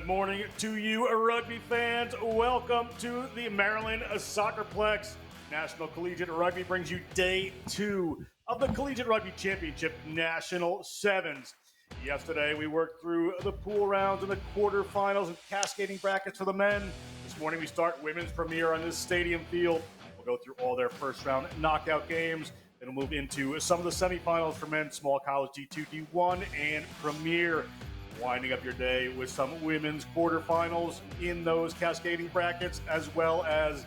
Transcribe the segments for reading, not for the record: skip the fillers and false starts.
Good morning to you, rugby fans. Welcome to the Maryland Soccerplex. National Collegiate Rugby brings you day 2 of the Collegiate Rugby Championship National Sevens. Yesterday, we worked through the pool rounds and the quarterfinals and cascading brackets for the men. This morning, we start women's premiere on this stadium field. We'll go through all their first round knockout games. Then we'll move into some of the semifinals for men, small college D2, D1, and premier. Winding up your day with some women's quarterfinals in those cascading brackets, as well as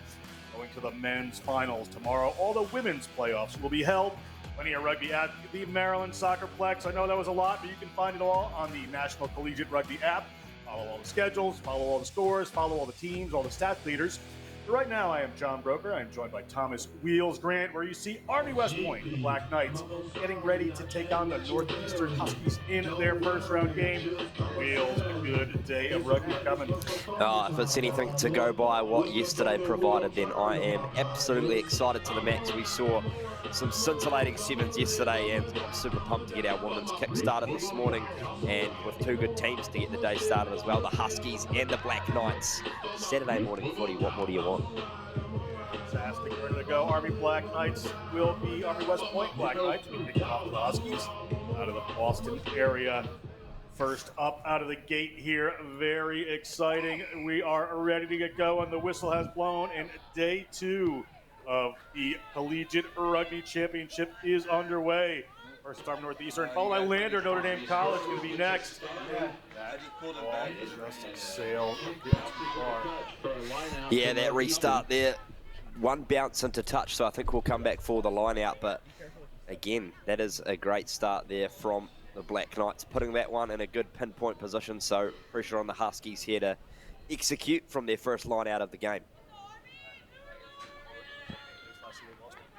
going to the men's finals tomorrow. All the women's playoffs will be held. Plenty of rugby at the Maryland Soccerplex. I know that was a lot, but you can find it all on the National Collegiate Rugby app. Follow all the schedules, follow all the scores, follow all the teams, all the stat leaders. But right now, I am John Broker. I am joined by Thomas Wheels Grant, where you see Army West Point, the Black Knights, getting ready to take on the Northeastern Huskies in their first round game. Wheels, a good day of rugby coming. If it's anything to go by what yesterday provided, then I am absolutely excited to the max. We saw some scintillating sevens yesterday, and I'm super pumped to get our women's kick started this morning, and with two good teams to get the day started as well, the Huskies and the Black Knights. Saturday morning footy, what more do you want? Fantastic, ready to go. Army Black Knights will be Army West Point Black Knights. We kick off the Huskies out of the Boston area. First up out of the gate here, very exciting. We are ready to get going. The whistle has blown, and day 2 of the Collegiate Rugby Championship is underway. First Army Northeastern, followed by Lander, Notre Dame College going to be next. Yeah, that restart there. One bounce into touch, so I think we'll come back for the line out. But again, that is a great start there from the Black Knights, putting that one in a good pinpoint position. So pressure on the Huskies here to execute from their first line out of the game.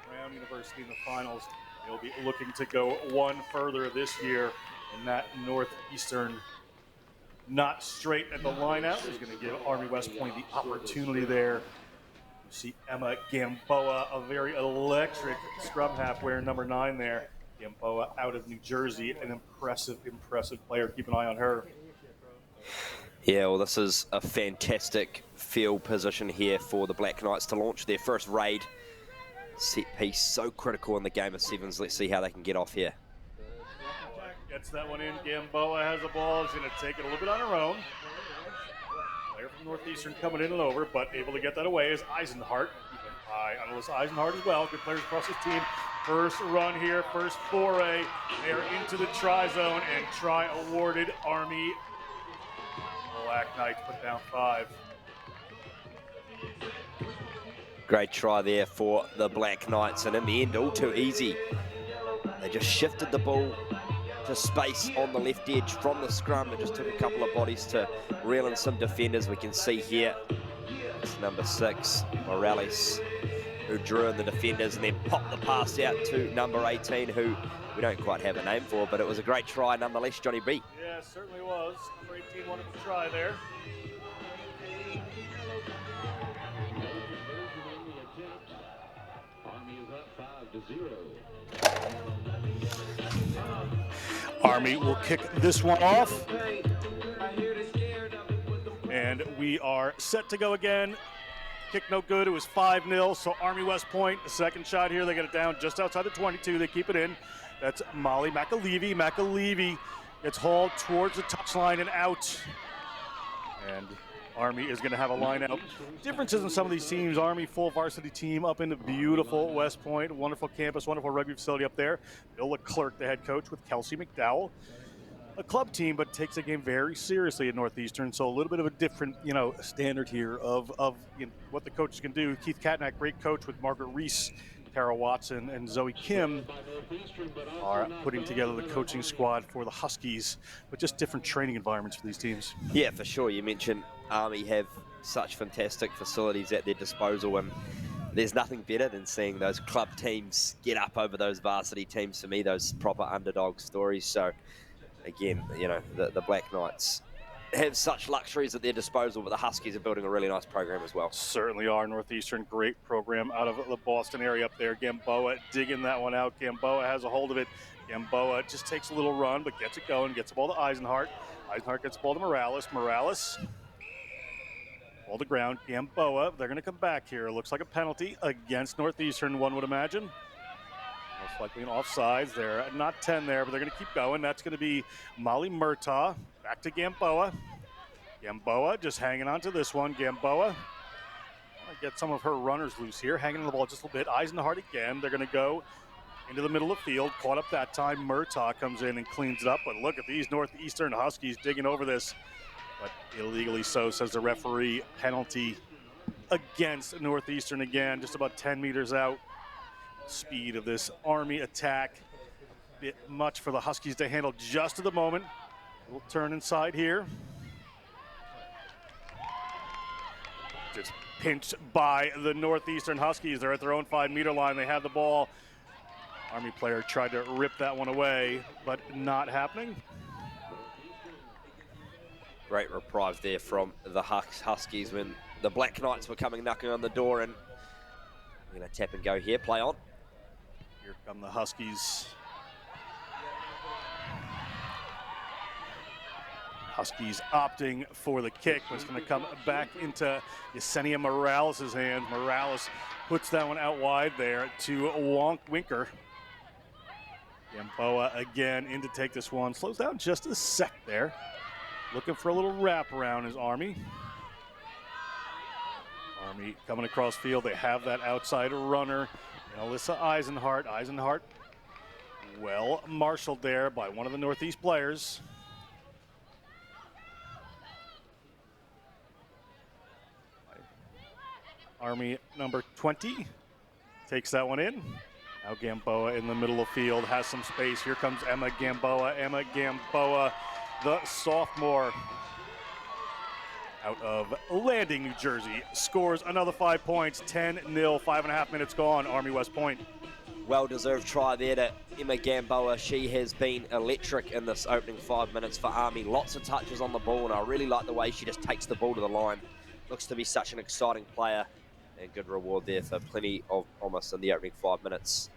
Brown University in the finals. They'll be looking to go one further this year, and that Northeastern not straight at the lineout is going to give Army West Point the opportunity there. You see Emma Gamboa, a very electric scrum half wearing number 9 there. Gamboa out of New Jersey, an impressive player. Keep an eye on her. Yeah, well, this is a fantastic field position here for the Black Knights to launch their first raid. Set piece so critical in the game of sevens. Let's see how they can get off here. Gets that one in. Gamboa has the ball. She's going to take it a little bit on her own. Player from Northeastern coming in and over, but able to get that away is Eisenhart. Keep an eye on Alyssa Eisenhart as well. Good players across his team. First run here, first foray. They are into the try zone, and try awarded. Army Black Knights put down 5. Great try there for the Black Knights, and in the end, all too easy. They just shifted the ball to space on the left edge from the scrum. It just took a couple of bodies to reel in some defenders. We can see here, it's number 6, Morales, who drew in the defenders and then popped the pass out to number 18, who we don't quite have a name for, but it was a great try nonetheless, Johnny B. Yeah, it certainly was. Number 18 wanted to try there. Army will kick this one off. And we are set to go again. Kick no good. It was 5-0. So Army West Point, the second shot here. They get it down just outside the 22. They keep it in. That's Molly McAlevey. McAlevey gets hauled towards the touchline and out. And Army is going to have a line out. Differences in some of these teams. Army full varsity team up in the beautiful West Point. Wonderful campus, wonderful rugby facility up there. Bill Leclerc, the head coach, with Kelsey McDowell. A club team, but takes the game very seriously at Northeastern. So a little bit of a different, standard here of what the coaches can do. Keith Katnack, great coach with Margaret Reese, Tara Watson, and Zoe Kim are putting together the coaching squad for the Huskies, but just different training environments for these teams. Yeah, for sure. You mentioned Army have such fantastic facilities at their disposal, and there's nothing better than seeing those club teams get up over those varsity teams. For me, those proper underdog stories. So again, the Black Knights have such luxuries at their disposal, but the Huskies are building a really nice program as well. Certainly are. Northeastern, great program out of the Boston area up there. Gamboa digging that one out. Gamboa has a hold of it. Gamboa just takes a little run, but gets it going. Gets the ball to Eisenhart. Eisenhart gets the ball to Morales. Morales, ball to ground. Gamboa, they're going to come back here. Looks like a penalty against Northeastern, one would imagine. Most likely an offsides. They're not 10 there, but they're going to keep going. That's going to be Molly Murtaugh. Back to Gamboa. Gamboa just hanging on to this one. Gamboa get some of her runners loose here. Hanging on the ball just a little bit. Eisenhart again. They're going to go into the middle of the field. Caught up that time. Murtaugh comes in and cleans it up. But look at these Northeastern Huskies digging over this. But illegally so, says the referee. Penalty against Northeastern again. Just about 10 meters out. Speed of this Army attack. Bit much for the Huskies to handle just at the moment. We'll turn inside here. Just pinched by the Northeastern Huskies. They're at their own 5-meter line. They have the ball. Army player tried to rip that one away, but not happening. Great reprise there from the Huskies when the Black Knights were coming knocking on the door, and we're going to tap and go here. Play on. Here come the Huskies. Huskies opting for the kick, but it's going to come back into Yesenia Morales' hands. Morales puts that one out wide there to Winker. Gamboa again in to take this one. Slows down just a sec there. Looking for a little wrap around his Army. Army coming across field. They have that outside runner. And Alyssa Eisenhart. Eisenhart well marshaled there by one of the Northeast players. Army number 20 takes that one in. Now Gamboa in the middle of field, has some space. Here comes Emma Gamboa. Emma Gamboa, the sophomore out of Landing, New Jersey, scores another 5 points, 10-0, 5.5 minutes gone, Army West Point. Well-deserved try there to Emma Gamboa. She has been electric in this opening 5 minutes for Army. Lots of touches on the ball, and I really like the way she just takes the ball to the line. Looks to be such an exciting player, and good reward there for plenty of promise in the opening 5 minutes.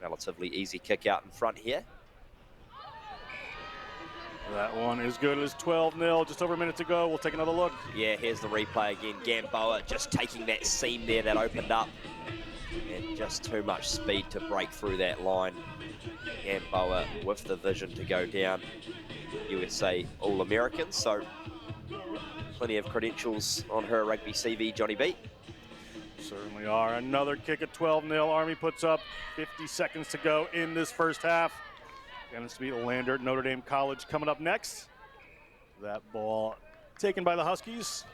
Relatively easy kick out in front here. That one is good. It is 12-0, just over a minute to go. We'll take another look. Yeah, here's the replay again. Gamboa just taking that seam there that opened up. And just too much speed to break through that line. Gamboa with the vision to go down. USA All-American, so plenty of credentials on her rugby CV, Johnny B. Certainly are. Another kick at 12-0. Army puts up 50 seconds to go in this first half. And it's to be Lander, Notre Dame College coming up next. That ball taken by the Huskies.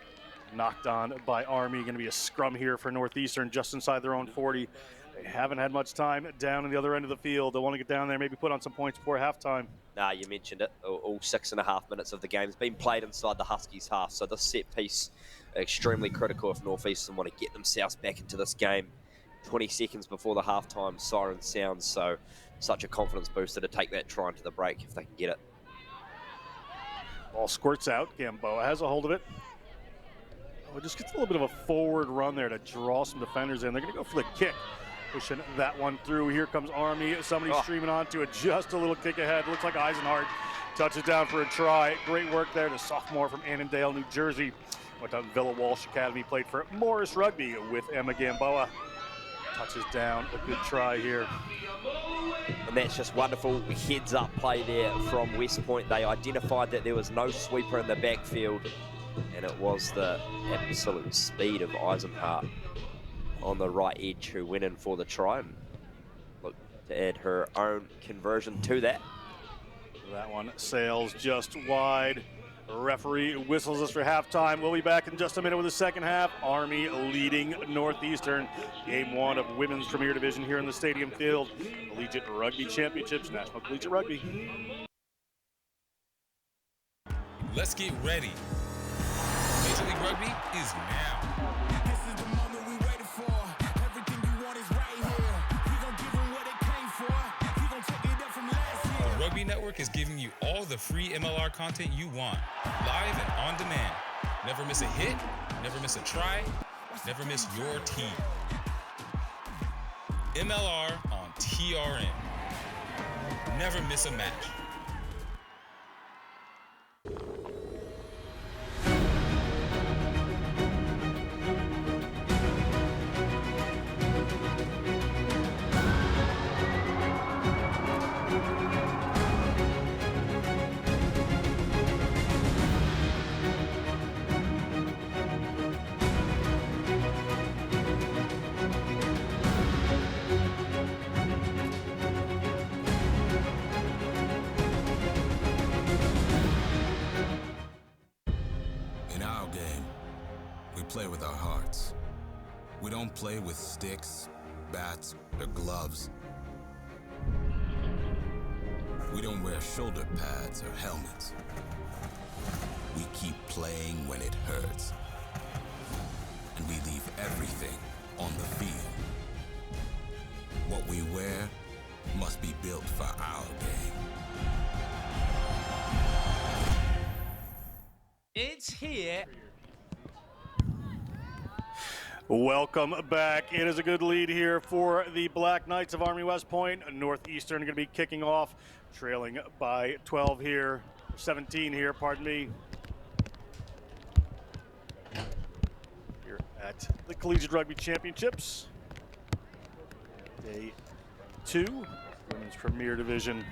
Knocked on by Army. Going to be a scrum here for Northeastern just inside their own 40. They haven't had much time down in the other end of the field. They want to get down there, maybe put on some points before halftime. Nah, you mentioned it. All 6.5 minutes of the game has been played inside the Huskies half. So this set piece extremely critical if Northeastern want to get themselves back into this game. 20 seconds before the halftime siren sounds. So such a confidence booster to take that try into the break if they can get it. Ball squirts out. Gamboa has a hold of it. Oh, just gets a little bit of a forward run there to draw some defenders in. They're going to go for the kick. Pushing that one through. Here comes Army. Somebody streaming onto it. Just a little kick ahead. Looks like Eisenhart touches down for a try. Great work there. The sophomore from Annandale, New Jersey. Went to Villa Walsh Academy. Played for Morris Rugby with Emma Gamboa. Touches down. A good try here. And that's just wonderful heads up play there from West Point. They identified that there was no sweeper in the backfield, and it was the absolute speed of Eisenhart on the right edge who went in for the try and looked to add her own conversion to that. That one sails just wide. The referee whistles us for halftime. We'll be back in just a minute with the second half. Army leading Northeastern. Game 1 of Women's Premier Division here in the Stadium Field. Collegiate Rugby Championships, National Collegiate Rugby. Let's get ready. Major League Rugby is now. This is the moment we waited for. Everything you want is right here. We gon' give them what they came for. We gon' take it up from last year. A Rugby Network is giving you all the free MLR content you want, live and on demand. Never miss a hit, never miss a try, never miss your team. MLR on TRN. Never miss a match. In our game, we play with our hearts. We don't play with sticks, bats, or gloves. We don't wear shoulder pads or helmets. We keep playing when it hurts. And we leave everything on the field. What we wear must be built for our game. It's here. Welcome back. It is a good lead here for the Black Knights of Army West Point. Northeastern going to be kicking off, trailing by 12 here, 17 here, pardon me. Here at the Collegiate Rugby Championships. Day 2, Women's Premier Division.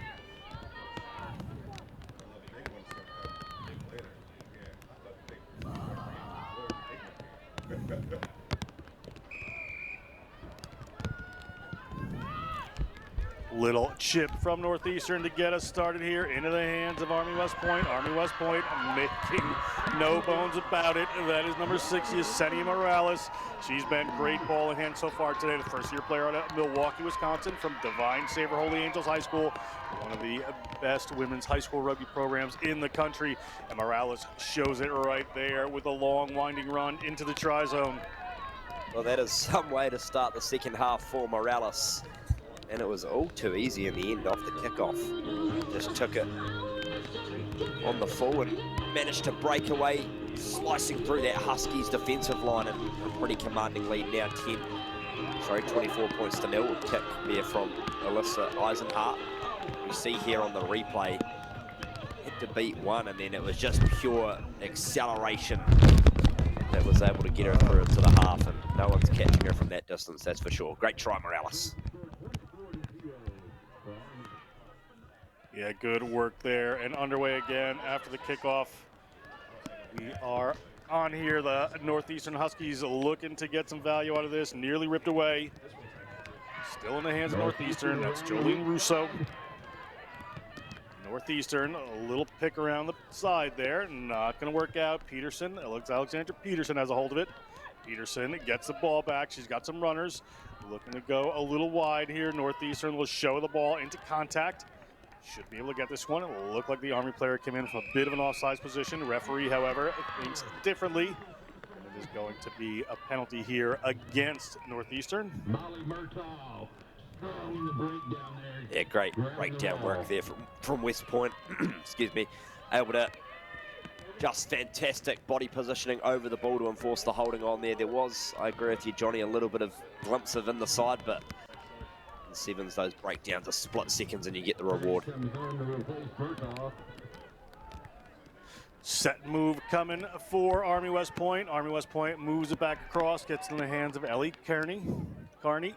Little chip from Northeastern to get us started here into the hands of Army West Point. Army West Point making no bones about it. That is number 6, Yesenia Morales. She's been great ball in hand so far today. The first-year player out of Milwaukee, Wisconsin from Divine Saver Holy Angels High School, one of the best women's high school rugby programs in the country. And Morales shows it right there with a long winding run into the try zone. Well, that is some way to start the second half for Morales. And it was all too easy in the end off the kickoff. Just took it on the full and managed to break away, slicing through that Huskies defensive line, and a pretty commanding lead now 24 points to 0. Kick there from Alyssa Eisenhart. We see here on the replay, had to beat one, and then it was just pure acceleration that was able to get her through into the half, and no one's catching her from that distance, that's for sure. Great try, Morales. Yeah, good work there, and underway again after the kickoff. We are on here. The Northeastern Huskies looking to get some value out of this. Nearly ripped away. Still in the hands of Northeastern. That's Jolene Russo. Northeastern, a little pick around the side there. Not going to work out. Peterson, Alexandra Peterson has a hold of it. Peterson gets the ball back. She's got some runners. Looking to go a little wide here. Northeastern will show the ball into contact. Should be able to get this one. It will look like the Army player came in from a bit of an offsides position. The referee, however, thinks differently. And it is going to be a penalty here against Northeastern. Yeah, great breakdown work there from West Point. Excuse me. Able to just fantastic body positioning over the ball to enforce the holding on there. There was, I agree with you, Johnny, a little bit of glimpse of in the side, but in sevens, those breakdowns are split seconds and you get the reward. Set move coming for Army West Point. Army West Point moves it back across, gets in the hands of Ellie Carney.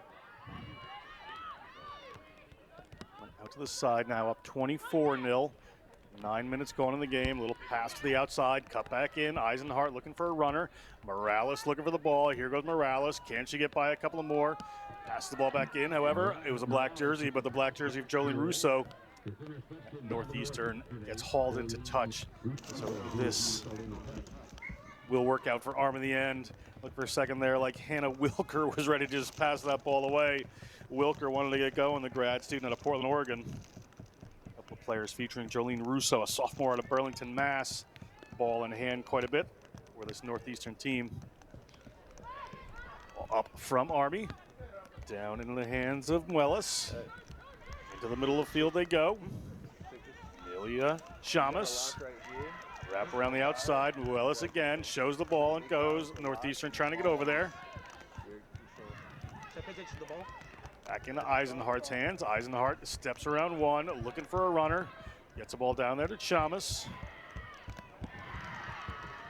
Out to the side now, up 24-0. 9 minutes going in the game. Little pass to the outside, cut back in. Eisenhart looking for a runner. Morales looking for the ball. Here goes Morales. Can she get by a couple of more? Passes the ball back in. However, it was a black jersey, but the black jersey of Jolene Russo. Northeastern gets hauled into touch. So this will work out for Arm in the end. Look for a second there, like Hannah Wilker was ready to just pass that ball away. Wilker wanted to get going, the grad student out of Portland, Oregon. A couple of players featuring Jolene Russo, a sophomore out of Burlington, Mass. Ball in hand quite a bit for this Northeastern team. Up from Army. Down into the hands of Wellis. Into the middle of the field they go. Ilya Shamus. Wrap around the outside. Willis again shows the ball and goes. Northeastern trying to get over there. Back into Eisenhart's hands. Eisenhart steps around one, looking for a runner. Gets the ball down there to Chamas.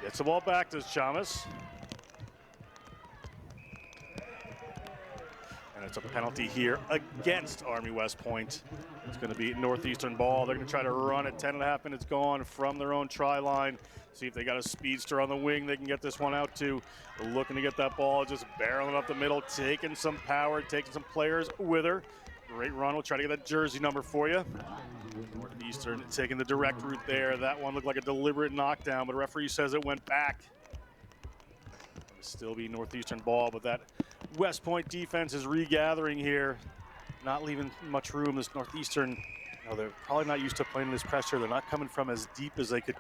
Gets the ball back to Chamas. And it's a penalty here against Army West Point. It's going to be Northeastern ball. They're going to try to run it. 10.5 minutes gone from their own try line. See if they got a speedster on the wing they can get this one out to. Looking to get that ball, just barreling up the middle, taking some power, taking some players with her. Great run. We'll try to get that jersey number for you. Northeastern taking the direct route there. That one looked like a deliberate knockdown, but the referee says it went back. It'll still be Northeastern ball, but that West Point defense is regathering here, not leaving much room. This Northeastern, they're probably not used to playing this pressure. They're not coming from as deep as they could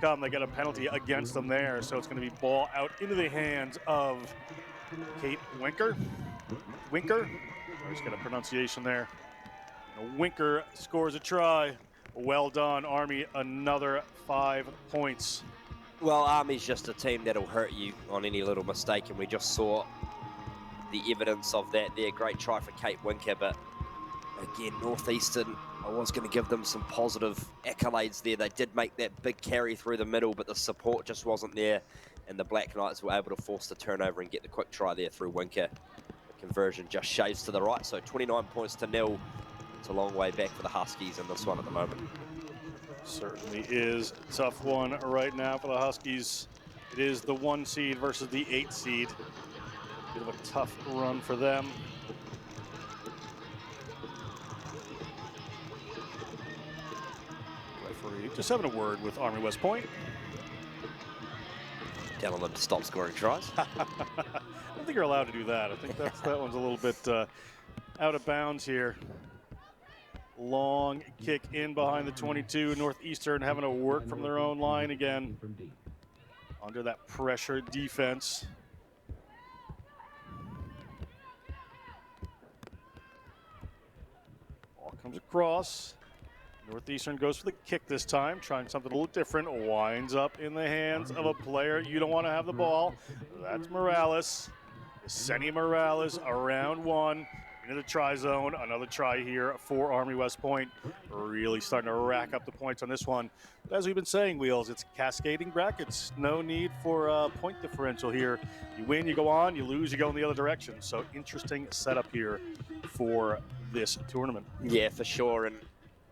come. They got a penalty against them there, so it's going to be ball out into the hands of Kate Winker. I just got a pronunciation there. Winker scores a try. Well done, Army. Another 5 points. Well, Army's just a team that'll hurt you on any little mistake, and we just saw the evidence of that there. Great try for Kate Winker, but again, Northeastern, I was going to give them some positive accolades there. They did make that big carry through the middle, but the support just wasn't there, and the Black Knights were able to force the turnover and get the quick try there through Winker. The conversion just shaves to the right, so 29 points to 0. It's a long way back for the Huskies in this one at the moment. Certainly is a tough one right now for the Huskies. It is the 1 seed versus the 8 seed. Bit of a tough run for them. Referee just having a word with Army West Point. Telling them to stop scoring tries. I don't think you're allowed to do that. I think that one's a little bit out of bounds here. Long kick in behind the 22. Northeastern having to work from their own line again. Under that pressure defense. Ball comes across. Northeastern goes for the kick this time, trying something a little different. Winds up in the hands of a player. You don't want to have the ball. That's Morales. Yesenia Morales around one. Into the try zone. Another try here for Army West Point. Really starting to rack up the points on this one. But as we've been saying, Wheels, it's cascading brackets. No need for point differential here. You win, you go on. You lose, you go in the other direction. So interesting setup here for this tournament. Yeah, for sure. And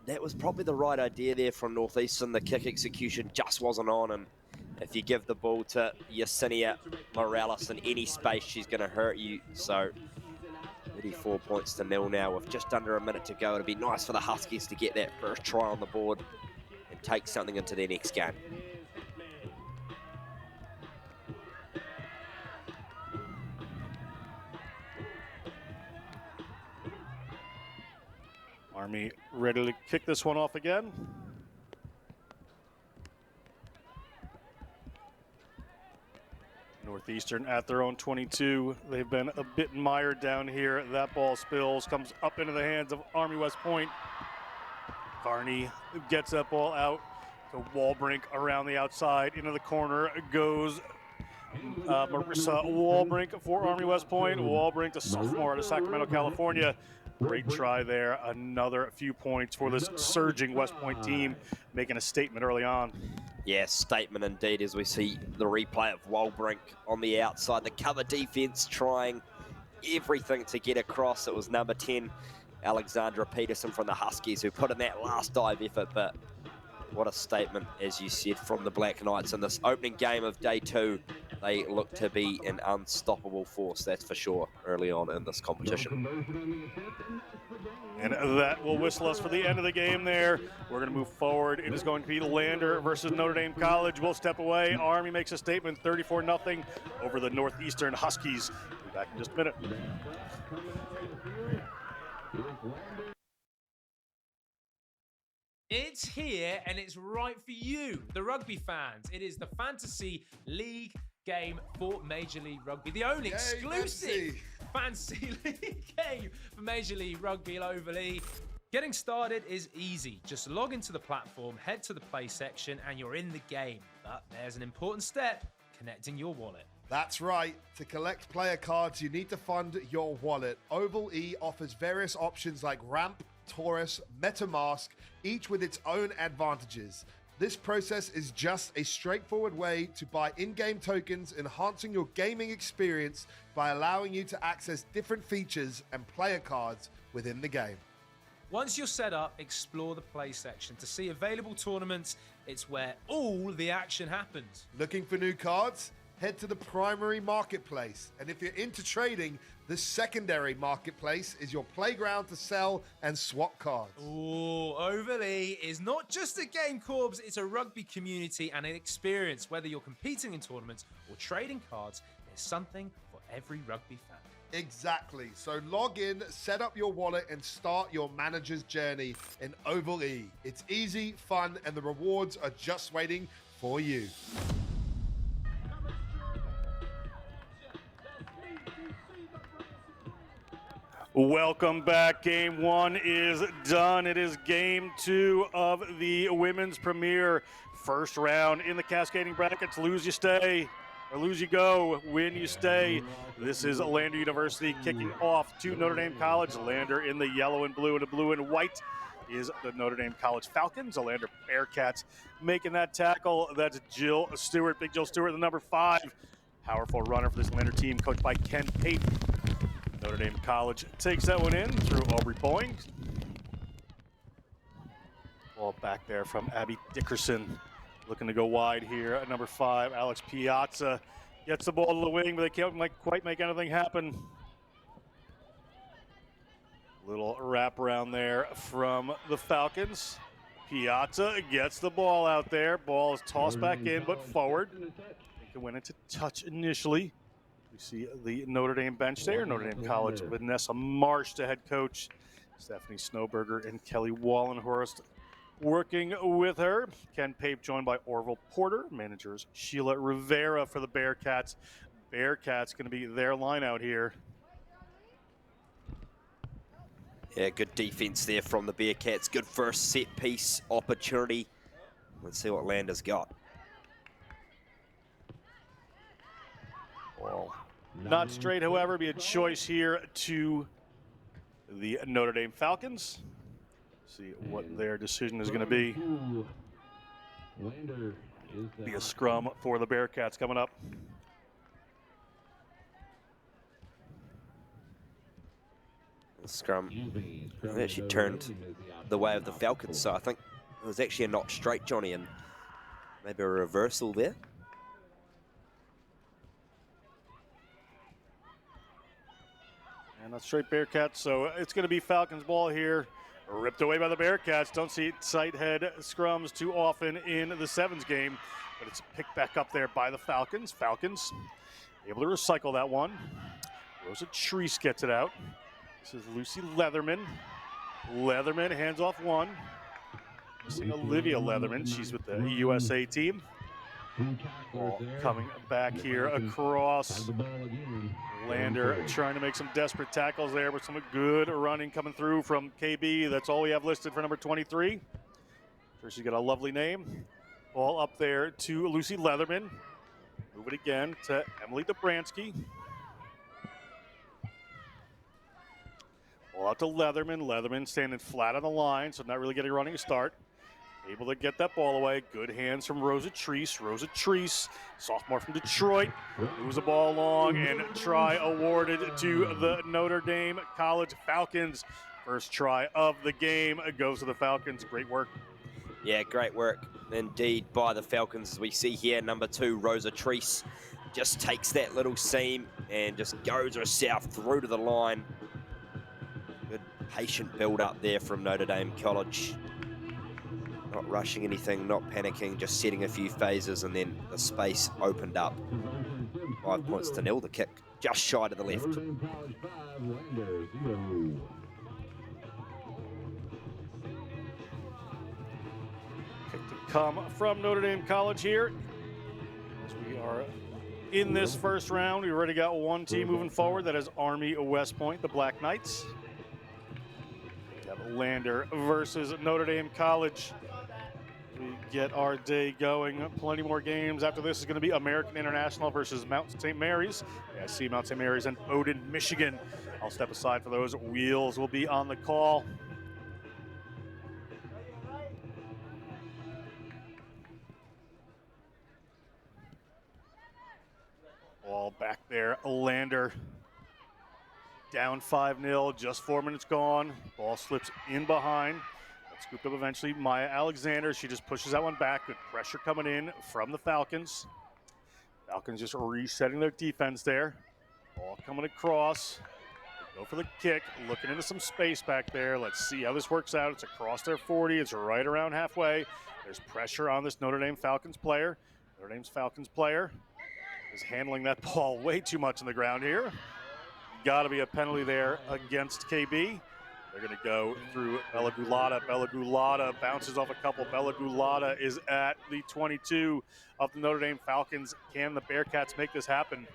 that was probably the right idea there from Northeastern. The kick execution just wasn't on. And if you give the ball to Yesenia Morales in any space, she's going to hurt you. So 34 points to 0 now with just under a minute to go. It'd be nice for the Huskies to get that first try on the board and take something into their next game. Army ready to kick this one off again. Northeastern at their own 22. They've been a bit mired down here. That ball spills, comes up into the hands of Army West Point. Carney gets that ball out to Walbrink around the outside. Into the corner goes Marissa Walbrink for Army West Point. Walbrink, the sophomore out of Sacramento, California. Great try there. Another few points for this surging West Point team, making a statement early on. Yeah, statement indeed, as we see the replay of Walbrink on the outside. The cover defense trying everything to get across. It was number 10, Alexandra Peterson from the Huskies, who put in that last dive effort. But what a statement, as you said, from the Black Knights in this opening game of day 2. They look to be an unstoppable force, that's for sure, early on in this competition. And that will whistle us for the end of the game there. We're going to move forward. It is going to be Lander versus Notre Dame College. We'll step away. Army makes a statement, 34-0 over the Northeastern Huskies. We'll be back in just a minute. It's here and it's right for you, the rugby fans. It is the Fantasy League game for Major League Rugby. The only exclusive Fantasy League game for Major League Rugby globally. Getting started is easy. Just log into the platform, head to the play section, and you're in the game. But there's an important step, connecting your wallet. That's right. To collect player cards, you need to fund your wallet. Oval E offers various options like Ramp, Taurus, MetaMask, each with its own advantages. This process is just a straightforward way to buy in-game tokens, enhancing your gaming experience by allowing you to access different features and player cards within the game. Once you're set up, explore the play section to see available tournaments. It's where all the action happens. Looking for new cards? Head to the primary marketplace. And if you're into trading, the secondary marketplace is your playground to sell and swap cards. Ooh, Oval E is not just a game, Corbs, it's a rugby community and an experience. Whether you're competing in tournaments or trading cards, there's something for every rugby fan. Exactly. So log in, set up your wallet, and start your manager's journey in Oval E. It's easy, fun, and the rewards are just waiting for you. Welcome back. Game one is done. It is game two of the women's premier. First round in the cascading brackets. Lose, you stay, or lose, you go. Win, you stay. This is Lander University kicking off to Notre Dame College. Lander in the yellow and blue, and the blue and white is the Notre Dame College Falcons. The Lander Bearcats making that tackle. That's Jill Stewart, Big Jill Stewart, the number 5. Powerful runner for this Lander team, coached by Ken Pape. Notre Dame College takes that one in through Aubrey Boeing. Ball back there from Abby Dickerson. Looking to go wide here at number 5. Alex Piazza gets the ball to the wing, but they can't quite make anything happen. Little wraparound there from the Falcons. Piazza gets the ball out there. Ball is tossed back in, but forward. It went into touch initially. We see the Notre Dame bench there. Notre Dame College, Vanessa Marsh, the head coach. Stephanie Snowberger and Kelly Wallenhorst working with her. Ken Pape joined by Orville Porter. Managers Sheila Rivera for the Bearcats. Bearcats going to be their line out here. Yeah, good defense there from the Bearcats. Good first set piece opportunity. Let's see what Lander's got. Ball not straight, however, be a choice here to the Notre Dame Falcons. See what their decision is going to be. Be a scrum for the Bearcats coming up. The scrum actually turned the way of the Falcons, so I think it was actually a not straight, Johnny, and maybe a reversal there. And that's straight Bearcats, so it's going to be Falcons ball here. Ripped away by the Bearcats. Don't see tight head scrums too often in the Sevens game, but it's picked back up there by the Falcons. Falcons able to recycle that one. Rosa Treese gets it out. This is Lucy Leatherman. Leatherman hands off one. Missing Olivia Leatherman. She's with the USA team. Ball coming back here across. Lander trying to make some desperate tackles there, with some good running coming through from KB. That's all we have listed for number 23. Sure, she's got a lovely name. Ball up there to Lucy Leatherman. Move it again to Emily Dobransky. Ball out to Leatherman. Leatherman standing flat on the line, so not really getting running a start. Able to get that ball away. Good hands from Rosa Treese. Rosa Treese, sophomore from Detroit, moves the ball along, and try awarded to the Notre Dame College Falcons. First try of the game goes to the Falcons. Great work. Yeah, great work indeed by the Falcons. As we see here, number 2, Rosa Treese, just takes that little seam and just goes herself through to the line. Good patient build up there from Notre Dame College. Not rushing anything, not panicking, just setting a few phases, and then the space opened up. 5 points to 0, the kick just shy to the left. Kick to come from Notre Dame College here. As we are in this first round, we already got one team moving forward. That is Army West Point, the Black Knights. We have Lander versus Notre Dame College. We get our day going. Plenty more games. After this is going to be American International versus Mount St. Mary's. Yeah, I see Mount St. Mary's and Bowdoin, Michigan. I'll step aside for those. Wheels will be on the call. Ball back there. Lander down 5-0. Just 4 minutes gone. Ball slips in behind. Scooped up eventually. Maya Alexander, she just pushes that one back. Good pressure coming in from the Falcons. Falcons just resetting their defense there. Ball coming across. They go for the kick, looking into some space back there. Let's see how this works out. It's across their 40. It's right around halfway. There's pressure on this Notre Dame Falcons player. Notre Dame's Falcons player is handling that ball way too much on the ground here. Got to be a penalty there against KB. They're going to go through Bella Gulata. Bella Gulata bounces off a couple. Bella Gulata is at the 22 of the Notre Dame Falcons. Can the Bearcats make this happen?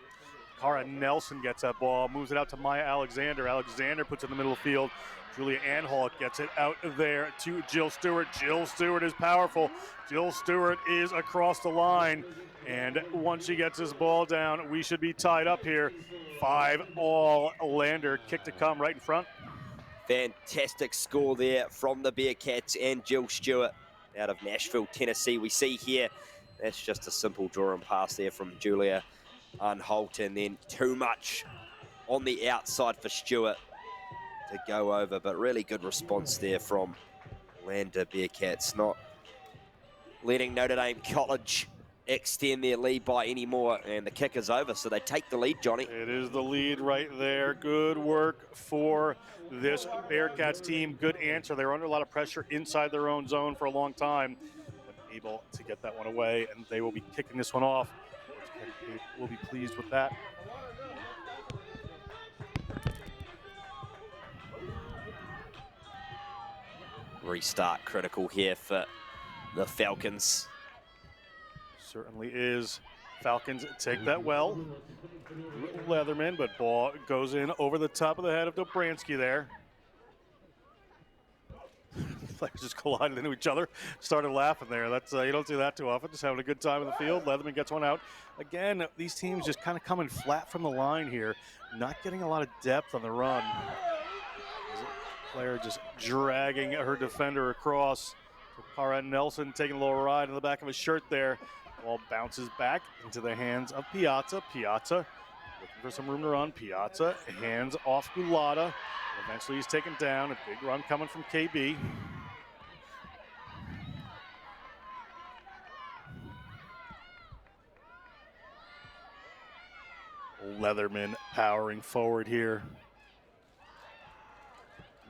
Cara Nelson gets that ball, moves it out to Maya Alexander. Alexander puts it in the middle of the field. Julia Anhalt gets it out there to Jill Stewart. Jill Stewart is powerful. Jill Stewart is across the line. And once she gets this ball down, we should be tied up here. 5-all. Lander kick to come right in front. Fantastic score there from the Bearcats and Jill Stewart out of Nashville, Tennessee. We see here, that's just a simple draw and pass there from Julia Anhalt, and then too much on the outside for Stewart to go over, but really good response there from Lander Bearcats, not letting Notre Dame College extend their lead by any more, and the kick is over, so they take the lead, Johnny. It is the lead right there. Good work for this Bearcats team. Good answer. They were under a lot of pressure inside their own zone for a long time, but able to get that one away, and they will be kicking this one off. We'll be pleased with that. Restart critical here for the Falcons. Certainly is. Falcons take that well. Leatherman, but ball goes in over the top of the head of Dobransky there. Players just collided into each other, started laughing there. That's you don't see that too often. Just having a good time in the field. Leatherman gets one out. Again, these teams just kind of coming flat from the line here, not getting a lot of depth on the run. Player just dragging her defender across. Cara Nelson taking a little ride in the back of his shirt there. Ball bounces back into the hands of Piazza. Piazza looking for some room to run. Piazza hands off Gulata. Eventually he's taken down. A big run coming from KB. Leatherman powering forward here.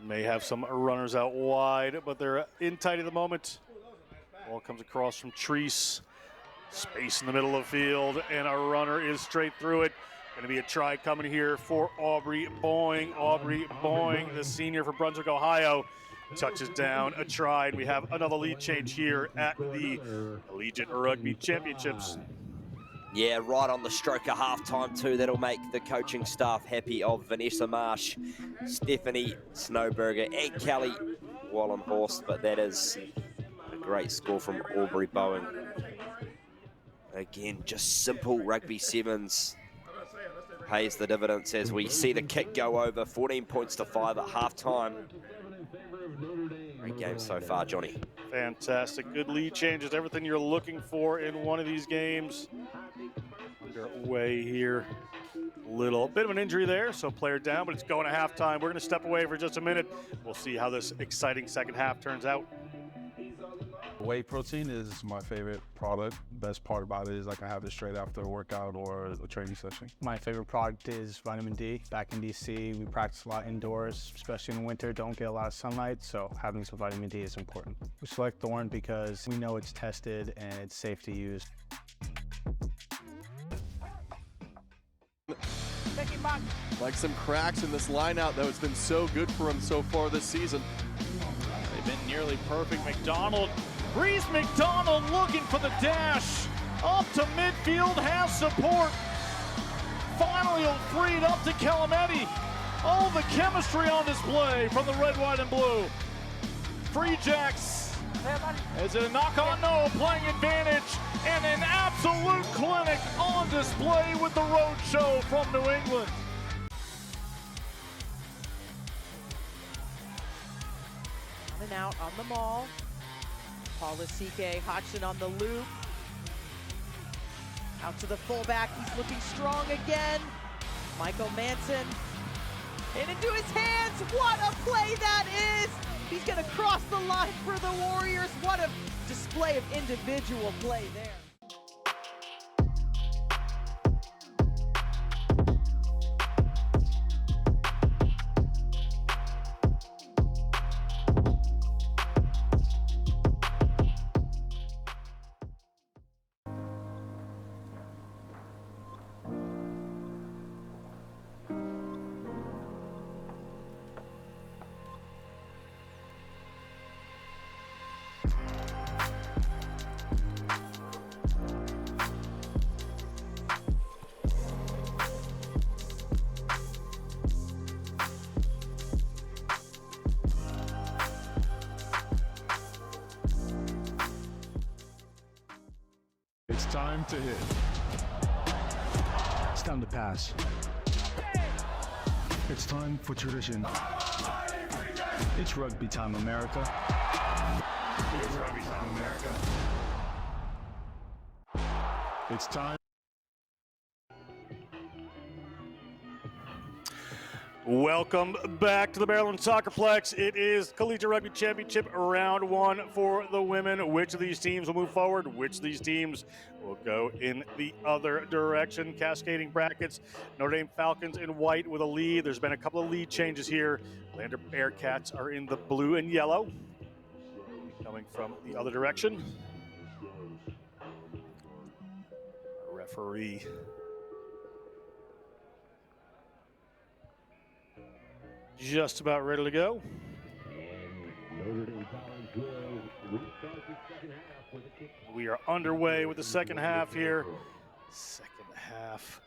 May have some runners out wide, but they're in tight at the moment. Ball comes across from Treese. Space in the middle of the field, and a runner is straight through it. Going to be a try coming here for Aubrey Boying. Aubrey Boying, the senior from Brunswick, Ohio, touches down a try, and we have another lead change here at the Collegiate Rugby Championships. Yeah, right on the stroke of halftime too. That'll make the coaching staff happy of Vanessa Marsh, Stephanie Snowberger, and Kelly Wallenhorst, but that is a great score from Aubrey Bowen. Again, just simple rugby sevens pays the dividends as we see the kick go over. 14 points to 5 at halftime. Great game so far, Johnny. Fantastic. Good lead changes. Everything you're looking for in one of these games. Underway here. Little bit of an injury there, so player down, but it's going to halftime. We're going to step away for just a minute. We'll see how this exciting second half turns out. Whey protein is my favorite product. Best part about it is I can have it straight after a workout or a training session. My favorite product is vitamin D. Back in DC, we practice a lot indoors, especially in the winter, don't get a lot of sunlight, so having some vitamin D is important. We select Thorn because we know it's tested and it's safe to use. Like some cracks in this lineout that has been so good for him so far this season. They've been nearly perfect. McDonald, Reese McDonald looking for the dash. Up to midfield, has support. Finally freed up to Calametti. Oh, the chemistry on display from the red, white, and blue. Free Jacks. Is it a knock on? No, playing advantage, and an absolute clinic on display with the road show from New England. On and out on the maul. Paulisike Hodgson on the loop. Out to the fullback, he's looking strong again. Michael Manson, and into his hands, what a play that is! He's gonna cross the line for the Warriors. What a display of individual play there. It's time to hit. It's time to pass. It's time for tradition. It's rugby time, America. It's rugby time, America. It's time. Welcome back to the Maryland Soccerplex. It is Collegiate Rugby Championship round 1 for the women. Which of these teams will move forward? Which of these teams will go in the other direction? Cascading brackets. Notre Dame Falcons in white with a lead. There's been a couple of lead changes here. Lander Bearcats are in the blue and yellow. Coming from the other direction. Referee just about ready to go. We are underway with the second half here. Second half.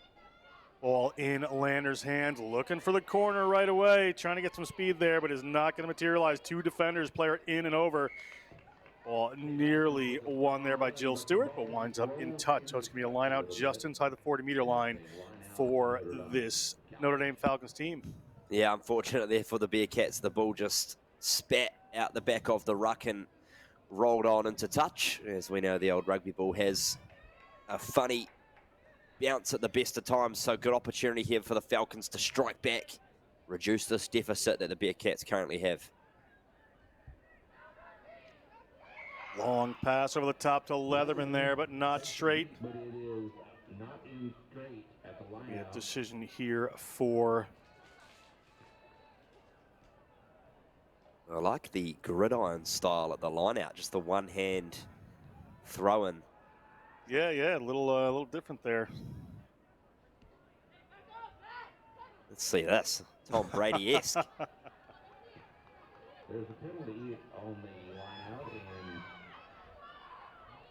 Ball in Lander's hands, looking for the corner right away, trying to get some speed there, but is not going to materialize. Two defenders, player in and over. Ball nearly won there by Jill Stewart, but winds up in touch. So it's going to be a line out just inside the 40-meter line for this Notre Dame Falcons team. Yeah, unfortunate there for the Bearcats. The ball just spat out the back of the ruck and rolled on into touch. As we know, the old rugby ball has a funny bounce at the best of times. So good opportunity here for the Falcons to strike back, reduce this deficit that the Bearcats currently have. Long pass over the top to Leatherman there, but not straight. A decision here for... I like the gridiron style at the line out, just the one hand throw in. Yeah, a little different there. Let's see this, Tom Brady-esque. There's a penalty on the line out, and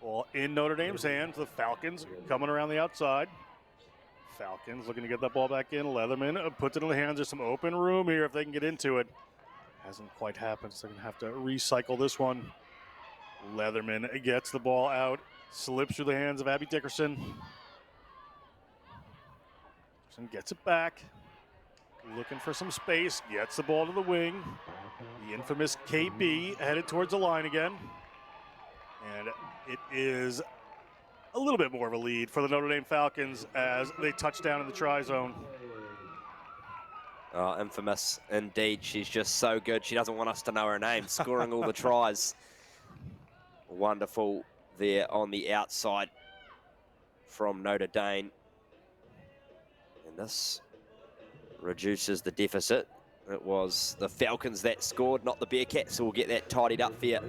ball in Notre Dame's hands. The Falcons coming around the outside. Falcons looking to get that ball back in. Leatherman puts it in the hands. There's some open room here if they can get into it. Hasn't quite happened, so they're going to have to recycle this one. Leatherman gets the ball out, slips through the hands of Abby Dickerson. Dickerson gets it back, looking for some space, gets the ball to the wing. The infamous KB headed towards the line again. And it is a little bit more of a lead for the Notre Dame Falcons as they touch down in the try zone. Oh, infamous indeed. She's just so good. She doesn't want us to know her name, scoring all the tries. Wonderful there on the outside from Notre Dame. And this reduces the deficit. It was the Falcons that scored, not the Bearcats, so we'll get that tidied up for you.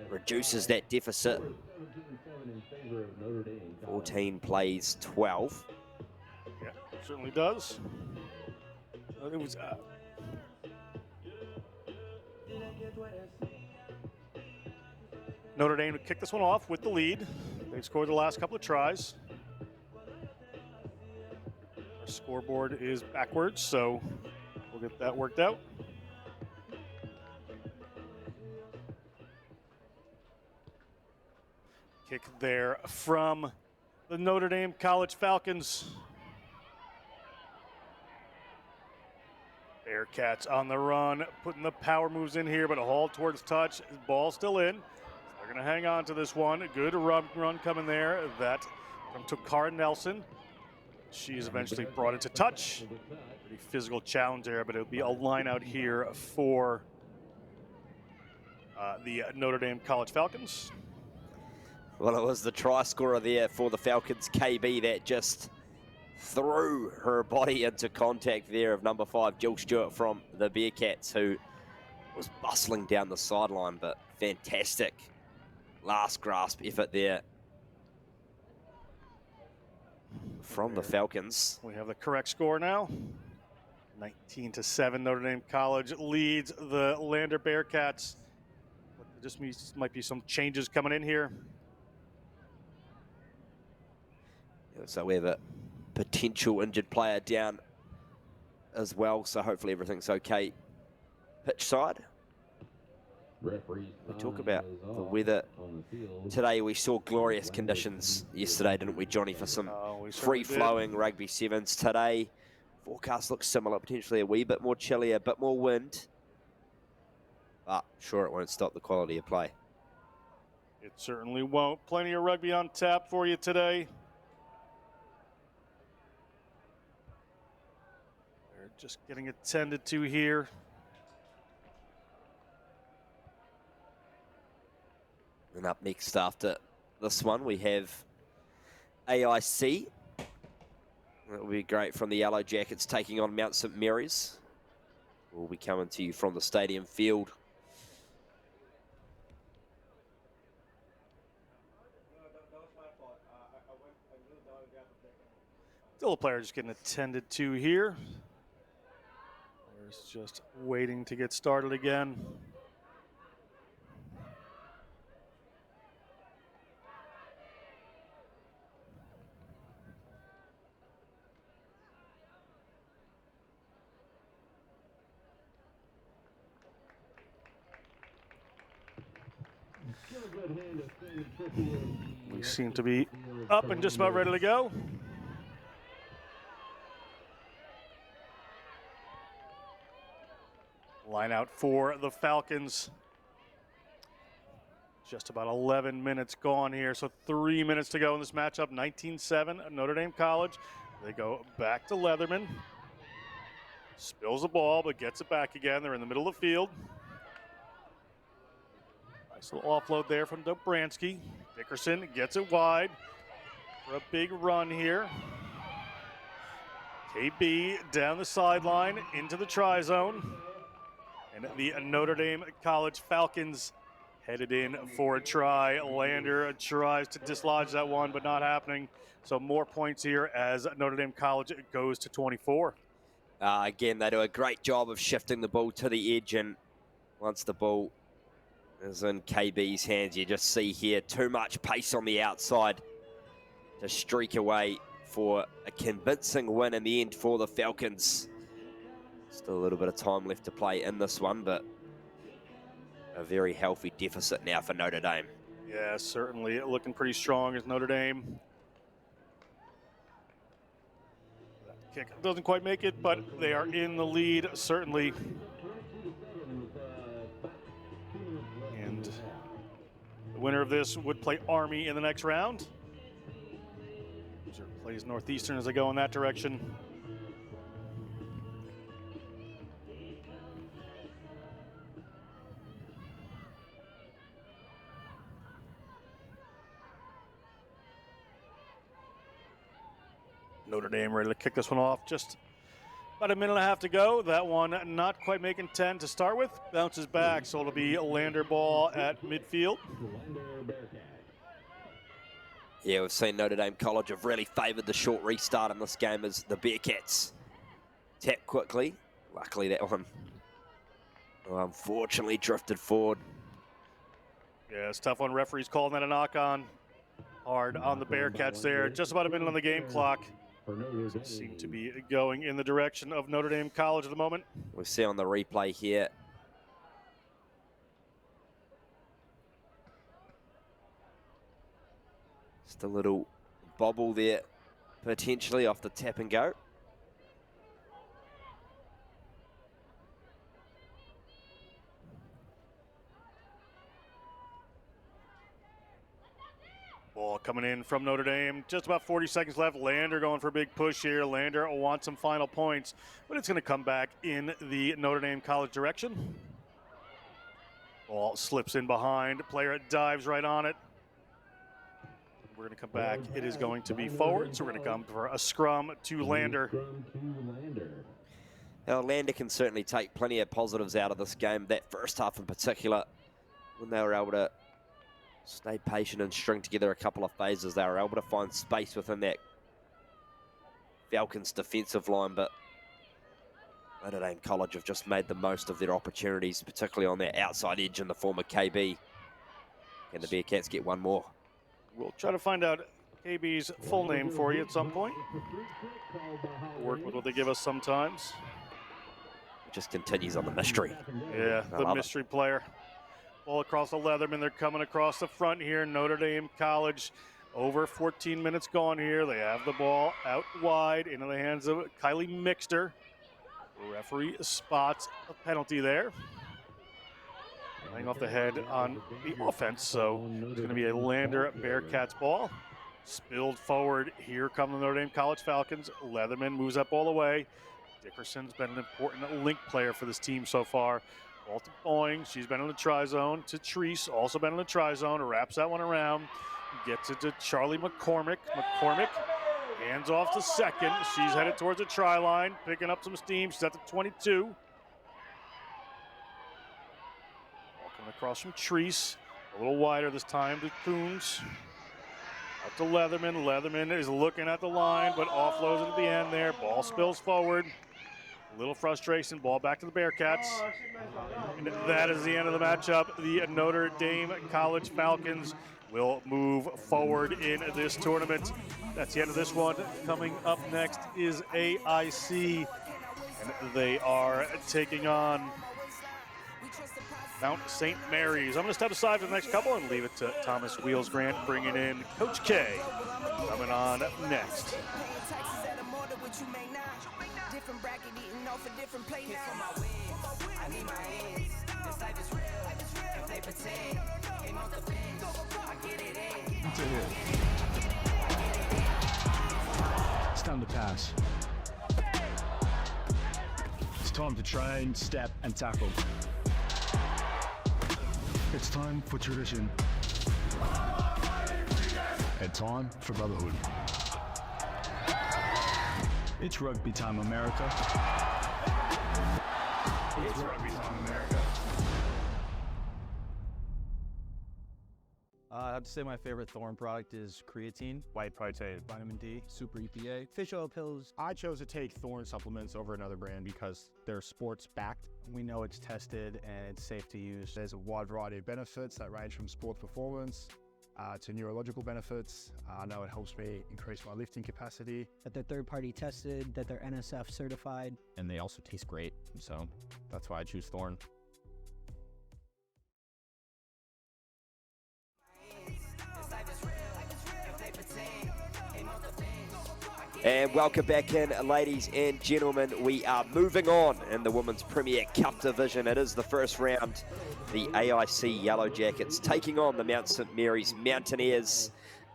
Reduces that deficit. 14 plays 12. Yeah, certainly does. It was Notre Dame to kick this one off with the lead. They've scored the last couple of tries. Our scoreboard is backwards, so we'll get that worked out. kick there from the Notre Dame College Falcons. Bearcats on the run, putting the power moves in here, but a haul towards touch. Ball still in. They're going to hang on to this one. Good run coming there. That from Takara Nelson. She's eventually brought into touch. Pretty physical challenge there, but it'll be a line out here for the Notre Dame College Falcons. Well, it was the try scorer there for the Falcons, KB, that just threw her body into contact there of number 5, Jill Stewart from the Bearcats, who was bustling down the sideline, but fantastic last grasp effort there from the Falcons. We have the correct score now. 19-7, Notre Dame College leads the Lander Bearcats. There just might be some changes coming in here. So we have a potential injured player down as well, so hopefully everything's okay pitch side. We talk about the weather today. We saw glorious conditions yesterday, didn't we, Johnny, for some free-flowing rugby sevens. Today, forecast looks similar, potentially a wee bit more chilly, a bit more wind. But sure, it won't stop the quality of play. It certainly won't. Plenty of rugby on tap for you today. They're just getting attended to here. And up next after this one, we have AIC. That will be great from the Yellow Jackets taking on Mount St. Mary's. We'll be coming to you from the stadium field. Still a player just getting attended to here. There's just waiting to get started again. We seem to be up and just about ready to go. Line out for the Falcons. Just about 11 minutes gone here, so 3 minutes to go in this matchup. 19-7, Notre Dame College. They go back to Leatherman. Spills the ball, but gets it back again. They're in the middle of the field. Nice little offload there from Dobransky. Dickerson gets it wide for a big run here. KB down the sideline into the try zone. And the Notre Dame College Falcons headed in for a try. Lander tries to dislodge that one, but not happening. So more points here as Notre Dame College goes to 24. Again, they do a great job of shifting the ball to the edge, and once the ball is in KB's hands, you just see here too much pace on the outside to streak away for a convincing win in the end for the Falcons. Still a little bit of time left to play in this one, but a very healthy deficit now for Notre Dame. Yeah, certainly looking pretty strong as Notre Dame. That kick doesn't quite make it, but they are in the lead, certainly. And the winner of this would play Army in the next round. Loser plays Northeastern as they go in that direction. Notre Dame ready to kick this one off. Just about a minute and a half to go. That one not quite making 10 to start with. Bounces back, so it'll be a Lander ball at midfield. Yeah, we've seen Notre Dame College have really favoured the short restart in this game as the Bearcats tap quickly. Luckily that one unfortunately drifted forward. Yeah, it's tough one. Referees calling that a knock-on. Hard on the Bearcats there. Just about a minute on the game clock. Seem to be going in the direction of Notre Dame College at the moment. We see on the replay here, Just a little bobble there, potentially off the tap and go. Ball coming in from Notre Dame. Just about 40 seconds left. Lander going for a big push here. Lander wants some final points, but it's going to come back in the Notre Dame College direction. Ball slips in behind. Player dives right on it. We're going to come back. It is going to be forward, so we're going to come for a scrum to Lander. Now, Lander can certainly take plenty of positives out of this game. That first half in particular, when they were able to stay patient and string together a couple of phases, they were able to find space within that Falcons defensive line, but Notre Dame College have just made the most of their opportunities, particularly on their outside edge in the form of KB. Can the Bearcats get one more? We'll try to find out KB's full name for you at some point. Work with what they give us sometimes. It just continues on the mystery. Yeah, the mystery player. Ball across the Leatherman. They're coming across the front here. Notre Dame College, over 14 minutes gone here. They have the ball out wide into the hands of Kylie Mixter. The referee spots a penalty there. Laying off the head on the offense, so it's going to be a Lander Bearcats ball. Spilled forward. Here come the Notre Dame College Falcons. Leatherman moves that ball away. Dickerson's been an important link player for this team so far. Ball to Boeing. She's been in the tri-zone. To Treese, also been in the tri-zone. Wraps that one around. Gets it to Charlie McCormick. McCormick hands off to second. She's headed towards the try line, picking up some steam. She's at the 22. Ball coming across from Treese. A little wider this time to Coons. Up to Leatherman. Leatherman is looking at the line, but offloads it at the end there. Ball spills forward. A little frustration. Ball back to the Bearcats. And that is the end of the matchup. The Notre Dame College Falcons will move forward in this tournament. That's the end of this one. Coming up next is AIC, and they are taking on Mount St. Mary's. I'm going to step aside for the next couple and leave it to Thomas Wheels Grant, bringing in Coach K. Coming on next. Different bracket eating off a different plate for my wins. I need my ends. This life is real. If they pretend, came off the bench. I get it in. It's time to pass. It's time to train, step, and tackle. It's time for tradition. And time for brotherhood. It's rugby time, America. It's rugby time, America. I have to say my favorite Thorn product is creatine, white protein, vitamin D, super EPA, fish oil pills. I chose to take Thorn supplements over another brand because they're sports backed. We know it's tested and it's safe to use. There's a wide variety of benefits that range from sports performance to neurological benefits. I know it helps me increase my lifting capacity. That they're third-party tested, that they're NSF certified. And they also taste great, so that's why I choose Thorn. And welcome back in, ladies and gentlemen. We are moving on in the Women's Premier Cup division. It is the first round. The AIC Yellow Jackets taking on the Mount St. Mary's Mountaineers.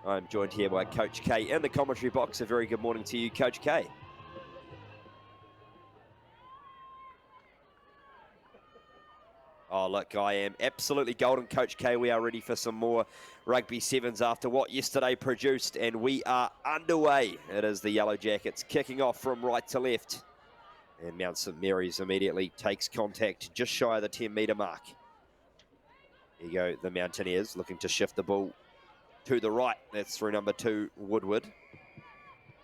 I'm joined here by Coach K in the commentary box. A very good morning to you, Coach K. Oh, look, I am absolutely golden, Coach K. We are ready for some more Rugby Sevens after what yesterday produced, and we are underway. It is the Yellow Jackets kicking off from right to left. And Mount St. Mary's immediately takes contact just shy of the 10-metre mark. Here you go, the Mountaineers looking to shift the ball to the right. That's through number 2, Woodward.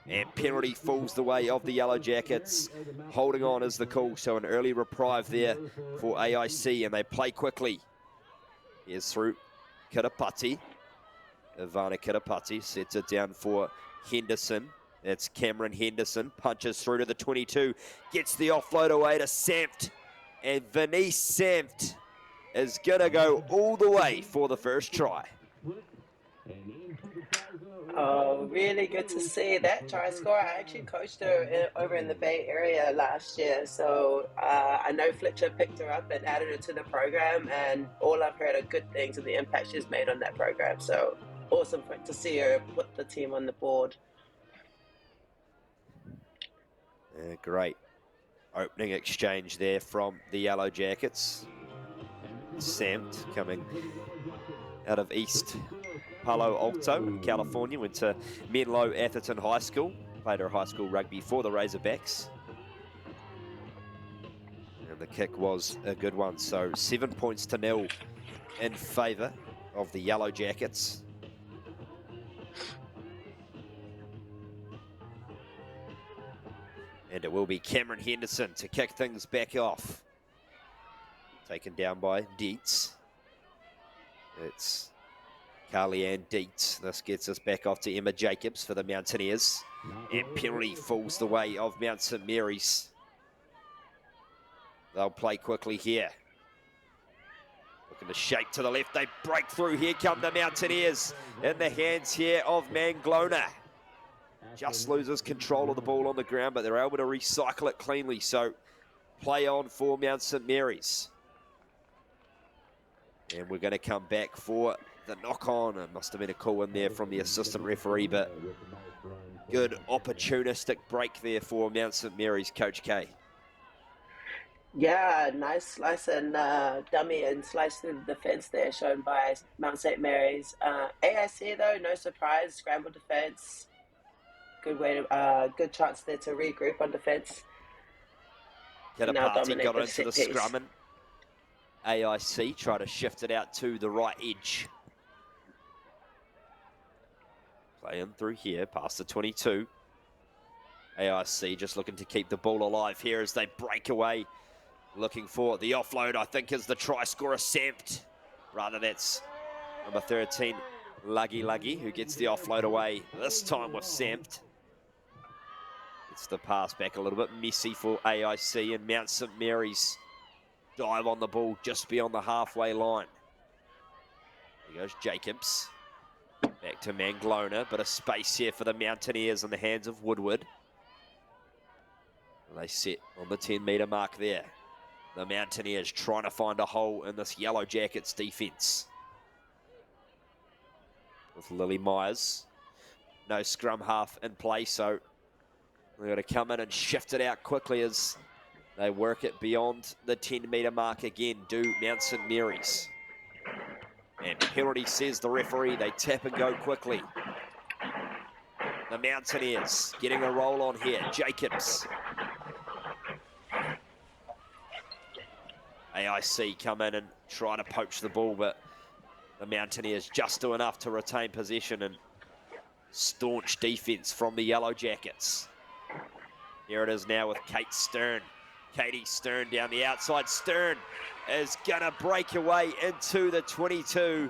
And penalty falls the way of the Yellow Jackets. Holding on is the call, so an early reprieve there for AIC, and they play quickly. Here's through Kitapati. Ivana Kitapati sets it down for Henderson. It's Cameron Henderson, punches through to the 22, gets the offload away to Sampt. And Venice Sampt is going to go all the way for the first try. Oh, really good to see that try score. I actually coached her over in the Bay Area last year, so I know Fletcher picked her up and added her to the program, and all I've heard are good things and the impact she's made on that program. So awesome to see her put the team on the board. Great opening exchange there from the Yellow Jackets. Samt coming out of East Palo Alto in California, went to Menlo Atherton High School, played her high school rugby for the Razorbacks. And the kick was a good one, so 7 points to 0 in favour of the Yellow Jackets. And it will be Cameron Henderson to kick things back off. Taken down by Dietz. It's Carly-Ann Dietz. This gets us back off to Emma Jacobs for the Mountaineers. And penalty falls the way of Mount St Mary's. They'll play quickly here. Looking to shape to the left. They break through. Here come the Mountaineers in the hands here of Manglona. Just loses control of the ball on the ground, but they're able to recycle it cleanly. So play on for Mount St Mary's. And we're going to come back for the knock-on. It must have been a call in there from the assistant referee, but good opportunistic break there for Mount St Mary's, Coach K. Yeah, nice slice and dummy and slice through the defence there shown by Mount St Mary's. AIC though, no surprise, scramble defence. Good way to, good chance there to regroup on defence. Party got into the scrum and AIC try to shift it out to the right edge. Playing through here, past the 22. AIC just looking to keep the ball alive here as they break away. Looking for the offload, I think, is the try scorer, Samt. Rather, that's number 13, Luggy, who gets the offload away. This time with Samt. It's the pass back a little bit messy for AIC, and Mount St Mary's dive on the ball just beyond the halfway line. There goes Jacobs. Back to Manglona, but a space here for the Mountaineers in the hands of Woodward. And they sit on the 10-metre mark there. The Mountaineers trying to find a hole in this Yellow Jackets defence. With Lily Myers. No scrum half in play, so they've got to come in and shift it out quickly as they work it beyond the 10-metre mark again, do Mount St Mary's. And penalty, says the referee. They tap and go quickly. The Mountaineers getting a roll on here. Jacobs. AIC come in and try to poach the ball, but the Mountaineers just do enough to retain possession, and staunch defence from the Yellow Jackets. Here it is now with Kate Stern. Katie Stern down the outside. Stern is going to break away into the 22,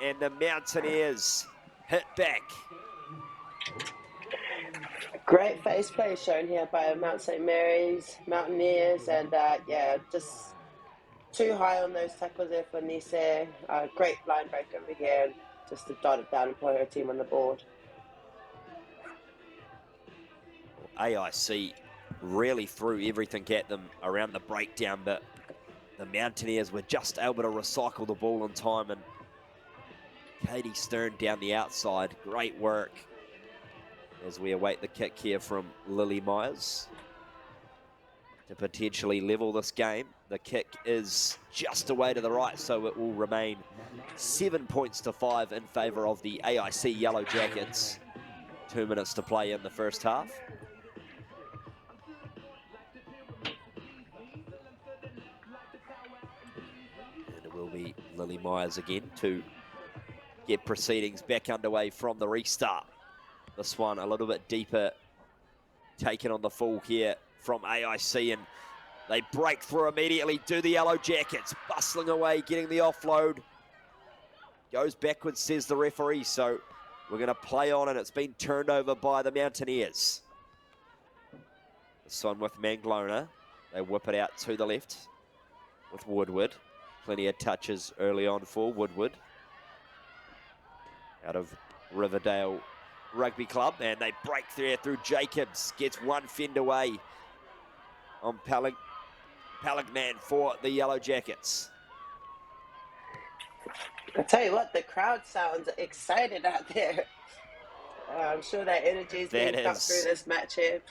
and the Mountaineers hit back. Great face play shown here by Mount St Mary's Mountaineers, and yeah, just too high on those tackles there for Nise. Great line break over here, just to dot it down and put her team on the board. AIC really threw everything at them around the breakdown, but the Mountaineers were just able to recycle the ball in time, and Katie Stern down the outside. Great work as we await the kick here from Lily Myers to potentially level this game. The kick is just away to the right, so it will remain 7 points to 5 in favour of the AIC Yellow Jackets. 2 minutes to play in the first half. And it will be Lily Myers again to get proceedings back underway from the restart. This one a little bit deeper, taken on the full here from AIC, and they break through immediately, do the Yellow Jackets, bustling away, getting the offload. Goes backwards, says the referee, so we're going to play on, and it's been turned over by the Mountaineers. This one with Manglona. They whip it out to the left with Woodward. Plenty of touches early on for Woodward. Out of Riverdale Rugby Club, and they break through Jacobs, gets one fend away on Pelignan for the Yellow Jackets. I tell you what, the crowd sounds excited out there. I'm sure that energy is being pumped through this match here.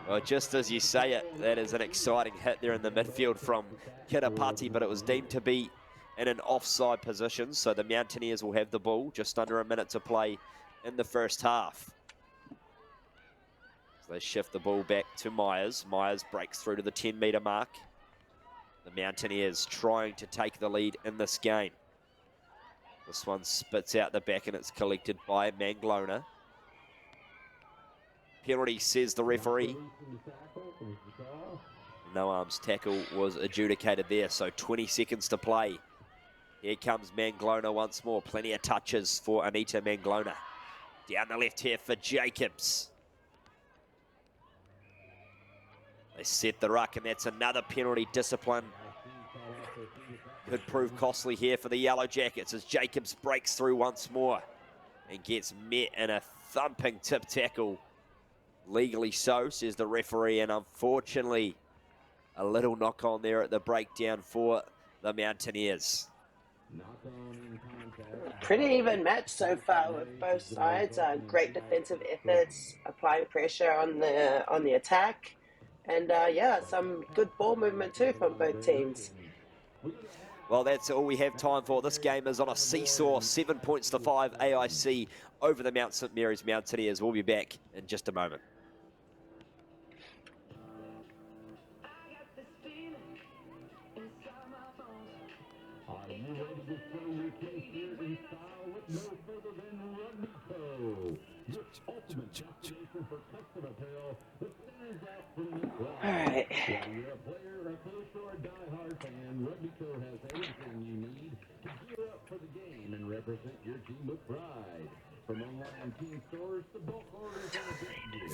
Well, just as you say it, that is an exciting hit there in the midfield from Kirapati, but it was deemed to be in an offside position, so the Mountaineers will have the ball, just under a minute to play in the first half. So they shift the ball back to Myers. Myers breaks through to the 10-metre mark. The Mountaineers trying to take the lead in this game. This one spits out the back and it's collected by Manglona. Penalty, says the referee. No arms tackle was adjudicated there, so 20 seconds to play. Here comes Manglona once more. Plenty of touches for Anita Manglona. Down the left here for Jacobs. They set the ruck, and that's another penalty. Discipline could prove costly here for the Yellow Jackets as Jacobs breaks through once more and gets met in a thumping tip tackle. Legally so, says the referee, and unfortunately a little knock on there at the breakdown for the Mountaineers. Pretty even match so far with both sides. Great defensive efforts, applying pressure on the attack, and yeah, some good ball movement too from both teams. Well, that's all we have time for. This game is on a seesaw, 7 points to 5 AIC over the Mount St Mary's Mountaineers. We'll be back in just a moment. All right.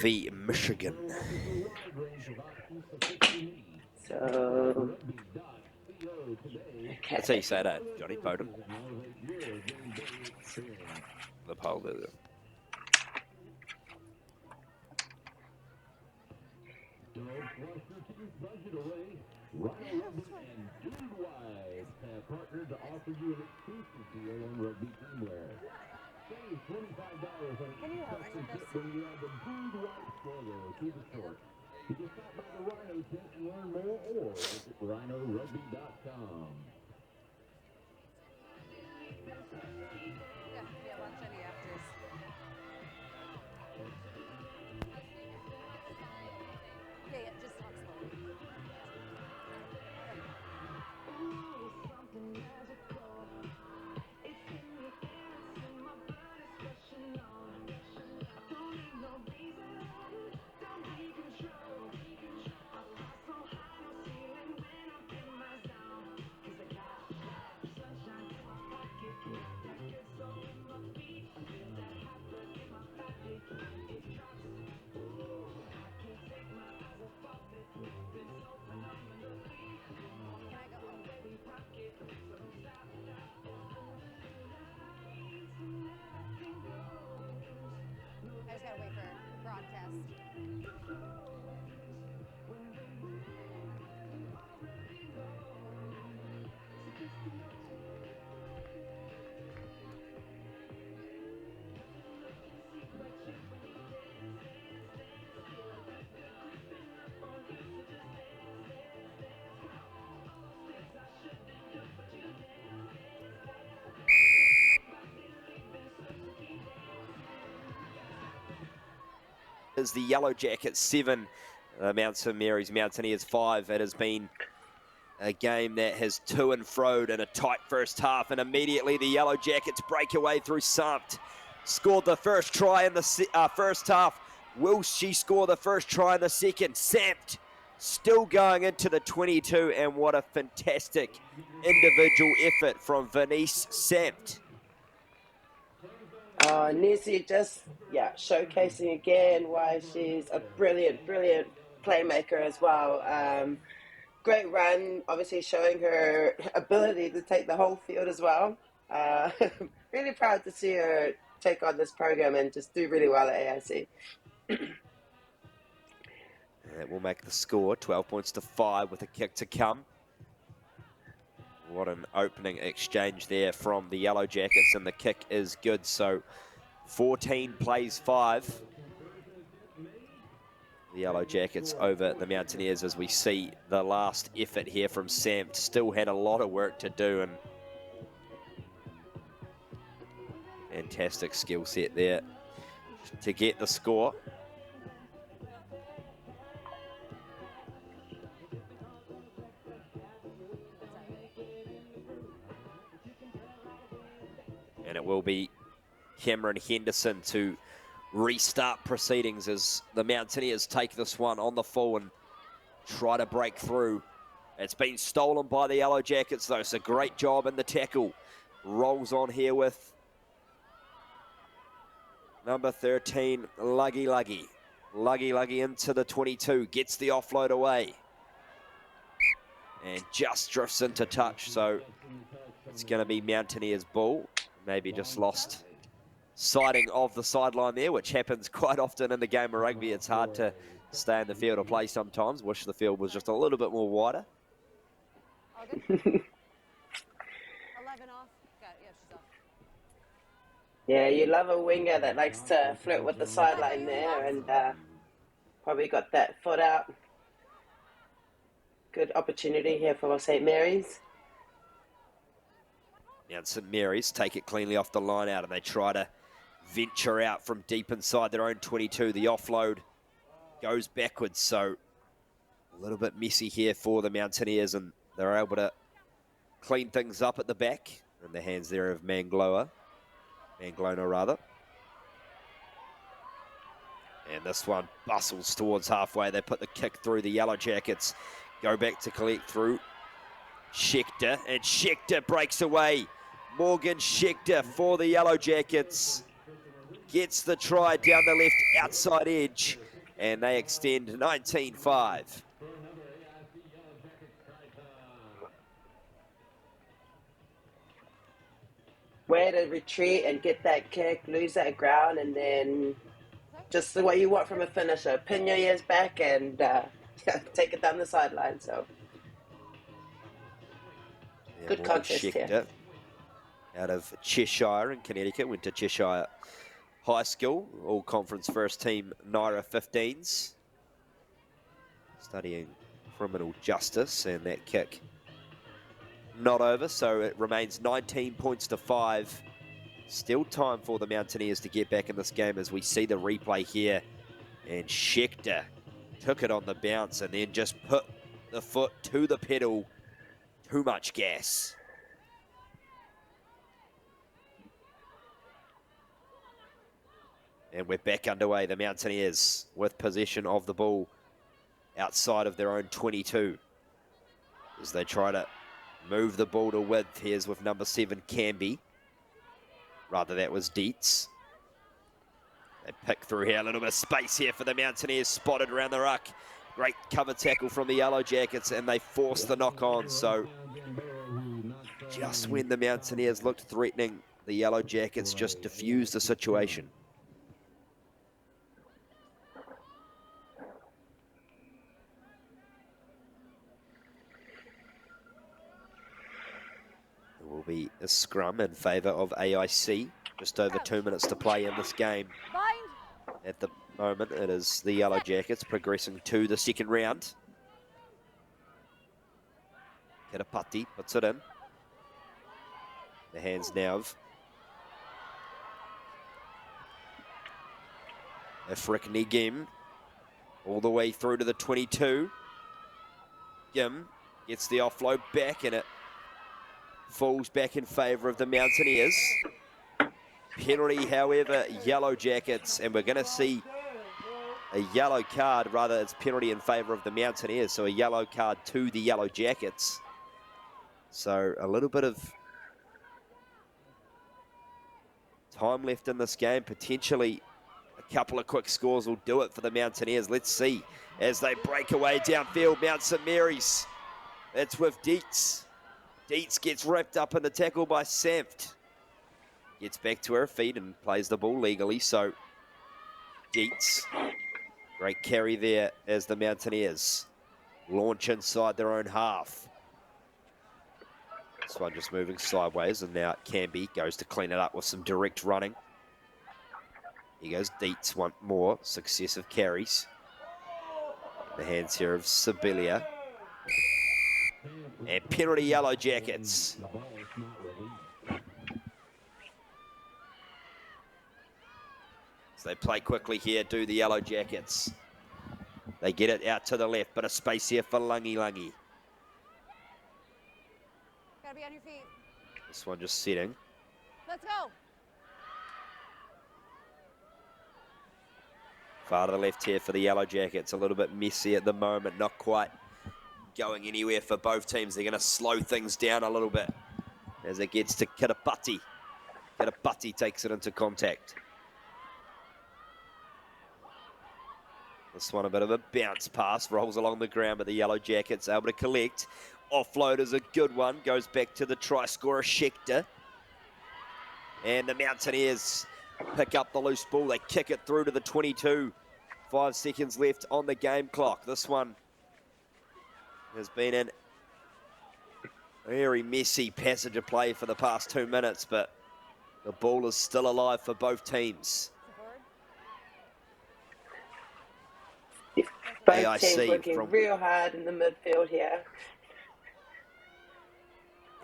The Michigan. So, That's how you say that, Johnny Bowdoin. The poll there. Partnered to offer you an exclusive deal on rugby teamwear. Save $25 on each custom kit when you add the Blue White logo to the short. You can stop by the Rhino tent and learn more, or visit rhinorugby.com. Is the Yellow Jackets 7, Mount St Mary's Mountaineers 5. It has been a game that has to and froed in a tight first half, and immediately the Yellow Jackets break away through Sampt. Scored the first try in the first half. Will she score the first try in the second? Sampt still going into the 22, and what a fantastic individual effort from Venice Sampt. Nisi just, showcasing again why she's a brilliant playmaker as well. Great run, obviously showing her ability to take the whole field as well. Really proud to see her take on this program and just do really well at AIC. That will make the score 12 points to 5 with a kick to come. What an opening exchange there from the Yellow Jackets, and the kick is good. So 14 plays 5. The Yellow Jackets over the Mountaineers, as we see the last effort here from Sam. Still had a lot of work to do, and fantastic skill set there to get the score. And it will be Cameron Henderson to restart proceedings as the Mountaineers take this one on the full and try to break through. It's been stolen by the Yellow Jackets though, so great job in the tackle. Rolls on here with number 13, Luggy Luggy. Luggy Luggy into the 22, gets the offload away. And just drifts into touch, so it's going to be Mountaineers' ball. Maybe just lost sighting of the sideline there, which happens quite often in the game of rugby. It's hard to stay in the field of play sometimes. Wish the field was just a little bit more wider. 11 off. Got it. Yeah, she's off. Yeah, you love a winger that likes to flirt with the sideline there, and probably got that foot out. Good opportunity here for St. Mary's. Now St. Mary's take it cleanly off the line out, and they try to venture out from deep inside their own 22. The offload goes backwards, so a little bit messy here for the Mountaineers, and they're able to clean things up at the back. In the hands there of Manglona rather. And this one bustles towards halfway. They put the kick through. The Yellow Jackets go back to collect through. Schechter, and Schechter breaks away. Morgan Schechter for the Yellow Jackets gets the try down the left outside edge, and they extend 19-5. Way to retreat and get that kick, lose that ground, and then just what you want from a finisher. Pin your ears back and take it down the sideline. So Yeah, good contest here. Out of Cheshire in Connecticut, went to Cheshire High School, all conference first team Naira 15s. Studying criminal justice, and that kick not over, so it remains 19 points to 5. Still time for the Mountaineers to get back in this game as we see the replay here. And Schechter took it on the bounce and then just put the foot to the pedal. Too much gas. And we're back underway. The Mountaineers with possession of the ball outside of their own 22. As they try to move the ball to width. Here's with number 7, Canby. Rather, that was Dietz. They pick through here. A little bit of space here for the Mountaineers. Spotted around the ruck. Great cover tackle from the Yellow Jackets, and they force the knock on. So just when the Mountaineers looked threatening, the Yellow Jackets just diffused the situation. Will be a scrum in favour of AIC. Just over 2 minutes to play in this game. At the moment, it is the Yellow Jackets progressing to the second round. Kirapati puts it in. The hands now of Efric Negim. All the way through to the 22. Gim gets the offload back, and it falls back in favour of the Mountaineers. Penalty, however, Yellow Jackets, and we're going to see a yellow card. Rather, it's penalty in favour of the Mountaineers, so a yellow card to the Yellow Jackets. So a little bit of time left in this game. Potentially a couple of quick scores will do it for the Mountaineers. Let's see as they break away downfield. Mount St. Mary's. It's with Dietz. Dietz gets wrapped up in the tackle by Samft. Gets back to her feet and plays the ball legally, so Dietz, great carry there as the Mountaineers launch inside their own half. This one just moving sideways, and now Canby goes to clean it up with some direct running. Here goes Dietz, one more successive carries. The hands here of Sibilia. And penalty Yellow Jackets. So they play quickly here, do the Yellow Jackets. They get it out to the left, but a space here for Lungy. Gotta be on your feet. This one just setting. Let's go. Far to the left here for the Yellow Jackets. A little bit messy at the moment, not quite going anywhere for both teams. They're going to slow things down a little bit as it gets to Kiribati. Kiribati takes it into contact. This one a bit of a bounce pass, rolls along the ground, but the Yellow Jackets able to collect. Offload is a good one, goes back to the try scorer, Schechter. And the Mountaineers pick up the loose ball. They kick it through to the 22. 5 seconds left on the game clock. This one has been a very messy passage of play for the past 2 minutes, but the ball is still alive for both teams. Both teams working real hard in the midfield here.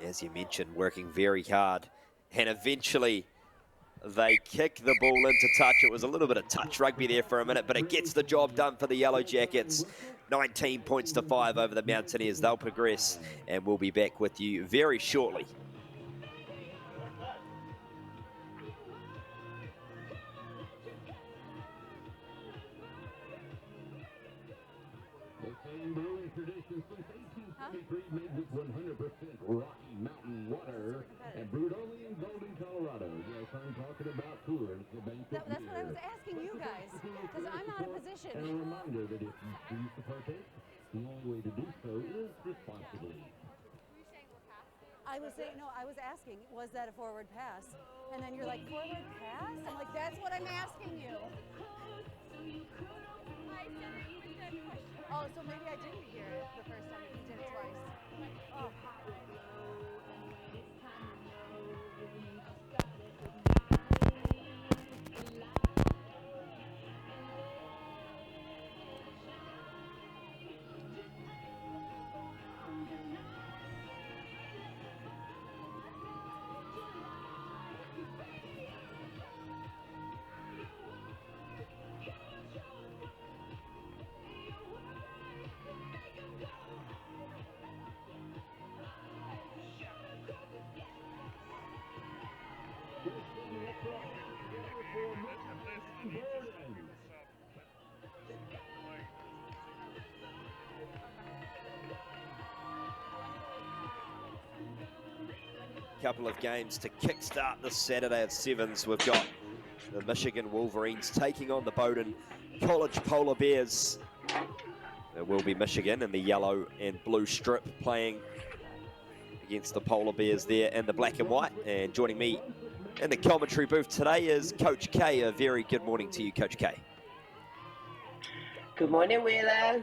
As you mentioned, working very hard. And eventually they kick the ball into touch. It was a little bit of touch rugby there for a minute, but it gets the job done for the Yellow Jackets. 19 points to 5 over the Mountaineers. They'll progress, and we'll be back with you very shortly. Tradition since 1823 made with 100% Rocky Mountain water and brewed only in Golden, Colorado. Yes, I'm talking about Coors, the bank of That's what I was asking you guys, because I'm out of position. And a reminder that if you choose to partake, the only way to do so is responsibly. I was saying, no, I was asking, was that a forward pass? And then you're like, forward pass? I'm like, that's what I'm asking you. Oh, so maybe I didn't hear it the first time. You did it twice. Oh. Couple of games to kickstart this Saturday at Sevens. We've got the Michigan Wolverines taking on the Bowdoin College Polar Bears. It will be Michigan in the yellow and blue strip playing against the Polar Bears there in the black and white. And joining me in the commentary booth today is Coach K. A very good morning to you, Coach K. Good morning, Wheeler.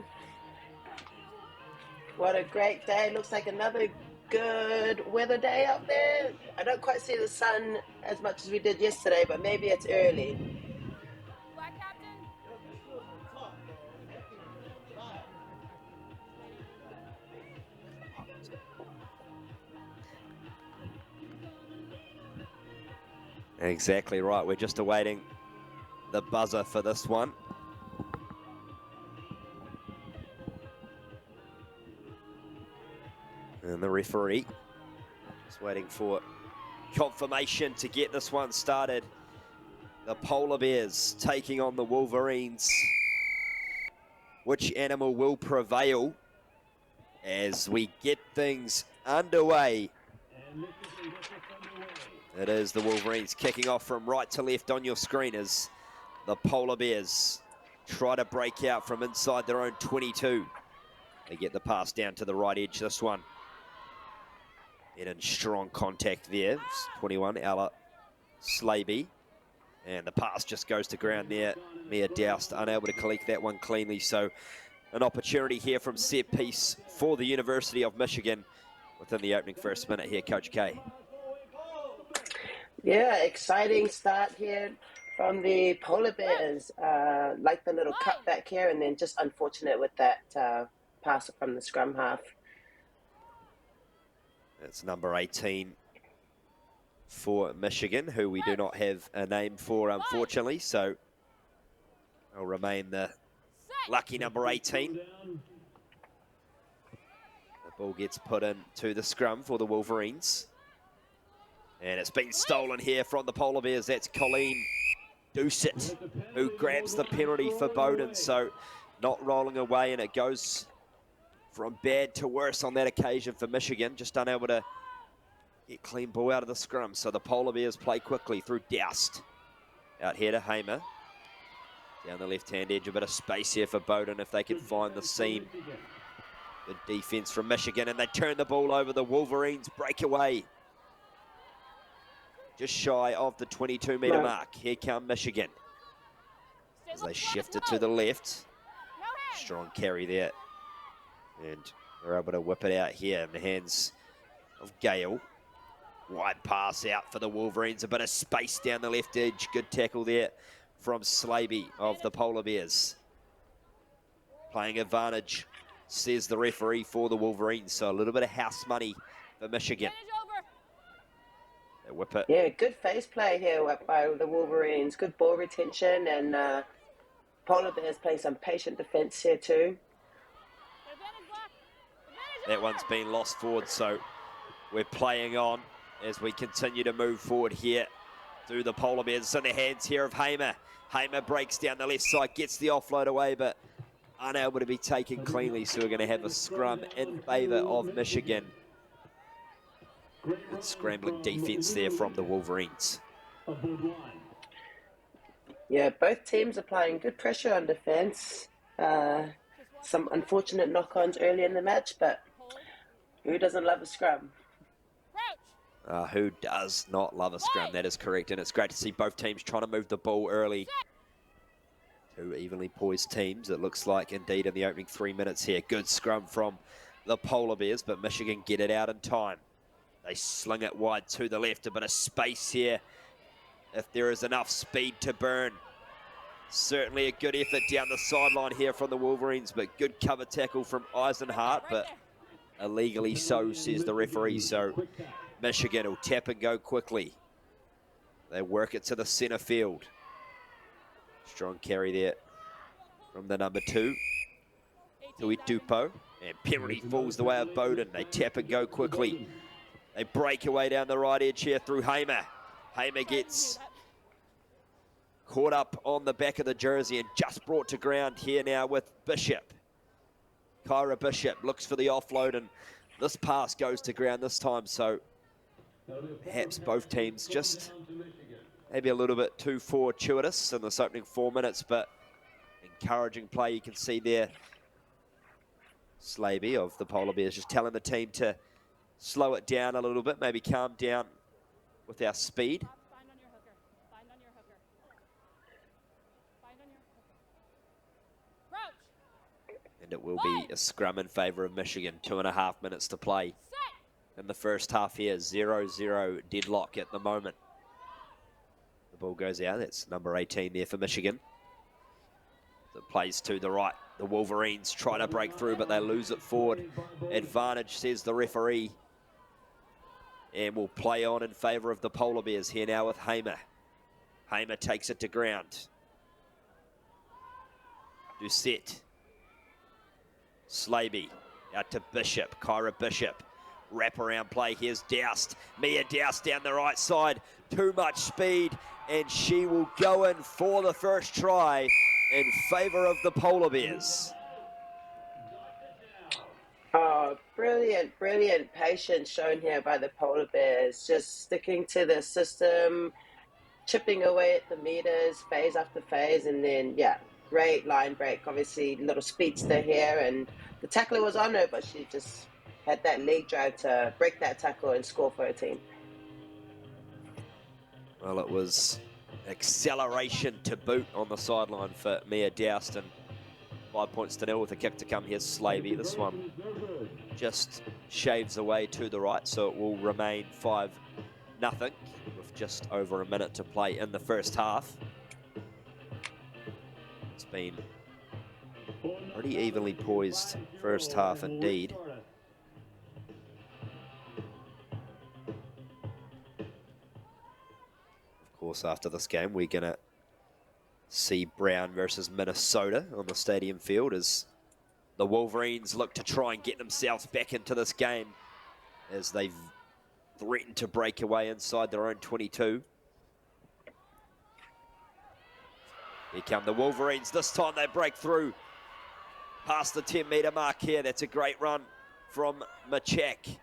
What a great day. Looks like another good weather day up there. I don't quite see the sun as much as we did yesterday, but maybe it's early. Black Captain? Exactly right. We're just awaiting the buzzer for this one. And the referee just waiting for confirmation to get this one started. The Polar Bears taking on the Wolverines. Which animal will prevail as we get things underway? It is the Wolverines kicking off from right to left on your screen as the Polar Bears try to break out from inside their own 22. They get the pass down to the right edge, this one. And in strong contact there, 21, Ella Slaby. And the pass just goes to ground there. Mia Doust unable to collect that one cleanly. So an opportunity here from set piece for the University of Michigan within the opening first minute here, Coach K. Yeah, exciting start here from the Polar Bears. Like the little cutback here, and then just unfortunate with that pass from the scrum half. That's number 18 for Michigan, who we do not have a name for, unfortunately. So will remain the lucky number 18. The ball gets put into the scrum for the Wolverines. And it's been stolen here from the Polar Bears. That's Colleen Doucet, who grabs the penalty for Bowdoin. So not rolling away, and it goes from bad to worse on that occasion for Michigan. Just unable to get clean ball out of the scrum. So the Polar Bears play quickly through Doust. Out here to Hamer. Down the left-hand edge, a bit of space here for Bowdoin if they can find the seam. Good defense from Michigan, and they turn the ball over. The Wolverines break away. Just shy of the 22-metre mark. Here come Michigan. As they shift it to the left. Strong carry there. And they're able to whip it out here in the hands of Gale. Wide pass out for the Wolverines. A bit of space down the left edge. Good tackle there from Slaby of the Polar Bears. Playing advantage, says the referee for the Wolverines. So a little bit of house money for Michigan. They whip it. Yeah, good face play here by the Wolverines. Good ball retention, and Polar Bears playing some patient defence here too. That one's been lost forward, so we're playing on as we continue to move forward here through the Polar Bears. It's in the hands here of Hamer. Hamer breaks down the left side, gets the offload away, but unable to be taken cleanly, so we're going to have a scrum in favour of Michigan. Good scrambling defence there from the Wolverines. Yeah, both teams applying good pressure on defence. Some unfortunate knock-ons early in the match, but who doesn't love a scrum? Who does not love a scrum? That is correct, and it's great to see both teams trying to move the ball early. Two evenly poised teams, it looks like, indeed, in the opening 3 minutes here. Good scrum from the Polar Bears, but Michigan get it out in time. They sling it wide to the left, a bit of space here if there is enough speed to burn. Certainly a good effort down the sideline here from the Wolverines, but good cover tackle from Eisenhart, but illegally so, says the referee. So Michigan will tap and go quickly. They work it to the centre field. Strong carry there from the number 2, Tui Dupo, and penalty falls the way of Bowdoin. They tap and go quickly. They break away down the right edge here through Hamer. Hamer gets caught up on the back of the jersey and just brought to ground here now with Bishop. Kyra Bishop looks for the offload, and this pass goes to ground this time. So perhaps both teams just maybe a little bit too fortuitous in this opening 4 minutes, but encouraging play you can see there. Slaby of the Polar Bears just telling the team to slow it down a little bit, maybe calm down with our speed. And it will be a scrum in favour of Michigan. 2.5 minutes to play in the first half here. 0-0 deadlock at the moment. The ball goes out. That's number 18 there for Michigan. It plays to the right. The Wolverines try to break through, but they lose it forward. Advantage, says the referee. And will play on in favour of the Polar Bears here now with Hamer. Hamer takes it to ground. Doucet. Slaby out to Bishop. Kyra Bishop. Wraparound play. Here's Doust. Mia Doust down the right side. Too much speed, and she will go in for the first try in favour of the Polar Bears. Oh, brilliant, brilliant patience shown here by the Polar Bears. Just sticking to the system, chipping away at the meters, phase after phase, and then, yeah, great line break. Obviously, little speedster here, and the tackler was on her, but she just had that leg drive to break that tackle and score for a team. Well, it was acceleration to boot on the sideline for Mia Dowston. 5 points to 0 with a kick to come. Here's Slavey. This one just shaves away to the right, so it will remain 5-0 with just over a minute to play in the first half. It's been pretty evenly poised first half indeed. Of course, after this game, we're going to see Brown versus Minnesota on the stadium field as the Wolverines look to try and get themselves back into this game as they've threatened to break away inside their own 22. Here come the Wolverines. This time they break through past the 10-meter mark here. That's a great run from Machak.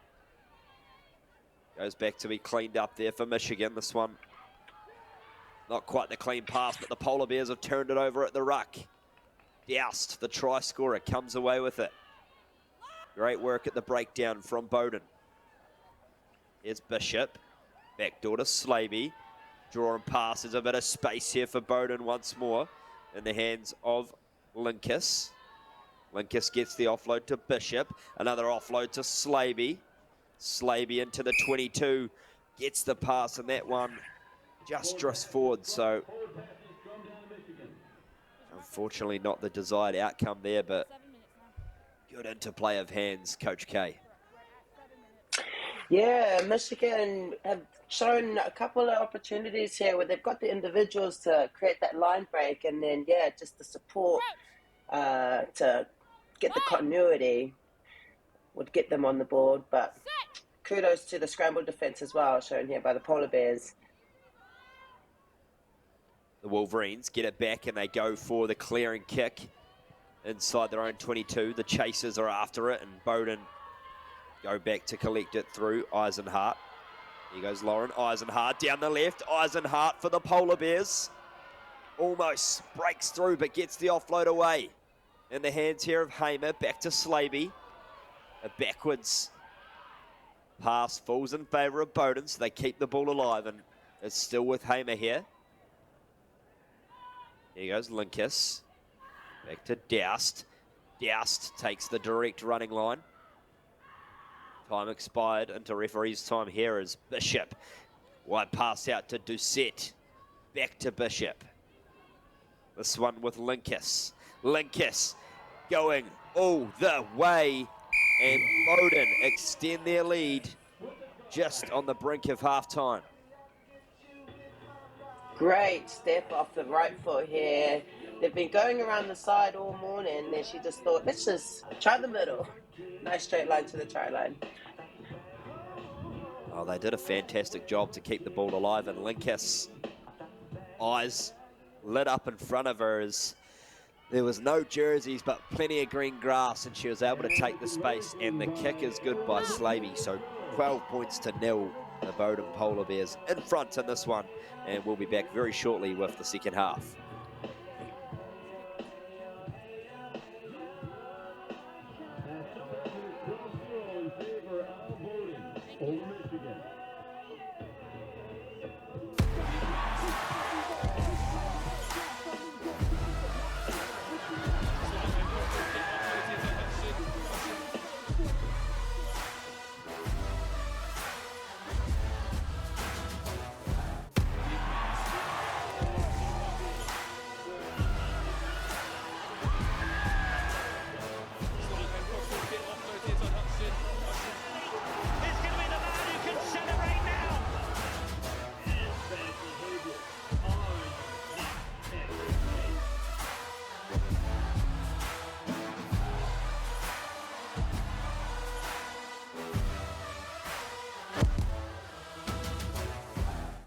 Goes back to be cleaned up there for Michigan. This one, not quite the clean pass, but the Polar Bears have turned it over at the ruck. Doust, the try scorer, comes away with it. Great work at the breakdown from Bowdoin. Here's Bishop. Backdoor to Slavey. Draw and pass. There's a bit of space here for Bowdoin once more in the hands of Linkus. Linkus gets the offload to Bishop. Another offload to Slavey. Slavey into the 22. Gets the pass, and that one just drifts forward, so unfortunately not the desired outcome there, but good interplay of hands, Coach K. Yeah, Michigan have shown a couple of opportunities here where they've got the individuals to create that line break, and then, yeah, just the support to get the continuity would get them on the board. But kudos to the scramble defense as well, shown here by the Polar Bears. The Wolverines get it back and they go for the clearing kick inside their own 22. The Chasers are after it, and Bowdoin go back to collect it through Eisenhart. Here goes Lauren Eisenhart down the left. Eisenhart for the Polar Bears. Almost breaks through but gets the offload away. In the hands here of Hamer. Back to Slavey. A backwards pass falls in favour of Bowdoin, so they keep the ball alive, and it's still with Hamer here. Here goes Linkus. Back to Doust. Doust takes the direct running line. Time expired into referee's time here as Bishop. Wide pass out to Doucette. Back to Bishop. This one with Linkus. Linkus going all the way. And Bowdoin extend their lead just on the brink of halftime. Great step off the right foot here. They've been going around the side all morning. Then she just thought, let's just try the middle. Nice straight line to the try line. Oh, they did a fantastic job to keep the ball alive, and Linkus eyes lit up in front of her as there was no jerseys but plenty of green grass, and she was able to take the space, and the kick is good by Slavey. So 12 points to 0. The Bowdoin Polar Bears in front in this one, and we'll be back very shortly with the second half.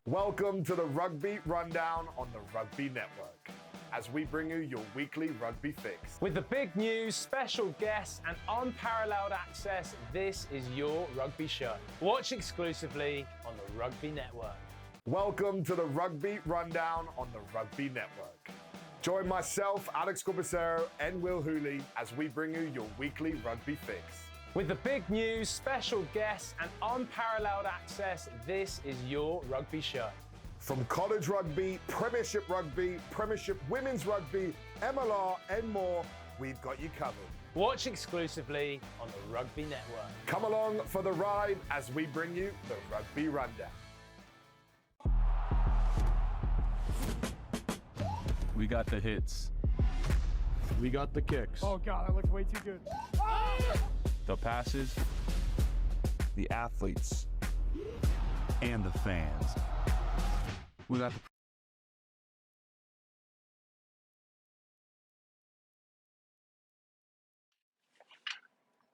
Welcome to the Rugby Rundown on the Rugby Network, as we bring you your weekly rugby fix. With the big news, special guests, and unparalleled access, this is your rugby show. Watch exclusively on the Rugby Network. Welcome to the Rugby Rundown on the Rugby Network. Join myself, Alex Corbacero, and Will Hooley as we bring you your weekly rugby fix. With the big news, special guests, and unparalleled access, this is your rugby show. From college rugby, Premiership Women's Rugby, MLR, and more, we've got you covered. Watch exclusively on the Rugby Network. Come along for the ride as we bring you the Rugby Rundown. We got the hits. We got the kicks. Oh God, that looks way too good. The passes. The athletes. And the fans. We got the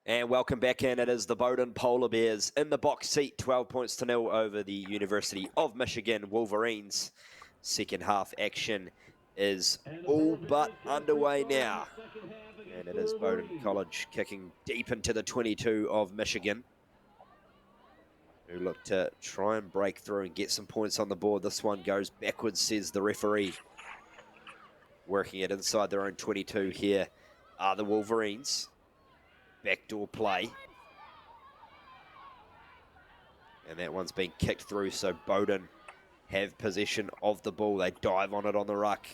And welcome back in. It is the Bowdoin Polar Bears in the box seat, 12 points to 0 over the University of Michigan Wolverines. Second half action is all but underway now. And it is Bowdoin College kicking deep into the 22 of Michigan, who look to try and break through and get some points on the board. This one goes backwards, says the referee. Working it inside their own 22 here are the Wolverines. Backdoor play. And that one's been kicked through, so Bowdoin have possession of the ball. They dive on it on the ruck.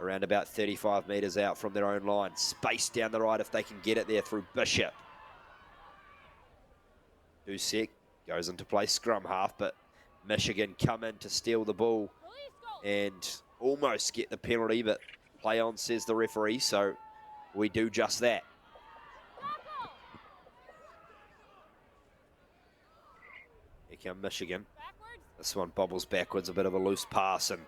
Around about 35 metres out from their own line. Space down the right if they can get it there through Bishop. Dusek goes into play scrum half, but Michigan come in to steal the ball and almost get the penalty, but play on, says the referee, so we do just that. Here come Michigan. This one bobbles backwards, a bit of a loose pass, and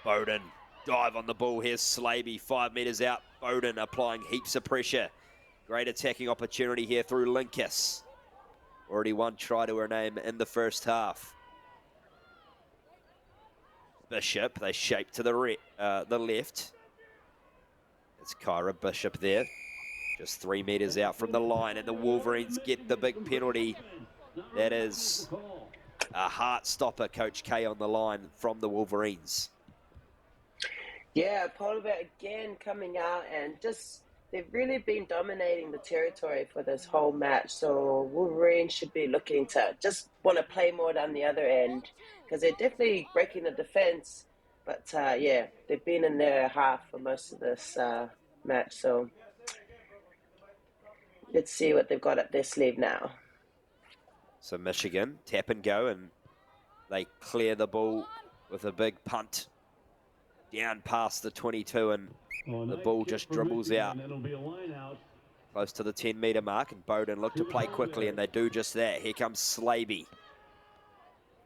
Bowdoin dive on the ball. Here's Slaby, 5 metres out. Bowdoin applying heaps of pressure. Great attacking opportunity here through Linkus. Already one try to her name in the first half. Bishop, they shape to the left. It's Kyra Bishop there. Just 3 metres out from the line, and the Wolverines get the big penalty. That is a heart stopper, Coach K on the line from the Wolverines. Yeah, Polar Bear again coming out and just, they've really been dominating the territory for this whole match. So Wolverines should be looking to just want to play more down the other end because they're definitely breaking the defense. But yeah, they've been in their half for most of this match. So let's see what they've got up their sleeve now. So Michigan tap and go, and they clear the ball with a big punt down past the 22, and the ball just dribbles out close to the 10-metre mark, and Bowdoin look to play quickly, and they do just that. Here comes Slaby.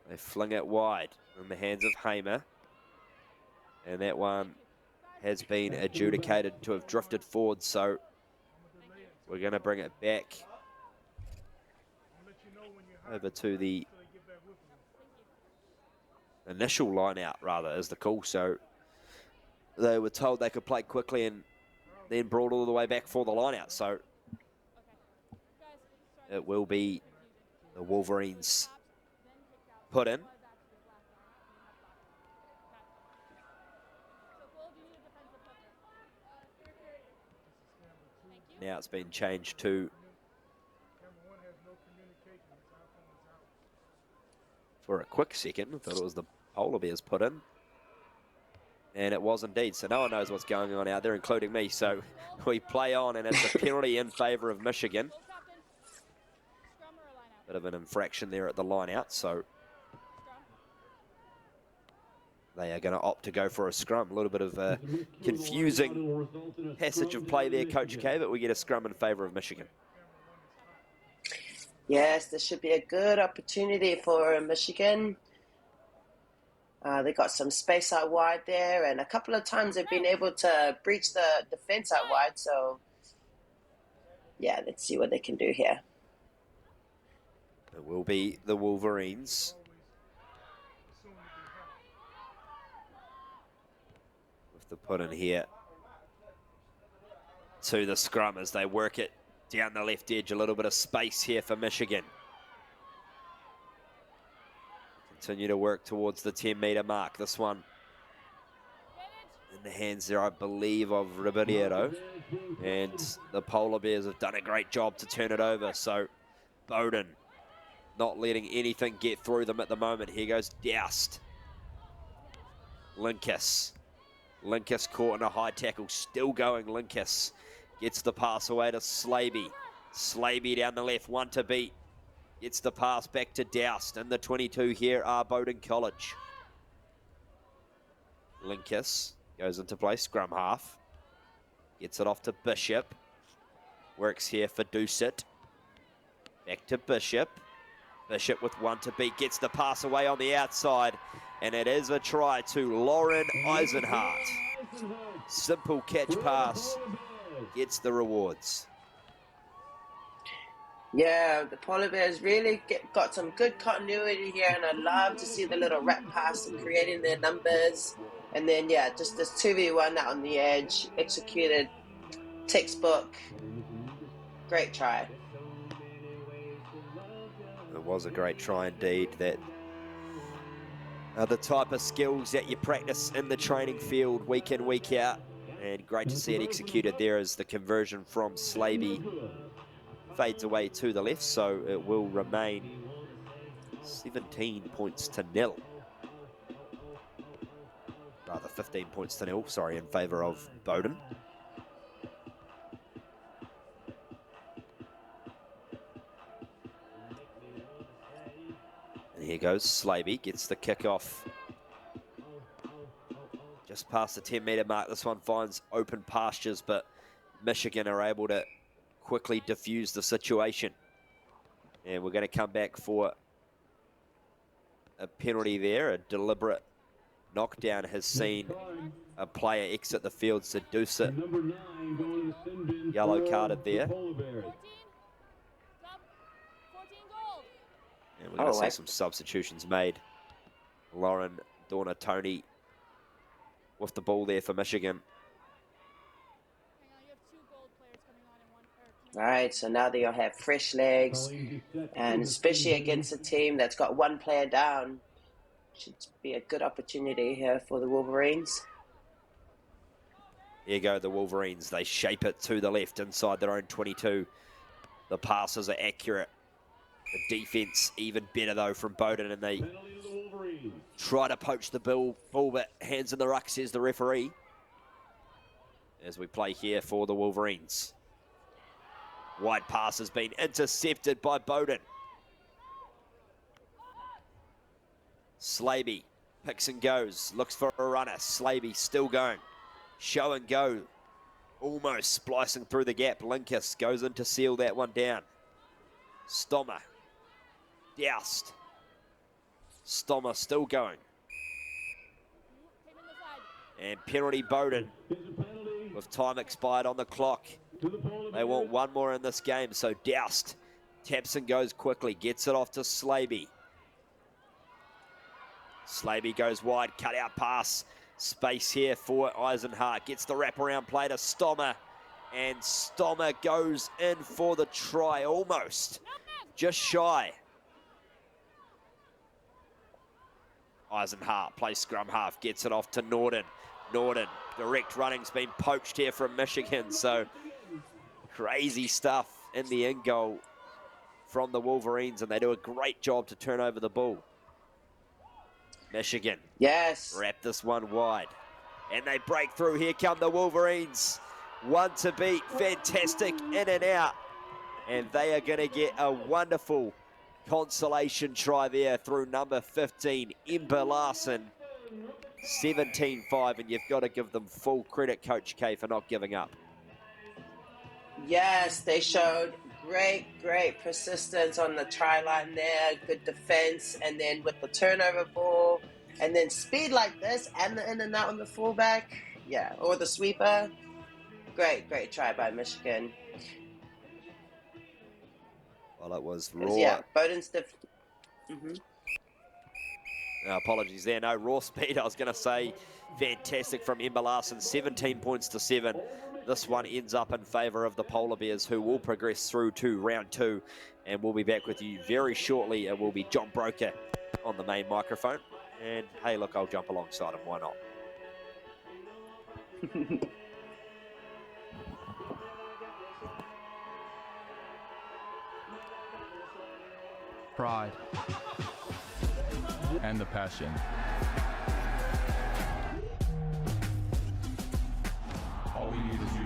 They fling it wide in the hands of Hamer, and that one has been adjudicated to have drifted forward, so we're going to bring it back over to the initial line out, rather, is the call. So they were told they could play quickly and then brought all the way back for the line out. So it will be the Wolverines put in. Now it's been changed to for a quick second. I thought it was the Polar Bears put in. And it was indeed. So no one knows what's going on out there, including me. So we play on, and it's a penalty in favour of Michigan. Bit of an infraction there at the line out. So they are going to opt to go for a scrum. A little bit of a confusing passage of play there, Coach K, but we get a scrum in favour of Michigan. Yes, this should be a good opportunity for Michigan. They got some space out wide there, and a couple of times they've been able to breach the defense out wide. So, yeah, let's see what they can do here. It will be the Wolverines. With the put in here to the scrum as they work it down the left edge. A little bit of space here for Michigan. Continue to work towards the 10-metre mark. This one in the hands there, I believe, of Ribeiro. And the Polar Bears have done a great job to turn it over. So Bowdoin not letting anything get through them at the moment. Here goes Doust. Linkus. Linkus caught in a high tackle. Still going, Linkus. Gets the pass away to Slaby. Slaby down the left, one to beat. Gets the pass back to Doust. And the 22 here are Bowdoin College. Linkus goes into play, scrum half. Gets it off to Bishop. Works here for Doucet. Back to Bishop. Bishop with one to beat. Gets the pass away on the outside. And it is a try to Lauren Eisenhart. Simple catch pass. Gets the rewards. Yeah, the Polar Bears really got some good continuity here, and I love to see the little wrap pass and creating their numbers. And then, yeah, just this 2v1 out on the edge, executed, textbook, great try. It was a great try indeed. That are the type of skills that you practice in the training field week in, week out. And great to see it executed there as the conversion from Slaby fades away to the left, so it will remain 17 points to nil. Rather 15 points to nil, sorry, in favour of Bowdoin. And here goes Slaby, gets the kick off. Just past the 10-metre mark, this one finds open pastures, but Michigan are able to quickly diffuse the situation. And we're going to come back for a penalty there. A deliberate knockdown has seen a player exit the field. Seduce it. Yellow carded there. And we're going to see some substitutions made. Lauren Dornatoni with the ball there for Michigan. All right, so now they'll have fresh legs, and especially against a team that's got one player down, should be a good opportunity here for the Wolverines. Here go the Wolverines. They shape it to the left inside their own 22. The passes are accurate. The defense even better, though, from Bowdoin, and they try to poach the ball, but hands in the ruck, says the referee. As we play here for the Wolverines. Wide pass has been intercepted by Bowdoin. Slaby picks and goes, looks for a runner. Slaby still going. Show and go. Almost splicing through the gap. Linkus goes in to seal that one down. Stommer. Doust. Stommer still going. And penalty Bowdoin with time expired on the clock. They want one more in this game, so Doust taps and goes quickly, gets it off to Slaby. Slaby goes wide, cut out pass. Space here for Eisenhart. Gets the wraparound play to Stommer. And Stommer goes in for the try, almost. Just shy. Eisenhart plays scrum half, gets it off to Norton. Norton, direct running's been poached here from Michigan, so crazy stuff in the end goal from the Wolverines, and they do a great job to turn over the ball. Michigan. Yes. Wrap this one wide. And they break through. Here come the Wolverines. One to beat. Fantastic in and out. And they are going to get a wonderful consolation try there through number 15, Ember Larson. 17-5, and you've got to give them full credit, Coach K, for not giving up. Yes, they showed great persistence on the try line there, good defense, and then with the turnover ball, and then speed like this, and the in and out on the fullback, yeah, or the sweeper. Great try by Michigan. Well, it was raw. Yeah, Bowdoin's apologies there, no, raw speed, I was going to say. Fantastic from Ember Larson, 17 points to 7. This one ends up in favour of the Polar Bears, who will progress through to round 2. And we'll be back with you very shortly. It will be John Broker on the main microphone. And hey, look, I'll jump alongside him. Why not? Pride. And the passion. All we need is you.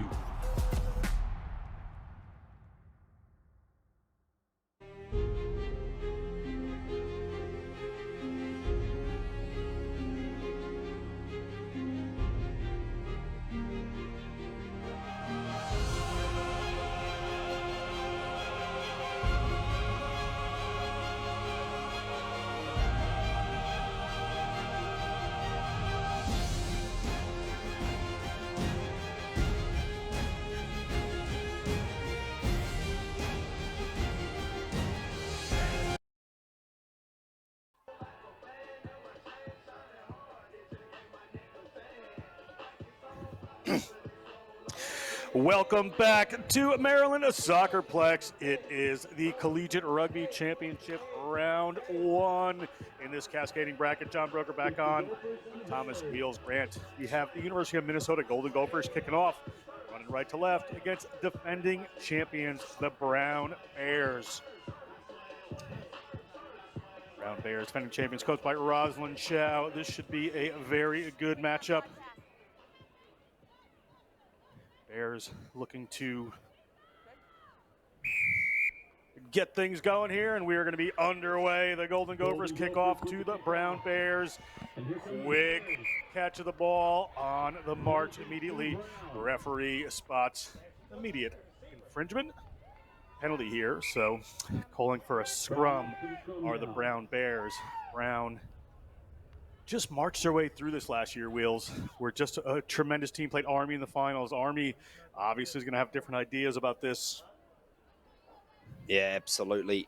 Welcome back to Maryland Soccerplex. It is the Collegiate Rugby Championship Round 1 in this cascading bracket. John Broker back on. Thomas Wheels Grant. We have the University of Minnesota Golden Gophers kicking off, running right to left against defending champions, the Brown Bears. Brown Bears, defending champions, coached by Rosalind Chow. This should be a very good matchup. Bears looking to get things going here, and we are going to be underway. The Golden Gophers kick off to the Brown Bears. Quick catch of the ball on the march immediately. Referee spots immediate infringement penalty here, so calling for a scrum are the Brown Bears. Brown just marched their way through this last year, Wheels. We're just a tremendous team, played Army in the finals. Army obviously is going to have different ideas about this. Yeah, absolutely.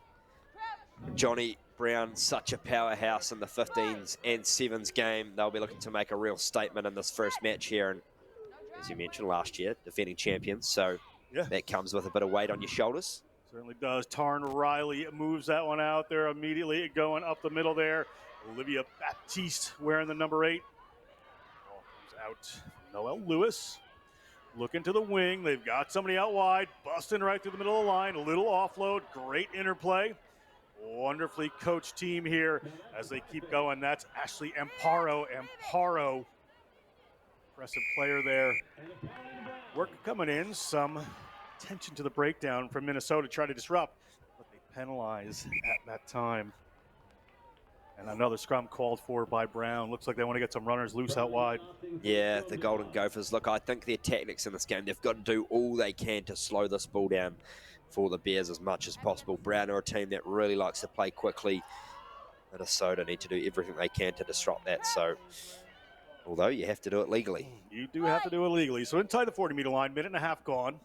Johnny Brown, such a powerhouse in the 15s and 7s game. They'll be looking to make a real statement in this first match here. And as you mentioned, last year, defending champions. So yeah, that comes with a bit of weight on your shoulders. Certainly does. Tarn Riley moves that one out there immediately, going up the middle there. Olivia Baptiste wearing the number 8. Ball comes out. Noelle Lewis looking to the wing. They've got somebody out wide, busting right through the middle of the line. A little offload, great interplay. Wonderfully coached team here as they keep going. That's Ashley Amparo. Impressive player there. Work coming in. Some attention to the breakdown from Minnesota, try to disrupt, but they penalize at that time. And another scrum called for by Brown. Looks like they want to get some runners loose out wide. Yeah, the Golden Gophers. Look, I think their tactics in this game, they've got to do all they can to slow this ball down for the Bears as much as possible. Brown are a team that really likes to play quickly. Minnesota need to do everything they can to disrupt that. So, although you have to do it legally. You do have to do it legally. So inside the 40-meter line, minute and a half gone.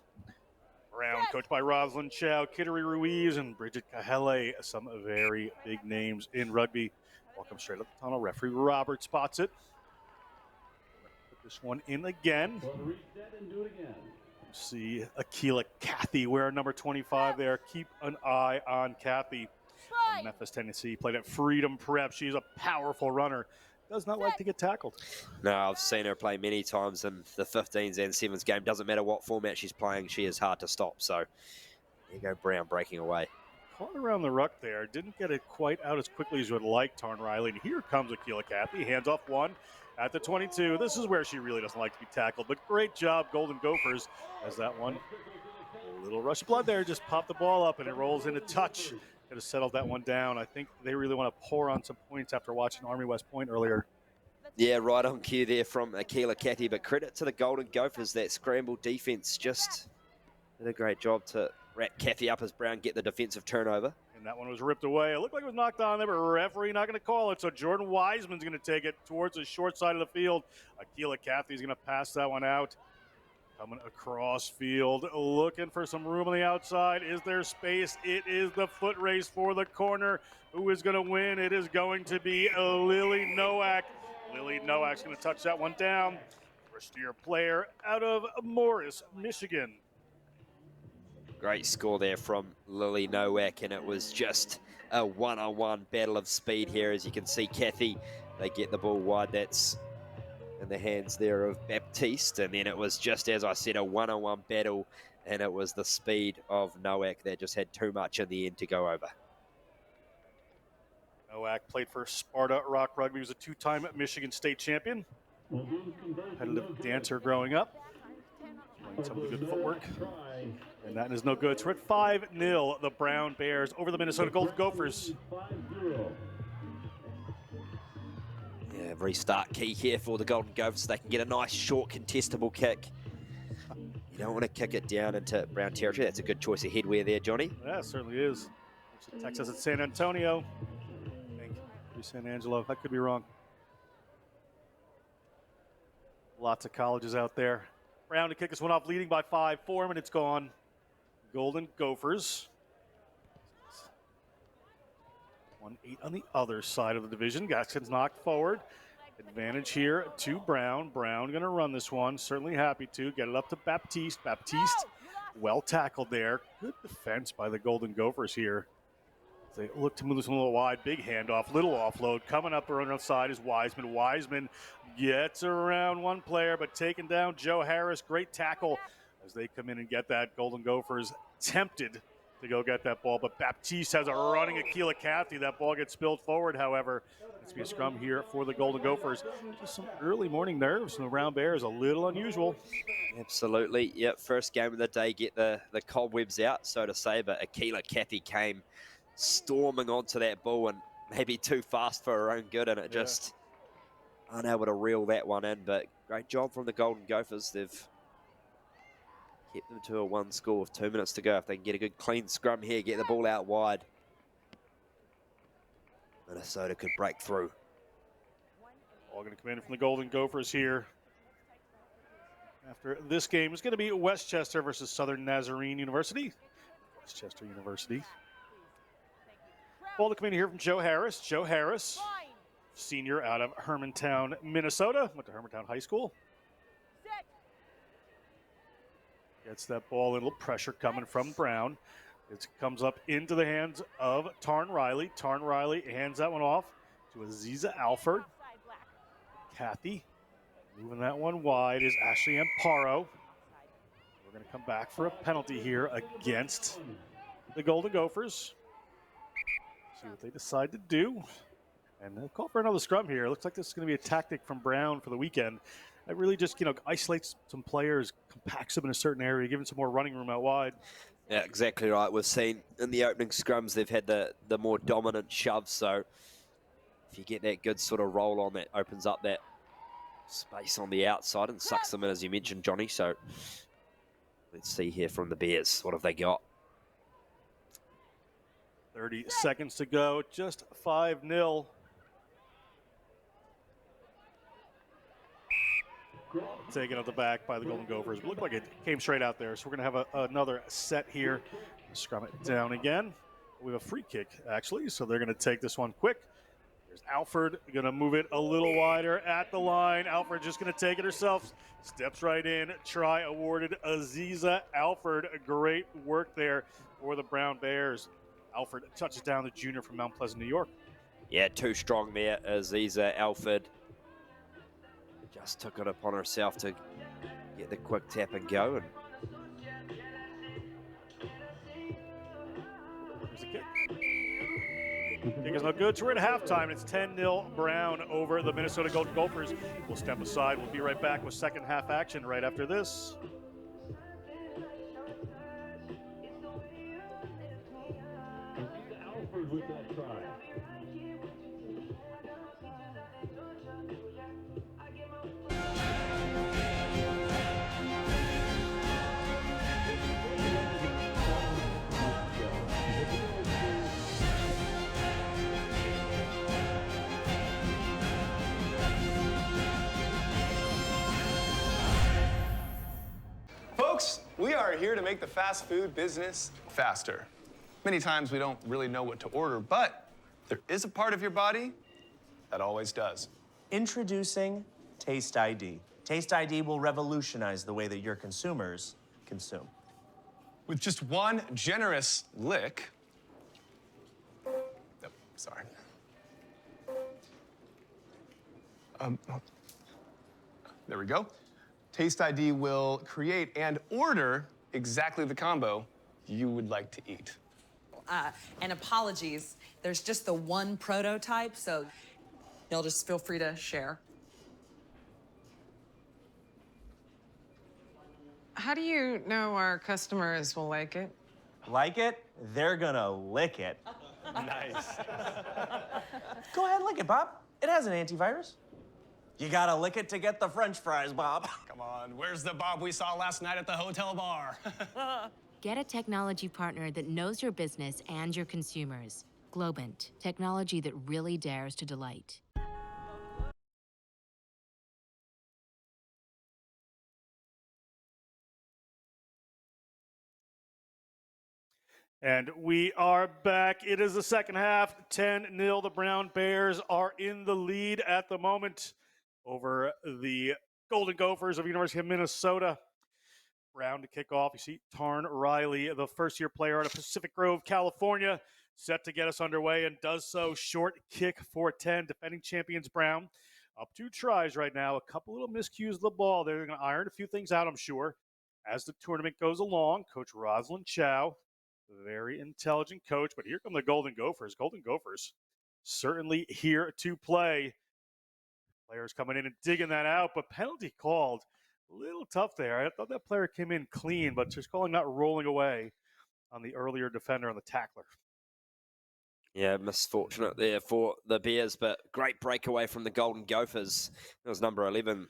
Brown, coached by Rosalind Chow, Kittery Ruiz, and Bridget Kahele. Some very big names in rugby. Welcome straight up the tunnel. Referee Robert spots it. Put this one in again. See Akila Cathy wearing number 25 there. Keep an eye on Cathy from Memphis, Tennessee. Played at Freedom Prep. She's a powerful runner. Does not like to get tackled. No, I've seen her play many times in the 15s and 7s game. Doesn't matter what format she's playing, she is hard to stop. So there you go, Brown breaking away. Caught around the ruck there. Didn't get it quite out as quickly as you would like, Tarn Riley. And here comes Akila Cathy. Hands off one at the 22. This is where she really doesn't like to be tackled. But great job, Golden Gophers, as that one. A little rush of blood there. Just popped the ball up and it rolls into touch. Could have settled that one down. I think they really want to pour on some points after watching Army West Point earlier. Yeah, right on cue there from Akila Cathy. But credit to the Golden Gophers. That scramble defense just did a great job to wrap Cathy up as Brown get the defensive turnover. And that one was ripped away. It looked like it was knocked on there, but referee not going to call it. So Jordan Wiseman's going to take it towards the short side of the field. Akila Cathy's going to pass that one out. Coming across field, looking for some room on the outside. Is there space? It is the foot race for the corner. Who is going to win? It is going to be Lily Nowak. Lily Nowak's going to touch that one down. First-year player out of Morris, Michigan. Great score there from Lily Nowak, and it was just a one-on-one battle of speed here. As you can see, Cathy, they get the ball wide. That's in the hands there of Baptiste. Baptiste, and then it was just, as I said, a one-on-one battle, and it was the speed of Nowak that just had too much in the end to go over. Nowak played for Sparta Rock Rugby. He was a two-time Michigan State champion. Competitive dancer growing up. Playing some of the good footwork. And that is no good. So we're at 5-0, the Brown Bears over the Minnesota Golden Gophers. Yeah, restart key here for the Golden Gophers so they can get a nice short contestable kick. You don't want to kick it down into Brown territory. That's a good choice of headwear there, Johnny. Yeah, it certainly is. Texas at San Antonio. I think maybe San Angelo. I could be wrong. Lots of colleges out there. Brown to kick this one off, leading by 5. 4 minutes gone. Golden Gophers. 1-8 on the other side of the division. Gaskins knocked forward. Advantage here to Brown. Brown going to run this one. Certainly happy to. Get it up to Baptiste. Baptiste, well tackled there. Good defense by the Golden Gophers here. They look to move this one a little wide. Big handoff, little offload. Coming up around outside is Wiseman. Wiseman gets around one player, but taking down Joe Harris. Great tackle as they come in and get that. Golden Gophers tempted to go get that ball, but Baptiste has a running Akila Cathy. That ball gets spilled forward, however. It's be a scrum here for the Golden Gophers. Just some early morning nerves from the Brown Bears, a little unusual. Absolutely, yep. First game of the day, get the cobwebs out, so to say, but Akila Cathy came storming onto that ball and maybe too fast for her own good, and it just unable to reel that one in, but great job from the Golden Gophers. They've kept them to a 1 score with 2 minutes to go. If they can get a good clean scrum here, get the ball out wide, Minnesota could break through. All going to come in from the Golden Gophers here. After this game, it's going to be Westchester versus Southern Nazarene University. Westchester University. Ball to come in here from Joe Harris. Joe Harris, senior out of Hermantown, Minnesota. Went to Hermantown High School. Gets that ball, a little pressure coming from Brown. It comes up into the hands of Tarn Riley. Tarn Riley hands that one off to Aziza Alford. Cathy moving that one wide is Ashley Amparo. We're going to come back for a penalty here against the Golden Gophers. See what they decide to do. And they'll call for another scrum here. Looks like this is going to be a tactic from Brown for the weekend. That really just, isolates some players, compacts them in a certain area, giving some more running room out wide. Yeah, exactly right. We've seen in the opening scrums, they've had the more dominant shove. So if you get that good sort of roll on, that opens up that space on the outside and sucks them in, as you mentioned, Johnny. So let's see here from the Bears. What have they got? 30 seconds to go. Just 5-0. Taken out the back by the Golden Gophers. It looked like it came straight out there. So we're going to have another set here. Scrum it down again. We have a free kick, actually. So they're going to take this one quick. There's Alford. Going to move it a little wider at the line. Alford just going to take it herself. Steps right in. Try awarded Aziza Alford. Great work there for the Brown Bears. Alford touches down the junior from Mount Pleasant, New York. Yeah, too strong there, Aziza Alford. Just took it upon herself to get the quick tap and go. Here's the kick. Kick is no good. So we're at halftime. It's 10-0 Brown over the Minnesota Golden Gophers. We'll step aside. We'll be right back with second half action right after this. Alford with that try. Folks, we are here to make the fast food business faster. Many times we don't really know what to order, but there is a part of your body that always does. Introducing Taste ID. Taste ID will revolutionize the way that your consumers consume. With just one generous lick. Oh, sorry. There we go. Taste ID will create and order exactly the combo you would like to eat. And apologies, there's just the one prototype, so you'll just feel free to share. How do you know our customers will like it? Like it? They're gonna lick it. Nice. Go ahead, lick it, Bob. It has an antivirus. You gotta lick it to get the French fries, Bob. Come on, where's the Bob we saw last night at the hotel bar? Get a technology partner that knows your business and your consumers. Globant, technology that really dares to delight. And we are back. It is the second half, 10-0. The Brown Bears are in the lead at the moment over the Golden Gophers of University of Minnesota. Brown to kick off. You see Tarn Riley, the first-year player out of Pacific Grove, California, set to get us underway and does so. Short kick for 10, defending champions Brown. Up 2 tries right now. A couple little miscues of the ball. They're going to iron a few things out, I'm sure, as the tournament goes along. Coach Rosalind Chow, very intelligent coach, but here come the Golden Gophers. Golden Gophers certainly here to play. Players coming in and digging that out, but penalty called. A little tough there. I thought that player came in clean, but just calling not rolling away on the earlier defender on the tackler. Yeah, misfortunate there for the Bears, but great breakaway from the Golden Gophers. It was number 11,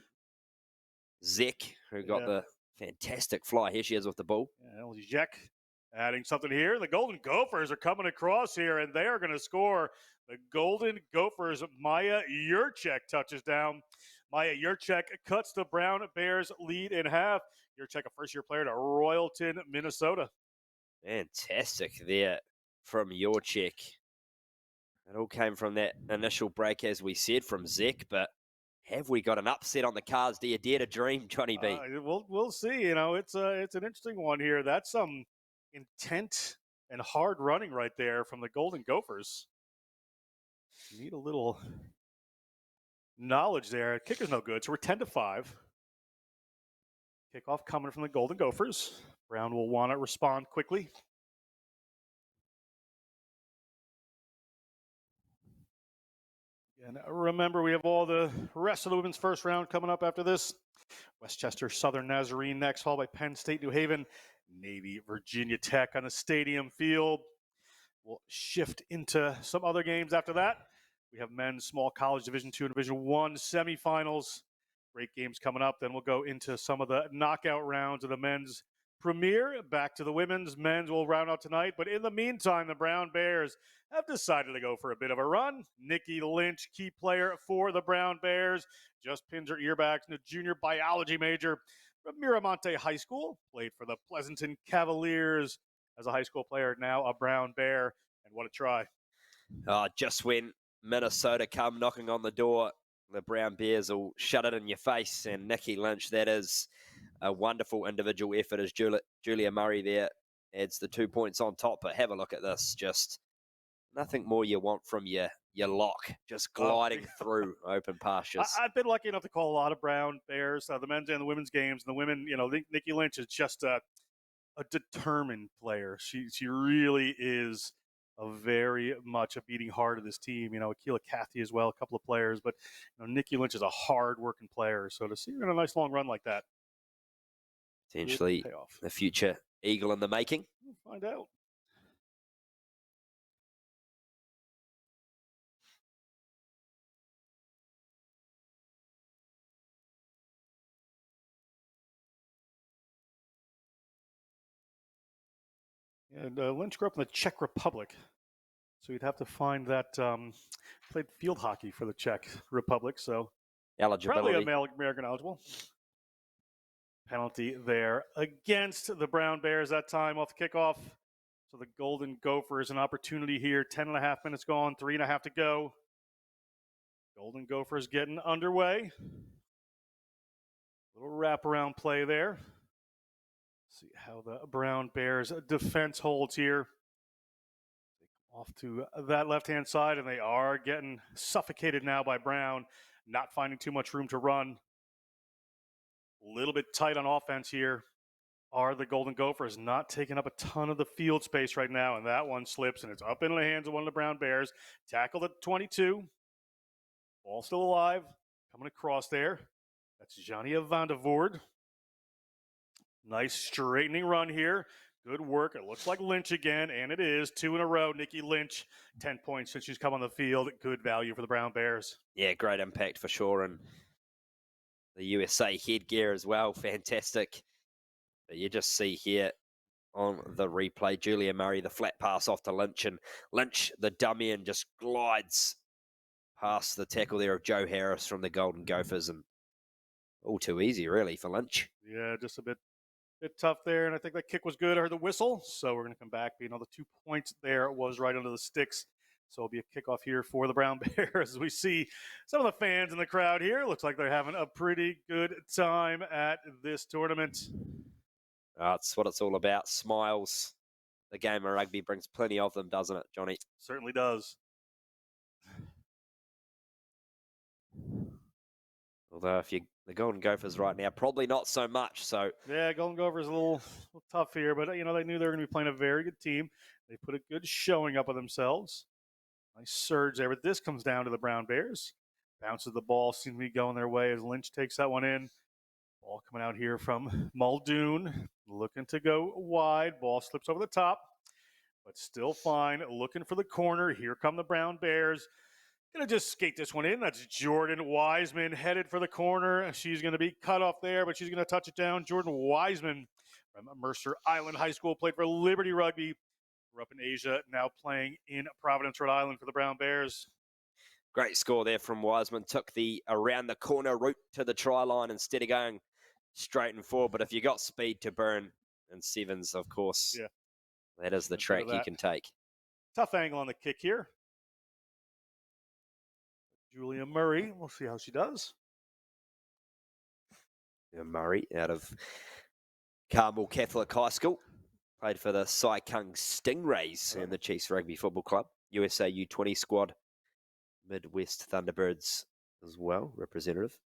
Zek, who got the fantastic fly. Here she is with the ball. Yeah, Zek adding something here. The Golden Gophers are coming across here, and they are going to score. The Golden Gophers, Maya Yurchek touches down. Maya Yurchek cuts the Brown Bears lead in half. Yurchek, a first-year player to Royalton, Minnesota. Fantastic there from Yurchek. It all came from that initial break, as we said, from Zek, but have we got an upset on the cards? Do you dare to dream, Johnny B? We'll see. You know, it's an interesting one here. That's some intent and hard running right there from the Golden Gophers. You need a little knowledge there. Kicker's no good, so we're 10-5. Kickoff coming from the Golden Gophers. Brown will want to respond quickly. And remember, we have all the rest of the women's first round coming up after this. Westchester, Southern Nazarene next, followed by Penn State, New Haven, Navy, Virginia Tech on the stadium field. We'll shift into some other games after that. We have men's small college Division II and Division I semifinals. Great games coming up. Then we'll go into some of the knockout rounds of the men's premier. Back to the women's. Men's will round out tonight. But in the meantime, the Brown Bears have decided to go for a bit of a run. Nikki Lynch, key player for the Brown Bears, just pins her earback in a junior biology major from Miramonte High School. Played for the Pleasanton Cavaliers as a high school player, now a Brown Bear. And what a try. Just when Minnesota come knocking on the door, the Brown Bears will shut it in your face. And Nikki Lynch, that is a wonderful individual effort as Julia Murray there adds the 2 points on top. But have a look at this. Just nothing more you want from your lock, just gliding through open pastures. I've been lucky enough to call a lot of Brown Bears, the men's and the women's games. And the women, you know, Nikki Lynch is just a determined player. She really is a very much a beating heart of this team. You know, Akila Cathy as well, a couple of players. But, you know, Nikki Lynch is a hard-working player. So to see her in a nice long run like that. Potentially the future Eagle in the making. We'll find out. And Lynch grew up in the Czech Republic. So you'd have to find that played field hockey for the Czech Republic. So eligibility. Probably American eligible. Penalty there against the Brown Bears that time off the kickoff. So the Golden Gophers, an opportunity here. 10.5 minutes gone, 3.5 to go. Golden Gophers getting underway. Little wraparound play there. See how the Brown Bears defense holds here. They come off to that left-hand side, and they are getting suffocated now by Brown, not finding too much room to run. A little bit tight on offense here are the Golden Gophers, not taking up a ton of the field space right now, and that one slips, and it's up into the hands of one of the Brown Bears. Tackled at 22. Ball still alive. Coming across there. That's Johnny van der Voort. Nice straightening run here. Good work. It looks like Lynch again, and it is 2 in a row. Nikki Lynch, 10 points since she's come on the field. Good value for the Brown Bears. Yeah, great impact for sure. And the USA headgear as well, fantastic. But you just see here on the replay, Julia Murray, the flat pass off to Lynch, and Lynch, the dummy, and just glides past the tackle there of Joe Harris from the Golden Gophers, and all too easy, really, for Lynch. Yeah, just a bit tough there, and I think that kick was good. I heard the whistle, so we're going to come back. Be another 2 points there. It was right under the sticks, so it'll be a kickoff here for the Brown Bears. As we see some of the fans in the crowd here, looks like they're having a pretty good time at this tournament. That's what it's all about. Smiles. The game of rugby brings plenty of them, doesn't it, Johnny? Certainly does. Although if you the Golden Gophers right now, probably not so much. So yeah, Golden Gophers a little tough here, but they knew they were going to be playing a very good team. They put a good showing up of themselves. Nice surge there, but this comes down to the Brown Bears. Bounces the ball, seems to be going their way as Lynch takes that one in. Ball coming out here from Muldoon, looking to go wide. Ball slips over the top, but still fine. Looking for the corner. Here come the Brown Bears. Going to just skate this one in. That's Jordan Wiseman headed for the corner. She's going to be cut off there, but she's going to touch it down. Jordan Wiseman from Mercer Island High School, played for Liberty Rugby. Grew up in Asia, now playing in Providence, Rhode Island for the Brown Bears. Great score there from Wiseman. Took the around the corner route to the try line instead of going straight and forward. But if you got speed to burn, and sevens, of course, yeah, that is the track you can take. Tough angle on the kick here. Julia Murray, we'll see how she does. Murray out of Carmel Catholic High School. Played for the Sai Kung Stingrays and the Chiefs Rugby Football Club. USA U20 squad. Midwest Thunderbirds as well, representative.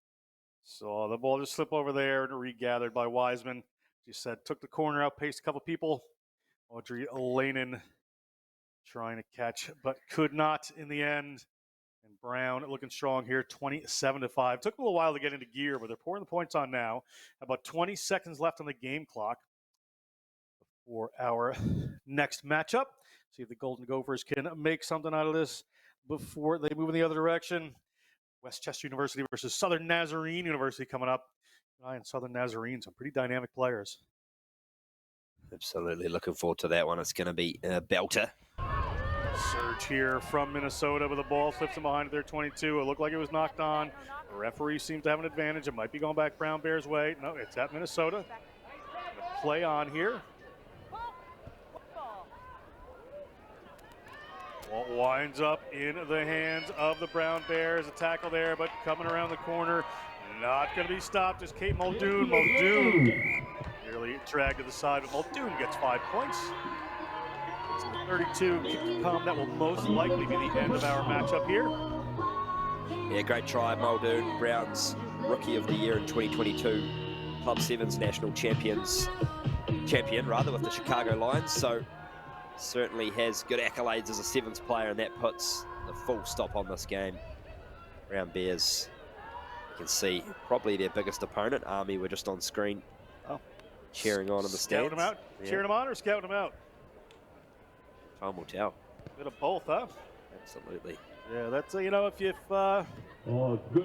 So the ball just slipped over there and regathered by Wiseman. She said, took the corner, outpaced a couple people. Audrey Lanin trying to catch, but could not in the end. And Brown looking strong here, 27-5. Took a little while to get into gear, but they're pouring the points on now. About 20 seconds left on the game clock for our next matchup. See if the Golden Gophers can make something out of this before they move in the other direction. Westchester University versus Southern Nazarene University coming up. And Southern Nazarene, some pretty dynamic players. Absolutely looking forward to that one. It's going to be a belter. Surge here from Minnesota, but the ball slips in behind their 22. It looked like it was knocked on. The referee seems to have an advantage. It might be going back Brown Bears' way. No, it's at Minnesota. Play on here. Ball winds up in the hands of the Brown Bears. A tackle there, but coming around the corner. Not going to be stopped is Kate Muldoon. Muldoon nearly dragged to the side, but Muldoon gets 5 points. It's the 32 kick to come. That will most likely be the end of our matchup here. Yeah, great try, Muldoon. Brown's Rookie of the Year in 2022. Club Sevens national champion with the Chicago Lions. So certainly has good accolades as a Sevens player, and that puts the full stop on this game. Brown Bears, you can see probably their biggest opponent. Army were just on screen, cheering on in the stands. Scouting them out? Yeah. Cheering them on or scouting them out? Time will tell. Bit of both, huh? Absolutely. Yeah, that's if good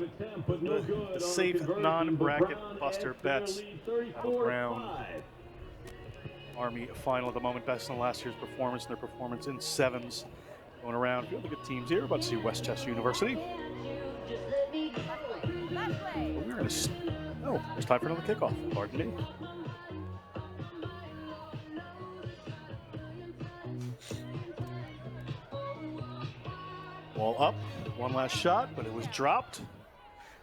attempt, but no good. The safe non-bracket buster bets have a Brown Army final at the moment, best in last year's performance and their performance in sevens. Going around, a few of the good teams here. About to see Westchester University. It's time for another kickoff. Pardon me. Ball up, one last shot, but it was dropped.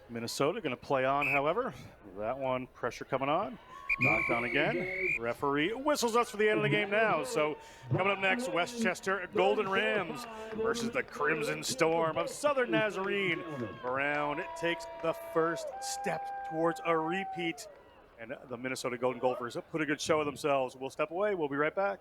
Minnesota going to play on, however. That one, pressure coming on. Knocked on again. Referee whistles us for the end of the game now. So coming up next, Westchester Golden Rams versus the Crimson Storm of Southern Nazarene. Brown takes the first step towards a repeat And the Minnesota Golden Gophers put a good show of themselves. We'll step away. We'll be right back.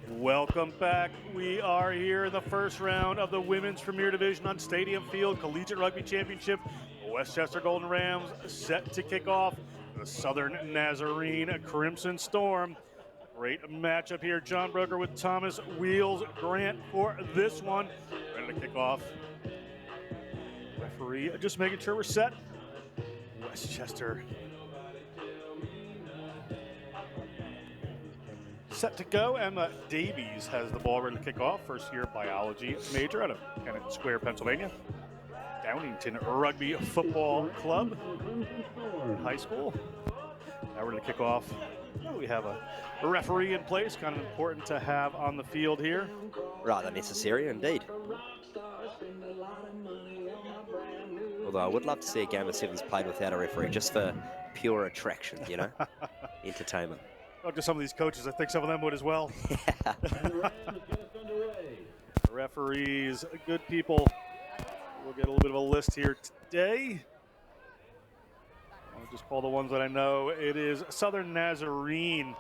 Welcome back. We are here in the first round of the Women's Premier Division on Stadium Field Collegiate Rugby Championship. Westchester Golden Rams set to kick off the Southern Nazarene Crimson Storm. Great matchup here. John Broker with Thomas Wheels Grant for this one. Ready to kick off. Referee just making sure we're set. Westchester set to go. Emma Davies has the ball ready to kick off. First year biology major out of Kennett Square, Pennsylvania. Downington Rugby Football Club in high school. Now we're going to kick off. We have a referee in place, kind of important to have on the field here. Rather necessary indeed. Although I would love to see a game of sevens played without a referee, just for pure attraction, you know, entertainment. Talk to some of these coaches. I think some of them would as well. Referees, good people. We'll get a little bit of a list here today. I'll just call the ones that I know. It is Southern Nazarene.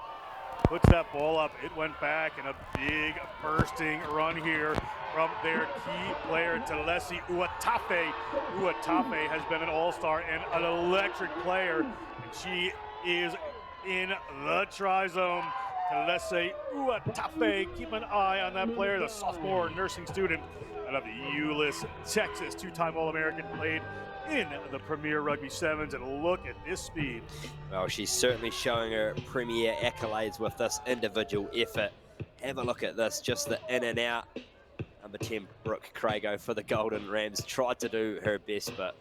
Puts that ball up. It went back in a big bursting run here from their key player, Talesi Uatafe. Uatafe has been an all-star and an electric player. And she is in the tri-zone. Talesi Uatafe, keep an eye on that player, the sophomore nursing student out of Euless, Texas, two-time All-American, played in the Premier Rugby Sevens, and look at this speed. Well, she's certainly showing her premier accolades with this individual effort. Have a look at this, just the in and out. Number 10, Brooke Crago for the Golden Rams, tried to do her best, but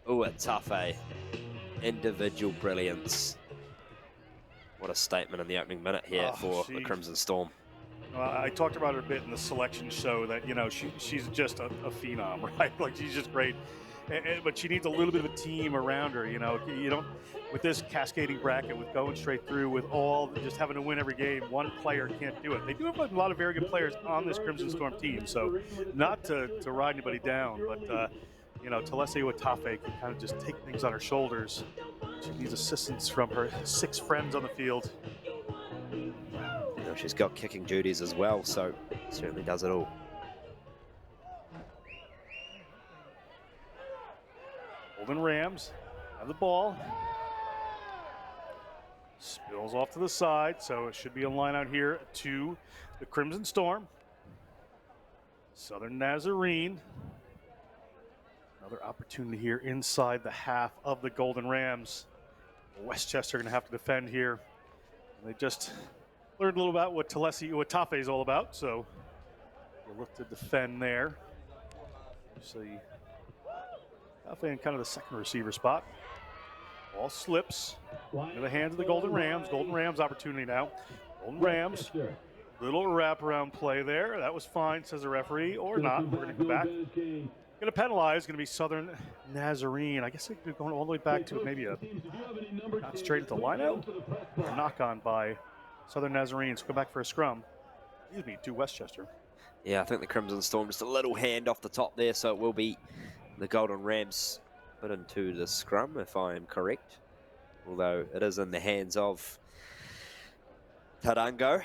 Uatafe, individual brilliance. What a statement in the opening minute here for the Crimson Storm. I talked about her a bit in the selection show that, you know, she's just a phenom, right? Like, she's just great. But she needs a little bit of a team around her, you know. You don't, with this cascading bracket, with going straight through, with all just having to win every game, one player can't do it. They do have a lot of very good players on this Crimson Storm team, so not to ride anybody down, but, you know, Talesi Uatafe can kind of just take things on her shoulders. She needs assistance from her 6 friends on the field. You know, she's got kicking duties as well, so certainly does it all. Golden Rams have the ball. Spills off to the side, so it should be a line out here to the Crimson Storm. Southern Nazarene. Another opportunity here inside the half of the Golden Rams. Westchester going to have to defend here. And they just learned a little about what Talesi Uatafe is all about, so we'll look to defend there. So Uatafe in kind of the second receiver spot. Ball slips into the hands of the Golden Rams. Golden Rams opportunity now. Golden Rams, little wraparound play there. That was fine, says the referee, or not. We're going to go back. Going to penalize, going to be Southern Nazarene. I guess they're going all the way back to maybe a not straight at the line-out. A knock-on by Southern Nazarene. So go back for a scrum. Excuse me, to Westchester. Yeah, I think the Crimson Storm just a little hand off the top there, so it will be the Golden Rams put into the scrum, if I am correct. Although it is in the hands of Tarango.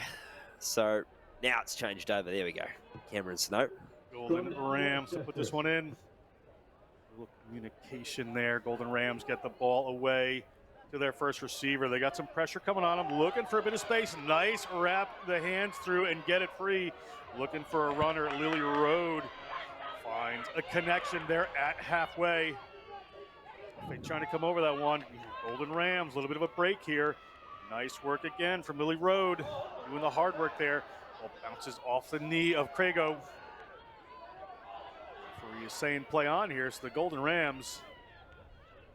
So now it's changed over. There we go. Cameron Snow. Golden Rams to put this one in. A little communication there. Golden Rams get the ball away to their first receiver. They got some pressure coming on them, looking for a bit of space. Nice wrap the hands through and get it free. Looking for a runner. Lily Road finds a connection there at halfway. They're trying to come over that one. Golden Rams, a little bit of a break here. Nice work again from Lily Road, doing the hard work there. Ball bounces off the knee of Crago. Referee is saying play on here, so the Golden Rams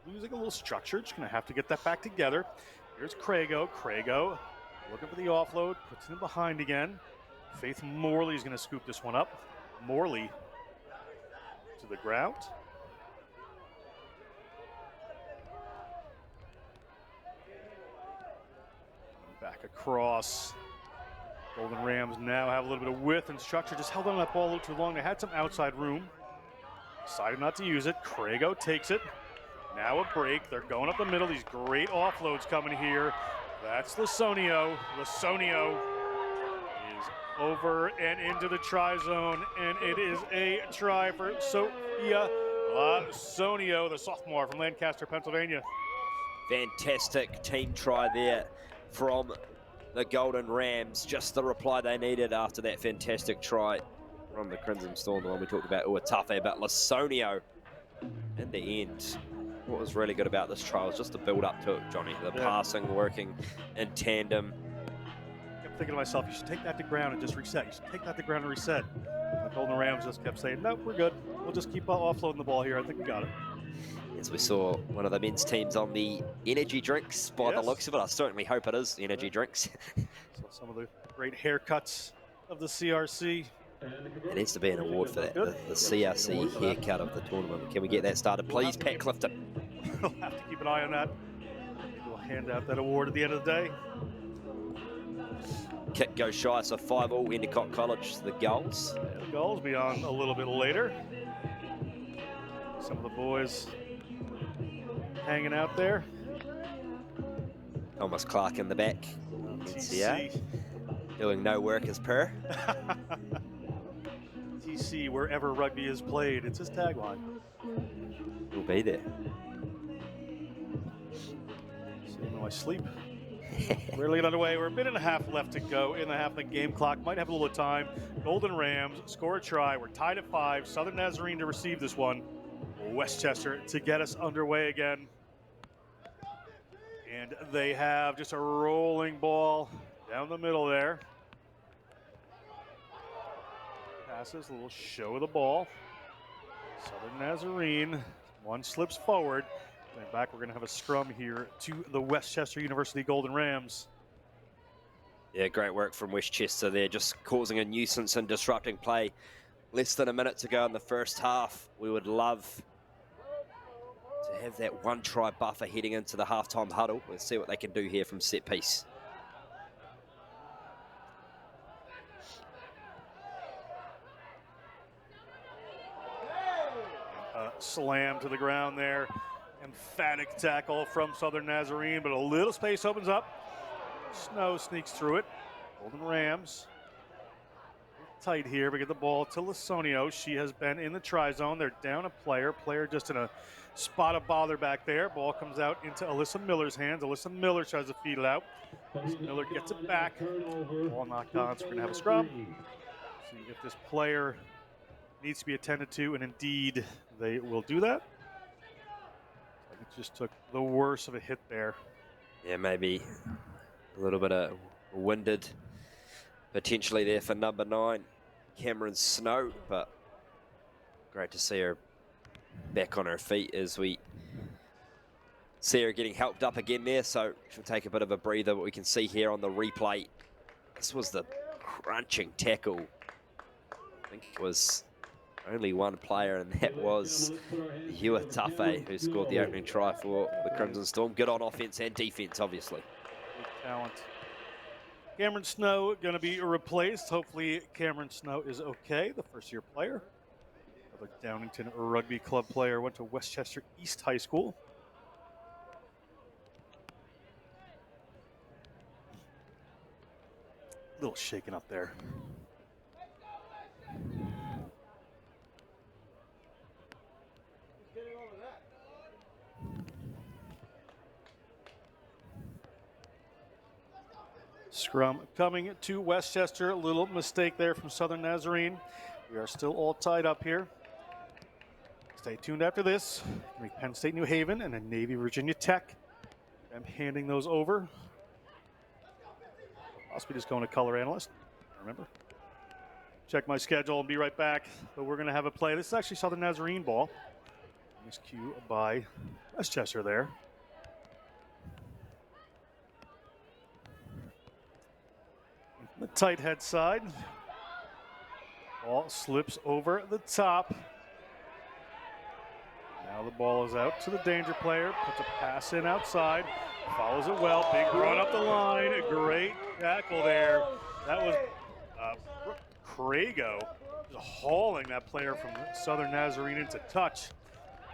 losing a little structure. Just going to have to get that back together. Here's Crago. Crago looking for the offload, puts him behind again. Faith Morley is going to scoop this one up. Morley to the ground. Back across. Golden Rams now have a little bit of width and structure. Just held on that ball a little too long. They had some outside room. Decided not to use it. Crago takes it. Now a break. They're going up the middle. These great offloads coming here. That's Lasonio. Lasonio is over and into the try zone, and it is a try for Sophia Lasonio, the sophomore from Lancaster, Pennsylvania. Fantastic team try there from the Golden Rams. Just the reply they needed after that fantastic try from the Crimson Storm, the one we talked about, Uatafe, but Lasonio in the end. What was really good about this try was just the build up to it, Johnny. The passing working in tandem. I kept thinking to myself, you should take that to ground and just reset. You should take that to ground and reset. The Golden Rams just kept saying, nope, we're good. We'll just keep offloading the ball here. I think we got it. As we saw one of the men's teams on the energy drinks by the looks of it. I certainly hope it is energy drinks. So some of the great haircuts of the CRC. There needs to be an award for that, the CRC haircut of the tournament. Can we get that started, please, Pat Clifton? We'll have to keep an eye on that. Maybe we'll hand out that award at the end of the day. Kick goes shy, so 5-all Endicott College, the goals. Yeah, the goals be on a little bit later. Some of the boys hanging out there. Thomas Clark in the back. Yeah, doing no work as per. TC, wherever rugby is played. It's his tagline. We'll be there. See my sleep. We're getting underway. We're a minute and a half left to go in the half of the game clock. Might have a little time. Golden Rams score a try. We're tied at 5. Southern Nazarene to receive this one. Westchester to get us underway again. And they have just a rolling ball down the middle there. Passes, a little show of the ball. Southern Nazarene, one slips forward. And back, we're going to have a scrum here to the Westchester University Golden Rams. Yeah, great work from Westchester there, just causing a nuisance and disrupting play. Less than a minute to go in the first half. We would love to have that one try buffer heading into the halftime huddle. Let's see what they can do here from set piece. Slam to the ground there. Emphatic tackle from Southern Nazarene, but a little space opens up. Snow sneaks through it. Golden Rams tight here, but get the ball to Lasonio. She has been in the try zone. They're down a player. Player just in a spot of bother back there. Ball comes out into Alyssa Miller's hands. Alyssa Miller tries to feed it out. Miller gets it back. Ball knocked on, so we're going to have a scrum. So you get this player needs to be attended to, and indeed they will do that. It just took the worst of a hit there. Yeah, maybe a little bit of winded potentially there for number 9, Cameron Snow, but great to see her back on her feet as we see her getting helped up again there, so she'll take a bit of a breather. What we can see here on the replay, this was the crunching tackle. I think it was only one player, and that was Uatafe, who scored the opening try for the Crimson Storm. Good on offense and defense, obviously. Good talent. Cameron Snow going to be replaced. Hopefully Cameron Snow is okay, the first-year player. Another Downington Rugby Club player, went to Westchester East High School. A little shaken up there. Scrum coming to Westchester. A little mistake there from Southern Nazarene. We are still all tied up here. Stay tuned after this. Penn State, New Haven, and then Navy, Virginia Tech. I'm handing those over. I'll be just going to color analyst. Remember. Check my schedule and be right back. But we're going to have a play. This is actually Southern Nazarene ball. Nice cue by Westchester there. The tight head side. Ball slips over the top. Now the ball is out to the danger player. Puts a pass in outside. Follows it well. Big run up the line. Great tackle there. That was Crago just hauling that player from Southern Nazarene into touch.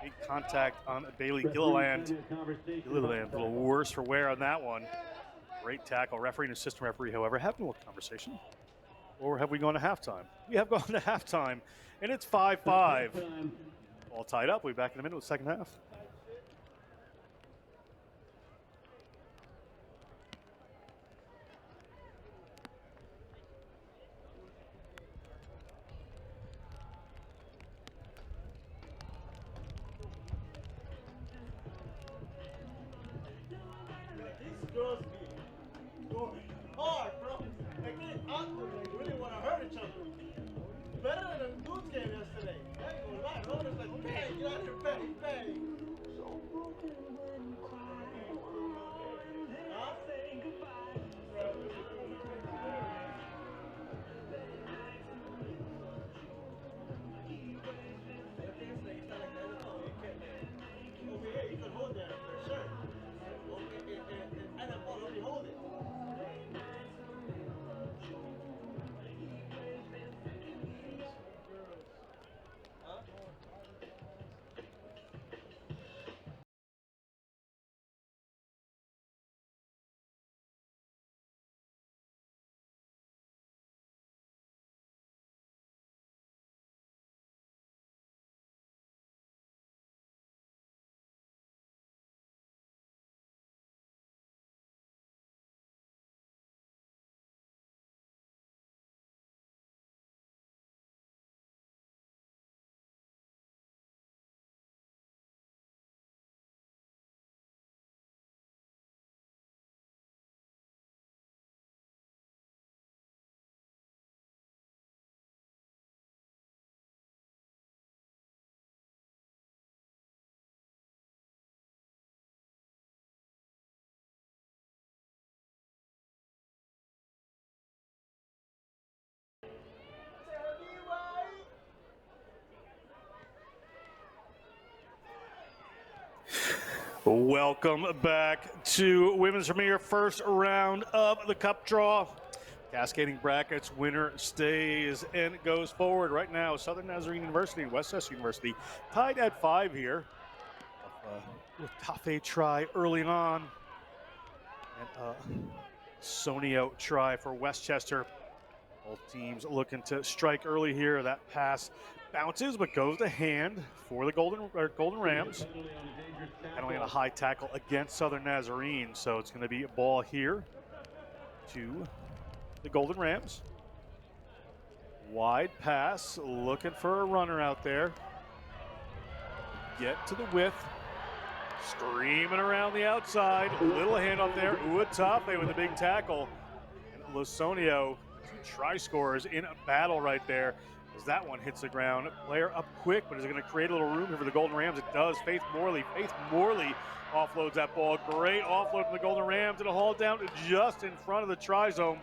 Big contact on Bailey Gilliland. Gilliland, a little worse for wear on that one. Great tackle. Referee and assistant referee, however, having a little conversation. Or have we gone to halftime? We have gone to halftime, and it's 5-5. All tied up. We'll be back in a minute with the second half. Girls be going hard, bro. They get awkward. They really want to hurt each other. Better than the Dudes game yesterday. I ain't gonna lie. Roman's like, bang, get out of here, bang, bang. Over here, you can hold that up there, sure. And that ball, let me hold it. Welcome back to Women's Premier, first round of the Cup draw. Cascading brackets, winner stays and goes forward. Right now, Southern Nazarene University and Westchester University tied at 5 here. With Tafe try early on. And Sonio try for Westchester. Both teams looking to strike early here. That pass bounces but goes to hand for the Golden Rams. Penalty on a high tackle against Southern Nazarene, so it's going to be a ball here to the Golden Rams. Wide pass, looking for a runner out there. Get to the width. Screaming around the outside. Little handoff there. Uatafe with a big tackle. And Losonio, 2 try scorers in a battle right there. As that one hits the ground. Player up quick, but is it going to create a little room here for the Golden Rams? It does. Faith Morley offloads that ball. Great offload from the Golden Rams. It'll haul down just in front of the try zone.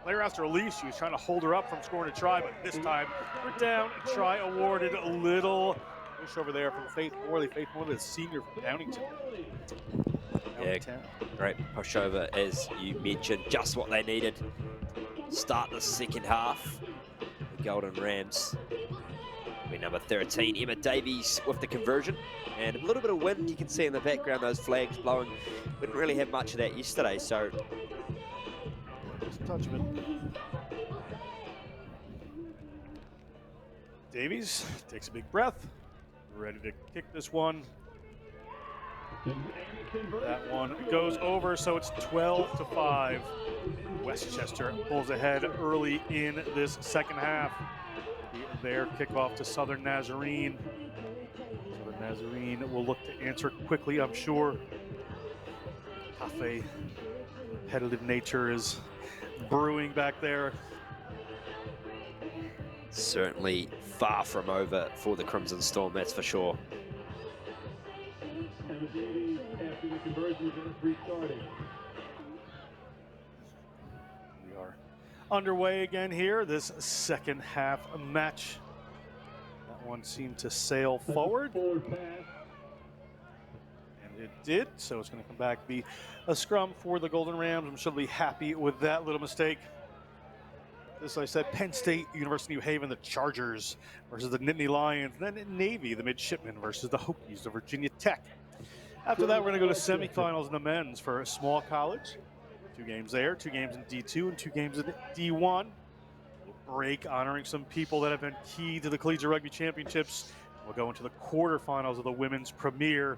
Player has to release. She was trying to hold her up from scoring a try, but this time we're down. Try awarded. A little push over there from Faith Morley. Faith Morley, the senior from Downingtown. Yeah, great push over, as you mentioned. Just what they needed. Start the second half. Golden Rams. We're number 13, Emma Davies with the conversion. And a little bit of wind you can see in the background, those flags blowing. We didn't really have much of that yesterday, so. Just touch of it. Davies takes a big breath. Ready to kick this one. That one goes over, so it's 12-5. Westchester pulls ahead early in this second half. Their kickoff to Southern Nazarene. Southern Nazarene will look to answer quickly, I'm sure. Cafe competitive nature is brewing back there. Certainly far from over for the Crimson Storm, that's for sure. And the Davies, after the conversion, is going to restart it. We are underway again here, this second half match. That one seemed to sail forward. And it did, so it's going to come back, be a scrum for the Golden Rams. I'm sure they'll be happy with that little mistake. As I said, Penn State, University of New Haven, the Chargers versus the Nittany Lions. Then Navy, the Midshipmen versus the Hokies, the Virginia Tech. After that, we're going to go to semifinals in the men's for a small college. 2 games there, 2 games in D2, and 2 games in D1. Break honoring some people that have been key to the Collegiate Rugby Championships. We'll go into the quarterfinals of the women's premier.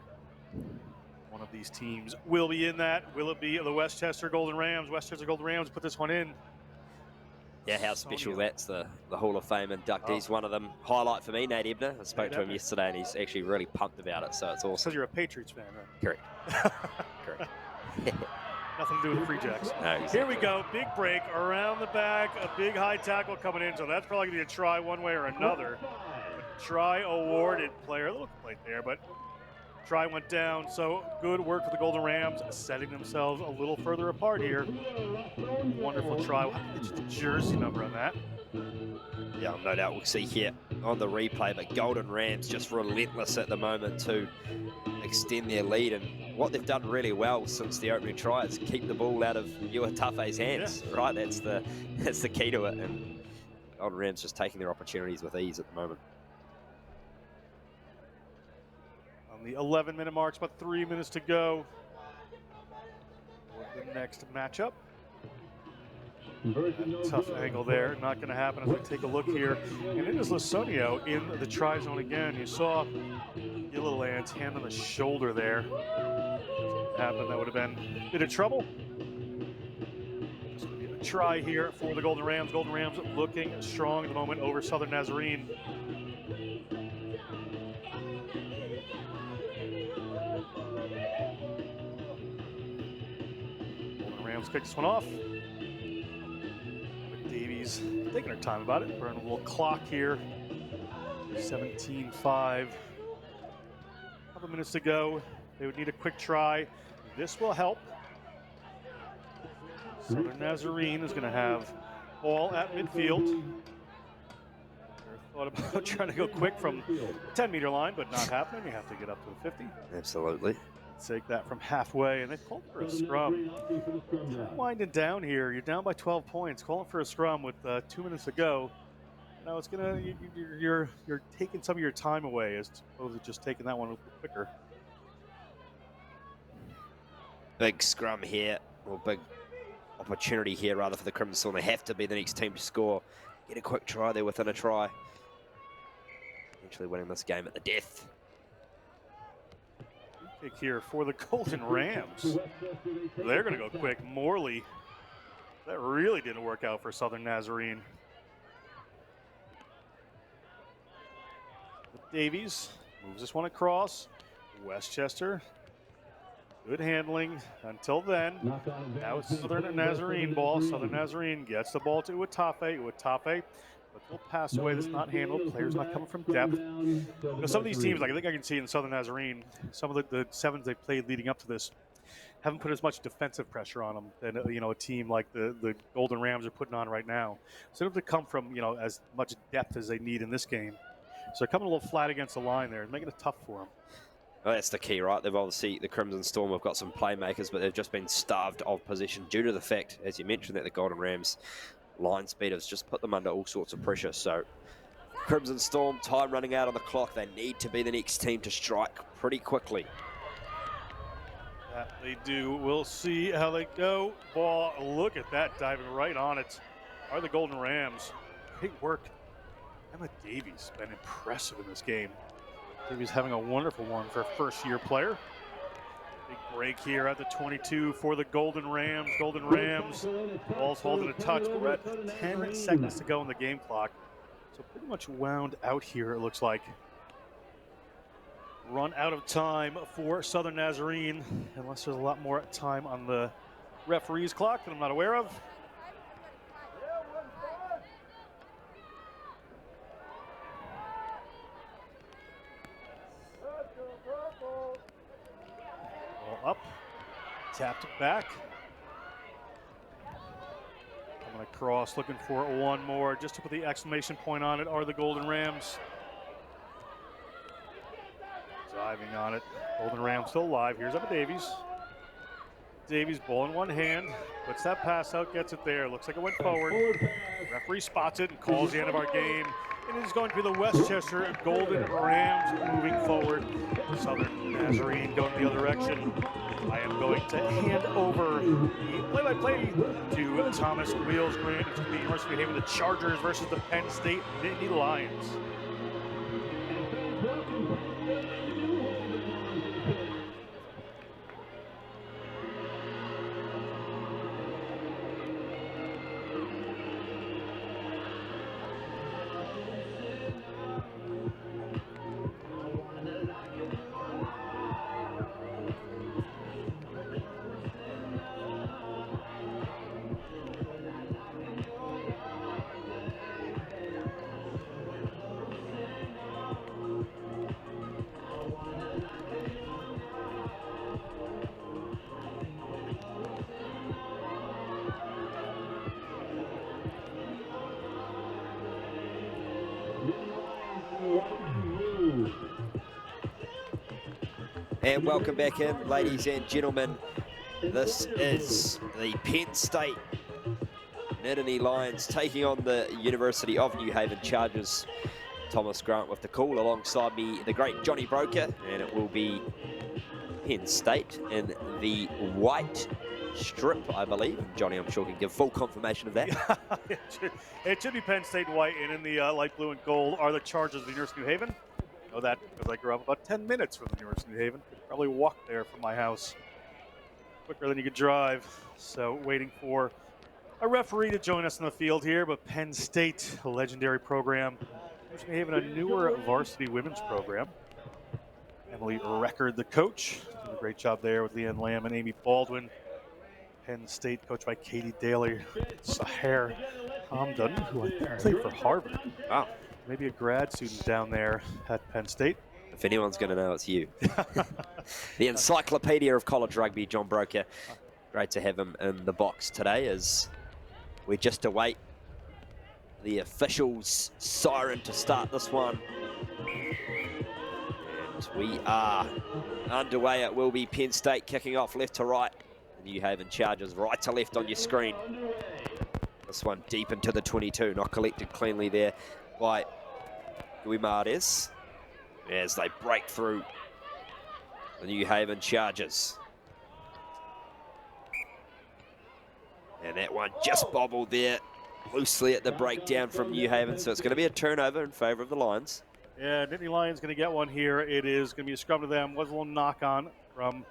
One of these teams will be in that. Will it be the Westchester Golden Rams? Westchester Golden Rams put this one in. Yeah, how special that's the Hall of Fame inductees. One of them, highlight for me, Nate Ebner. I spoke to him yesterday and he's actually really pumped about it, so it's awesome. Because you're a Patriots fan, right? Correct. Correct. Nothing to do with the Free Jacks. No, exactly. Here we go, big break around the back, a big high tackle coming in, so that's probably going to be a try one way or another. Try awarded player, a little complaint there, but try went down, so good work for the Golden Rams, setting themselves a little further apart here. Wonderful try. We'll have to get you the jersey number on that. Yeah, no doubt we'll see here on the replay, but Golden Rams just relentless at the moment to extend their lead, and what they've done really well since the opening try is keep the ball out of Uatafe's hands, right? That's the key to it, and Golden Rams just taking their opportunities with ease at the moment. On the 11-minute marks, about 3 minutes to go for the next matchup. Tough angle there, not going to happen as we take a look here. And it is Lasonio in the try zone again. You saw Gilliland's hand on the shoulder there. Happened, that would have been a bit of trouble. Just going to be a try here for the Golden Rams. Golden Rams looking strong at the moment over Southern Nazarene. Golden Rams kick this one off. Davies taking her time about it. Burn a little clock here. 17-5. Couple minutes to go. They would need a quick try. This will help. Southern Nazarene is going to have ball at midfield. Thought about trying to go quick from the 10-meter line, but not happening. You have to get up to the 50. Absolutely. Take that from halfway, and they called for a scrum. Winding down here, you're down by 12 points. Calling for a scrum with 2 minutes to go. Now it's gonna you're taking some of your time away as opposed to just taking that one a little quicker. Big scrum here, or big opportunity here rather for the Crimson Storm. They have to be the next team to score. Get a quick try there within a try. Eventually winning this game at the death. Kick here for the Golden Rams. They're going to go quick. Morley. That really didn't work out for Southern Nazarene. Davies moves this one across. Westchester. Good handling until then. Now it's Southern Nazarene ball. Southern Nazarene gets the ball to Uatafe. Uatafe. But they'll pass away. That's not handled. Players not coming from depth. You know, some of these teams, like I think I can see in Southern Nazarene, some of the sevens they've played leading up to this haven't put as much defensive pressure on them than a team like the Golden Rams are putting on right now. So they have to come from as much depth as they need in this game. So they're coming a little flat against the line there and making it tough for them. Well, that's the key, right? They've obviously, the Crimson Storm have got some playmakers, but they've just been starved of position due to the fact, as you mentioned, that the Golden Rams line speed has just put them under all sorts of pressure. So Crimson Storm, time running out on the clock. They need to be the next team to strike pretty quickly. That they do. We'll see how they go. Ball, look at that, diving right on it. Are the Golden Rams. Great work. Emma Davies been impressive in this game. Davies having a wonderful one for a first-year player. Big break here at the 22 for the Golden Rams. Golden Rams, ball's holding a touch. We're at 10 seconds to go in the game clock. So pretty much wound out here, it looks like. Run out of time for Southern Nazarene, unless there's a lot more time on the referee's clock that I'm not aware of. Ball up, tapped back. Coming across, looking for one more. Just to put the exclamation point on it, are the Golden Rams. Diving on it. Golden Rams still alive. Here's Emma Davies. Davies, ball in one hand. Puts that pass out, gets it there. Looks like it went forward. Referee spots it and calls the end of our game. It is going to be the Westchester Golden Rams moving forward. Southern Nazarene going the other direction. I am going to hand over the play-by-play to Thomas Wheels Grant. It's going to be University of New Haven, the Chargers versus the Penn State Nittany Lions. And welcome back in, ladies and gentlemen. This is the Penn State Nittany Lions taking on the University of New Haven Chargers. Thomas Grant with the call, alongside me, the great Johnny Broker, and it will be Penn State in the white strip, I believe. Johnny, I'm sure, can give full confirmation of that. It should be Penn State white, and in the light blue and gold are the Chargers of the University of New Haven. I know that because I grew up about 10 minutes from the University of New Haven. Could probably walk there from my house quicker than you could drive. So waiting for a referee to join us in the field here, but Penn State, a legendary program. University of New Haven, a newer varsity women's program. Emily Record, the coach, doing a great job there with Leanne Lamb and Amy Baldwin. Penn State, coached by Katie Daly, Sahar Hamdan, who I think played for Harvard. Wow. Maybe a grad student down there at Penn State. If anyone's going to know, it's you. The encyclopedia of college rugby, John Broker. Great to have him in the box today as we just await the officials' siren to start this one. And we are underway. It will be Penn State kicking off left to right. The New Haven Chargers right to left on your screen. This one deep into the 22, not collected cleanly there by Guimaraes as they break through the New Haven Chargers. And that one just bobbled there loosely at the breakdown from New Haven, so it's going to be a turnover in favour of the Lions. Yeah, Nittany Lions going to get one here. It is going to be a scrum to them. Was a little knock on from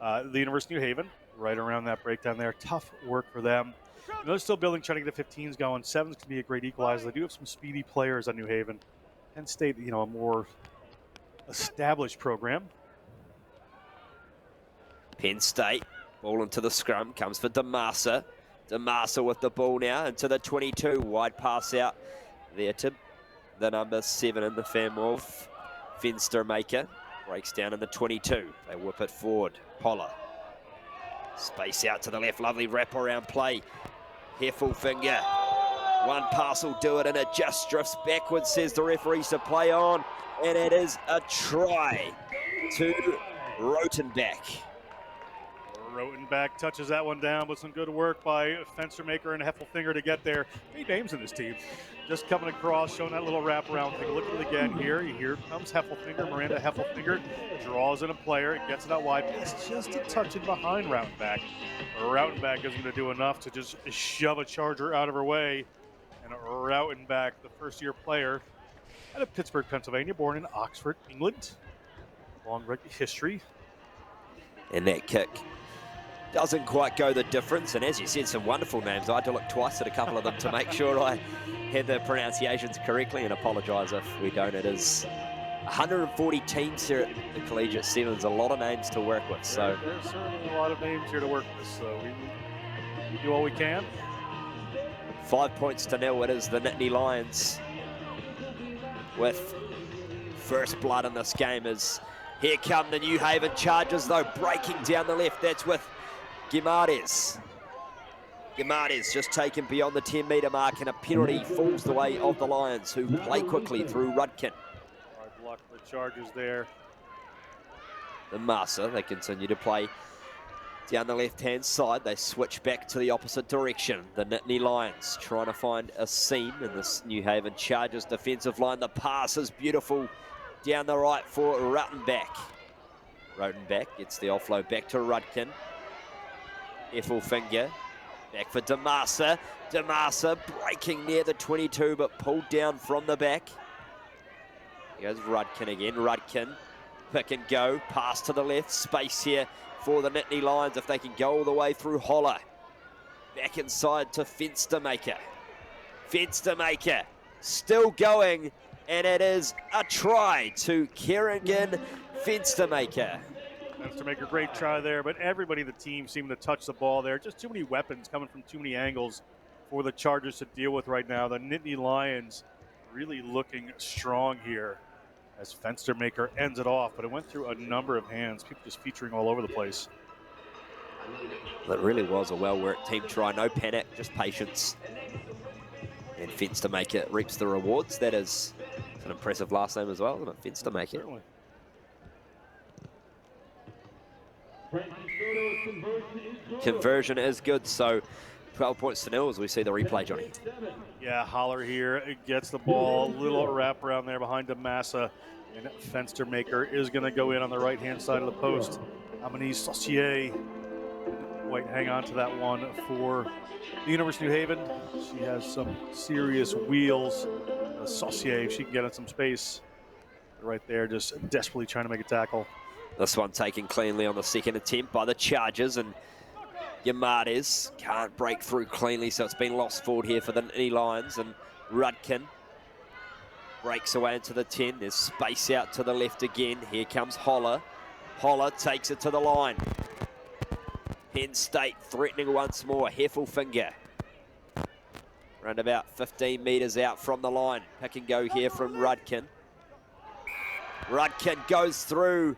the University of New Haven right around that breakdown there. Tough work for them. They're still building, trying to get the 15s going. 7's can be a great equalizer. They do have some speedy players on New Haven. Penn State, you know, a more established program. Penn State, ball into the scrum, comes for DeMassa. DeMassa with the ball now into the 22. Wide pass out there to the number 7 in the family of Fenstermaker. Breaks down in the 22. They whip it forward. Poller. Space out to the left. Lovely wraparound play. Heffelfinger. One pass will do it, and it just drifts backwards, says the referee, to play on. And it is a try to Rotenbach. Rotenbach touches that one down, but some good work by Fenstermaker and Heffelfinger to get there. 8 names in this team. Just coming across, showing that little wraparound thing. Look at it again here. Here comes Heffelfinger. Miranda Heffelfinger draws in a player. It gets it out wide. It's just a touch in behind Rotenbach. Rotenbach isn't going to do enough to just shove a Charger out of her way. And Rotenbach, the first-year player out of Pittsburgh, Pennsylvania, born in Oxford, England. Long rugby history. And that kick doesn't quite go the difference. And as you said, some wonderful names. I had to look twice at a couple of them to make sure I had the pronunciations correctly, and apologise if we don't. It is 140 teams here at the Collegiate Sevens, a lot of names to work with. So there's certainly a lot of names here to work with, so we do all we can. 5 points to nil. It is the Nittany Lions with first blood in this game. As here come the New Haven Chargers, though, breaking down the left. That's with Guimaraes. Guimaraes just taken beyond the 10-metre mark, and a penalty falls the way of the Lions, who play quickly through Rudkin. Hard block for the Chargers there. The Massa, they continue to play down the left-hand side. They switch back to the opposite direction. The Nittany Lions trying to find a seam in this New Haven Chargers defensive line. The pass is beautiful down the right for Ruttenbach. Rotenbach gets the offload back to Rudkin. Effelfinger back for DeMassa. DeMassa breaking near the 22, but pulled down from the back. Here goes Rudkin again. Rudkin, pick and go, pass to the left. Space here for the Nittany Lions if they can go all the way through Holler. Back inside to Fenstermaker. Fenstermaker still going, and it is a try to Kerrigan Fenstermaker. Fenstermaker, great try there, but everybody in the team seemed to touch the ball there. Just too many weapons coming from too many angles for the Chargers to deal with right now. The Nittany Lions really looking strong here as Fenstermaker ends it off, but it went through a number of hands, people just featuring all over the place. That really was a well-worked team try. No panic, just patience. And Fenstermaker reaps the rewards. That is an impressive last name as well, isn't it? Fenstermaker. Certainly. Conversion is good, so 12 points to nil as we see the replay, Johnny. Yeah, Holler here gets the ball, little wrap around there behind DeMassa, and Fenstermaker is going to go in on the right-hand side of the post. Amélie Saucier might hang on to that one for the University of New Haven. She has some serious wheels. Saucier, if she can get in some space, right there, just desperately trying to make a tackle. This one taken cleanly on the second attempt by the Chargers, and Guimaraes can't break through cleanly, so it's been lost forward here for the Nittany Lions. And Rudkin breaks away into the 10. There's space out to the left again. Here comes Holler. Holler takes it to the line. Penn State threatening once more. Heffelfinger. Around about 15 metres out from the line. Pick and go here from Rudkin. Rudkin goes through,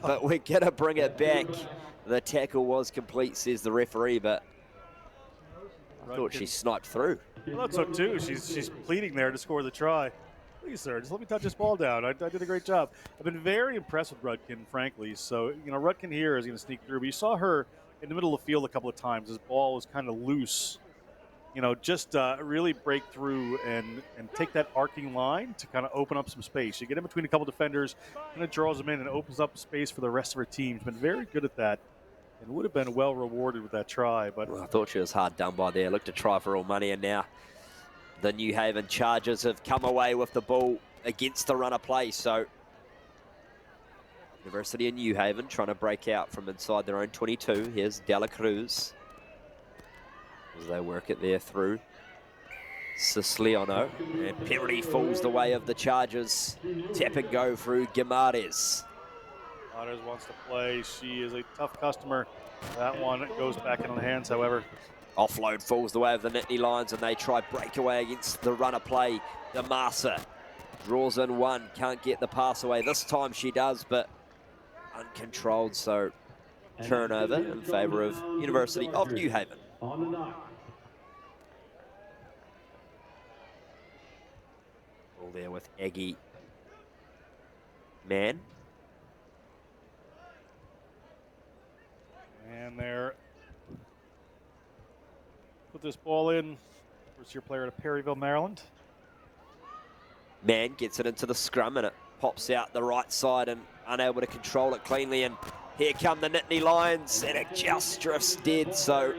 but we're going to bring it back. The tackle was complete, says the referee, but I thought she sniped through. Well, that's so too. She's pleading there to score the try. Please, sir, just let me touch this ball down. I did a great job. I've been very impressed with Rudkin, frankly. So, you know, Rudkin here is going to sneak through. But you saw her in the middle of the field a couple of times. This ball was kind of loose. You know, just really break through and take that arcing line to kind of open up some space. You get in between a couple defenders, and it draws them in and opens up space for the rest of her team. She's been very good at that and would have been well rewarded with that try. But well, I thought she was hard done by there. Looked to try for all money, and now the New Haven Chargers have come away with the ball against the runner play. So University of New Haven trying to break out from inside their own 22. Here's Dela Cruz as they work it there through Siciliano, and penalty falls the way of the Chargers. Tap and go through Guimaraes. Otters wants to play. She is a tough customer. That one goes back into the hands, however. Offload falls the way of the Nittany Lions, and they try breakaway against the runner play. DeMassa draws in one, can't get the pass away. This time she does, but uncontrolled, so turnover in favour of University of New Haven. Ball there with Aggie Mann. And there, put this ball in. First year player to Perryville, Maryland. Mann gets it into the scrum, and it pops out the right side and unable to control it cleanly. And here come the Nittany Lions, and it just drifts dead. So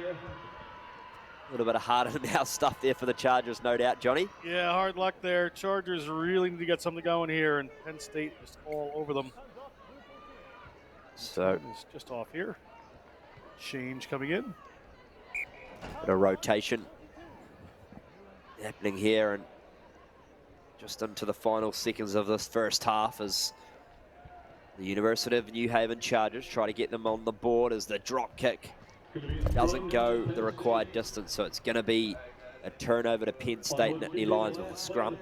a little bit of hard-in-the-mouth stuff there for the Chargers, no doubt, Johnny. Yeah, hard luck there. Chargers really need to get something going here, and Penn State is all over them. So it's just off here. Change coming in. Bit of rotation happening here, and just into the final seconds of this first half as the University of New Haven Chargers try to get them on the board as the drop kick doesn't go the required distance. So it's going to be a turnover to Penn State Nittany Lions with a scrum.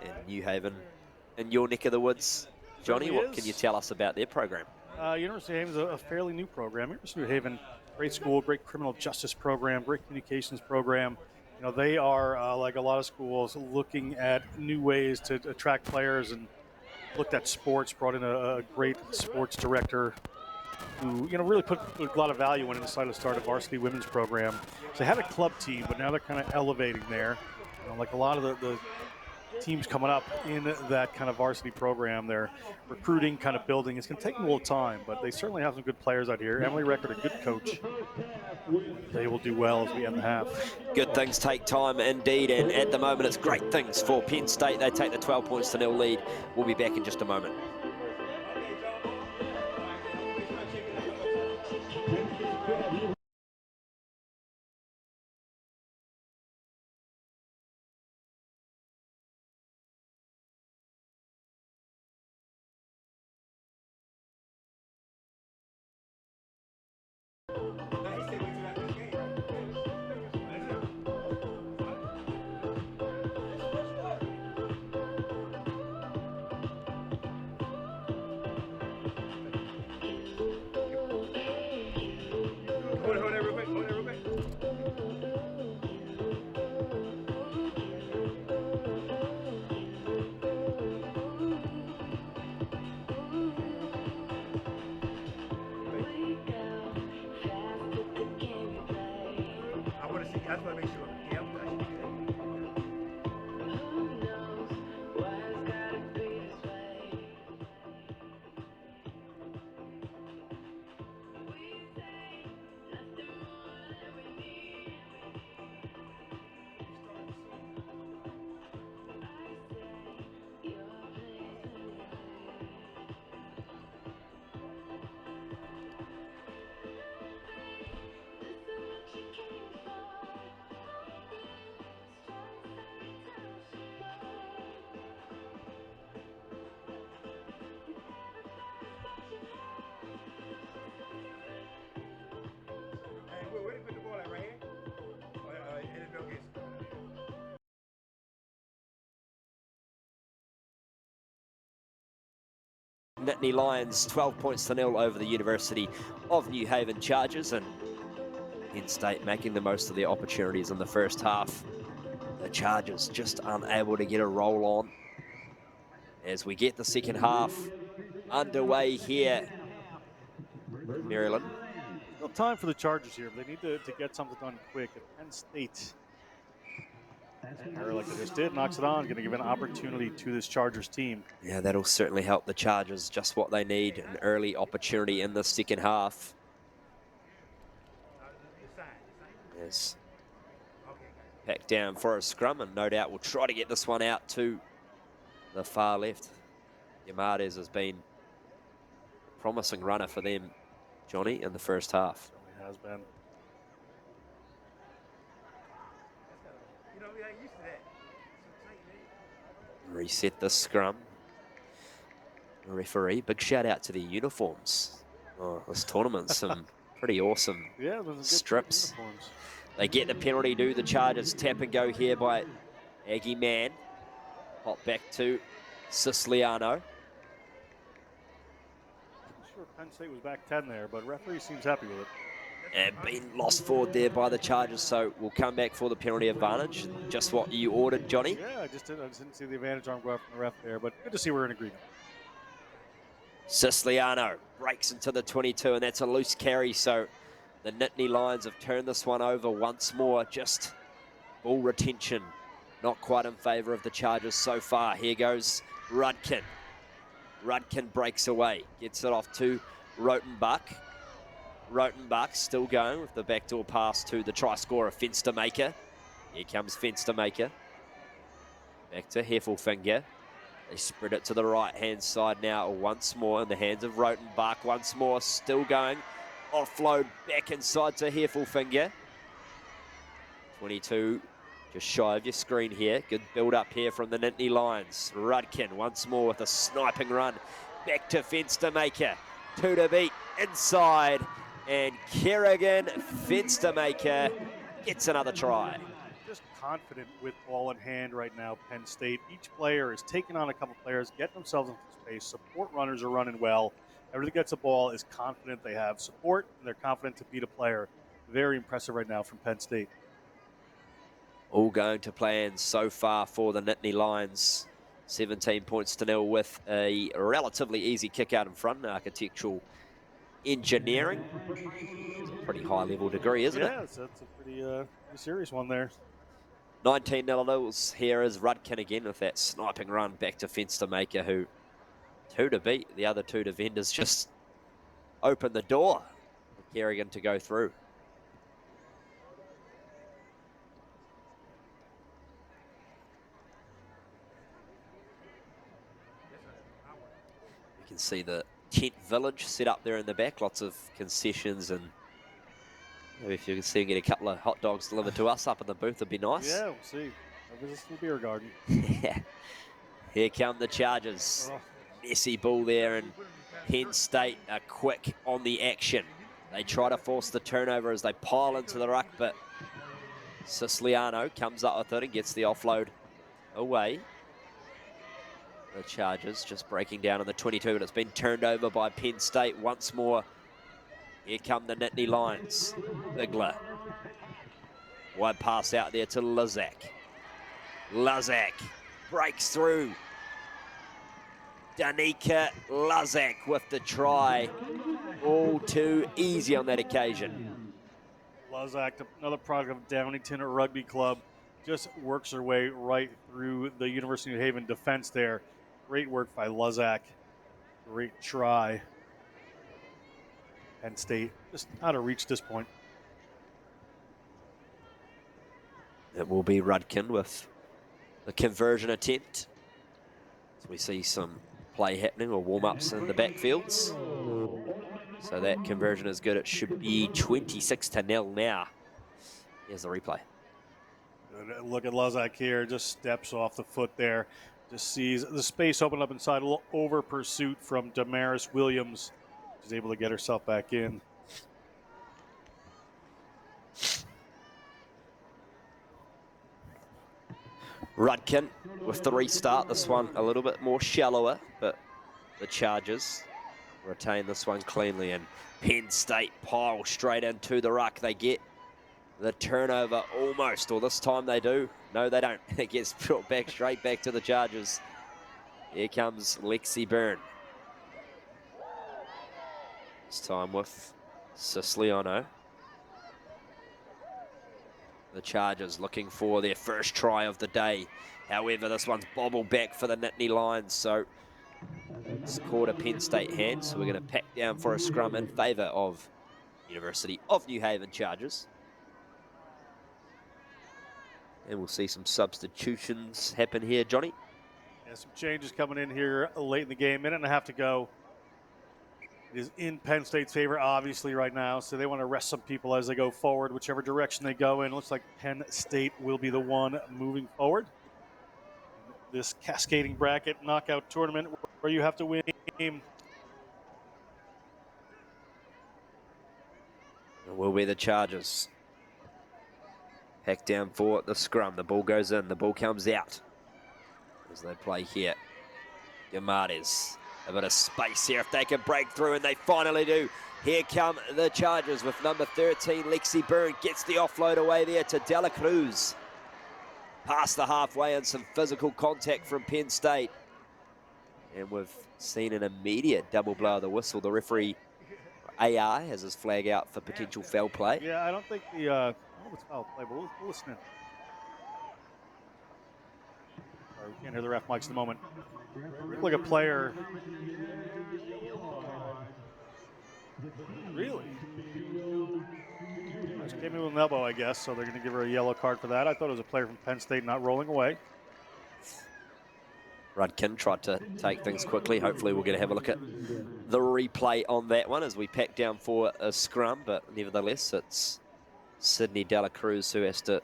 And New Haven in your neck of the woods. Johnny, what can you tell us about their program? University of Haven is a fairly new program. University of Haven, great school, great criminal justice program, great communications program. You know, they are, like a lot of schools, looking at new ways to attract players and looked at sports, brought in a great sports director who, you know, really put a lot of value in decided to start a varsity women's program. So they had a club team, but now they're kind of elevating there. You know, like a lot of the teams coming up in that kind of varsity program, they're recruiting, kind of building. It's going to take them a little time, but they certainly have some good players out here. Emily Record, a good coach. They will do well as we end the half. Good things take time indeed, and at the moment it's great things for Penn State. They take the 12 points to 0 lead. We'll be back in just a moment. Nittany Lions 12 points to 0 over the University of New Haven Chargers, and Penn State making the most of their opportunities in the first half. The Chargers just unable to get a roll on as we get the second half underway here in Maryland. Well, time for the Chargers here. They need to get something done quick. If Penn State, like they just did, knocks it on, going to give an opportunity to this Chargers team. Yeah, that'll certainly help the Chargers. Just what they need, an early opportunity in the second half. Yes. Back down for a scrum, and no doubt we'll try to get this one out to the far left. Yamades has been a promising runner for them, Johnny, in the first half. It has been. Reset the scrum. The referee, big shout out to the uniforms. Oh, this tournament, some pretty awesome strips. They get the penalty, do the Chargers. Tap and go here by Aggie Mann. Hop back to Siciliano. I'm sure Penn State was back 10 there, but referee seems happy with it. And been lost forward there by the Chargers, so we'll come back for the penalty advantage. Just what you ordered, Johnny. Yeah, I just didn't see the advantage arm go out from the ref there, but good to see we're in agreement. Siciliano breaks into the 22, and that's a loose carry, so the Nittany Lions have turned this one over once more. Just ball retention, not quite in favour of the Chargers so far. Here goes Rudkin. Rudkin breaks away, gets it off to Rotenbach. Rotenbach still going with the backdoor pass to the try scorer, Fenstermaker. Here comes Fenstermaker. Back to Heffelfinger. They spread it to the right-hand side now once more in the hands of Rotenbach. Once more, still going. Offload back inside to Heffelfinger. 22, just shy of your screen here. Good build-up here from the Nittany Lions. Rudkin once more with a sniping run. Back to Fenstermaker. 2 to beat inside. And Kerrigan, Fenstermaker, gets another try. Just confident with ball in hand right now, Penn State. Each player is taking on a couple players, getting themselves into space. Support runners are running well. Everybody gets a ball, is confident they have support, and they're confident to beat a player. Very impressive right now from Penn State. All going to plan so far for the Nittany Lions. 17 points to 0 with a relatively easy kick out in front. Architectural engineering. It's a pretty high level degree, isn't it? Yeah, that's a pretty serious one there. 19 nils. Here is Rudkin again with that sniping run back to Fenstermaker, who 2 to beat. The other 2 defenders just open the door for Kerrigan to go through. You can see the tent village set up there in the back. Lots of concessions, and maybe if you can see and get a couple of hot dogs delivered to us up in the booth, it'd be nice. Yeah, we'll see. Maybe this is the beer garden. Yeah. Here come the Chargers. Messy ball there, and Penn State are quick on the action. They try to force the turnover as they pile into the ruck, but Siciliano comes up with it and gets the offload away. The Chargers just breaking down on the 22, and it's been turned over by Penn State once more. Here come the Nittany Lions. Bigler. Wide pass out there to Lizak. Lizak breaks through. Danica Lizak with the try. All too easy on that occasion. Luzak, another product of Downington Rugby Club, just works her way right through the University of New Haven defense there. Great work by Luzak. Great try. Penn State just out of reach at this point. It will be Rudkin with the conversion attempt. So we see some play happening or warm-ups in the backfields. So that conversion is good. It should be 26-0 now. Here's the replay. Look at Luzak here, just steps off the foot there. Just sees the space open up inside, a little over pursuit from Damaris Williams. She's able to get herself back in. Rudkin with the restart. This one a little bit more shallower, but the Chargers retain this one cleanly, and Penn State pile straight into the ruck. They get the turnover almost, or this time they do. No, they don't. It gets brought back straight back to the Chargers. Here comes Lexi Byrne. This time with Siciliano. The Chargers looking for their first try of the day. However, this one's bobbled back for the Nittany Lions, so it's caught a Penn State hand. So we're going to pack down for a scrum in favour of University of New Haven Chargers. And we'll see some substitutions happen here, Johnny. Yeah, some changes coming in here late in the game. Minute and a half to go. It is in Penn State's favor, obviously, right now. So they want to rest some people as they go forward, whichever direction they go in. Looks like Penn State will be the one moving forward. This cascading bracket knockout tournament where you have to win. It will be the Chargers. Pack down for the scrum. The ball goes in. The ball comes out as they play here. Yamares. A bit of space here if they can break through, and they finally do. Here come the Chargers with number 13, Lexi Byrne. Gets the offload away there to Dela Cruz. Past the halfway and some physical contact from Penn State. And we've seen an immediate double blow of the whistle. The referee, AR, has his flag out for potential foul play. Yeah, I don't think the... I hope it's foul play, but we'll listen in. Sorry, we can't hear the ref mics at the moment. Look like a player. Really? She came in with an elbow, I guess, so they're going to give her a yellow card for that. I thought it was a player from Penn State not rolling away. Rudkin tried to take things quickly. Hopefully we'll get to have a look at the replay on that one as we pack down for a scrum, but nevertheless it's Sydney Dela Cruz who has to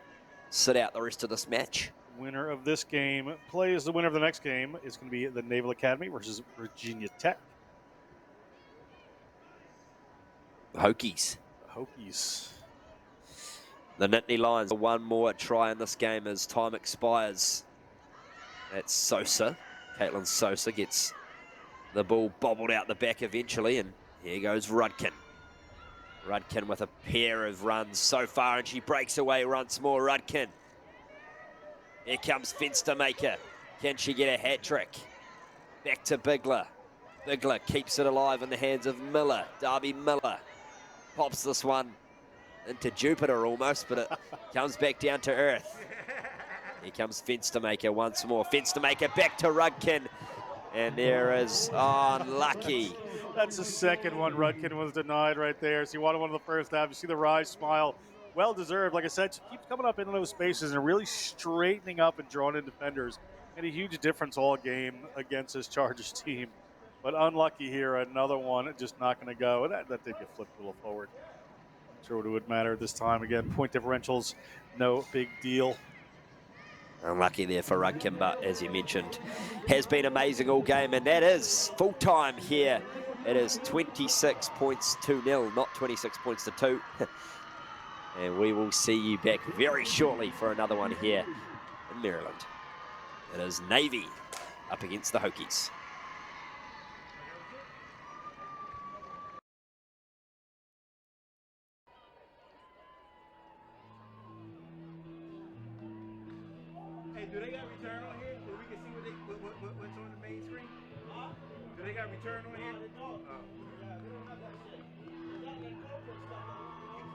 sit out the rest of this match. Winner of this game plays the winner of the next game. It's going to be the Naval Academy versus Virginia Tech. The Hokies. The Hokies. The Nittany Lions, one more try in this game as time expires. That's Sosa. Caitlin Sosa gets the ball bobbled out the back eventually, and here goes Rudkin. Rudkin with a pair of runs so far, and she breaks away once more. Rudkin. Here comes Fenstermaker. Can she get a hat trick? Back to Bigler. Bigler keeps it alive in the hands of Miller. Darby Miller pops this one into Jupiter almost, but it comes back down to earth. Here comes Fenstermaker once more. Fenstermaker back to Rudkin. And there is, unlucky. That's the second one Rudkin was denied right there. So you wanted one of the first half. You see the rise smile. Well deserved. Like I said, she keeps coming up into those spaces and really straightening up and drawing in defenders. Made a huge difference all game against this Chargers team. But unlucky here, another one just not going to go. That did get flipped a little forward. Not sure what it would matter this time. Again, point differentials, no big deal. Unlucky there for Rudkin, but as you mentioned, has been amazing all game, and that is full time here. It is 26 points to 0, not 26 points to 2. And we will see you back very shortly for another one here in Maryland. It is Navy up against the Hokies. Hey, do they got return on here where we can see what's on the main screen? Do they got return on here? Oh.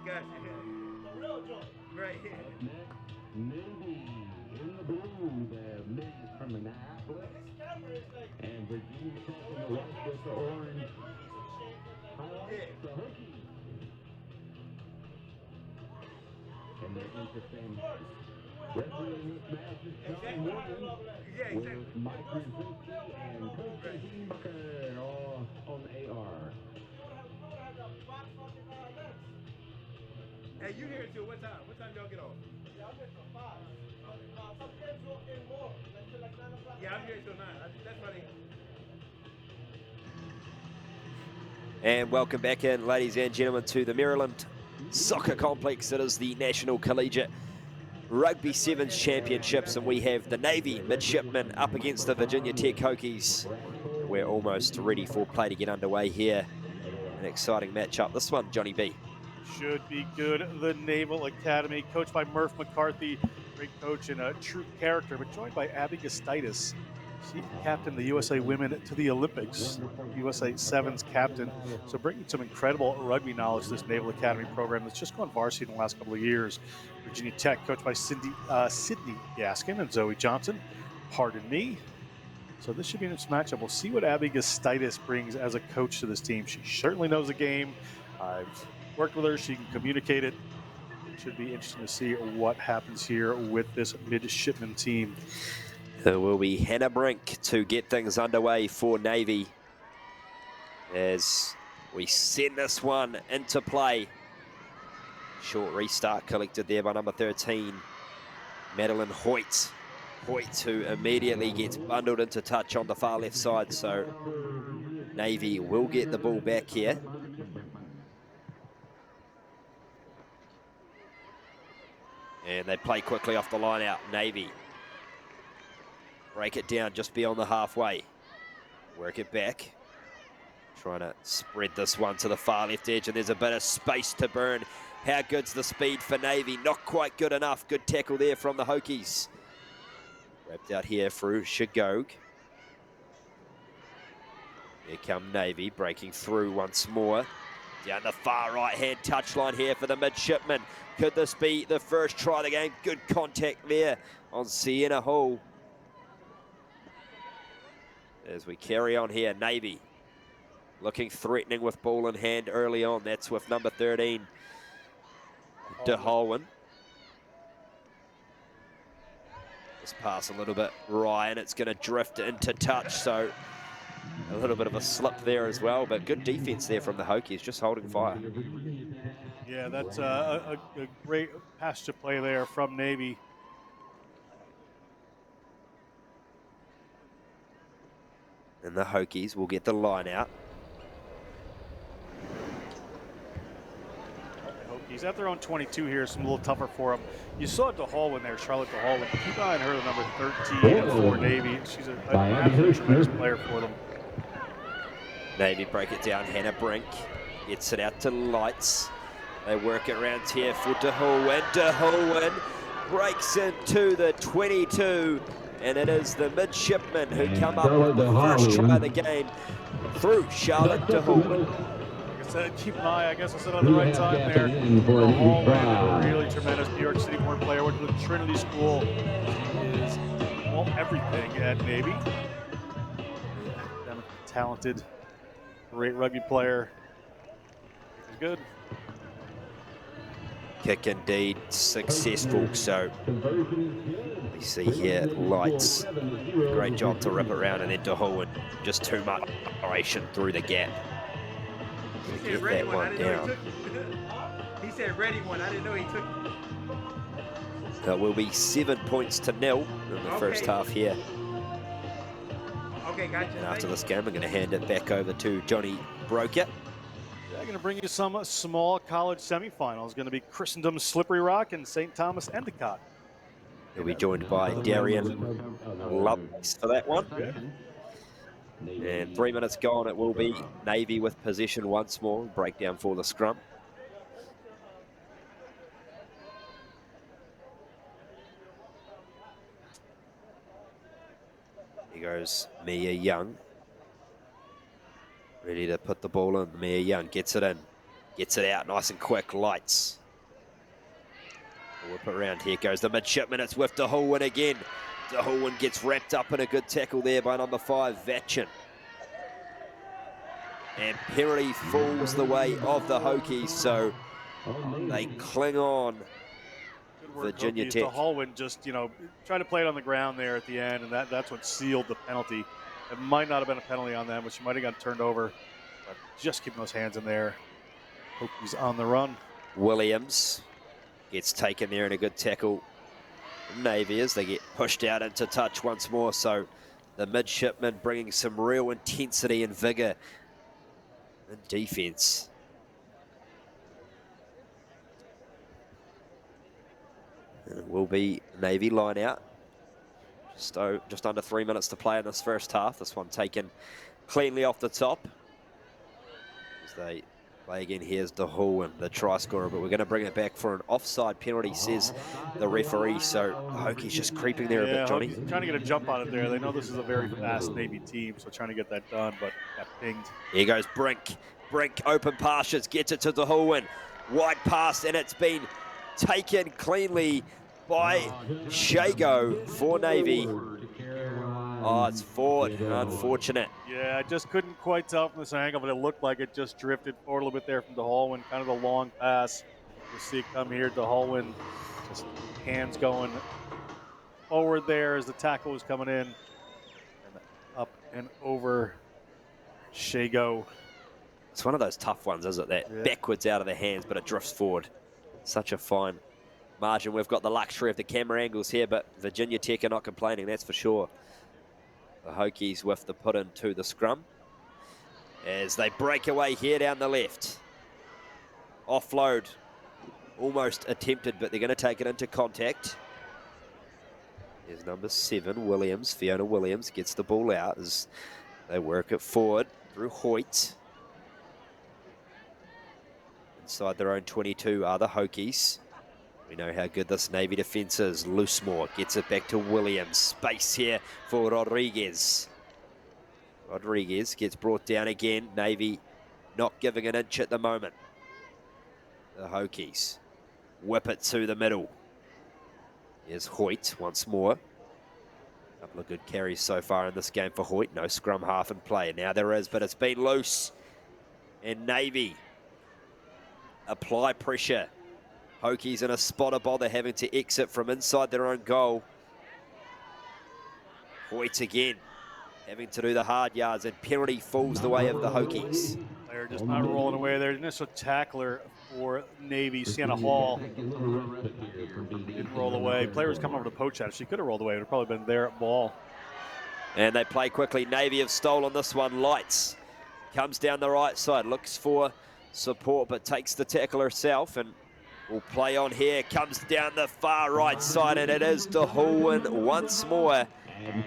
Gotcha. The real joint. Right here. Navy in the blue, the ladies from Minneapolis, and Virginia Tech in the Westchester orange. Highlights the Hokies. And they're interesting. Refereeing this match is John Morgan with Mike Brzezinski and Christendom Bucker on AR. Hey, you here until what time? What time y'all get off? Yeah, I'm here till 5. Some kids will in more. Like 9 o'clock. Yeah, I'm here till 9. That's funny. And welcome back in, ladies and gentlemen, to the Maryland Soccer Complex. It is the National Collegiate Rugby Sevens Championships, and we have the Navy midshipmen up against the Virginia Tech Hokies. We're almost ready for play to get underway here. An exciting matchup. This one, Johnny B. Should be good. The Naval Academy, coached by Murph McCarthy, great coach and a true character, but joined by Abby Gustitis. She captained the USA Women to the Olympics, USA Sevens captain. So bringing some incredible rugby knowledge to this Naval Academy program that's just gone varsity in the last couple of years. Virginia Tech, coached by Sydney Gaskin and Zoe Johnson. Pardon me. So this should be an interesting matchup. We'll see what Abby Gustitis brings as a coach to this team. She certainly knows the game. I've worked with her. She can communicate it. It should be interesting to see what happens here with this midshipman team. There will be Hannah Brink to get things underway for Navy as we send this one into play. Short restart collected there by number 13, Madeline Hoyt. Hoyt, who immediately gets bundled into touch on the far left side, so Navy will get the ball back here. And they play quickly off the line out. Navy break it down just beyond the halfway. Work it back. Trying to spread this one to the far left edge, and there's a bit of space to burn. How good's the speed for Navy? Not quite good enough. Good tackle there from the Hokies. Wrapped out here through Shigog. Here come Navy, breaking through once more. Down the far right-hand touchline here for the midshipmen. Could this be the first try of the game? Good contact there on Sienna Hall. As we carry on here, Navy looking threatening with ball in hand early on. That's with number 13, De Holwyn. Just pass a little bit Ryan. It's going to drift into touch, so a little bit of a slip there as well, but good defense there from the Hokies, just holding fire. Yeah, that's a great pass to play there from Navy. And the Hokies will get the line out. He's at their own 22 here. Some a little tougher for him. You saw DeHallwin there, Charlotte DeHallwin. Keep an eye on her, the number 13 for Navy. She's an absolutely tremendous player for them. Navy break it down. Hannah Brink gets it out to Lights. They work it around here for DeHallwin. DeHallwin breaks into the 22. And it is the midshipmen who come up with the first try of the game through Charlotte DeHallwin. Said, keep an eye, I guess I said on the right time there. DeHallwin, really tremendous New York City born player, went to the Trinity School. He is everything at Navy. Academically talented, great rugby player. He's good. Kick indeed successful, so we see here Lights. Great job to rip around, and then DeHallwin, just too much operation through the gap. He said ready one, I didn't know he took it. He said ready one, I didn't know he took it. That will be 7 points to 0 in the first half here. Okay, gotcha. And after this game, I'm going to hand it back over to Johnny Broker. I'm going to bring you some small college semifinals. Going to be Christendom Slippery Rock and St. Thomas Endicott. He'll be joined by Darian Lumps for that one. And 3 minutes gone, it will be Navy with possession once more. Breakdown for the scrum. Here goes Mia Young. Ready to put the ball in. Mia Young gets it in. Gets it out nice and quick. Lights. Whip it around. Here goes the midshipman. It's with DeHallwin again. DeHallwin gets wrapped up in a good tackle there by number 5, Vatchin. And penalty falls the way of the Hokies, so they cling on. Good work, Virginia Hokies. Tech. DeHallwin just, tried to play it on the ground there at the end, and that's what sealed the penalty. It might not have been a penalty on them, but she might have gotten turned over. But just keeping those hands in there. Hokies on the run. Williams gets taken there in a good tackle. Navy as they get pushed out into touch once more, so the midshipmen bringing some real intensity and vigor in defense. And it will be Navy line out. Just under 3 minutes to play in this first half. This one taken cleanly off the top. As they play again, here's DeHallwin, the try scorer, but we're going to bring it back for an offside penalty, says the referee. So the Hokies just creeping there a bit, Johnny. Hokies trying to get a jump on it there. They know this is a very fast Navy team, so trying to get that done, but got pinged. Here goes Brink. Brink open passes, gets it to DeHallwin. Wide pass, and it's been taken cleanly by Shago for Navy. Oh, it's forward. Unfortunate. Yeah, I just couldn't quite tell from this angle, but it looked like it just drifted forward a little bit there from DeHallwin. Kind of a long pass. You see it come here. DeHallwin, just hands going forward there as the tackle was coming in. And up and over Shago. It's one of those tough ones, isn't it? That backwards out of the hands, but it drifts forward. Such a fine margin. We've got the luxury of the camera angles here, but Virginia Tech are not complaining, that's for sure. The Hokies with the put into the scrum as they break away here down the left. Offload, almost attempted, but they're going to take it into contact. Here's number 7, Williams. Fiona Williams gets the ball out as they work it forward through Hoyt. Inside their own 22 are the Hokies. We know how good this Navy defense is. Loosemore gets it back to Williams. Space here for Rodriguez. Rodriguez gets brought down again. Navy not giving an inch at the moment. The Hokies whip it to the middle. Here's Hoyt once more. A couple of good carries so far in this game for Hoyt. No scrum half in play. Now there is, but it's been loose. And Navy apply pressure. Hokies in a spot of bother, having to exit from inside their own goal. Hoyt again, having to do the hard yards, and penalty falls the way of the Hokies. They're just not rolling away there. The initial tackler for Navy, Sienna Hall, didn't roll away. Player was coming over to poach at it. She could have rolled away. It would have probably been their ball. And they play quickly. Navy have stolen this one. Lights comes down the right side, looks for support, but takes the tackle herself and will play on here. Comes down the far right side, and it is DeHullin once more.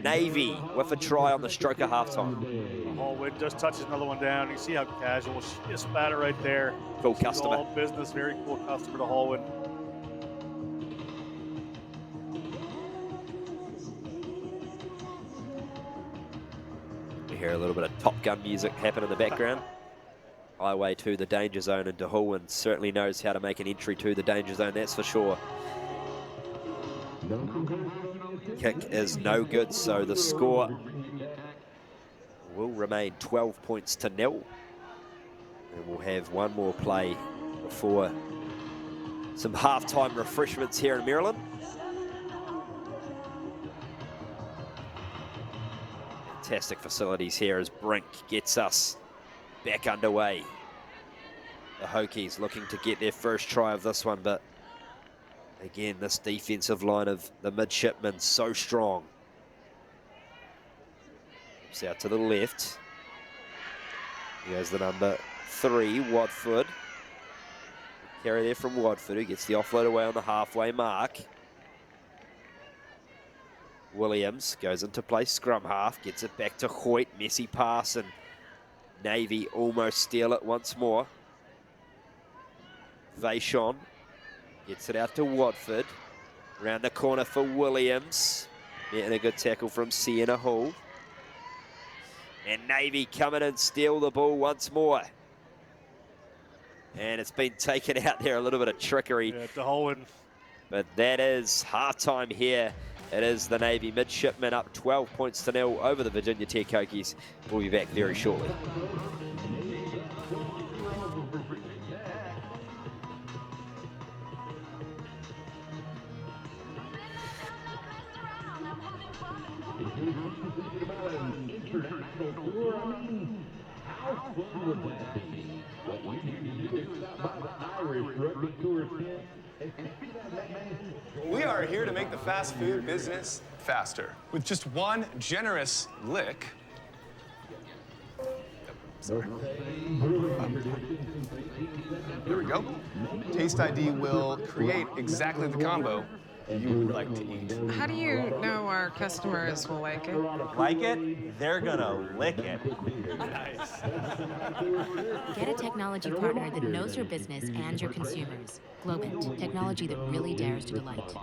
Navy with a try on the stroke of halftime. Hallwood just touches another one down. You see how casual. She just spat it right there. Cool She's customer. all business, very cool customer to Hallwood. We hear a little bit of Top Gun music happen in the background. Highway to the danger zone, and DeHullin certainly knows how to make an entry to the danger zone, that's for sure. Kick is no good, so the score will remain 12 points to 0. And we'll have one more play before some halftime refreshments here in Maryland. Fantastic facilities here as Brink gets us back underway. The Hokies looking to get their first try of this one, but again, this defensive line of the midshipmen so strong. It's out to the left. Here's the number 3, Wadford. Carry there from Wadford, who gets the offload away on the halfway mark. Williams goes into play scrum half, gets it back to Hoyt, messy pass, and Navy almost steal it once more. Vachon gets it out to Wadford. Around the corner for Williams. Getting a good tackle from Sienna Hall. And Navy come in and steal the ball once more. And it's been taken out there, a little bit of trickery. Yeah, DeHullin. But that is halftime here. It is the Navy midshipmen up 12 points to 0 over the Virginia Tech Hokies. We'll be back very shortly. We are here to make the fast food business faster. With just one generous lick. Sorry. There we go. Taste ID will create exactly the combo you would like to eat. How do you know our customers will like it? Like it? They're gonna lick it. Get a technology partner that knows your business and your consumers. Globant, technology that really dares to delight.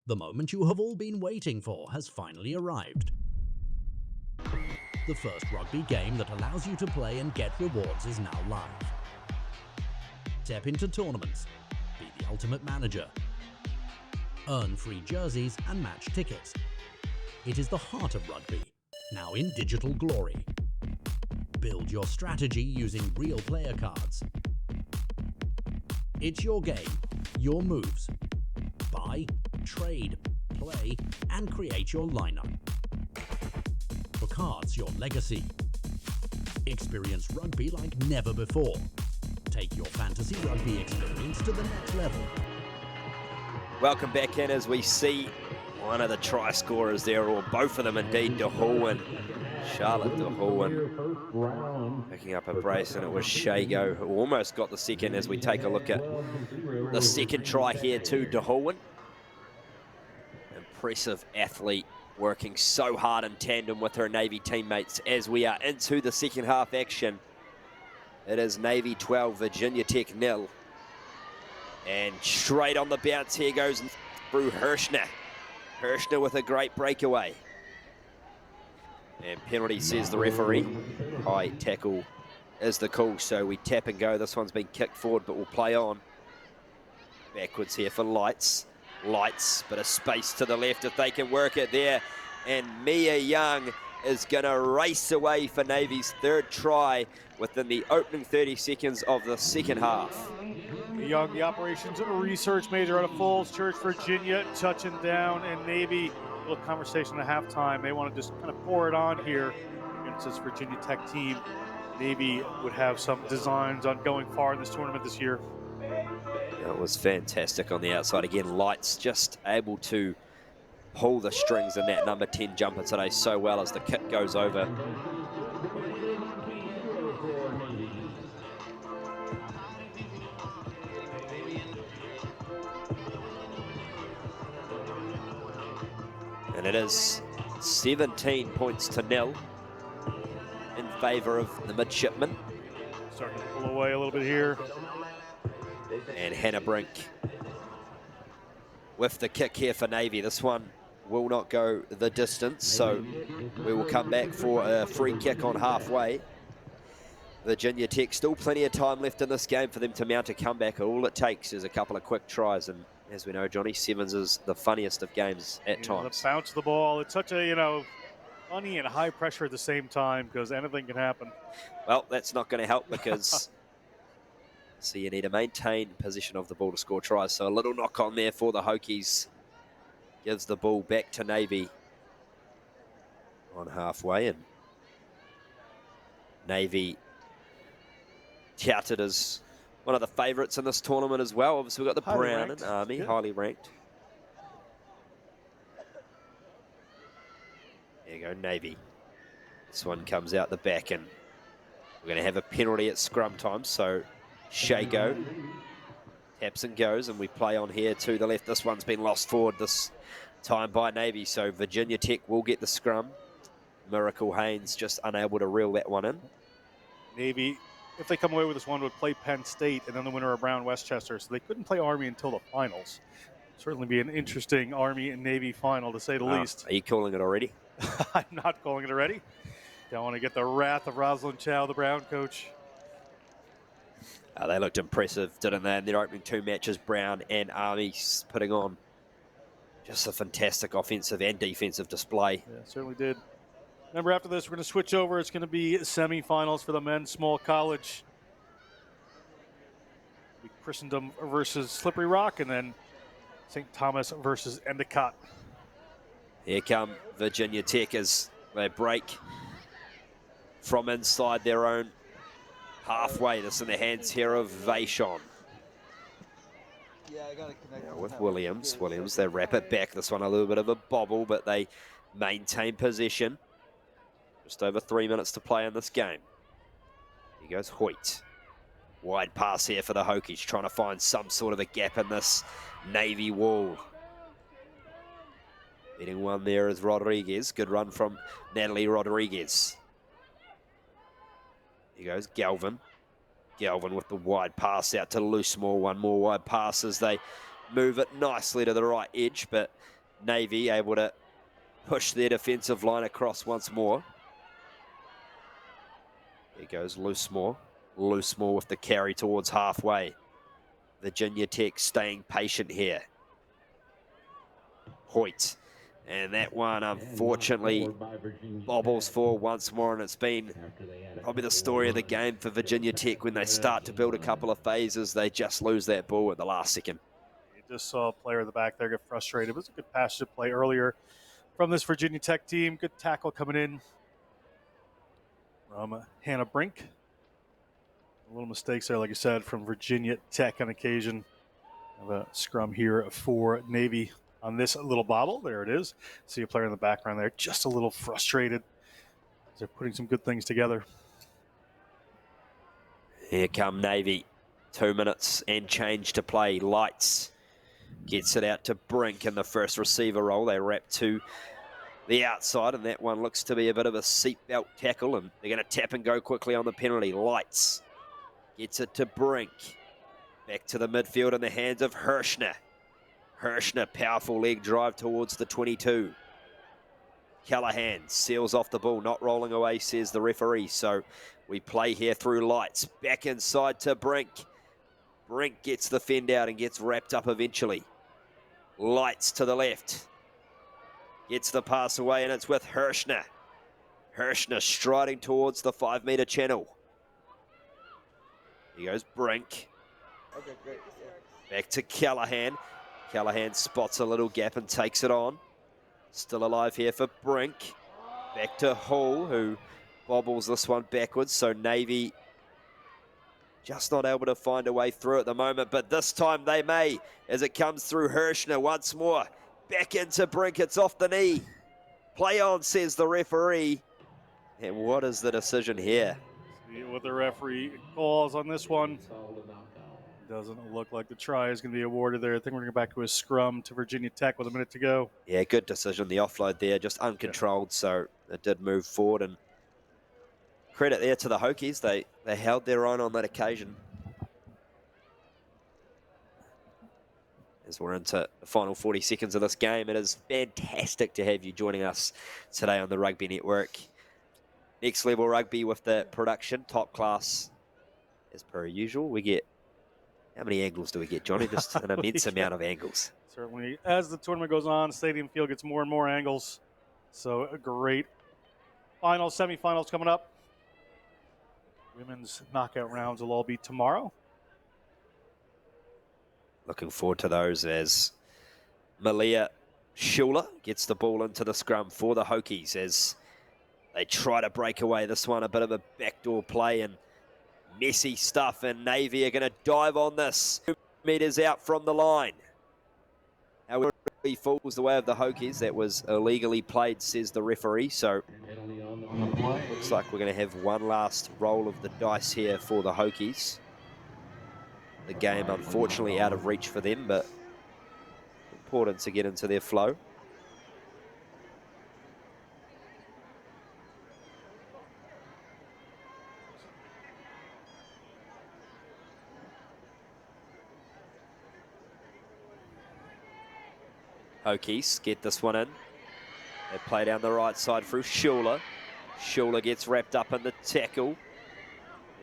The moment you have all been waiting for has finally arrived. The first rugby game that allows you to play and get rewards is now live. Step into tournaments, be the ultimate manager, earn free jerseys and match tickets. It is the heart of rugby, now in digital glory. Build your strategy using real player cards. It's your game, your moves. Buy, trade, play, and create your lineup. For cards, your legacy. Experience rugby like never before. Take your fantasy rugby experience to the next level. Welcome back in as we see one of the try scorers there, or both of them indeed, DeHullin. Charlotte DeHullin picking up a brace, and it was Shago who almost got the second as we take a look at the second try here to DeHullin. Impressive athlete, working so hard in tandem with her Navy teammates as we are into the second half action. It is Navy 12, Virginia Tech 0. And straight on the bounce here goes through Hirschner. Hirschner with a great breakaway. And penalty, says the referee. High tackle is the call, so we tap and go. This one's been kicked forward, but we'll play on. Backwards here for Lights. Lights, but a space to the left if they can work it there. And Mia Young is going to race away for Navy's third try within the opening 30 seconds of the second half. Navy Young, the operations research major out of Falls Church, Virginia, touching down, and Navy, a little conversation at halftime. They want to just kind of pour it on here against this Virginia Tech team. Navy would have some designs on going far in this tournament this year. It was fantastic on the outside. Again, Lights just able to pull the strings in that number 10 jumper today so well as the kick goes over. And it is 17 points to nil in favour of the midshipmen. Starting to pull away a little bit here. And Hannah Brink with the kick here for Navy. This one will not go the distance, so we will come back for a free kick on halfway. Virginia Tech, still plenty of time left in this game for them to mount a comeback. All it takes is a couple of quick tries, and as we know, Johnny, sevens is the funniest of games at times. The bounce of the ball, it's such a, funny and high pressure at the same time because anything can happen. Well, that's not going to help because so you need to maintain position of the ball to score tries. So a little knock on there for the Hokies. Gives the ball back to Navy on halfway, and Navy touted as one of the favourites in this tournament as well. Obviously, we've got the Brown and Army, highly ranked. There you go, Navy. This one comes out the back, and we're going to have a penalty at scrum time. So Shago taps and goes, and we play on here to the left. This one's been lost forward this time by Navy, so Virginia Tech will get the scrum. Miracle Haynes just unable to reel that one in. Navy, if they come away with this one, would play Penn State and then the winner of Brown Westchester, so they couldn't play Army until the finals. Certainly be an interesting Army and Navy final, to say the least. Are you calling it already? I'm not calling it already. Don't want to get the wrath of Rosalind Chow, the Brown coach. They looked impressive, didn't they, in their opening two matches, Brown and Army putting on just a fantastic offensive and defensive display. Yeah, certainly did. Remember, after this, we're going to switch over. It's going to be semifinals for the men's small college. Christendom versus Slippery Rock, and then St. Thomas versus Endicott. Here come Virginia Tech as they break from inside their own halfway. This in the hands here of Vachon. With Williams, they wrap it back. This one a little bit of a bobble, but they maintain possession. Just over 3 minutes to play in this game. Here goes Hoyt. Wide pass here for the Hokies, trying to find some sort of a gap in this Navy wall. Beating one there is Rodriguez. Good run from Natalie Rodriguez. Here goes Galvin. Galvin with the wide pass out to Loosemore. One more wide pass as they move it nicely to the right edge, but Navy able to push their defensive line across once more. Here goes Loosemore. Loosemore with the carry towards halfway. Virginia Tech staying patient here. Hoyt. And that one, unfortunately, bobbles for once more, and it's been probably the story of the game for Virginia Tech. When they start to build a couple of phases, they just lose that ball at the last second. You just saw a player in the back there get frustrated. It was a good pass to play earlier from this Virginia Tech team. Good tackle coming in from Hannah Brink. A little mistakes there, like you said, from Virginia Tech on occasion. Have a scrum here for Navy on this little bobble. There it is. See a player in the background there, just a little frustrated. They're putting some good things together. Here come Navy. 2 minutes and change to play. Lights gets it out to Brink in the first receiver role. They wrap to the outside, and that one looks to be a bit of a seatbelt tackle, and they're going to tap and go quickly on the penalty. Lights gets it to Brink. Back to the midfield in the hands of Hirschner. Hirschner, powerful leg drive towards the 22. Callahan seals off the ball, not rolling away, says the referee. So we play here through Lights. Back inside to Brink. Brink gets the fend out and gets wrapped up eventually. Lights to the left. Gets the pass away, and it's with Hirschner. Hirschner striding towards the 5 metre channel. Here goes Brink. Back to Callahan. Callahan spots a little gap and takes it on. Still alive here for Brink. Back to Hull, who bobbles this one backwards. So Navy just not able to find a way through at the moment, but this time they may, as it comes through Hirschner once more. Back into Brink, it's off the knee. Play on, says the referee. And what is the decision here? See what the referee calls on this one. Doesn't look like the try is going to be awarded there. I think we're going to go back to a scrum to Virginia Tech with a minute to go. Yeah, good decision. The offload there, just uncontrolled, so it did move forward. And credit there to the Hokies. They held their own on that occasion. As we're into the final 40 seconds of this game, it is fantastic to have you joining us today on the Rugby Network. Next Level Rugby with the production, top class as per usual. We get, how many angles do we get, Johnny? Just an immense amount of angles. Certainly, as the tournament goes on, Stadium Field gets more and more angles. So a great finals, semifinals coming up. Women's knockout rounds will all be tomorrow. Looking forward to those as Malia Schuler gets the ball into the scrum for the Hokies as they try to break away this one. A bit of a backdoor play and messy stuff, and Navy are going to dive on this. 2 meters out from the line. However, he falls the way of the Hokies. That was illegally played, says the referee. So looks like we're going to have one last roll of the dice here for the Hokies. The game, unfortunately, out of reach for them, but important to get into their flow. Hokies get this one in. They play down the right side through Schuler. Schuler gets wrapped up in the tackle.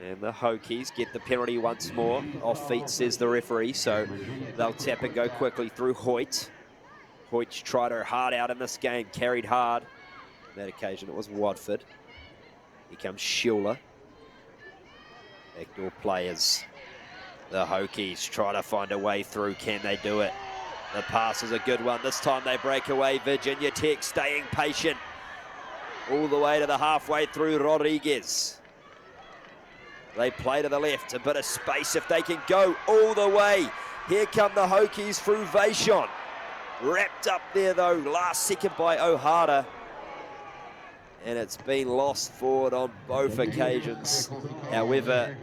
And the Hokies get the penalty once more. Off feet, says the referee, so they'll tap and go quickly through Hoyt. Hoyt's tried her heart out in this game, carried hard. On that occasion, it was Watford. Here comes Schuler. Backdoor players. The Hokies try to find a way through. Can they do it? The pass is a good one. This time they break away. Virginia Tech staying patient. All the way to the halfway through Rodriguez. They play to the left, a bit of space if they can go all the way. Here come the Hokies through Vachon. Wrapped up there though, last second by O'Hara. And it's been lost forward on both occasions. However,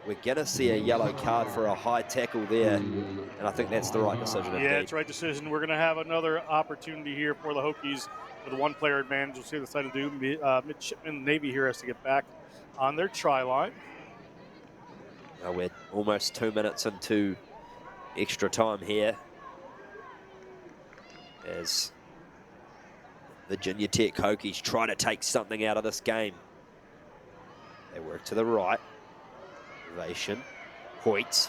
we're going to see a yellow card for a high tackle there. And I think that's the right decision. Yeah, it's the right decision. We're going to have another opportunity here for the Hokies with a one-player advantage. We'll see what they decide to do. Midshipman Navy here has to get back on their try line. Now we're almost 2 minutes into extra time here as Virginia Tech Hokies try to take something out of this game. They work to the right. Ovation. Hoyt.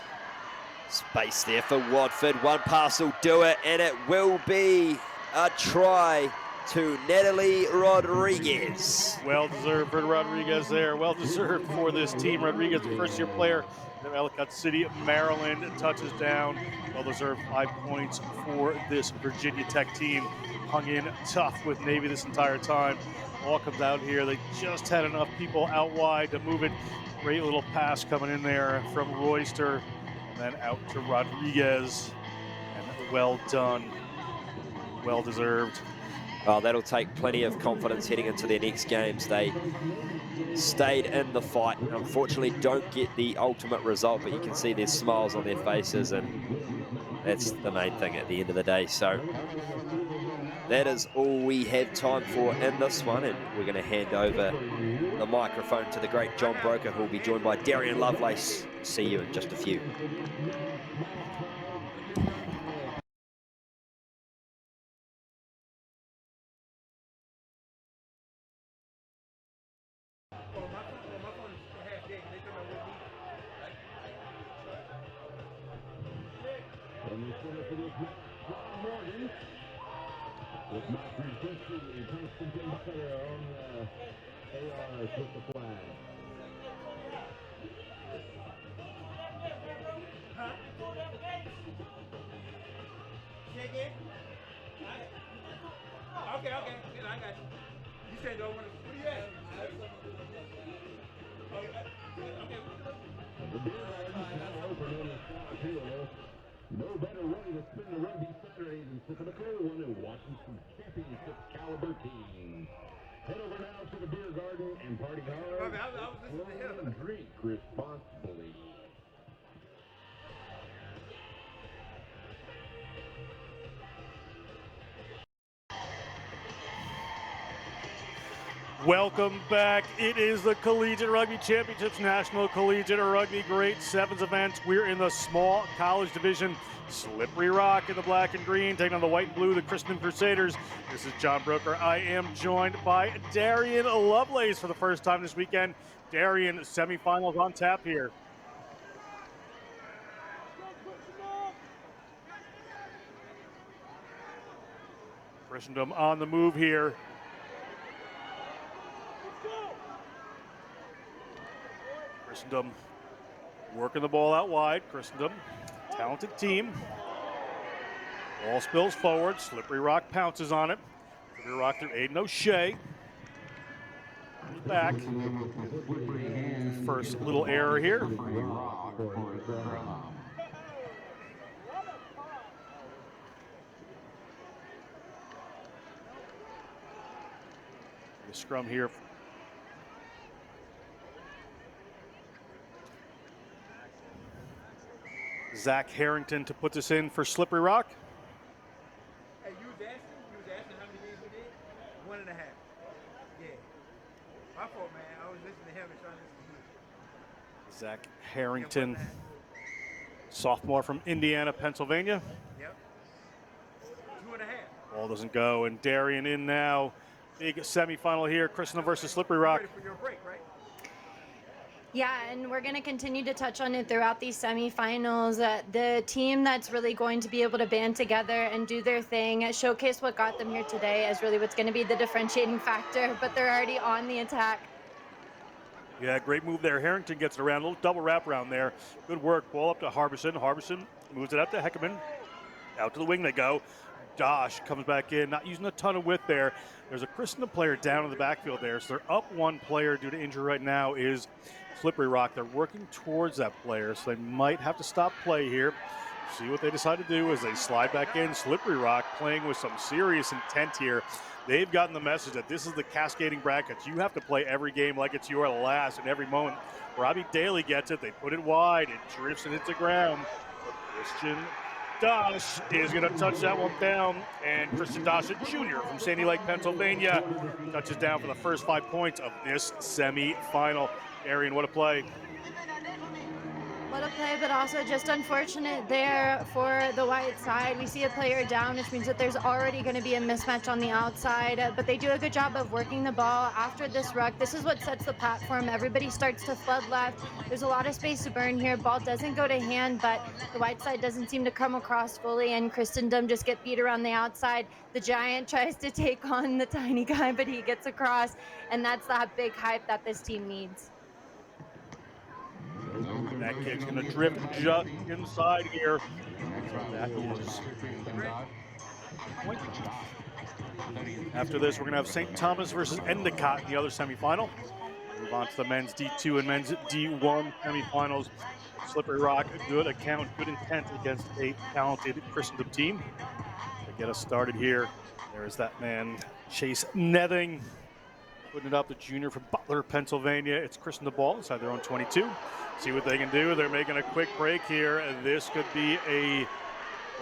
Space there for Watford. One pass will do it, and it will be a try to Natalie Rodriguez. Well-deserved for Rodriguez there. Well-deserved for this team. Rodriguez, the first-year player of Endicott City, Maryland, touches down. Well-deserved 5 points for this Virginia Tech team. Hung in tough with Navy this entire time. Ball comes out here. They just had enough people out wide to move it. Great little pass coming in there from Royster. And then out to Rodriguez. And well done. Well-deserved. Well, that'll take plenty of confidence heading into their next games. They stayed in the fight. Unfortunately, don't get the ultimate result, but you can see their smiles on their faces, and that's the main thing at the end of the day. So that is all we have time for in this one, and we're going to hand over the microphone to the great John Broker, who will be joined by Darian Lovelace. See you in just a few. With the flag. again? Okay. Yeah, I got you. You said don't want to. What do you ask? The beer garden is now open in the South Field. No better way to spend the Rugby Saturday than sipping a cold one and watching some championship caliber teams. Head over now to the beer garden and party hard. I was listening to him. And drink responsibly. Welcome back. It is the Collegiate Rugby Championships National Collegiate Rugby Grade 7s event. We're in the small college division. Slippery Rock in the black and green, taking on the white and blue, the Christendom Crusaders. This is John Broker. I am joined by Darian Lovelace for the first time this weekend. Darian, semifinals on tap here. Christendom on the move here. Christendom working the ball out wide. Christendom, talented team. Ball spills forward. Slippery Rock pounces on it. Slippery Rock through Aiden O'Shea. Back. First little error here. The scrum here. Zach Harrington to put this in for Slippery Rock. Hey, you was asking how many games we did? 1.5. Yeah. My fault, man. I was listening to him and trying to listen to you. Zach Harrington, sophomore from Indiana, Pennsylvania. Yep. 2.5. Ball doesn't go, and Darian in now. Big semifinal here, Christendom versus Slippery Rock. Ready for your break, right? Yeah, and we're going to continue to touch on it throughout these semifinals. The team that's really going to be able to band together and do their thing, showcase what got them here today is really what's going to be the differentiating factor, but they're already on the attack. Yeah, great move there. Harrington gets it around, a little double wrap around there. Good work. Ball up to Harbison. Harbison moves it out to Heckerman. Out to the wing they go. Dosh comes back in, not using a ton of width there. There's a Christendom player down in the backfield there, so they're up one player due to injury right now is Slippery Rock. They're working towards that player, so they might have to stop play here. See what they decide to do as they slide back in. Slippery Rock playing with some serious intent here. They've gotten the message that this is the cascading brackets. You have to play every game like it's your last in every moment. Robbie Daly gets it. They put it wide. It drifts and hits the ground. Christian Dosh is going to touch that one down, and Christian Dosh, a junior from Sandy Lake, Pennsylvania, touches down for the first 5 points of this semi-final. Arian, what a play. What a play, but also just unfortunate there for the white side. We see a player down, which means that there's already going to be a mismatch on the outside, but they do a good job of working the ball after this ruck. This is what sets the platform. Everybody starts to flood left. There's a lot of space to burn here. Ball doesn't go to hand, but the white side doesn't seem to come across fully, and Christendom just get beat around the outside. The giant tries to take on the tiny guy, but he gets across, and that's that big hype that this team needs. That kick's going to drift just inside here. That is point. After this, we're going to have St. Thomas versus Endicott in the other semifinal. Move on to the men's D2 and men's D1 semifinals. Slippery Rock, good account, good intent against a talented Christendom team. To get us started here, there is that man, Chase Nething, putting it up, the junior from Butler, Pennsylvania. It's Christendom ball inside their own 22. See what they can do. They're making a quick break here. This could be a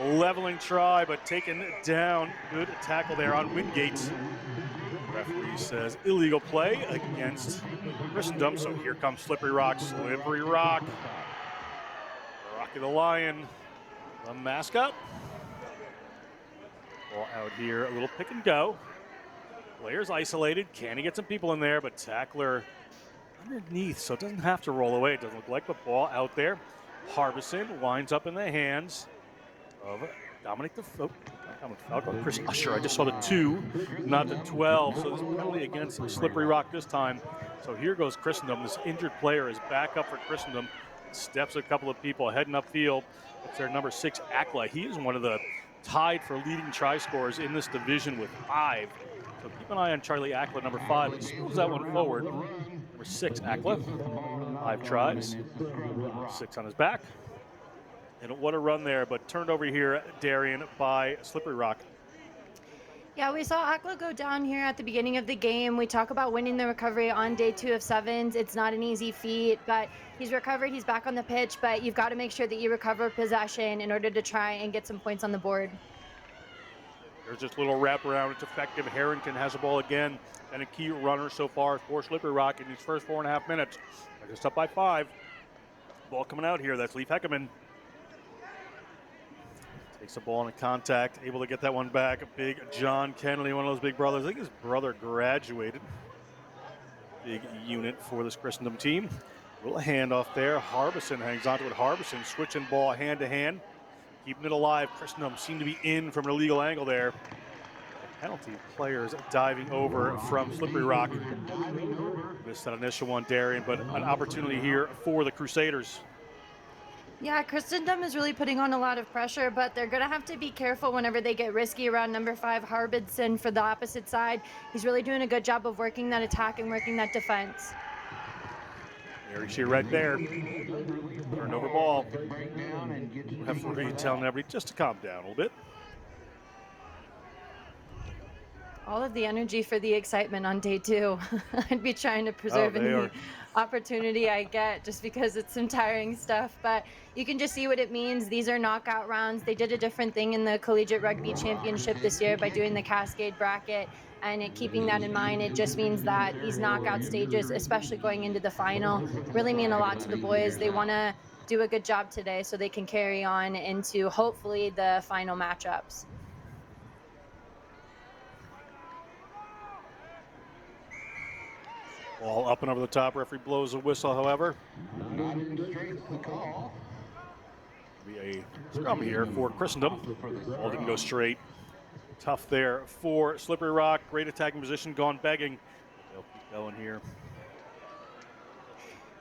leveling try, but taken down. Good tackle there on Wingate. Referee says illegal play against Christendom. So here comes Slippery Rock. Slippery Rock. Rocky the Lion, the mascot. Ball out here, a little pick and go. Player's isolated. Can he get some people in there? But tackler underneath, so it doesn't have to roll away. It doesn't look like the ball out there. Harbison winds up in the hands of Dominic Falco. Chris Usher. I just saw the 2, not the 12. So this is penalty against Slippery Rock this time. So here goes Christendom. This injured player is back up for Christendom. Steps a couple of people heading upfield. It's their number 6, Akla. He is one of the tied for leading try scorers in this division with 5. So keep an eye on Charlie Ackla, number 5. He spills that one forward. Number 6, Ackla, 5 tries, 6 on his back. And what a run there, but turned over here, Darian, by Slippery Rock. Yeah, we saw Ackla go down here at the beginning of the game. We talk about winning the recovery on day 2 of 7s. It's not an easy feat, but he's recovered. He's back on the pitch, but you've got to make sure that you recover possession in order to try and get some points on the board. There's this little wraparound. It's effective. Harrington has the ball again, and a key runner so far for Slippery Rock in these first 4.5 minutes. They're just up by 5. Ball coming out here. That's Leif Heckerman. Takes the ball into contact, able to get that one back. Big John Kennedy, one of those big brothers. I think his brother graduated. Big unit for this Christendom team. Little handoff there. Harbison hangs onto it. Harbison switching ball hand to hand, keeping it alive. Christendom seemed to be in from an illegal angle there. Penalty players diving over from Slippery Rock. Missed that initial one, Darian, but an opportunity here for the Crusaders. Yeah, Christendom is really putting on a lot of pressure, but they're going to have to be careful whenever they get risky around number 5, Harbison, for the opposite side. He's really doing a good job of working that attack and working that defense. There you see right there. Turned over ball. Referee telling everybody just to calm down a little bit. All of the energy for the excitement on day 2. I'd be trying to preserve any opportunity I get just because it's some tiring stuff, but you can just see what it means. These are knockout rounds. They did a different thing in the Collegiate Rugby Championship this year by doing the cascade bracket, and keeping that in mind, it just means that these knockout stages, especially going into the final, really mean a lot to the boys. They want to do a good job today so they can carry on into hopefully the final matchups. Ball up and over the top. Referee blows a whistle, however. Be a scrum here for Christendom. Ball didn't go straight. Tough there for Slippery Rock. Great attacking position, gone begging. They'll keep going here.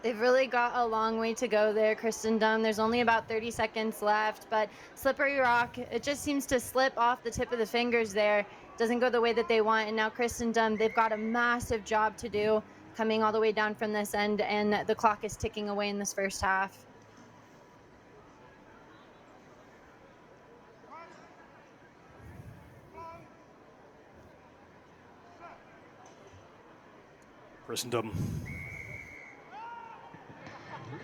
They've really got a long way to go there, Christendom. There's only about 30 seconds left, but Slippery Rock, it just seems to slip off the tip of the fingers there. Doesn't go the way that they want, and now Christendom, they've got a massive job to do coming all the way down from this end, and the clock is ticking away in this first half. Christendom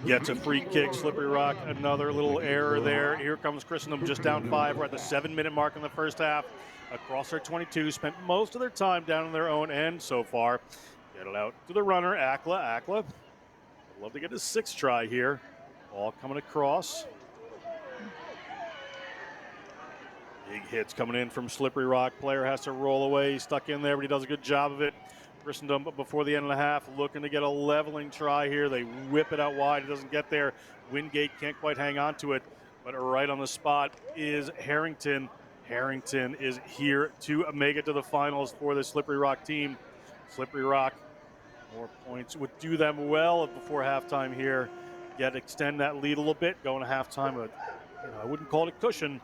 gets a free kick. Slippery Rock, another little error there. Here comes Christendom just down 5. We're at the 7-minute mark in the first half. Across their 22, spent most of their time down on their own end so far. Get it out to the runner, Ackla. Ackla, I'd love to get his 6th try here. Ball coming across. Big hits coming in from Slippery Rock. Player has to roll away. He's stuck in there, but he does a good job of it. Christendom, before the end of the half, looking to get a leveling try here. They whip it out wide. It doesn't get there. Wingate can't quite hang on to it, but right on the spot is Harrington. Harrington is here to make it to the finals for the Slippery Rock team. Slippery Rock, more points would do them well before halftime here. Yet extend that lead a little bit, going to halftime. But, I wouldn't call it a cushion,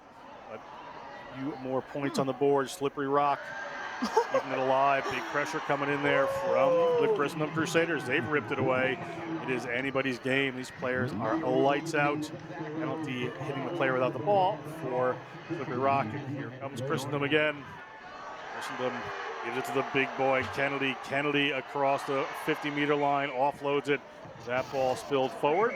but more points on the board. Slippery Rock keeping it alive. Big pressure coming in there from the Christendom Crusaders. They've ripped it away. It is anybody's game. These players are lights out. Penalty hitting the player without the ball for Slippery Rock. And here comes Christendom again. Christendom gives it to the big boy, Kennedy. Kennedy across the 50-meter line, offloads it. That ball spilled forward.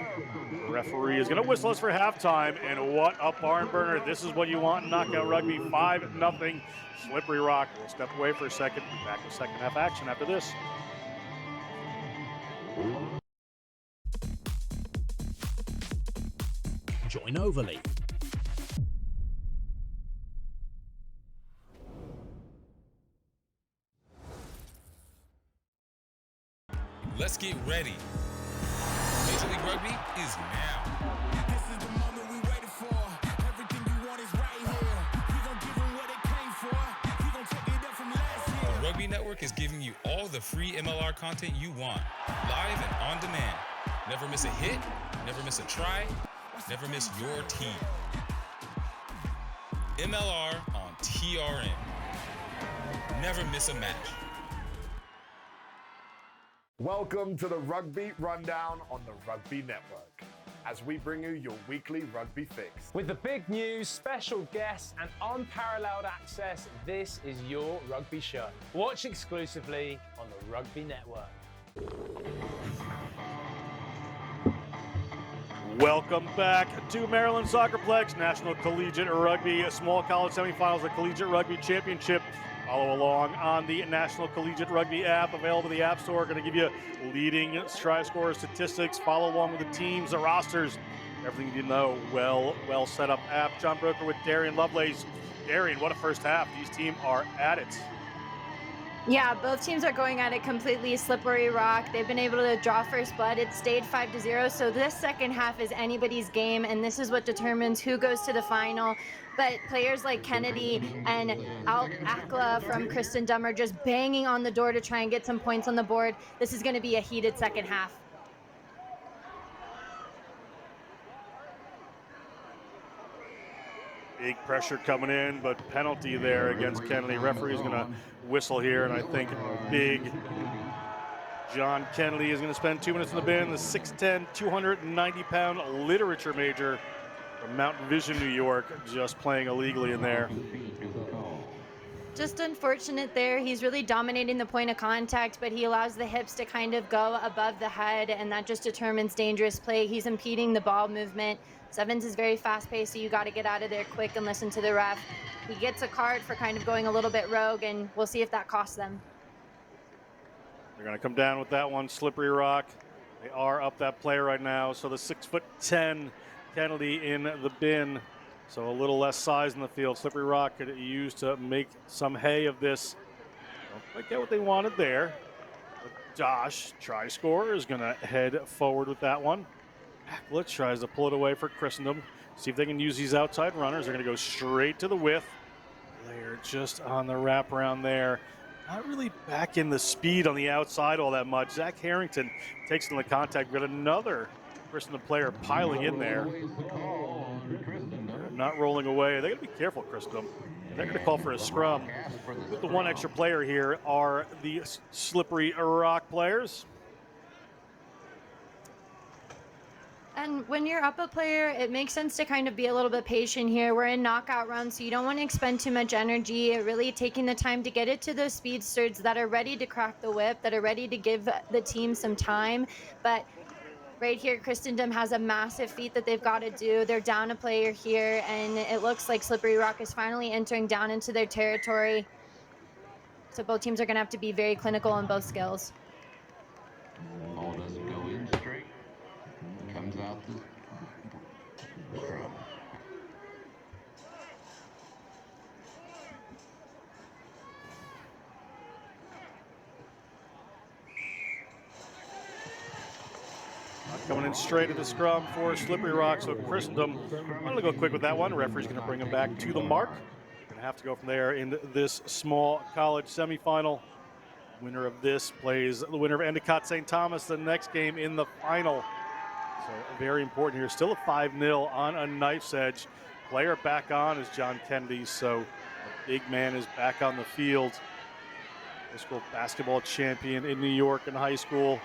The referee is going to whistle us for halftime, and what a barn burner. This is what you want in knockout rugby. 5-0. Slippery Rock will step away for a second. Back to second half action after this. Join Overley. Let's get ready. Major League Rugby is now. This is the moment we waited for. Everything you want is right here. We gon' give them what they came for. We gon' take it up from last year. The Rugby Network is giving you all the free MLR content you want, live and on demand. Never miss a hit, never miss a try, never miss your team. MLR on TRN. Never miss a match. Welcome to the Rugby Rundown on the Rugby Network, as we bring you your weekly rugby fix. With the big news, special guests, and unparalleled access, this is your rugby show. Watch exclusively on the Rugby Network. Welcome back to Maryland Soccerplex National Collegiate Rugby Small College Semifinals of the Collegiate Rugby Championship. Follow along on the National Collegiate Rugby app, available in the App Store. Going to give you leading try scorer statistics. Follow along with the teams, the rosters, everything you know. Well set up app. John Broker with Darian Lovelace. Darian, what a first half. These teams are at it. Yeah, both teams are going at it completely slippery rock. They've been able to draw first blood. It stayed 5-0. So this second half is anybody's game, and this is what determines who goes to the final. But players like Kennedy and Akla from Christendom are just banging on the door to try and get some points on the board. This is going to be a heated second half. Big pressure coming in, but penalty there against Kennedy. Referee's going to whistle here, and I think big John Kennedy is going to spend 2 minutes in the bin. The 6'10", 290-pound literature major from Mountain Vision, New York, just playing illegally in there. Just unfortunate there. He's really dominating the point of contact, but he allows the hips to kind of go above the head, and that just determines dangerous play. He's impeding the ball movement. Sevens is very fast-paced, so you got to get out of there quick and listen to the ref. He gets a card for kind of going a little bit rogue, and we'll see if that costs them. They're going to come down with that one. Slippery rock. They are up that play right now, so the 6'10" Kennedy in the bin. So a little less size in the field. Slippery rock could use to make some hay of this. Don't quite get what they wanted there. But Josh, try scorer, is going to head forward with that one. Acklet tries to pull it away for Christendom. See if they can use these outside runners. They're going to go straight to the width. They're just on the wraparound there. Not really back in the speed on the outside all that much. Zach Harrington takes it in the contact. We've got another Christendom player piling in there. They're not rolling away. They got to be careful, Christendom. They're going to call for a scrum. With the one extra player here are the slippery rock players. And when you're up a player, it makes sense to kind of be a little bit patient here. We're in knockout rounds, so you don't want to expend too much energy. Really taking the time to get it to those speedsters that are ready to crack the whip, that are ready to give the team some time. But right here, Christendom has a massive feat that they've got to do. They're down a player here, and it looks like Slippery Rock is finally entering down into their territory. So both teams are going to have to be very clinical on both skills. Ball doesn't go in straight. Comes out the scrum. Coming in straight at the scrum for Slippery Rock. So Christendom, I'm going to go quick with that one. Referee's going to bring him back to the mark. Going to have to go from there in this small college semifinal. Winner of this plays the winner of Endicott St. Thomas the next game in the final. So very important here. Still a 5-0 on a knife's edge. Player back on is John Kennedy. So a big man is back on the field. High school basketball champion in New York in high school.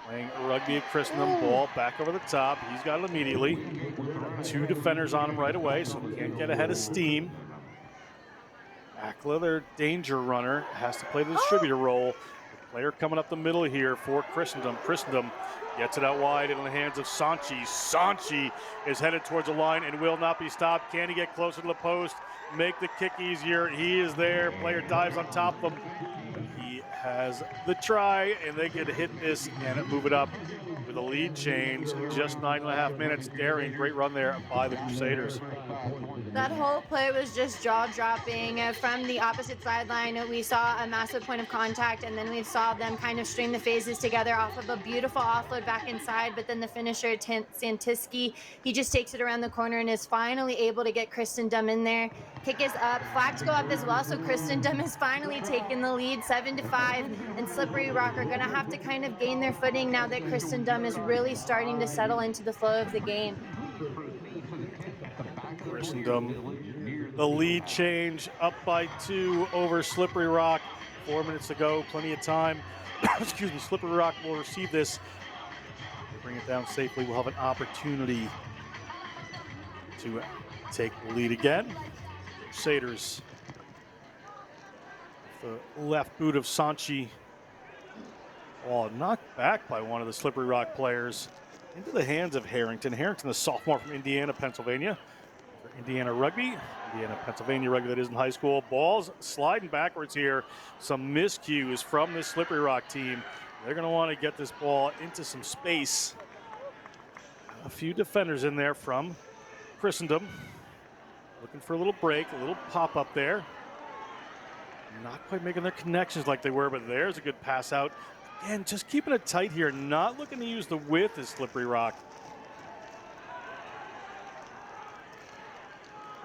Playing rugby at Christendom, ball back over the top. He's got it immediately. 2 defenders on him right away, so we can't get ahead of steam. Akla, their danger runner, has to play the distributor role. The player coming up the middle here for Christendom. Christendom gets it out wide in the hands of Sanchi. Sanchi is headed towards the line and will not be stopped. Can he get closer to the post? Make the kick easier. He is there. Player dives on top of him. Has the try, and they get to hit this and move it up with a lead change. Just 9.5 minutes. Daring, great run there by the Crusaders. That whole play was just jaw-dropping. From the opposite sideline, we saw a massive point of contact, and then we saw them kind of string the phases together off of a beautiful offload back inside, but then the finisher, Santiski, he just takes it around the corner and is finally able to get Christendom in there. Kick is up, flags go up as well, so Christendom is finally taking the lead, 7-5, and Slippery Rock are going to have to kind of gain their footing now that Christendom is really starting to settle into the flow of the game. Christendom the lead change, up by 2 over Slippery Rock. 4 minutes to go, plenty of time. Excuse me, Slippery Rock will receive this. They bring it down safely. We'll have an opportunity to take the lead again. Crusaders. The left boot of Sanchi. Ball knocked back by one of the Slippery Rock players into the hands of Harrington. Harrington, the sophomore from Indiana, Pennsylvania. For Indiana Rugby. Indiana, Pennsylvania Rugby, that is in high school. Ball's sliding backwards here. Some miscues from this Slippery Rock team. They're going to want to get this ball into some space. A few defenders in there from Christendom. Looking for a little break, a little pop up there. Not quite making their connections like they were, but there's a good pass out. Again, just keeping it tight here, not looking to use the width as Slippery Rock.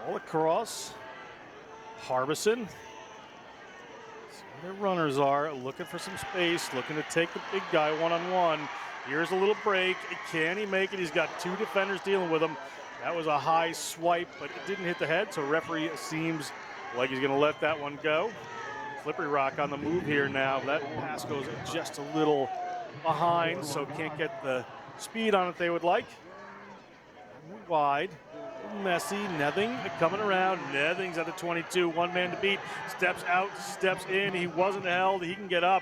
All across. Harbison. See where their runners are, looking for some space, looking to take the big guy one-on-one. Here's a little break. Can he make it? He's got 2 defenders dealing with him. That was a high swipe, but it didn't hit the head, so referee seems like he's going to let that one go. Slippery Rock on the move here now. That pass goes just a little behind, so can't get the speed on it they would like. Wide, messy. Nething coming around. Nething's at the 22. One man to beat. Steps out, steps in. He wasn't held. He can get up.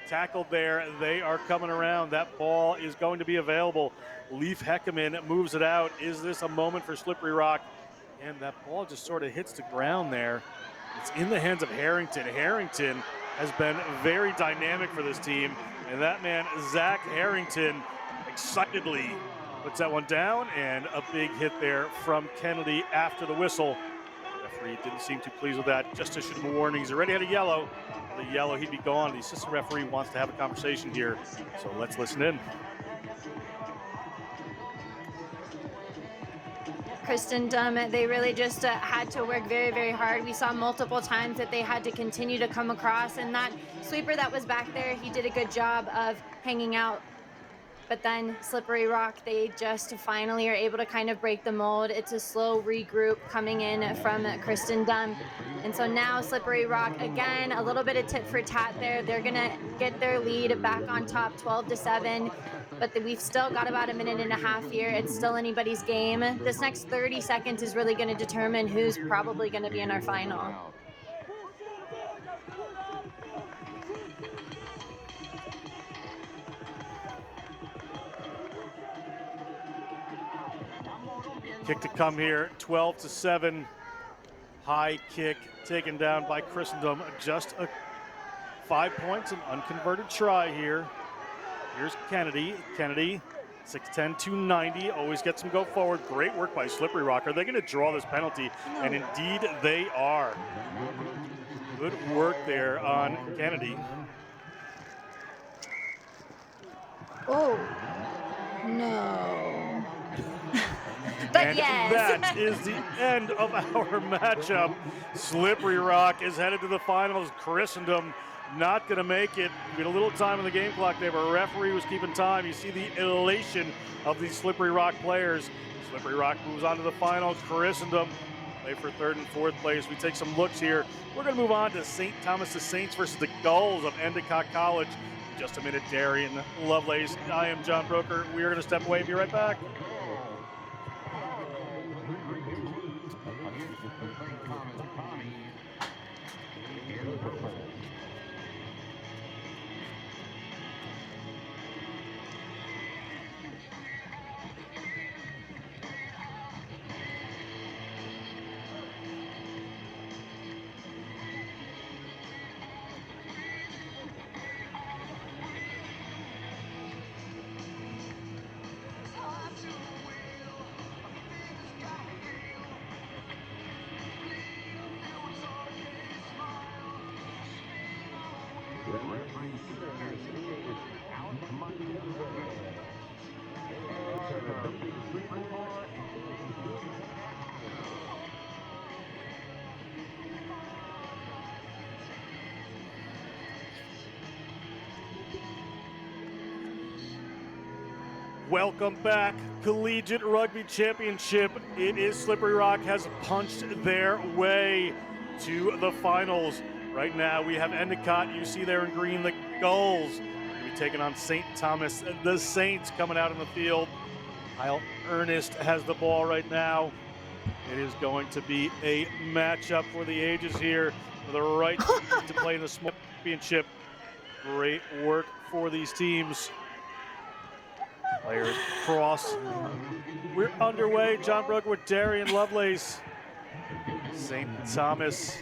Tackled there. They are coming around. That ball is going to be available. Leif Heckerman moves it out. Is this a moment for Slippery Rock? And that ball just sort of hits the ground there. It's in the hands of Harrington. Harrington has been very dynamic for this team. And that man, Zach Harrington, excitedly puts that one down. And a big hit there from Kennedy after the whistle. The referee didn't seem too pleased with that. Just issued him a warning. He's already had a yellow. The yellow, he'd be gone. The assistant referee wants to have a conversation here. So let's listen in. Christendom, they really just had to work very, very hard. We saw multiple times that they had to continue to come across, and that sweeper that was back there, he did a good job of hanging out. But then Slippery Rock, they just finally are able to kind of break the mold. It's a slow regroup coming in from Christendom. And so now Slippery Rock, again, a little bit of tit for tat there. They're going to get their lead back on top 12-7. But we've still got about a minute and a half here. It's still anybody's game. This next 30 seconds is really going to determine who's probably going to be in our final. Kick to come here, 12-7. High kick taken down by Christendom. Just 5 points, an unconverted try here. Here's Kennedy. Kennedy, 6'10", 290. Always gets him go forward. Great work by Slippery Rock. Are they going to draw this penalty? And indeed they are. Good work there on Kennedy. Oh, no. But and yes. that is the end of our matchup. Slippery Rock is headed to the finals. Christendom not going to make it. We had a little time on the game clock there, but referee was keeping time. You see the elation of these Slippery Rock players. Slippery Rock moves on to the finals. Christendom play for 3rd and 4th place. We take some looks here. We're going to move on to St. Thomas the Saints versus the Gulls of Endicott College. In just a minute, Darian Lovelace. I am John Broker. We are going to step away and be right back. Welcome back, Collegiate Rugby Championship. It is Slippery Rock has punched their way to the finals. Right now we have Endicott, you see there in green, the Gulls. We'll be taking on St. Thomas, the Saints coming out in the field. Kyle Ernest has the ball right now. It is going to be a matchup for the ages here for the right to play in the small championship. Great work for these teams. Players cross. We're underway. John Brooker with Darian Lovelace. St. Thomas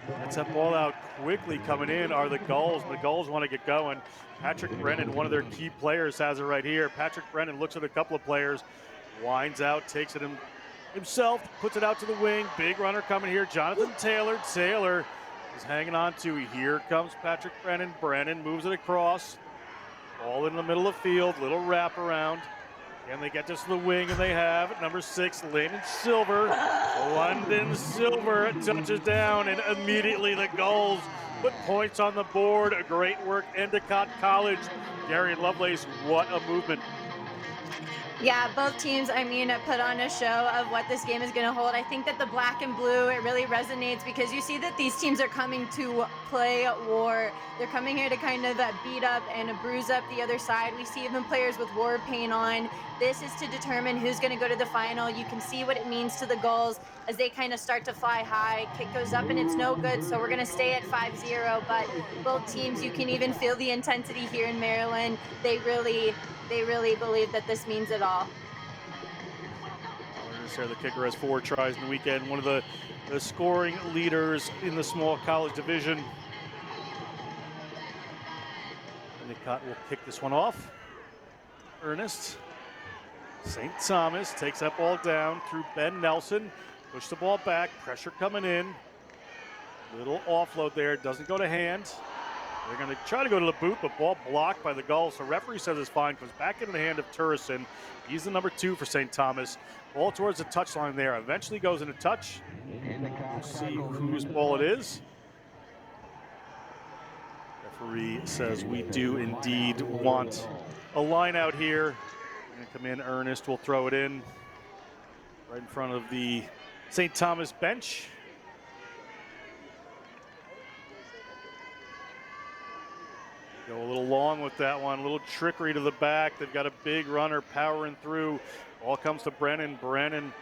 gets that ball out quickly. Coming in are the Gulls. The Gulls want to get going. Patrick Brennan, one of their key players, has it right here. Patrick Brennan looks at a couple of players, winds out, takes it himself, puts it out to the wing. Big runner coming here. Jonathan Taylor. Taylor is hanging on to. Here comes Patrick Brennan. Brennan moves it across. All in the middle of the field, little wraparound. Can they get this to the wing? And they have number 6, Landon Silver. London Silver touches down, and immediately the Gulls put points on the board. Great work, Endicott College. Darian Lovelace, what a movement. Yeah, both teams, I mean, put on a show of what this game is going to hold. I think that the black and blue, it really resonates because you see that these teams are coming to play war. They're coming here to kind of beat up and bruise up the other side. We see even players with war paint on. This is to determine who's going to go to the final. You can see what it means to the Gulls as they kind of start to fly high. Kick goes up and it's no good, so we're going to stay at 5-0. But both teams, you can even feel the intensity here in Maryland. They really believe that this means it all. The kicker has 4 tries in the weekend. One of the scoring leaders in the small college division. Endicott will kick this one off. Ernest. St. Thomas takes that ball down through Ben Nelson. Push the ball back. Pressure coming in. Little offload there. Doesn't go to hand. They're going to try to go to the boot, but ball blocked by the Gulls. So referee says it's fine. Comes back into the hand of Turrison. He's the number 2 for St. Thomas. Ball towards the touchline there. Eventually goes into touch. We'll see whose ball it is. Referee says we do indeed want a line out here. Going to come in. Ernest will throw it in right in front of the St. Thomas bench. Go a little long with that one, a little trickery to the back. They've got a big runner powering through. Ball comes to Brennan. Brennan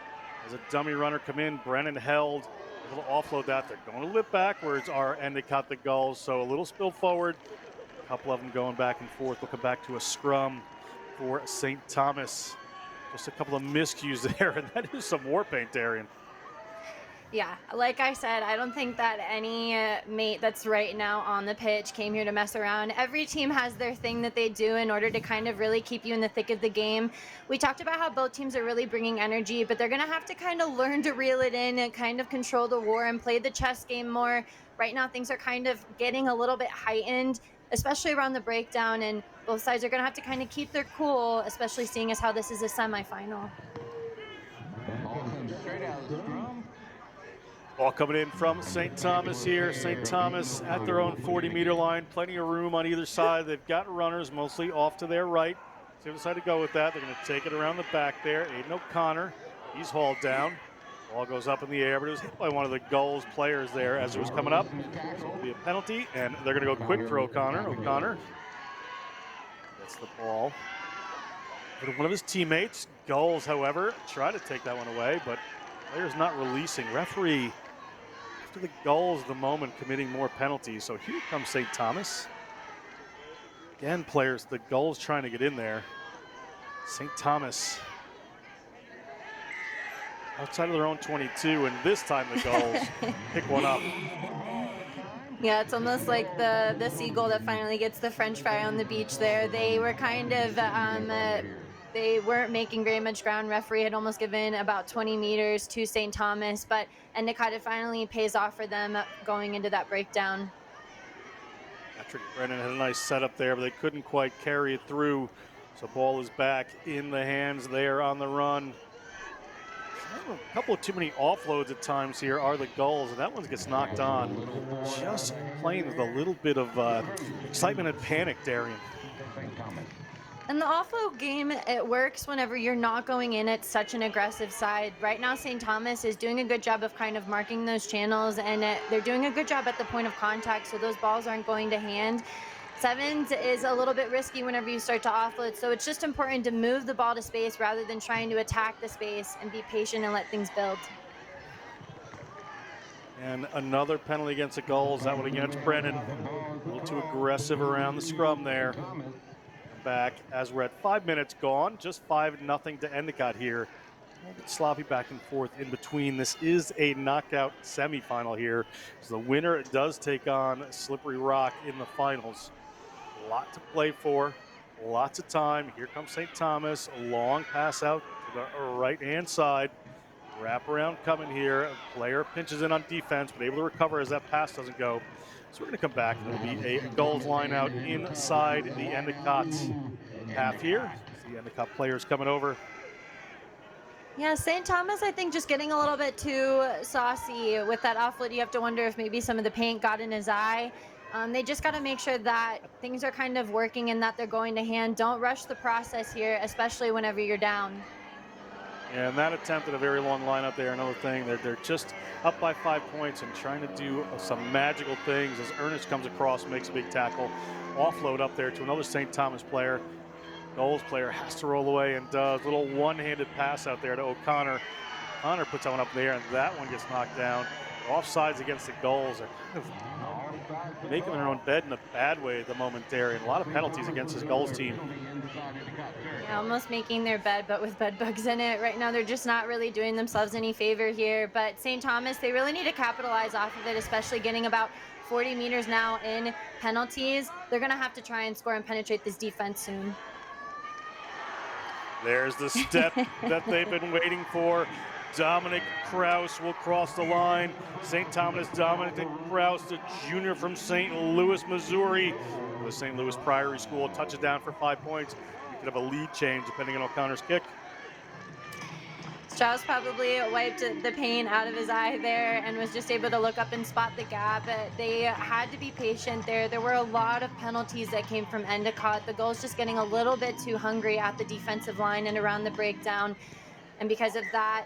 has a dummy runner come in. Brennan held. A little offload that. They're going to lip backwards, are Endicott the Gulls. So a little spill forward. A couple of them going back and forth. We'll come back to a scrum for St. Thomas. Just a couple of miscues there, and that is some war paint, Darian. Yeah, like I said, I don't think that any mate that's right now on the pitch came here to mess around. Every team has their thing that they do in order to kind of really keep you in the thick of the game. We talked about how both teams are really bringing energy, but they're going to have to kind of learn to reel it in and kind of control the war and play the chess game more. Right now, things are kind of getting a little bit heightened, especially around the breakdown, and both sides are going to have to kind of keep their cool, especially seeing as how this is a semifinal. Ball coming in from St. Thomas here. St. Thomas at their own 40-meter line. Plenty of room on either side. They've got runners mostly off to their right. So they decide to go with that. They're going to take it around the back there. Aiden O'Connor, he's hauled down. Ball goes up in the air, but it was hit by one of the Gulls players there as it was coming up. So it'll be a penalty, and they're going to go quick for O'Connor. O'Connor gets the ball. One of his teammates, Gulls, however, try to take that one away, but player's not releasing. Referee, after the Gulls, the moment committing more penalties. So here comes St. Thomas. Again, players, the Gulls trying to get in there. St. Thomas outside of their own 22, and this time the Gulls pick one up. Yeah, it's almost like the seagull that finally gets the French fry on the beach there. They were kind of, they weren't making very much ground. Referee had almost given about 20 meters to St. Thomas, but Endicott, it finally pays off for them going into that breakdown. Patrick Brennan had a nice setup there, but they couldn't quite carry it through. So ball is back in the hands there on the run. A couple of too many offloads at times here are the Gulls, and that one gets knocked on. Just playing with a little bit of excitement and panic, Darian. And the offload game, it works whenever you're not going in at such an aggressive side. Right now, St. Thomas is doing a good job of kind of marking those channels, and they're doing a good job at the point of contact, so those balls aren't going to hand. Sevens is a little bit risky whenever you start to offload, so it's just important to move the ball to space rather than trying to attack the space and be patient and let things build. And another penalty against the Gulls. That one against Brennan. A little too aggressive around the scrum there. Back as we're at 5 minutes gone. Just 5-0 to Endicott here. A little bit sloppy back and forth in between. This is a knockout semifinal here. So the winner does take on Slippery Rock in the finals. A lot to play for. Lots of time. Here comes St. Thomas. A long pass out to the right-hand side. Wraparound coming here. Player pinches in on defense, but able to recover as that pass doesn't go. So we're going to come back. It'll be a Gulls line out inside the Endicott half here. The Endicott players coming over. Yeah, St. Thomas, I think, just getting a little bit too saucy with that offload. You have to wonder if maybe some of the paint got in his eye. They just got to make sure that things are kind of working and that they're going to hand. Don't rush the process here, especially whenever you're down. Yeah, and that attempt at a very long line up there, another thing, they're just up by 5 points and trying to do some magical things as Ernest comes across, makes a big tackle. Offload up there to another St. Thomas player. Gulls player has to roll away and does. Little one-handed pass out there to O'Connor. O'Connor puts that one up there, and that one gets knocked down. Offsides against the Gulls are kind of making their own bed in a bad way at the moment there, and a lot of penalties against this Gulls team. Yeah, almost making their bed, but with bed bugs in it. Right now, they're just not really doing themselves any favor here. But St. Thomas, they really need to capitalize off of it, especially getting about 40 meters now in penalties. They're going to have to try and score and penetrate this defense soon. There's the step that they've been waiting for. Dominic Kraus will cross the line. St. Thomas, Dominic Kraus, the junior from St. Louis, Missouri. The St. Louis Priory School touches down for 5 points. We could have a lead change depending on O'Connor's kick. Strauss probably wiped the pain out of his eye there and was just able to look up and spot the gap. They had to be patient there. There were a lot of penalties that came from Endicott. The Gulls just getting a little bit too hungry at the defensive line and around the breakdown. And because of that,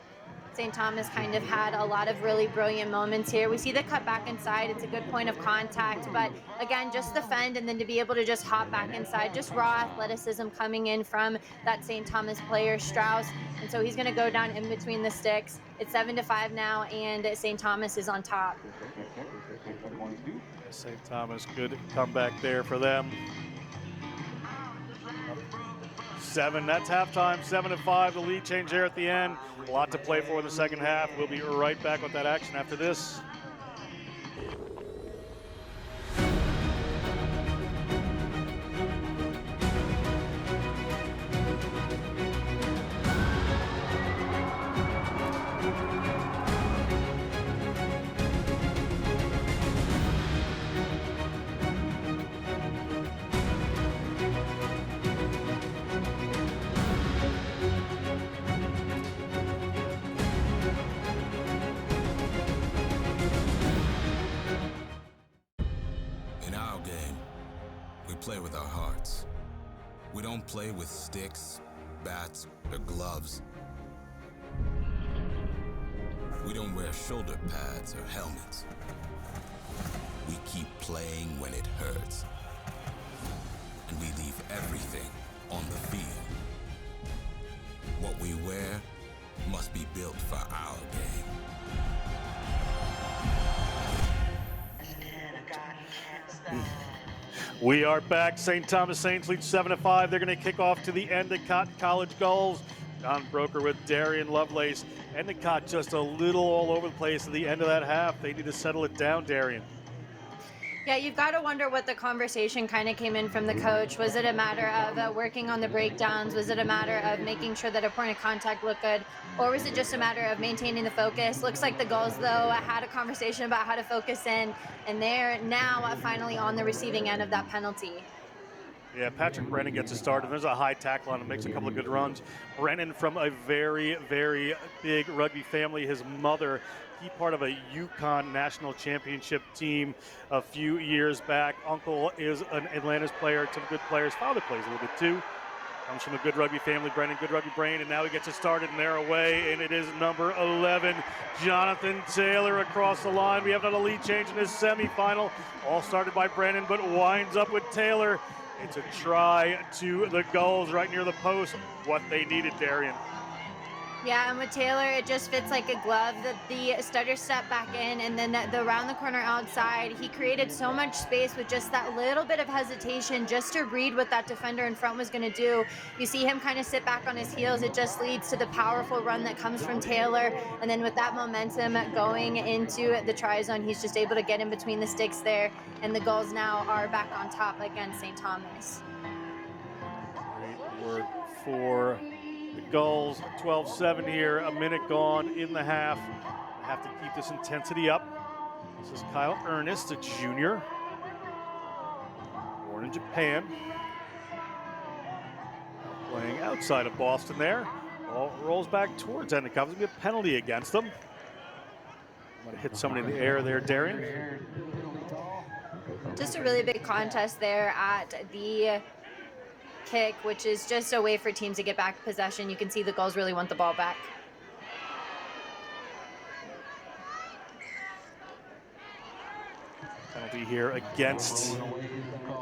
St. Thomas kind of had a lot of really brilliant moments here. We see the cut back inside. It's a good point of contact, but again, just defend and then to be able to just hop back inside. Just raw athleticism coming in from that St. Thomas player, Strauss. And so he's going to go down in between the sticks. It's 7-5 now, and St. Thomas is on top. St. Thomas, good comeback there for them. 7, that's halftime, 7-5, the lead change there at the end. A lot to play for in the second half. We'll be right back with that action after this. Play with our hearts. We don't play with sticks, bats, or gloves. We don't wear shoulder pads or helmets. We keep playing when it hurts. And we leave everything on the field. What we wear must be built for our game. We are back. St. Thomas Saints lead 7-5. They're going to kick off to the Endicott College Gulls. John Broker with Darian Lovelace. Endicott just a little all over the place at the end of that half. They need to settle it down, Darian. Yeah, you've got to wonder what the conversation kind of came in from the coach. Was it a matter of working on the breakdowns? Was it a matter of making sure that a point of contact looked good? Or was it just a matter of maintaining the focus? Looks like the Gulls, though, had a conversation about how to focus in, and they're now finally on the receiving end of that penalty. Yeah, Patrick Brennan gets a start, and there's a high tackle on him, makes a couple of good runs. Brennan from a very, very big rugby family. His mother, he part of a UConn national championship team a few years back. Uncle is an Atlanta's player, some good players. Father plays a little bit too. Comes from a Good Rugby family, Brendan Good Rugby Brain, and now he gets it started and they're away, and it is number 11, Jonathan Taylor across the line. We have another lead change in this semifinal. All started by Brendan, but winds up with Taylor. It's a try to the Gulls right near the post. What they needed, Darian. Yeah, and with Taylor, it just fits like a glove. The stutter step back in, and then the round the corner outside, he created so much space with just that little bit of hesitation just to read what that defender in front was going to do. You see him kind of sit back on his heels. It just leads to the powerful run that comes from Taylor. And then with that momentum going into the try zone, he's just able to get in between the sticks there. And the Gulls now are back on top against St. Thomas. Great work for the Gulls. 12-7 here, a minute gone in the half. I have to keep this intensity up. This is Kyle Ernest, a junior, born in Japan. Playing outside of Boston there. Ball rolls back towards Endicott. There's going to be a penalty against them. I'm going to hit somebody in the air there, Darian. Just a really big contest there at the kick, which is just a way for teams to get back possession. You can see the Gulls really want the ball back. Penalty here against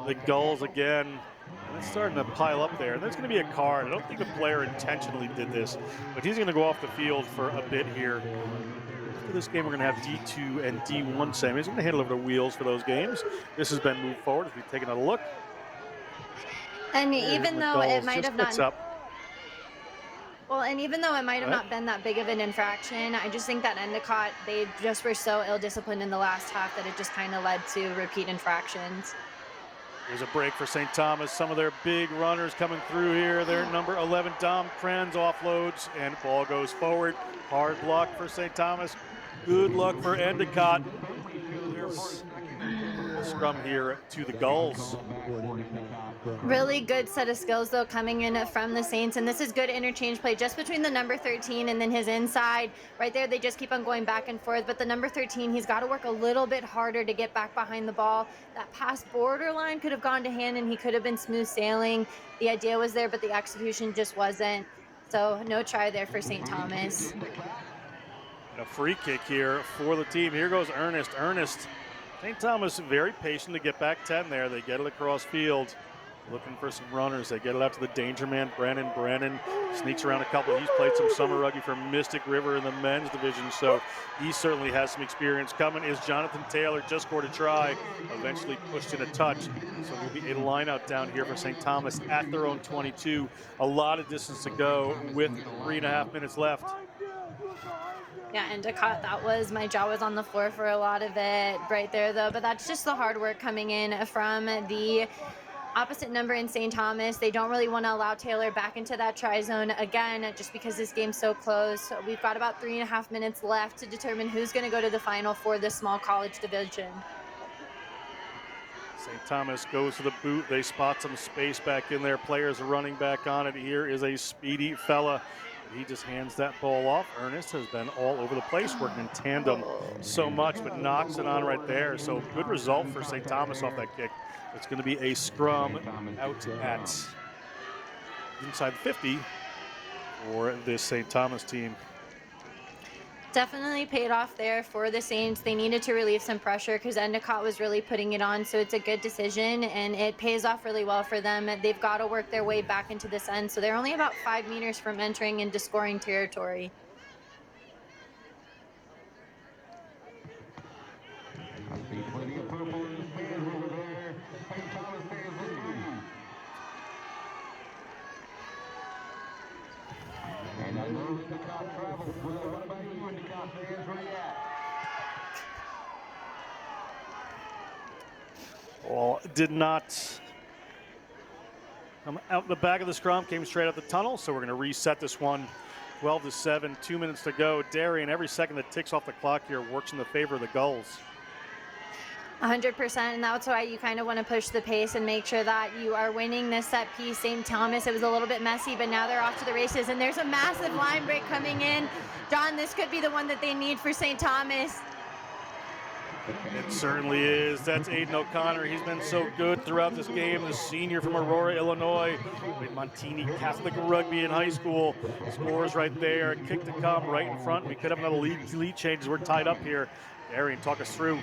the Gulls again. And it's starting to pile up there. And there's going to be a card. I don't think the player intentionally did this, but he's going to go off the field for a bit here. After this game, we're going to have D2 and D1 semis. He's going to handle over the wheels for those games. This has been moved forward as we've taken a look. And even though it might have not, not been that big of an infraction, I just think that Endicott, they just were so ill-disciplined in the last half that it just kind of led to repeat infractions. Here's a break for St. Thomas. Some of their big runners coming through here. Their number 11, Dom Krenz, offloads, and ball goes forward. Hard luck for St. Thomas. Good luck for Endicott. There's a scrum here to the Gulls. Really good set of skills, though, coming in from the Saints. And this is good interchange play just between the number 13 and then his inside. Right there, they just keep on going back and forth. But the number 13, he's got to work a little bit harder to get back behind the ball. That pass borderline could have gone to hand, and he could have been smooth sailing. The idea was there, but the execution just wasn't. So no try there for St. Thomas. A free kick here for the team. Here goes Ernest. St. Thomas very patient to get back 10 there. They get it across field. Looking for some runners. They get it out to the danger man, Brennan. Brennan sneaks around a couple. He's played some summer rugby for Mystic River in the men's division, so he certainly has some experience. Coming is Jonathan Taylor, just scored a try, eventually pushed in a touch. So there'll be a line out down here for St. Thomas at their own 22. A lot of distance to go with 3.5 minutes left. Yeah, Endicott, my jaw was on the floor for a lot of it right there, though. But that's just the hard work coming in from the opposite number in St. Thomas. They don't really want to allow Taylor back into that try zone again, just because this game's so close. So we've got about 3.5 minutes left to determine who's going to go to the final for the small college division. St. Thomas goes to the boot. They spot some space back in there. Players are running back on it. Here is a speedy fella. He just hands that ball off. Ernest has been all over the place, working in tandem so much, but knocks it on right there. So good result for St. Thomas off that kick. It's going to be a scrum out at inside the 50 for this St. Thomas team. Definitely paid off there for the Saints. They needed to relieve some pressure because Endicott was really putting it on, so it's a good decision, and it pays off really well for them. They've got to work their way back into this end, so they're only about 5 meters from entering into scoring territory. Ball did not come out the back of the scrum, came straight out the tunnel, so we're going to reset this one. 12-7, 2 minutes to go. Darian, every second that ticks off the clock here works in the favor of the Gulls. 100%, and that's why you kind of want to push the pace and make sure that you are winning this set piece. St. Thomas, it was a little bit messy, but now they're off to the races, and there's a massive line break coming in. John, this could be the one that they need for St. Thomas. It certainly is. That's Aiden O'Connor. He's been so good throughout this game. The senior from Aurora, Illinois. Played Montini Catholic Rugby in high school. Scores right there. Kick to come right in front. We could have another lead change as we're tied up here. Darian, talk us through.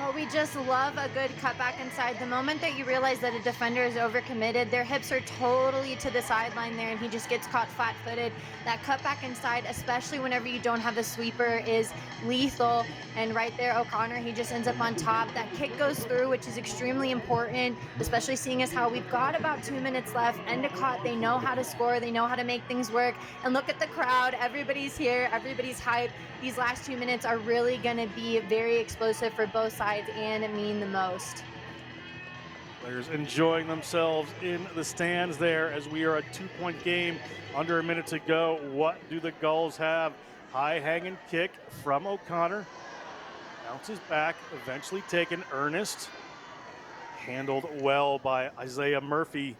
Oh, we just love a good cutback inside. The moment that you realize that a defender is overcommitted, their hips are totally to the sideline there, and he just gets caught flat-footed. That cutback inside, especially whenever you don't have a sweeper, is lethal. And right there, O'Connor, he just ends up on top. That kick goes through, which is extremely important, especially seeing as how we've got about 2 minutes left. Endicott, they know how to score. They know how to make things work. And look at the crowd. Everybody's here. Everybody's hyped. These last 2 minutes are really going to be very explosive for both sides and mean the most. Players enjoying themselves in the stands there as we are a 2-point game, under a minute to go. What do the Gulls have? High hanging kick from O'Connor. Bounces back, eventually taken. Ernest. Handled well by Isaiah Murphy.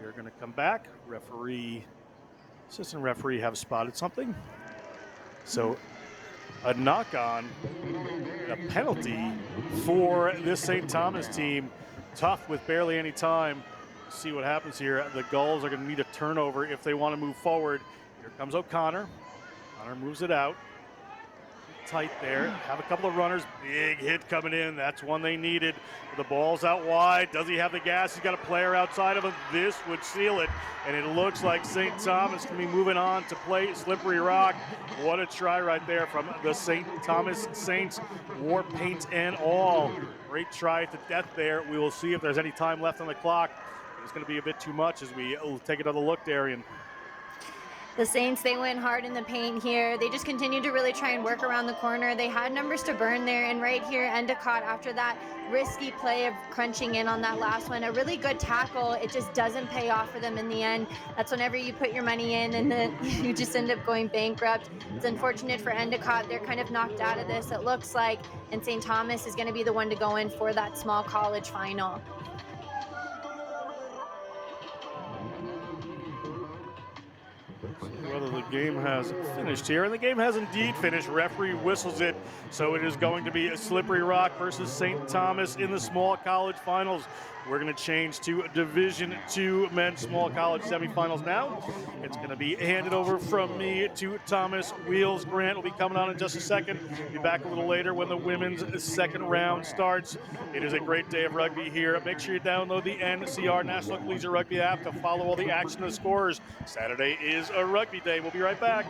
We're going to come back. Assistant referee have spotted something. So a knock on, a penalty for this St. Thomas team. Tough with barely any time. See what happens here. The Gulls are going to need a turnover if they want to move forward. Here comes O'Connor. O'Connor moves it out. Tight there. Have a couple of runners. Big hit coming in. That's one they needed. The ball's out wide. Does he have the gas? He's got a player outside of him. This would seal it. And it looks like St. Thomas can be moving on to play Slippery Rock. What a try right there from the St. Thomas Saints. War paint and all. Great try to death there. We will see if there's any time left on the clock. It's going to be a bit too much as we take another look, Darian. The Saints, they went hard in the paint here. They just continued to really try and work around the corner. They had numbers to burn there. And right here, Endicott, after that risky play of crunching in on that last one, a really good tackle. It just doesn't pay off for them in the end. That's whenever you put your money in and then you just end up going bankrupt. It's unfortunate for Endicott. They're kind of knocked out of this, it looks like. And St. Thomas is going to be the one to go in for that small college final. Whether the game has finished here, and the game has indeed finished. Referee whistles it, so it is going to be a Slippery Rock versus St. Thomas in the small college finals. We're going to change to Division II men's small college semifinals now. It's going to be handed over from me to Thomas Wheels. Grant will be coming on in just a second. Be back a little later when the women's second round starts. It is a great day of rugby here. Make sure you download the NCR National Collegiate Rugby app to follow all the action and the scores. Saturday is a rugby day. We'll be right back.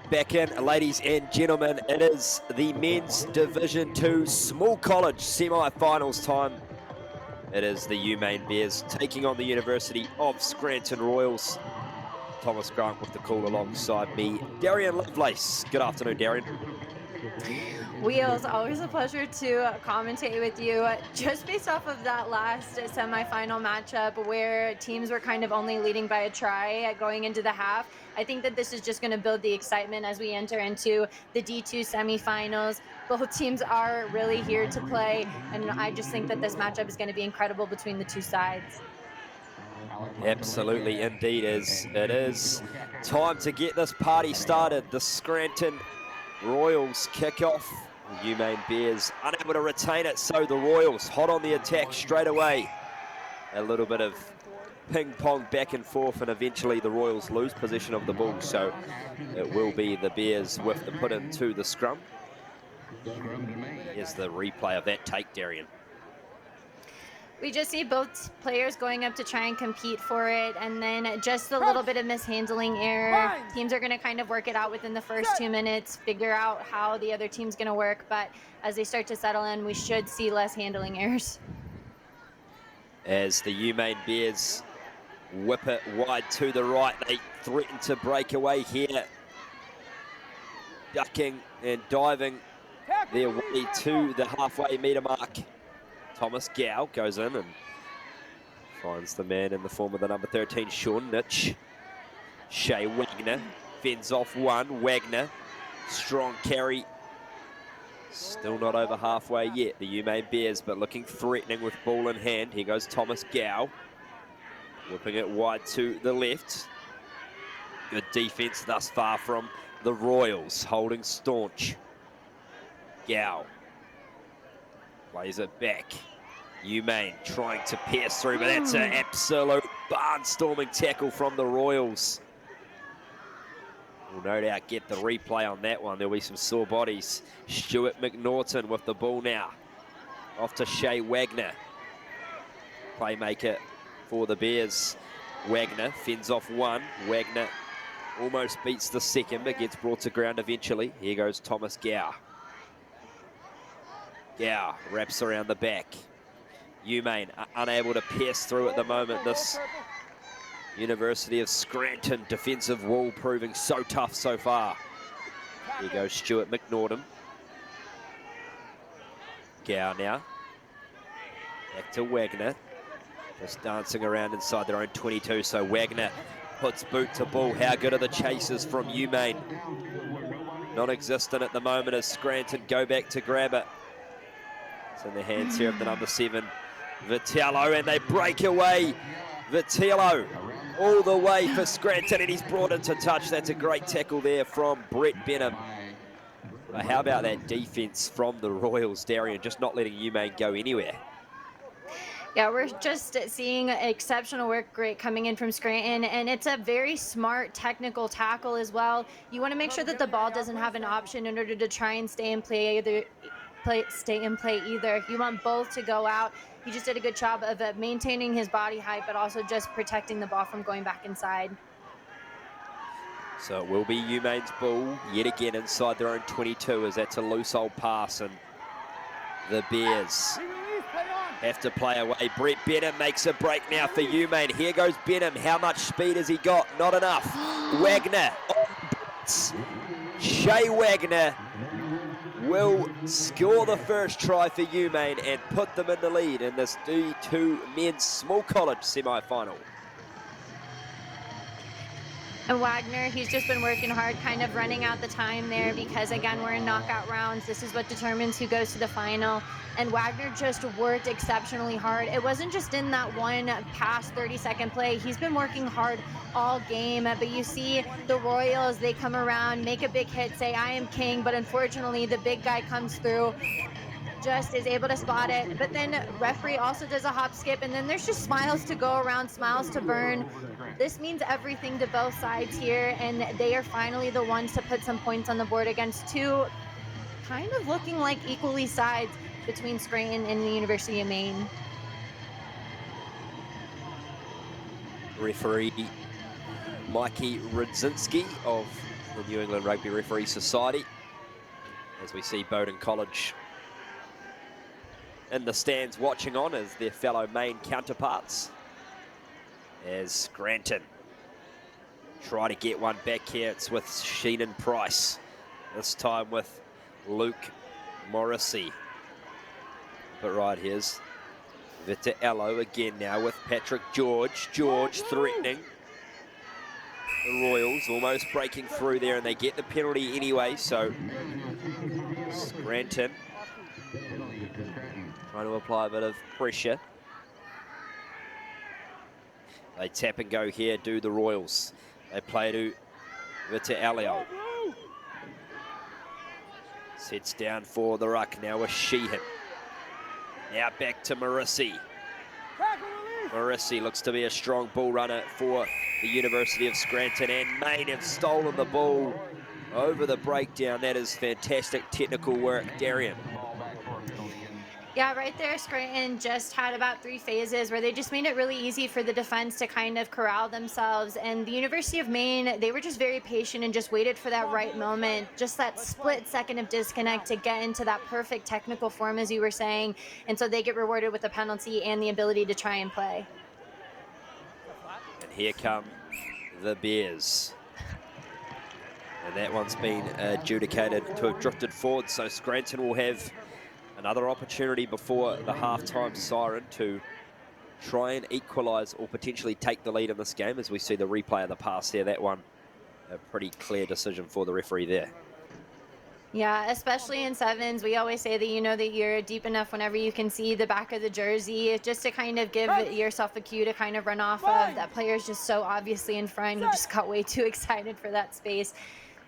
Back in, ladies and gentlemen, it is the men's Division II small college semi-finals time. It is the UMaine Bears taking on the University of Scranton Royals. Thomas Grant with the call alongside me, Darian Lovelace. Good afternoon, Darian. Wheels, always a pleasure to commentate with you. Just based off of that last semifinal matchup where teams were kind of only leading by a try going into the half, I think that this is just going to build the excitement as we enter into the D2 semifinals. Both teams are really here to play, and I just think that this matchup is going to be incredible between the two sides. Absolutely, indeed it is time to get this party started. The Scranton Royals kick off. UMaine Bears unable to retain it, so the Royals hot on the attack straight away. A little bit of ping pong back and forth, and eventually the Royals lose possession of the ball, so it will be the Bears with the put into the scrum. Here's the replay of that take, Darian. We just see both players going up to try and compete for it, and then just a little bit of mishandling error. Teams are going to kind of work it out within the first 2 minutes, figure out how the other team's going to work, but as they start to settle in, we should see less handling errors. As the UMaine Bears whip it wide to the right. They threaten to break away here. Ducking and diving their way to the halfway meter mark. Thomas Gow goes in and finds the man in the form of the number 13, Sean Nitch. Shea Wagner fends off one. Wagner, strong carry. Still not over halfway yet, the UMaine Bears, but looking threatening with ball in hand. Here goes Thomas Gow, whipping it wide to the left. Good defense thus far from the Royals, holding staunch. Gow plays it back. UMaine trying to pierce through, but that's an absolute barnstorming tackle from the Royals. We'll no doubt get the replay on that one. There'll be some sore bodies. Stuart McNaughton with the ball now. Off to Shea Wagner. Playmaker for the Bears. Wagner fends off one. Wagner almost beats the second, but gets brought to ground eventually. Here goes Thomas Gow. Gow wraps around the back. UMaine unable to pierce through at the moment. This University of Scranton defensive wall proving so tough so far. Here goes Stuart McNaughton. Gow now. Back to Wagner. Just dancing around inside their own 22. So Wagner puts boot to ball. How good are the chasers from UMaine? Non-existent at the moment as Scranton go back to grab it. It's in the hands here of the number 7, Vitello, and they break away. Vitello all the way for Scranton, and he's brought into touch. That's a great tackle there from Brett Benham. But how about that defense from the Royals, Darian, just not letting UMaine go anywhere? Yeah, we're just seeing exceptional work rate coming in from Scranton, and it's a very smart technical tackle as well. You want to make sure that the ball doesn't have an option in order to try and stay in play either. You want both to go out. He just did a good job of maintaining his body height, but also just protecting the ball from going back inside. So it will be UMaine's ball yet again inside their own 22 as that's a loose old pass, and the Bears have to play away. Brett Benham makes a break now for UMaine. Here goes Benham. How much speed has he got? Not enough. Wagner. Shea Wagner will score the first try for UMaine and put them in the lead in this D2 men's small college semi-final. And Wagner, he's just been working hard, kind of running out the time there because, again, we're in knockout rounds. This is what determines who goes to the final. And Wagner just worked exceptionally hard. It wasn't just in that one past 30-second play. He's been working hard all game. But you see the Royals, they come around, make a big hit, say, I am king. But unfortunately, the big guy comes through, just is able to spot it. But then referee also does a hop skip, and then there's just smiles to go around, smiles to burn. This means everything to both sides here, and they are finally the ones to put some points on the board against two kind of looking like equally sides between Scranton and the University of Maine. Referee Mikey Rudzinski of the New England Rugby Referee Society, as we see Bowdoin College in the stands watching on as their fellow Maine counterparts, as Scranton try to get one back here. It's with Sheenan Price, this time with Luke Morrissey. But right, here's Vitello again now with Patrick George. George threatening. The Royals almost breaking through there, and they get the penalty anyway, so Scranton trying to apply a bit of pressure. They tap and go here, do the Royals. They play to Vitello. Sets down for the ruck now with Sheehan. Now back to Morrissey. Morrissey looks to be a strong ball runner for the University of Scranton, and Maine have stolen the ball over the breakdown. That is fantastic technical work, Darian. Yeah, right there, Scranton just had about 3 phases where they just made it really easy for the defense to kind of corral themselves. And the University of Maine, they were just very patient and just waited for that right moment, just that split second of disconnect to get into that perfect technical form, as you were saying. And so they get rewarded with a penalty and the ability to try and play. Here come the Bears. And that one's been adjudicated to have drifted forward, so Scranton will have another opportunity before the halftime siren to try and equalise or potentially take the lead in this game. As we see the replay of the pass there, that one a pretty clear decision for the referee there. Yeah, especially in sevens, we always say that you know that you're deep enough whenever you can see the back of the jersey, just to kind of give yourself a cue to kind of run off of. That player's just so obviously in front. He just got way too excited for that space.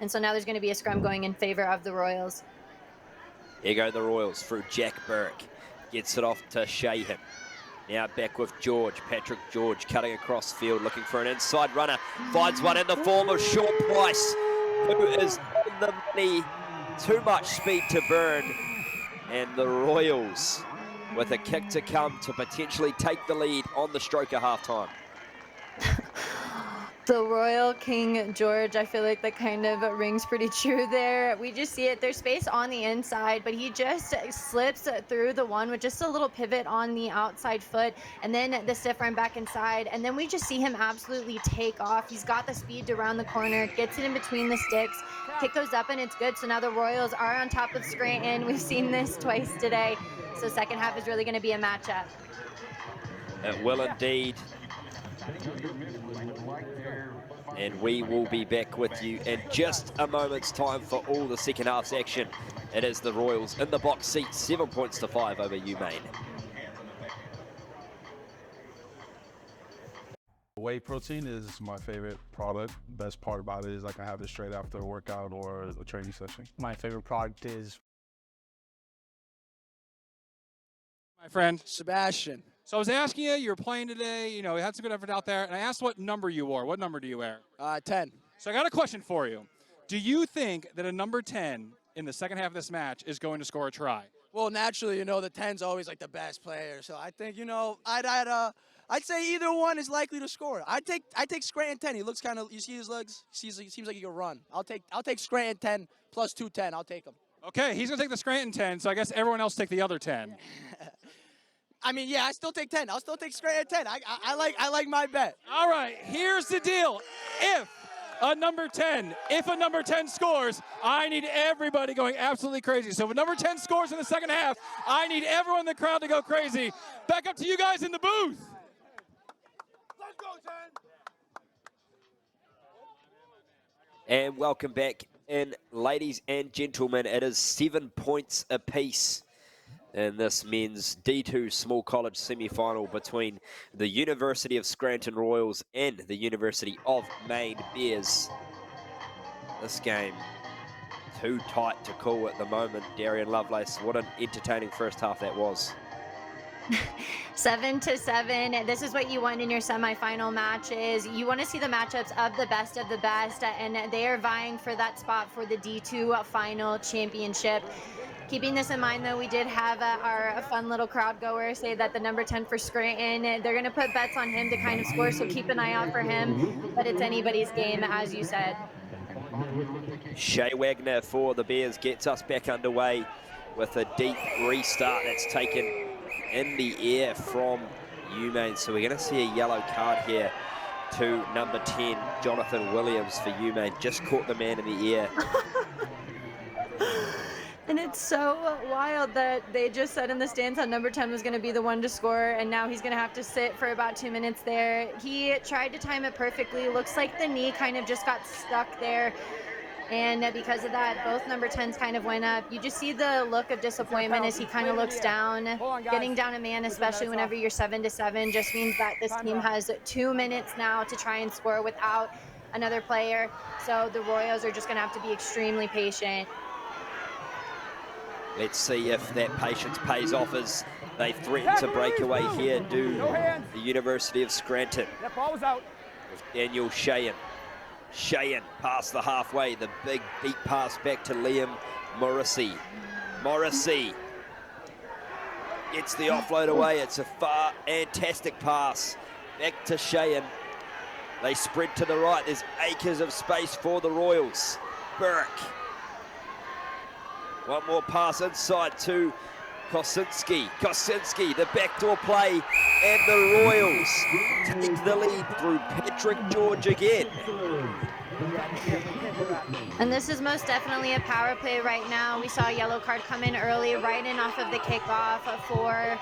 And so now there's going to be a scrum going in favor of the Royals. Here go the Royals through Jack Burke. Gets it off to Shahan. Now back with George. Patrick George cutting across field, looking for an inside runner. Finds one in the form of Sean Price, who is on the money. Too much speed to burn. And the Royals with a kick to come to potentially take the lead on the stroke of halftime. The Royal King George, I feel like that kind of rings pretty true there. We just see it. There's space on the inside, but he just slips through the one with just a little pivot on the outside foot, and then the stiff run back inside, and then we just see him absolutely take off. He's got the speed to round the corner, gets it in between the sticks, kick goes up, and it's good. So now the Royals are on top of Scranton. We've seen this twice today. So second half is really going to be a matchup. It will indeed. And we will be back with you in just a moment's time for all the second half's action. It is the Royals in the box seat, 7 points to 5 over UMaine. Whey protein is my favorite product. Best part about it is I can have it straight after a workout or a training session. My favorite product is my friend Sebastian. So I was asking you, you were playing today, you know, you had some good effort out there, and I asked what number you wore. What number do you wear? 10. So I got a question for you. Do you think that a number 10 in the second half of this match is going to score a try? Well, naturally, you know, the 10's always like the best player. So I think, you know, I'd say either one is likely to score. I take Scranton 10. He looks kind of, you see his legs? He seems like he can run. I'll take Scranton 10 plus 210. I'll take him. Okay, he's going to take the Scranton 10, so I guess everyone else take the other 10. I mean, yeah, I still take 10. I'll still take Scranton 10. I like my bet. All right, here's the deal. If a number 10 scores, I need everybody going absolutely crazy. So if a number 10 scores in the second half, I need everyone in the crowd to go crazy. Back up to you guys in the booth. Let's go, 10. And welcome back in, ladies and gentlemen. It is 7 points apiece in this men's D2 small college semi-final between the University of Scranton Royals and the University of Maine Bears. This game too tight to call at the moment. Darian Lovelace, what an entertaining first half that was. 7-7. This is what you want in your semifinal matches. You want to see the matchups of the best, and they are vying for that spot for the D2 final championship. Keeping this in mind, though, we did have our fun little crowd goer say that the number 10 for Scranton, they're going to put bets on him to kind of score, so keep an eye out for him. But it's anybody's game, as you said. Shea Wagner for the Bears gets us back underway with a deep restart that's taken in the air from UMaine. So we're going to see a yellow card here to number 10, Jonathan Williams for UMaine. Just caught the man in the ear. And it's so wild that they just said in the stands that number 10 was going to be the one to score, and now he's going to have to sit for about 2 minutes there. He tried to time it perfectly. Looks like the knee kind of just got stuck there. And because of that, both number 10s kind of went up. You just see the look of disappointment as he kind of looks down. Getting down a man, especially whenever you're 7-7, just means that this team has 2 minutes now to try and score without another player. So the Royals are just going to have to be extremely patient. Let's see if that patience pays off as they threaten to break away here. Do the University of Scranton with Daniel Shahan. Shahan past the halfway, the big deep pass back to Liam Morrissey. Morrissey gets the offload away. It's a fantastic pass back to Shahan. They spread to the right. There's acres of space for the Royals. Burke. One more pass inside to Kosinski, the backdoor play, and the Royals take the lead through Patrick George again. And this is most definitely a power play right now. We saw a yellow card come in early, right in off of the kickoff for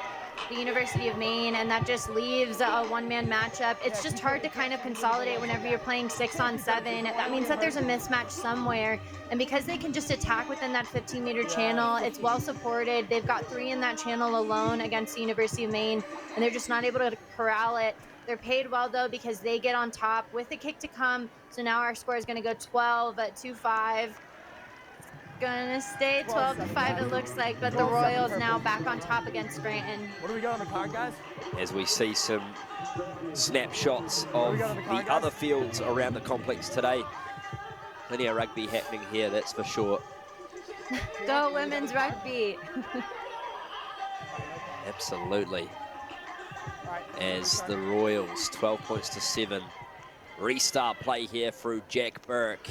the University of Maine, and that just leaves a one-man matchup. It's just hard to kind of consolidate whenever you're playing 6-on-7. That means that there's a mismatch somewhere, and because they can just attack within that 15-meter channel, it's well supported. They've got 3 in that channel alone against the University of Maine, and they're just not able to corral it. They're paid well, though, because they get on top with the kick to come. So now our score is going to go 12-5. Gonna stay 12-5, it looks like, but the Royals now back on top against Scranton. What do we got on the card, guys? As we see some snapshots of the other fields around the complex today. Plenty of rugby happening here, that's for sure. Go women's rugby. Absolutely. As the Royals, 12 points to 7. Restart play here through Jack Burke.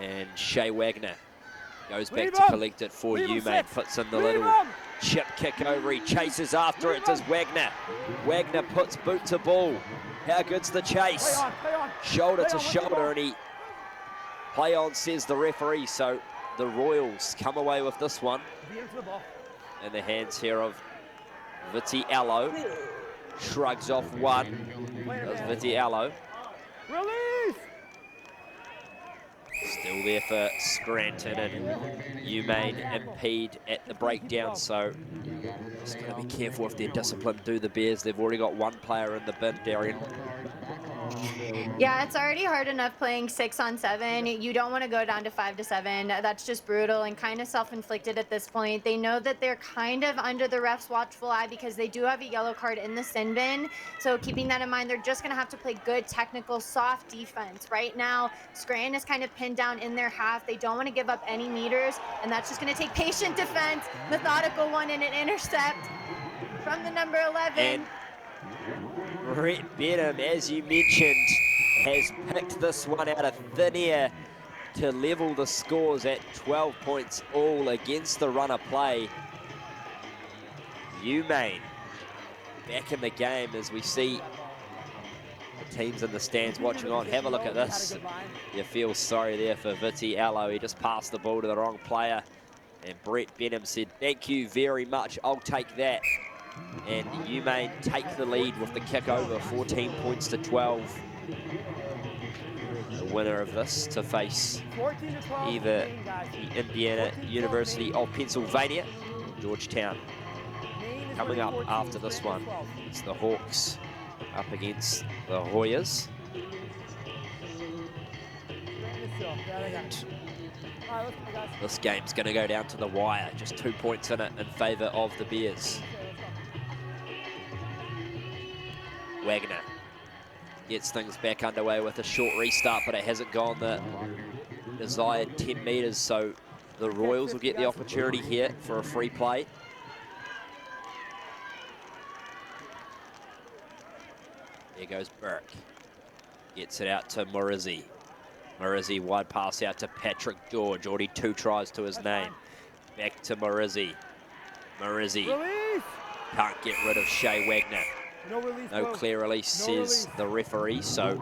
And Shea Wagner goes back to collect it for UMaine. Puts in the little chip kick over. He chases after it. Does Wagner. Wagner puts boot to ball. How good's the chase? Shoulder to shoulder, and he play on, says the referee. So the Royals come away with this one in the hands here of Vitiello. Shrugs off one. Does Vitiello. Release! Still there for Scranton, and UMaine impede at the breakdown, so just got to be careful if they're disciplined, do the Bears. They've already got one player in the bin, Darian. Yeah, it's already hard enough playing 6-on-7. You don't want to go down to 5-7. That's just brutal and kind of self-inflicted at this point. They know that they're kind of under the ref's watchful eye because they do have a yellow card in the sin bin. So keeping that in mind, they're just going to have to play good, technical, soft defense. Right now, Scranton is kind of pinned down in their half. They don't want to give up any meters, and that's just going to take patient defense, methodical one, and an intercept from the number 11. And Brett Benham, as you mentioned, has picked this one out of thin air to level the scores at 12 points all against the runner play. UMaine back in the game as we see the teams in the stands watching on. Have a look at this. You feel sorry there for Vitiello. He just passed the ball to the wrong player. And Brett Benham said, "Thank you very much, I'll take that." And UMaine take the lead with the kick over, 14 points to 12. The winner of this to face either the Indiana University of Pennsylvania or Georgetown. Coming up after this one, it's the Hawks up against the Hoyas. And this game's going to go down to the wire, just 2 points in it in favour of the Bears. Wagner gets things back underway with a short restart, but it hasn't gone the desired 10 metres, so the Royals will get the opportunity here for a free play. There goes Burke. Gets it out to Morizzi. Morizzi wide pass out to Patrick George, already 2 tries to his name. Back to Morizzi. Morizzi can't get rid of Shea Wagner. No clear release, says the referee, so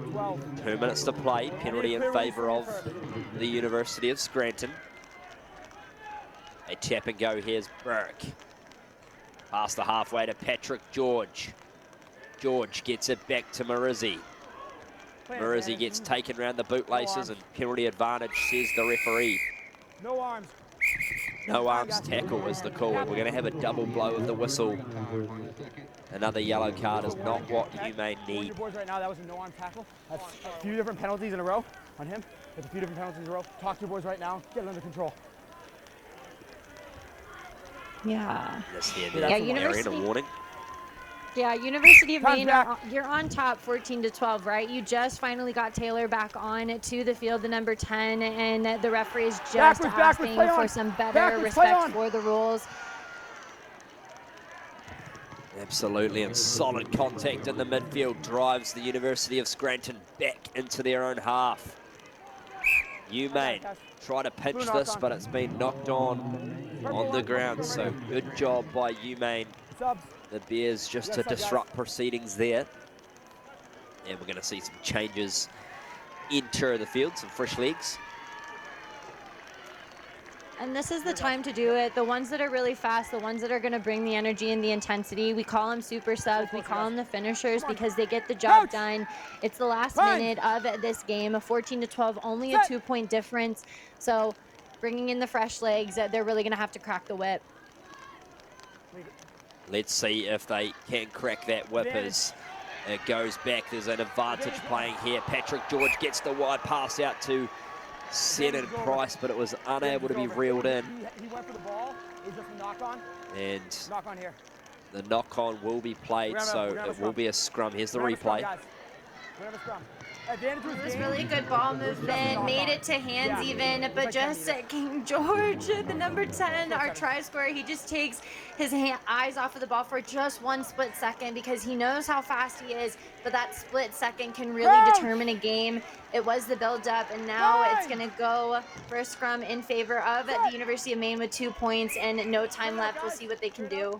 2 minutes to play. Penalty in favour of the University of Scranton. A tap and go, here's Burke. Past the halfway to Patrick George. George gets it back to Morizzi. Morizzi gets taken around the bootlaces and penalty advantage, says the referee. No arms. No arms tackle is the call. We're going to have a double blow of the whistle. Another yellow card is not what UMaine need. Your boys right now, that was a no arm tackle. That's a few different penalties in a row on him. That's a few different penalties in a row. Talk to your boys right now. Get it under control. Yeah. Yeah, University. Warning. Yeah, University of Maine, you're on top 14-12, right? You just finally got Taylor back on to the field, the number 10, and the referee is just asking for some better respect for the rules. Absolutely, and solid contact in the midfield drives the University of Scranton back into their own half. UMaine try to pinch this, but it's been knocked on the ground. So good job by UMaine. The Bears just to disrupt proceedings there. And we're going to see some changes enter the field, some fresh legs. And this is the time to do it. The ones that are really fast, the ones that are going to bring the energy and the intensity, we call them super subs, we call them the finishers because they get the job done. It's the last minute of this game, a 14-12, only a 2-point difference. So bringing in the fresh legs, they're really going to have to crack the whip. Let's see if they can crack that whip as it goes back. There's an advantage playing here. Patrick George gets the wide pass out to Senan Price, but it was unable to be reeled in. He went for the ball. It's just a knock-on. And knock on here. The knock-on will be played, so it will be a scrum. Here's the replay. It was really good ball movement, made it to hands even, but just King George, the number 10, our try scorer, he just takes his eyes off of the ball for just 1 split second because he knows how fast he is, but that split second can really determine a game. It was the build-up, and now it's going to go for a scrum in favor of the University of Maine with 2 points and no time left. We'll see what they can do.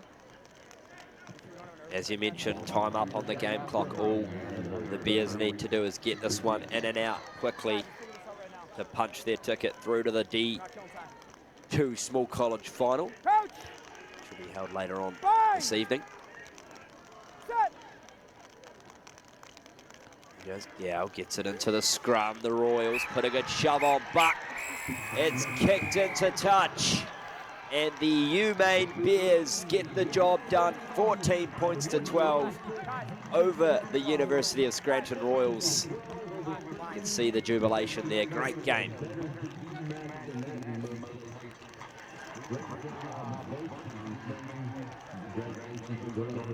As you mentioned, time up on the game clock. All the Bears need to do is get this one in and out quickly to punch their ticket through to the D2 Small College Final. Should be held later on this evening. Gow gets it into the scrum. The Royals put a good shove on, but it's kicked into touch. And the UMaine Bears get the job done, 14 points to 12 over the University of Scranton Royals. You can see the jubilation there, great game.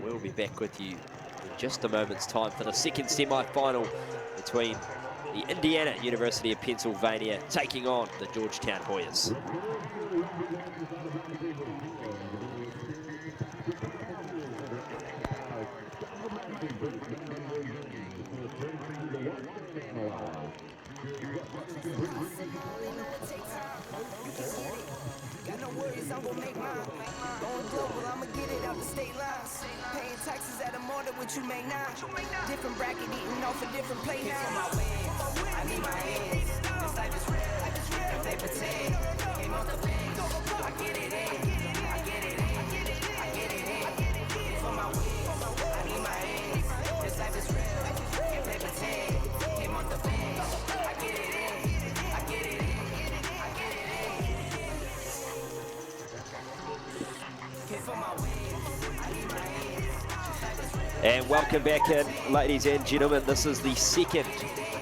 We'll be back with you in just a moment's time for the second semi-final between the Indiana University of Pennsylvania taking on the Georgetown Hoyas. You may not. Different bracket eating off a different plate now. I need my hands. This life is real. If they pretend, came off the bench. I get it in. I get it in. I get it in. For my wins. I need my hands. This life is real. If they pretend, came off the bench. I get it in. I get it in. I get it in. For my wins. I need my hands. And welcome back in, ladies and gentlemen. This is the second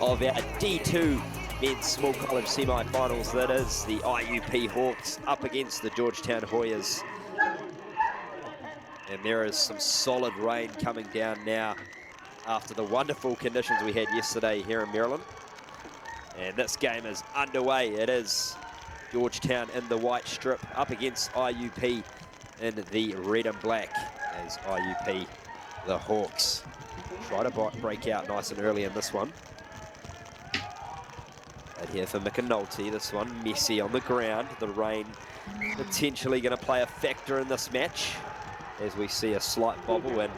of our D2 men's small college semi-finals. That is the IUP Hawks up against the Georgetown Hoyas. And there is some solid rain coming down now after the wonderful conditions we had yesterday here in Maryland. And this game is underway. It is Georgetown in the white strip up against IUP in the red and black, as IUP, the Hawks, try to break out nice and early in this one. But here for McAnulty, this one messy on the ground. The rain potentially going to play a factor in this match as we see a slight bobble, and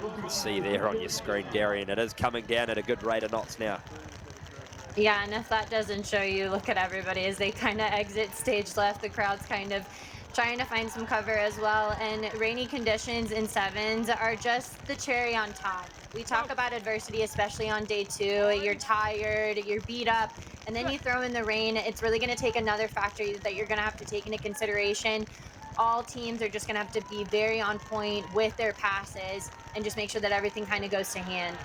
you can see there on your screen, Darian, it is coming down at a good rate of knots now. Yeah, and if that doesn't show you, look at everybody as they kind of exit stage left. The crowd's kind of trying to find some cover as well, and rainy conditions in sevens are just the cherry on top. We talk about adversity, especially on day 2. You're tired, you're beat up, and then you throw in the rain. It's really going to take another factor that you're going to have to take into consideration. All teams are just going to have to be very on point with their passes and just make sure that everything kind of goes to hand.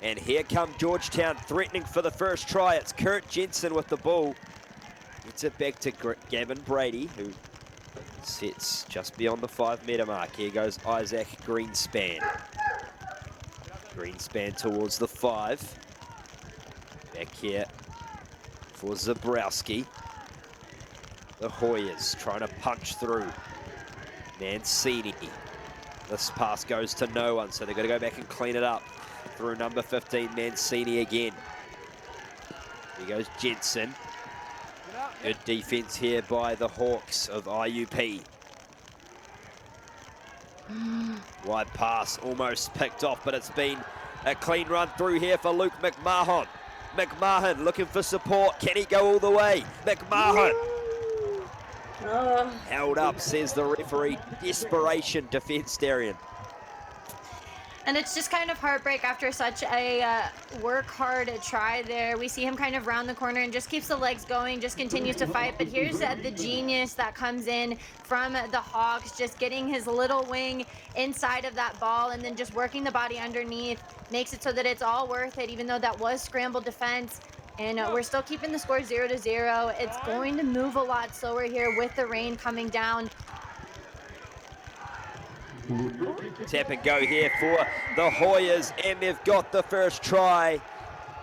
And here come Georgetown threatening for the first try. It's Kurt Jensen with the ball. Gets it back to Gavin Brady, who sits just beyond the 5-metre mark. Here goes Isaac Greenspan. Greenspan towards the 5. Back here for Zabrowski. The Hoyas trying to punch through. Mancini. This pass goes to no one, so they've got to go back and clean it up through number 15, Mancini again. Here goes Jensen. Good defense here by the Hawks of IUP. Wide pass, almost picked off, but it's been a clean run through here for Luke McMahon. McMahon looking for support. Can he go all the way? McMahon. Held up, says the referee. Desperation defense, Darian. And it's just kind of heartbreak after such a work hard try there. We see him kind of round the corner and just keeps the legs going, just continues to fight. But here's the genius that comes in from the Hawks, just getting his little wing inside of that ball and then just working the body underneath, makes it so that it's all worth it, even though that was scrambled defense. And we're still keeping the score 0-0. It's going to move a lot slower here with the rain coming down. Tap and go here for the Hoyas, and they've got the first try.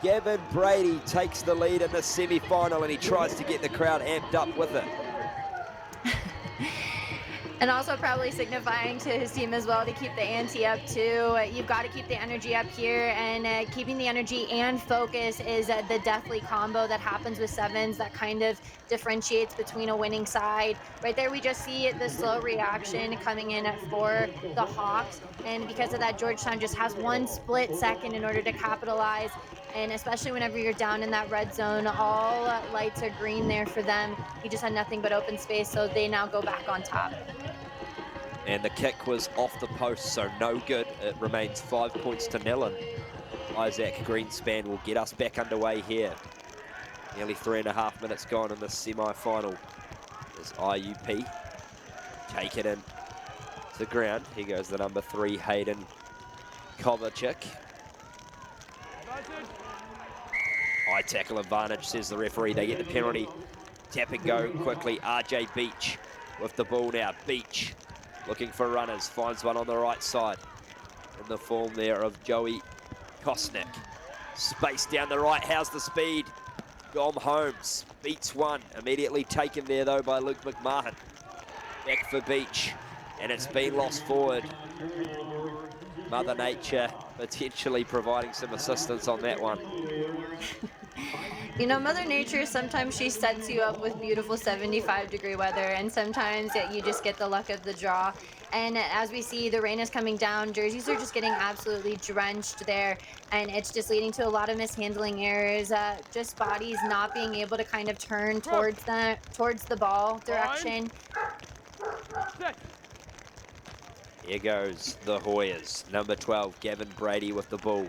Gavin Brady takes the lead in the semi-final, and he tries to get the crowd amped up with it. And also probably signifying to his team as well to keep the ante up too. You've got to keep the energy up here, and keeping the energy and focus is the deathly combo that happens with sevens that kind of differentiates between a winning side. Right there we just see the slow reaction coming in for the Hawks, and because of that, Georgetown just has one split second in order to capitalize. And especially whenever you're down in that red zone, all lights are green there for them. He just had nothing but open space, so they now go back on top. And the kick was off the post, so no good. It remains 5 points to nil, and Isaac Greenspan will get us back underway here. Nearly 3.5 minutes gone in the semi-final. As IUP take it in to the ground. Here goes the number 3, Hayden Kovacic. High tackle advantage, says the referee. They get the penalty. Tap and go quickly. RJ Beach with the ball now. Beach looking for runners. Finds one on the right side. In the form there of Joey Kosnick. Space down the right. How's the speed? Dom Holmes beats one. Immediately taken there, though, by Luke McMahon. Back for Beach. And it's been lost forward. Mother Nature potentially providing some assistance on that one. You know, Mother Nature, sometimes she sets you up with beautiful 75-degree weather, and sometimes you just get the luck of the draw. And as we see, the rain is coming down. Jerseys are just getting absolutely drenched there, and it's just leading to a lot of mishandling errors. Just bodies not being able to kind of turn towards the ball direction. Here goes the Hoyas. Number 12, Gavin Brady with the ball.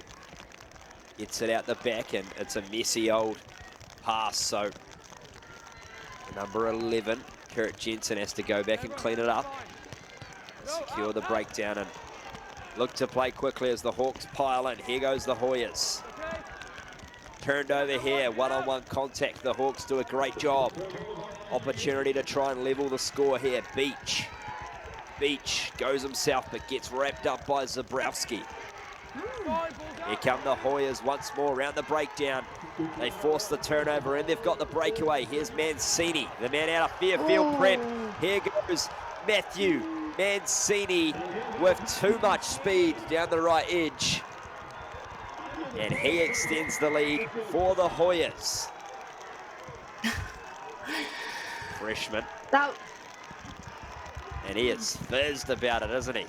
Gets it out the back, and it's a messy old pass. So number 11, Kurt Jensen, has to go back and clean it up. Secure the breakdown and look to play quickly as the Hawks pile in. Here goes the Hoyas. Turned over here, one-on-one contact. The Hawks do a great job. Opportunity to try and level the score here. Beach goes himself, but gets wrapped up by Zabrowski. Here come the Hoyas once more around the breakdown. They force the turnover, and they've got the breakaway. Here's Mancini, the man out of Fairfield Prep. Here goes Matthew Mancini with too much speed down the right edge. And he extends the lead for the Hoyas. Freshman. And he is fizzed about it, isn't he?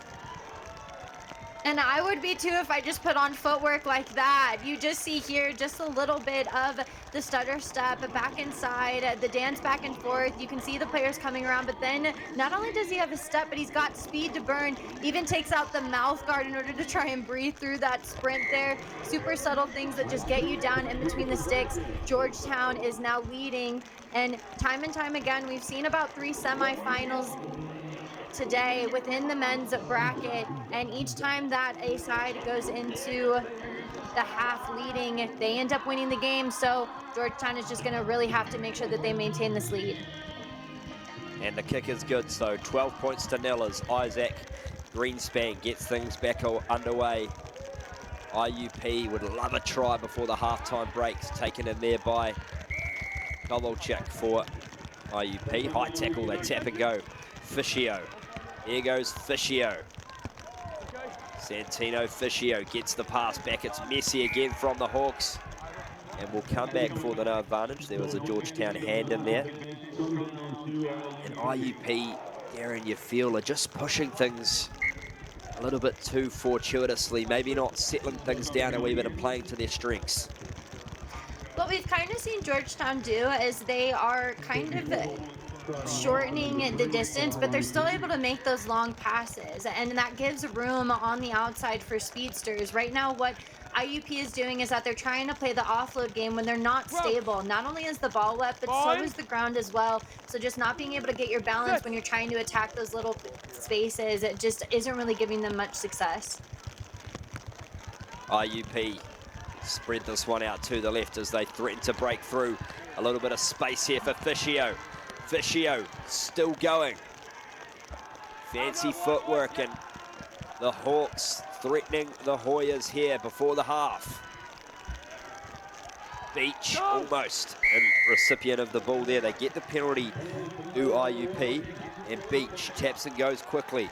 And I would be too if I just put on footwork like that. You just see here just a little bit of the stutter step back inside, the dance back and forth. You can see the players coming around, but then not only does he have a step, but he's got speed to burn. Even takes out the mouth guard in order to try and breathe through that sprint there. Super subtle things that just get you down in between the sticks. Georgetown is now leading, and time again, we've seen about 3 semifinals today within the men's bracket, and each time that a side goes into the half leading, they end up winning the game. So Georgetown is just going to really have to make sure that they maintain this lead. And the kick is good, so 12 points to nil as Isaac Greenspan gets things back underway. IUP would love a try before the halftime breaks, taken in there by Kovalchuk for IUP. High tackle, they tap and go. Fiscio. Here goes Fiscio. Santino Fiscio gets the pass back. It's messy again from the Hawks. and will come back for the no advantage. There was a Georgetown hand in there. And IUP, Darren, you feel are just pushing things a little bit too fortuitously, maybe not settling things down a wee bit and playing to their strengths. What we've kind of seen Georgetown do is they are kind of shortening the distance, but they're still able to make those long passes, and that gives room on the outside for speedsters. Right now, what IUP is doing is that they're trying to play the offload game when they're not stable. Not only is the ball wet, but so is the ground as well. So just not being able to get your balance when you're trying to attack those little spaces, it just isn't really giving them much success. IUP spread this one out to the left as they threaten to break through. A little bit of space here for Fiscio. Fiscio still going. Fancy footwork, and the Hawks threatening the Hoyas here before the half. Beach almost in recipient of the ball there. They get the penalty to IUP, and Beach taps and goes quickly.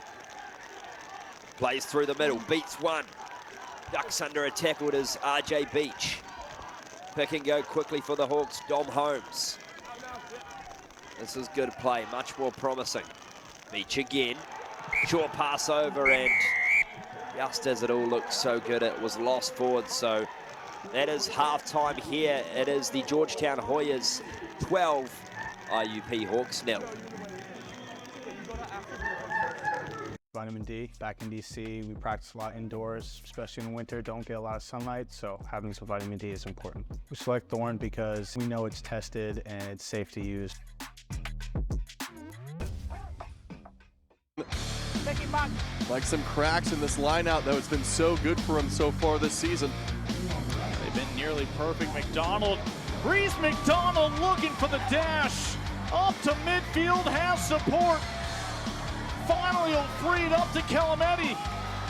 Plays through the middle, beats one. Ducks under a tackle. It is RJ Beach. Pick and go quickly for the Hawks. Dom Holmes. This is good play, much more promising. Beach again. Short pass over, and just as it all looked so good, it was lost forward. So that is halftime here. It is the Georgetown Hoyas 12, IUP Hawks 0. Vitamin D, back in DC, we practice a lot indoors, especially in winter, don't get a lot of sunlight, so having some vitamin D is important. We select Thorn because we know it's tested and it's safe to use. Like some cracks in this lineout, though. It's been so good for him so far this season. They've been nearly perfect. McDonald, Reese McDonald looking for the dash. Up to midfield, has support. Finally, he'll free it up to Calametti.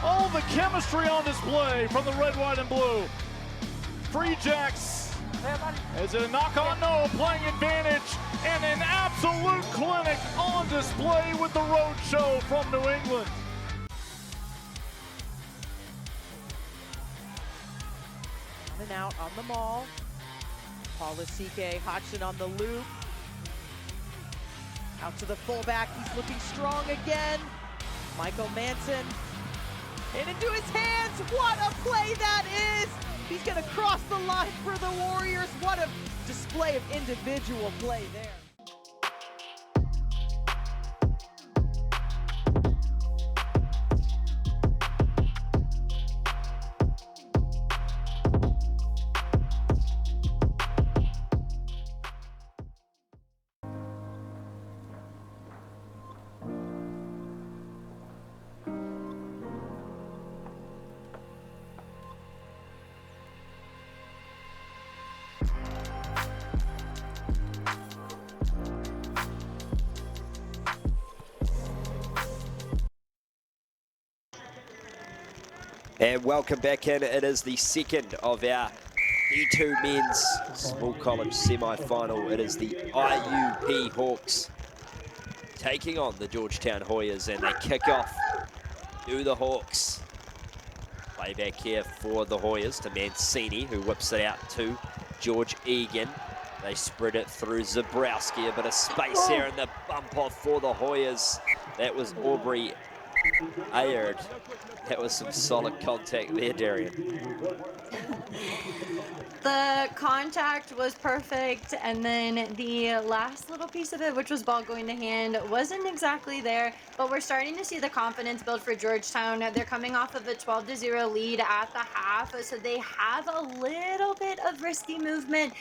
All the chemistry on display from the red, white, and blue. Free Jacks. Is it a knock on? No, playing advantage, and an absolute clinic on display with the road show from New England. In and out on the maul. Paulisike, Hodgson on the loop. Out to the fullback, he's looking strong again. Michael Manson, and into his hands, what a play that is! He's gonna cross the line for the Warriors. What a display of individual play there. And welcome back in. It is the second of our D2 men's small college semi-final. It is the IUP Hawks taking on the Georgetown Hoyas, and they kick off to the Hawks. Play back here for the Hoyas to Mancini, who whips it out to George Egan. They spread it through Zabrowski, a bit of space here, and the bump off for the Hoyas. That was Aubrey Ayard. That was some solid contact there, Darian. The contact was perfect, and then the last little piece of it, which was ball going to hand, wasn't exactly there, but we're starting to see the confidence build for Georgetown. They're coming off of a 12-0 lead at the half, so they have a little bit of risky movement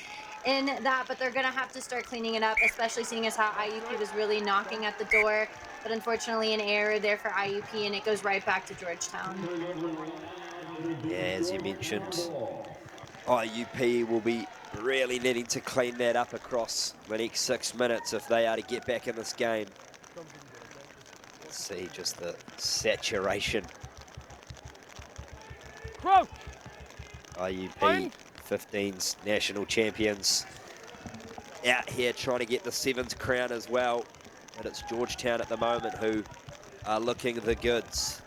in that, but they're going to have to start cleaning it up, especially seeing as how IUP was really knocking at the door. But unfortunately, an error there for IUP, and it goes right back to Georgetown. Yeah, as you mentioned, IUP will be really needing to clean that up across the next 6 minutes if they are to get back in this game. Let's see just the saturation. IUP 15's national champions out here trying to get the 7th crown as well. But it's Georgetown at the moment who are looking the goods.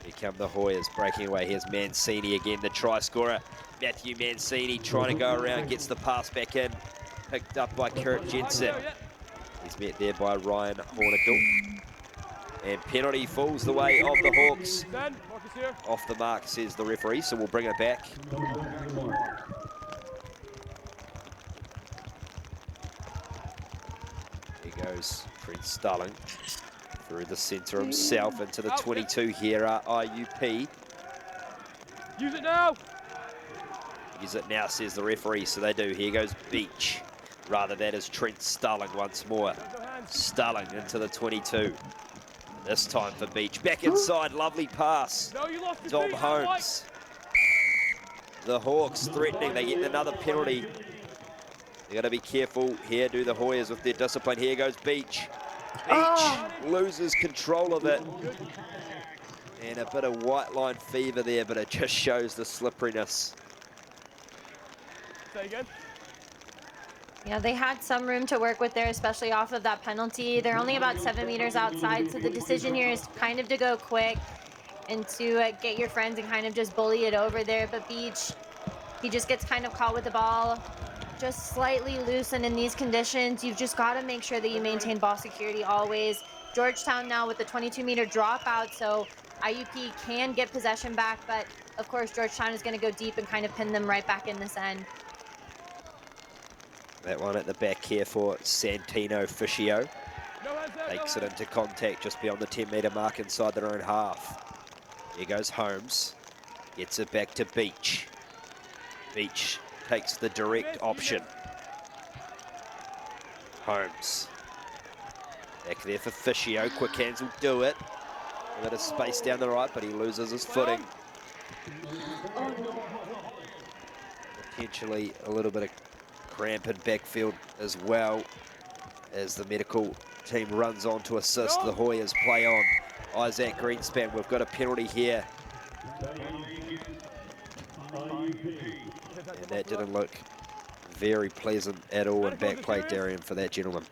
Here come the Hoyas breaking away. Here's Mancini again, the try scorer. Matthew Mancini trying to go around, gets the pass back in. Picked up by Kurt Jensen. He's met there by Ryan Hornadell. And penalty falls the way of the Hawks. Off the mark, says the referee, so we'll bring it back. Here goes Trent Starling through the centre himself into the 22 here are IUP. Use it now! Use it now, says the referee, so they do. Here goes Beach. Rather, that is Trent Starling once more. Starling into the 22. This time for Beach. Back inside, lovely pass. Dom Holmes. The Hawks threatening, they get another penalty. They're going to be careful here, do the Hoyas with their discipline. Here goes Beach. Beach loses control of it. And a bit of white line fever there, but it just shows the slipperiness. Say again. Yeah, they had some room to work with there, especially off of that penalty. They're only about 7 meters outside, so the decision here is kind of to go quick and to get your friends and kind of just bully it over there. But Beach, he just gets kind of caught with the ball, just slightly loose, and in these conditions, you've just got to make sure that you maintain ball security always. Georgetown now with the 22-meter dropout, so IUP can get possession back, but of course Georgetown is going to go deep and kind of pin them right back in this end. That one at the back here for Santino Fiscio. Takes it into contact just beyond the 10-meter mark inside their own half. Here goes Holmes. Gets it back to Beach. Beach takes the direct option. Holmes. Back there for Fiscio. Quick hands will do it. A bit of space down the right, but he loses his footing. Potentially a little bit of cramp in backfield as well as the medical team runs on to assist. The Hoyas play on. Isaac Greenspan, we've got a penalty here. And that didn't look very pleasant at all in back play, Darian, for that gentleman.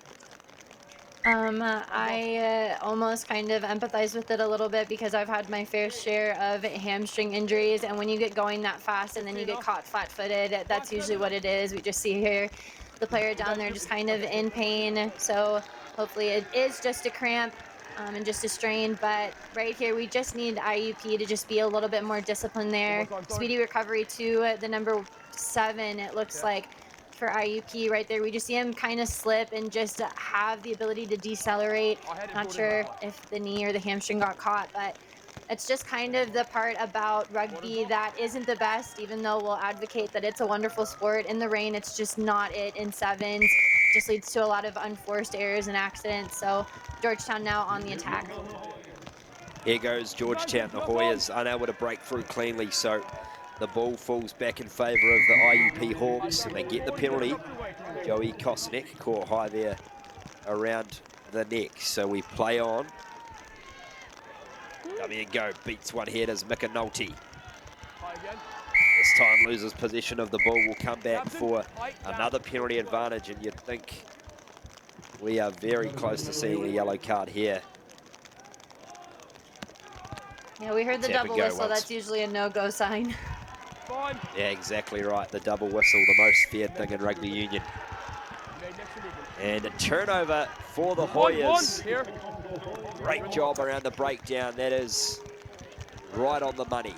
I almost kind of empathize with it a little bit because I've had my fair share of hamstring injuries, and when you get going that fast and then you get caught flat-footed, that's usually what it is. We just see here the player down there just kind of in pain, so hopefully it is just a cramp and just a strain, but right here we just need IUP to just be a little bit more disciplined there. Speedy recovery to the number 7, it looks like, for IUP right there. We just see him kind of slip and just have the ability to decelerate. Not sure if the knee or the hamstring got caught, but it's just kind of the part about rugby that isn't the best, even though we'll advocate that it's a wonderful sport. In the rain, it's just not it in sevens. Just leads to a lot of unforced errors and accidents. So Georgetown now on the attack. Here goes Georgetown. The Hoyas unable to break through cleanly, so the ball falls back in favour of the IUP Hawks, and they get the penalty. Joey Kosnick caught high there around the neck, so we play on. Dummy and go, beats one here as McAnulty. This time loses possession of the ball, will come back for another penalty advantage, and you'd think we are very close to seeing a yellow card here. Yeah, we heard the double whistle. That's usually a no-go sign. Yeah, exactly right. The double whistle, the most feared thing in rugby union. And a turnover for the Hoyas. Great job around the breakdown. That is right on the money.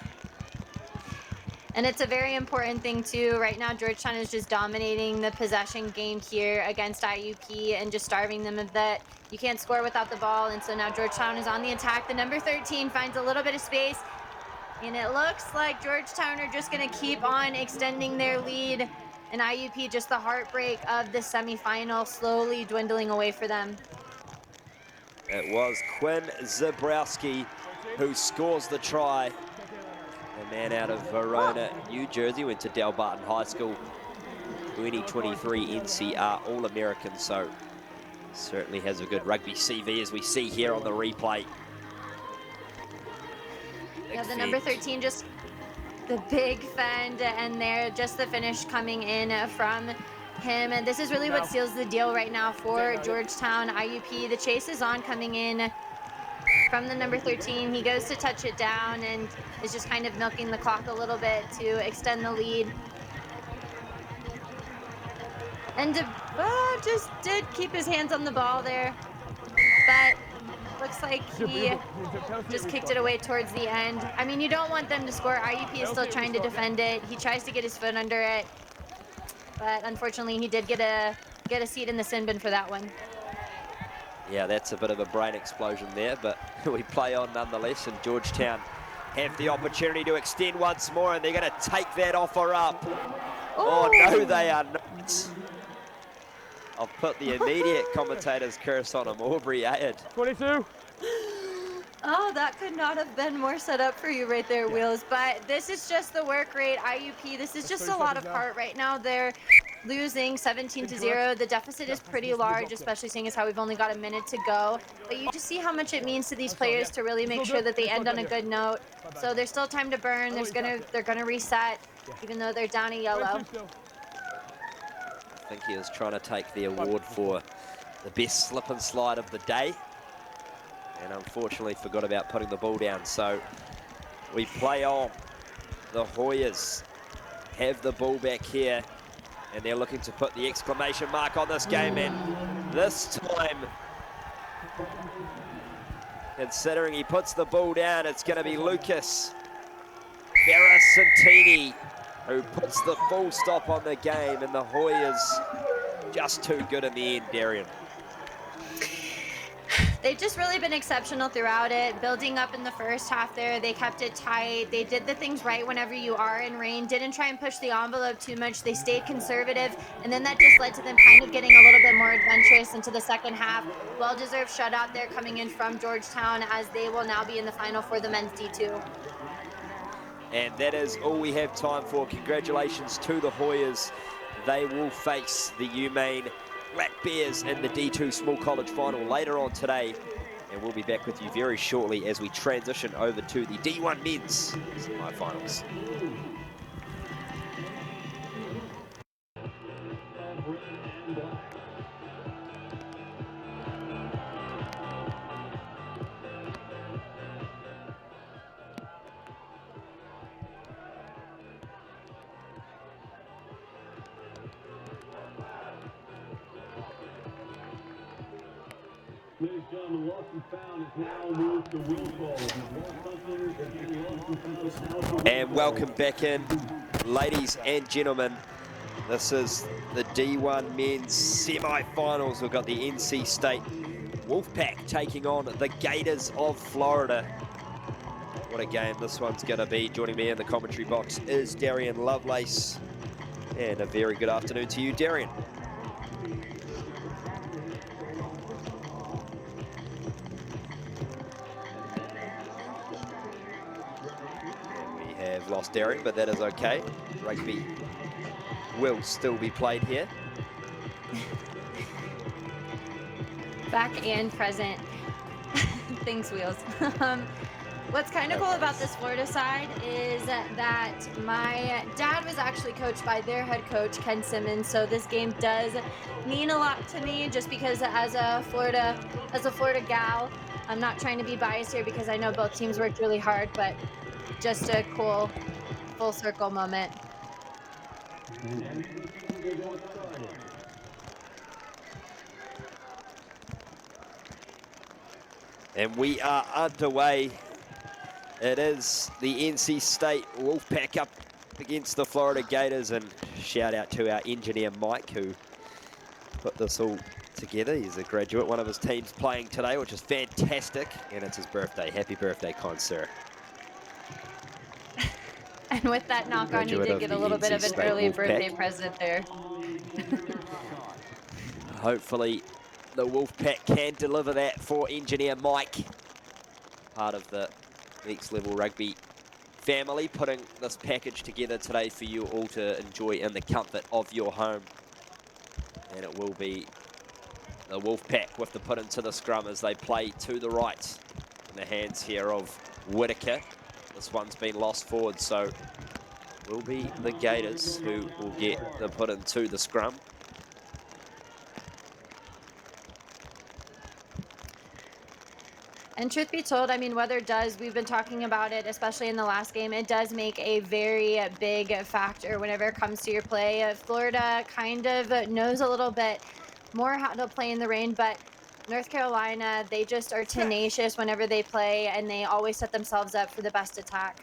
And it's a very important thing too. Right now, Georgetown is just dominating the possession game here against IUP and just starving them of that. You can't score without the ball, and so now Georgetown is on the attack. The number 13 finds a little bit of space, and it looks like Georgetown are just going to keep on extending their lead, and IUP, just the heartbreak of the semifinal, slowly dwindling away for them. It was Quinn Zabrowski who scores the try. The man out of Verona, New Jersey, went to Delbarton High School. 2023 NCR All-American, so certainly has a good rugby CV, as we see here on the replay. Yeah, the number 13, just the big fend, and there, just the finish coming in from him. And this is really what seals the deal right now for Georgetown. IUP, the chase is on, coming in from the number 13. He goes to touch it down and is just kind of milking the clock a little bit to extend the lead. And just did keep his hands on the ball there, but looks like he just kicked it away towards the end. I mean, you don't want them to score. IUP is still trying to defend it. He tries to get his foot under it, but unfortunately he did get a seat in the sin bin for that one. Yeah, that's a bit of a brain explosion there, but we play on nonetheless, and Georgetown have the opportunity to extend once more, and they're going to take that offer up. Oh, no, they are not. I've put the immediate commentator's curse on him, Aubrey Ayard. 22. Oh, that could not have been more set up for you right there, Wheels. But this is just the work rate. IUP, this is just a lot of heart right now. They're losing 17-0. The deficit is pretty large, especially seeing as how we've only got a minute to go. But you just see how much it means to these players to really make sure that they end on a good note. So there's still time to burn. They're gonna reset, even though they're down a yellow. I think he was trying to take the award for the best slip and slide of the day, and unfortunately forgot about putting the ball down. So we play on. The Hoyas have the ball back here, and they're looking to put the exclamation mark on this game. And this time, considering he puts the ball down, it's going to be Lucas Barasantini who puts the full stop on the game, and the Hoyas just too good in the end, Darian. They've just really been exceptional throughout it, building up in the first half there. They kept it tight. They did the things right whenever you are in rain, didn't try and push the envelope too much. They stayed conservative, and then that just led to them kind of getting a little bit more adventurous into the second half. Well-deserved shutout there coming in from Georgetown, as they will now be in the final for the men's D2. And that is all we have time for. Congratulations to the Hoyas. They will face the UMaine Black Bears in the D2 Small College Final later on today. And we'll be back with you very shortly as we transition over to the D1 Men's semi-finals. Ladies and gentlemen, lost and found is now moved to will call. And welcome back in, ladies and gentlemen. This is the D1 Men's semi-finals. We've got the NC State Wolfpack taking on the Gators of Florida. What a game this one's going to be. Joining me in the commentary box is Darian Lovelace. And a very good afternoon to you, Darian. Have lost Darian, but that is okay. Rugby will still be played here. Back and present. Thanks, Wheels. What's kind of cool about this Florida side is that my dad was actually coached by their head coach, Ken Simmons, so this game does mean a lot to me, just because as a Florida gal, I'm not trying to be biased here because I know both teams worked really hard, but just a cool full circle moment. And we are underway. It is the NC State Wolfpack up against the Florida Gators, and shout out to our engineer Mike who put this all together. He's a graduate, one of his teams playing today, which is fantastic, and it's his birthday. Happy birthday, kind sir. And with that knock on, you did get a little bit of an early birthday present there. Hopefully the Wolfpack can deliver that for engineer Mike, part of the Next Level Rugby family, putting this package together today for you all to enjoy in the comfort of your home. And it will be the Wolfpack with the put into the scrum as they play to the right in the hands here of Whitaker. This one's been lost forward, so it will be the Gators who will get the put into the scrum. And truth be told, I mean, weather does, we've been talking about it, especially in the last game, it does make a very big factor whenever it comes to your play. Florida kind of knows a little bit more how to play in the rain, but North Carolina, they just are tenacious whenever they play, and they always set themselves up for the best attack.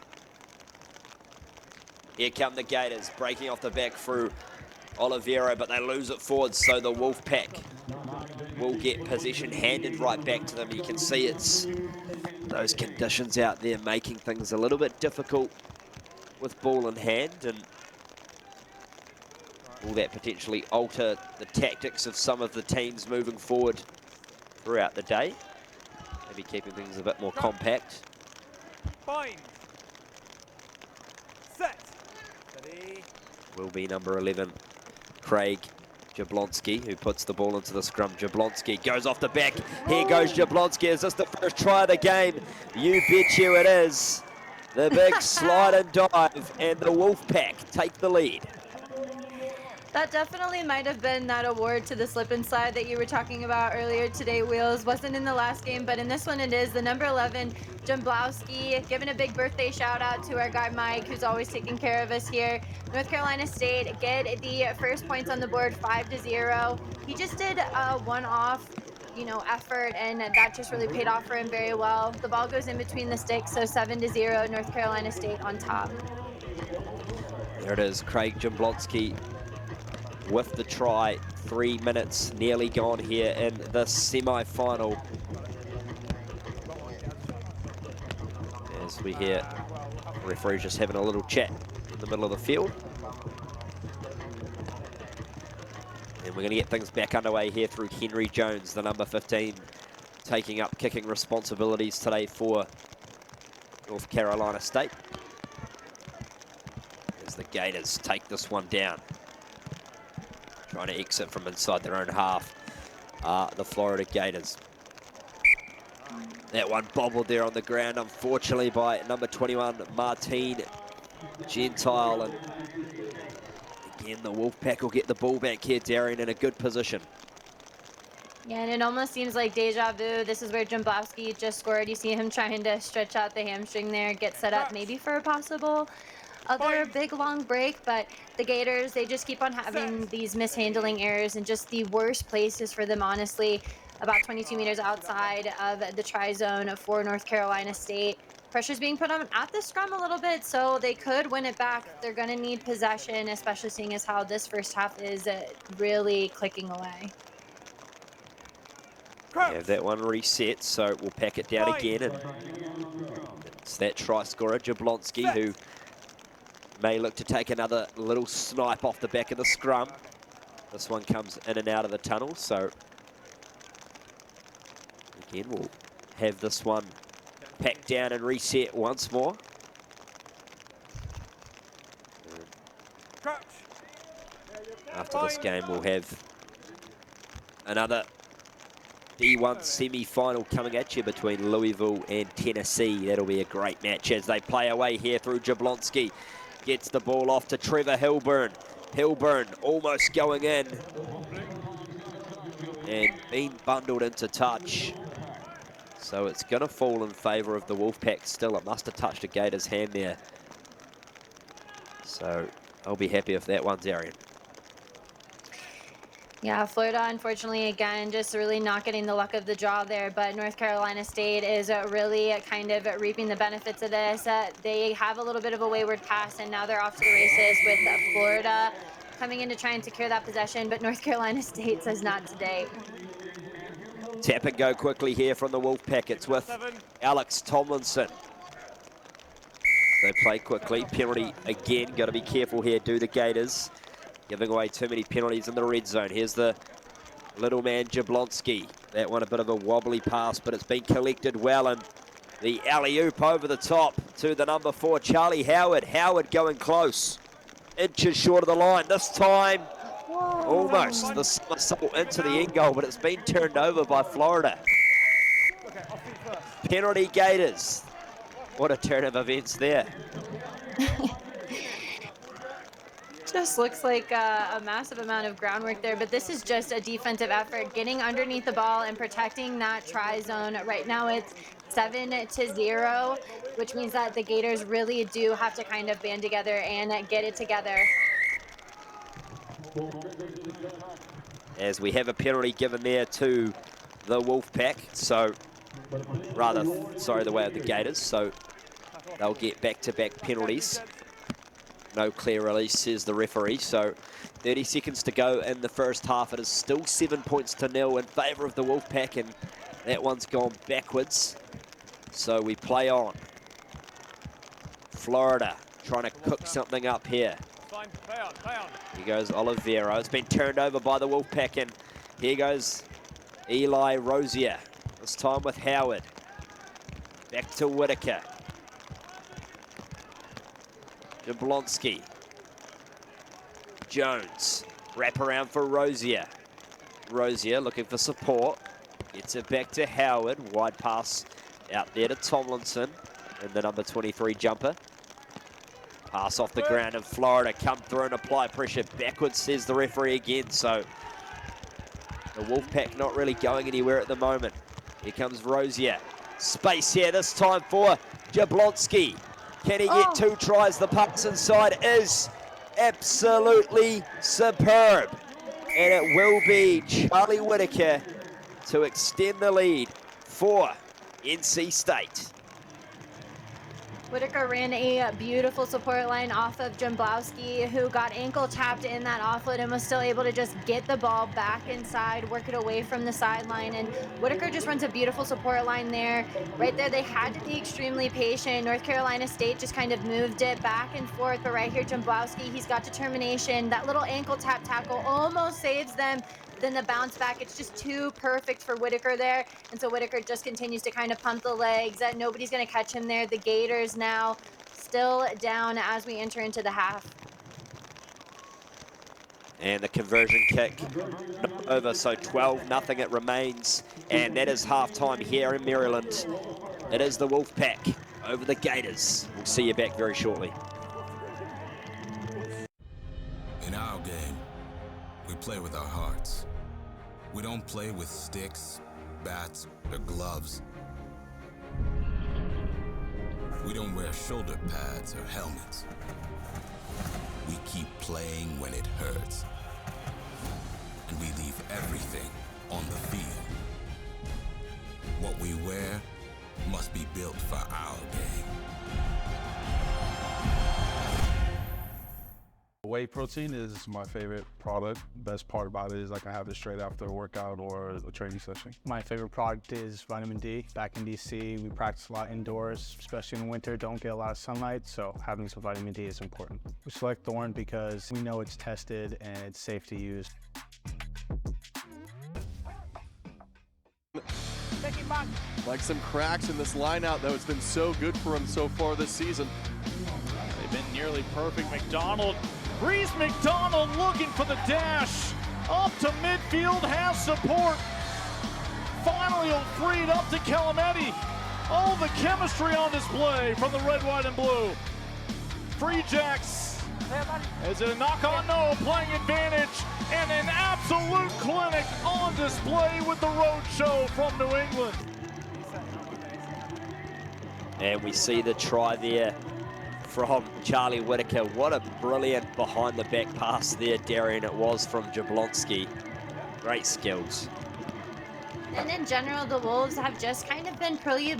Here come the Gators, breaking off the back through Olivero, but they lose it forward, so the Wolfpack will get possession handed right back to them. You can see it's those conditions out there making things a little bit difficult with ball in hand, and will that potentially alter the tactics of some of the teams moving forward throughout the day? Maybe keeping things a bit more compact. Bind. Set. Ready. Will be number 11, Craig Jablonski, who puts the ball into the scrum. Jablonski goes off the back. Here goes Jablonski. Is this the first try of the game? You bet you it is. The big slide and dive, and the Wolfpack take the lead. That definitely might have been that award to the slip and slide that you were talking about earlier today, Wheels. Wasn't in the last game, but in this one it is. The number 11, Jumblowski, giving a big birthday shout out to our guy Mike, who's always taking care of us here. North Carolina State get the first points on the board, 5-0. He just did a one-off, effort, and that just really paid off for him very well. The ball goes in between the sticks, so 7-0, North Carolina State on top. There it is, Craig Jablonski with the try. 3 minutes nearly gone here in the semi-final. As we hear the referee just having a little chat in the middle of the field. And we're going to get things back underway here through Henry Jones, the number 15, taking up kicking responsibilities today for North Carolina State. As the Gators take this one down. Trying to exit from inside their own half, the Florida Gators. That one bobbled there on the ground, unfortunately, by number 21, Martine Gentile. And again, the Wolfpack will get the ball back here, Darian, in a good position. Yeah, and it almost seems like deja vu. This is where Jumblowski just scored. You see him trying to stretch out the hamstring there, get set up maybe for a possible other big long break, but the Gators, they just keep on having these mishandling errors and just the worst places for them, honestly. About 22 meters outside of the try zone for North Carolina State. Pressure's being put on at the scrum a little bit, so they could win it back. They're going to need possession, especially seeing as how this first half is really clicking away. Yeah, that one reset, so we'll pack it down again. And it's that try scorer, Jablonski, who may look to take another little snipe off the back of the scrum. This one comes in and out of the tunnel, so again, we'll have this one packed down and reset once more. After this game, we'll have another D1 semi-final coming at you between Louisville and Tennessee. That'll be a great match as they play away here through Jablonski. Gets the ball off to Trevor Hilburn. Hilburn almost going in. And being bundled into touch. So it's going to fall in favour of the Wolfpack still. It must have touched a Gator's hand there. So I'll be happy if that one's Arian. Yeah, Florida, unfortunately, again, just really not getting the luck of the draw there, but North Carolina State is really kind of reaping the benefits of this. They have a little bit of a wayward pass, and now they're off to the races with Florida coming in to try and secure that possession, but North Carolina State says not today. Tap and go quickly here from the Wolfpack. It's with Alex Tomlinson. They play quickly. Penalty again. Got to be careful here, do the Gators. Giving away too many penalties in the red zone. Here's the little man, Jablonski. That one a bit of a wobbly pass, but it's been collected well. And the alley-oop over the top to the number 4, Charlie Howard. Howard going close. Inches short of the line. This time, almost the somersault into the end goal, but it's been turned over by Florida. Penalty Gators. What a turn of events there. Just looks like a massive amount of groundwork there, but this is just a defensive effort, getting underneath the ball and protecting that try zone. Right now it's 7-0, which means that the Gators really do have to kind of band together and get it together. As we have a penalty given there to the Wolfpack, so rather, sorry, the way of the Gators, so they'll get back-to-back penalties. No clear release, says the referee. So 30 seconds to go in the first half. It is still 7-0 in favour of the Wolfpack, and that one's gone backwards. So we play on. Florida trying to cook something up here. Here goes Olivero. It's been turned over by the Wolfpack, and here goes Eli Rosier. This time with Howard. Back to Whitaker. Jablonski. Jones. Wrap around for Rosier. Rosier looking for support. Gets it back to Howard. Wide pass out there to Tomlinson. And the number 23 jumper. Pass off the ground, and Florida come through and apply pressure backwards, says the referee again. So the Wolfpack not really going anywhere at the moment. Here comes Rosier. Space here this time for Jablonski. Can he get 2 tries? The pass inside is absolutely superb. And it will be Charlie Whitaker to extend the lead for NC State. Whitaker ran a beautiful support line off of Jumblowski, who got ankle tapped in that offload and was still able to just get the ball back inside, work it away from the sideline. And Whitaker just runs a beautiful support line there. Right there, they had to be extremely patient. North Carolina State just kind of moved it back and forth. But right here, Jumblowski, he's got determination. That little ankle tap tackle almost saves them. Then the bounce back, it's just too perfect for Whitaker there. And so Whitaker just continues to kind of pump the legs. That nobody's going to catch him there. The Gators now still down as we enter into the half. And the conversion kick over, so 12-0 it remains. And that is halftime here in Maryland. It is the Wolfpack over the Gators. We'll see you back very shortly. In our game, we play with our hearts. We don't play with sticks, bats, or gloves. We don't wear shoulder pads or helmets. We keep playing when it hurts. And we leave everything on the field. What we wear must be built for our game. Whey protein is my favorite product. Best part about it is I can have it straight after a workout or a training session. My favorite product is vitamin D. Back in DC, we practice a lot indoors, especially in winter, don't get a lot of sunlight, so having some vitamin D is important. We select Thorn because we know it's tested and it's safe to use. Like some cracks in this lineout, though. It's been so good for him so far this season. They've been nearly perfect. McDonald, Reese McDonald looking for the dash. Up to midfield, has support. Finally, he'll free it up to Calametti. Oh, the chemistry on display from the red, white, and blue. Free Jacks. Is it a knock on? No, playing advantage. And an absolute clinic on display with the road show from New England. And we see the try there from Charlie Whitaker. What a brilliant behind the back pass there, Darian, it was from Jablonski. Great skills. And in general, the Wolves have just kind of been pretty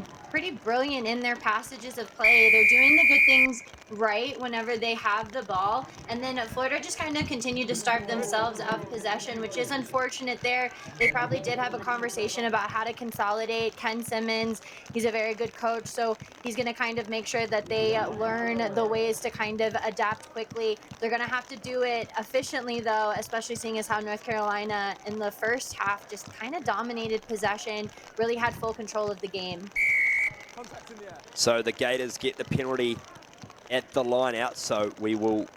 brilliant in their passages of play. They're doing the good things right whenever they have the ball. And then Florida just kind of continued to starve themselves of possession, which is unfortunate there. They probably did have a conversation about how to consolidate. Ken Simmons, he's a very good coach, so he's going to kind of make sure that they learn the ways to kind of adapt quickly. They're going to have to do it efficiently, though, especially seeing as how North Carolina in the first half just kind of dominated possession, really had full control of the game. So the Gators get the penalty at the line out, so we will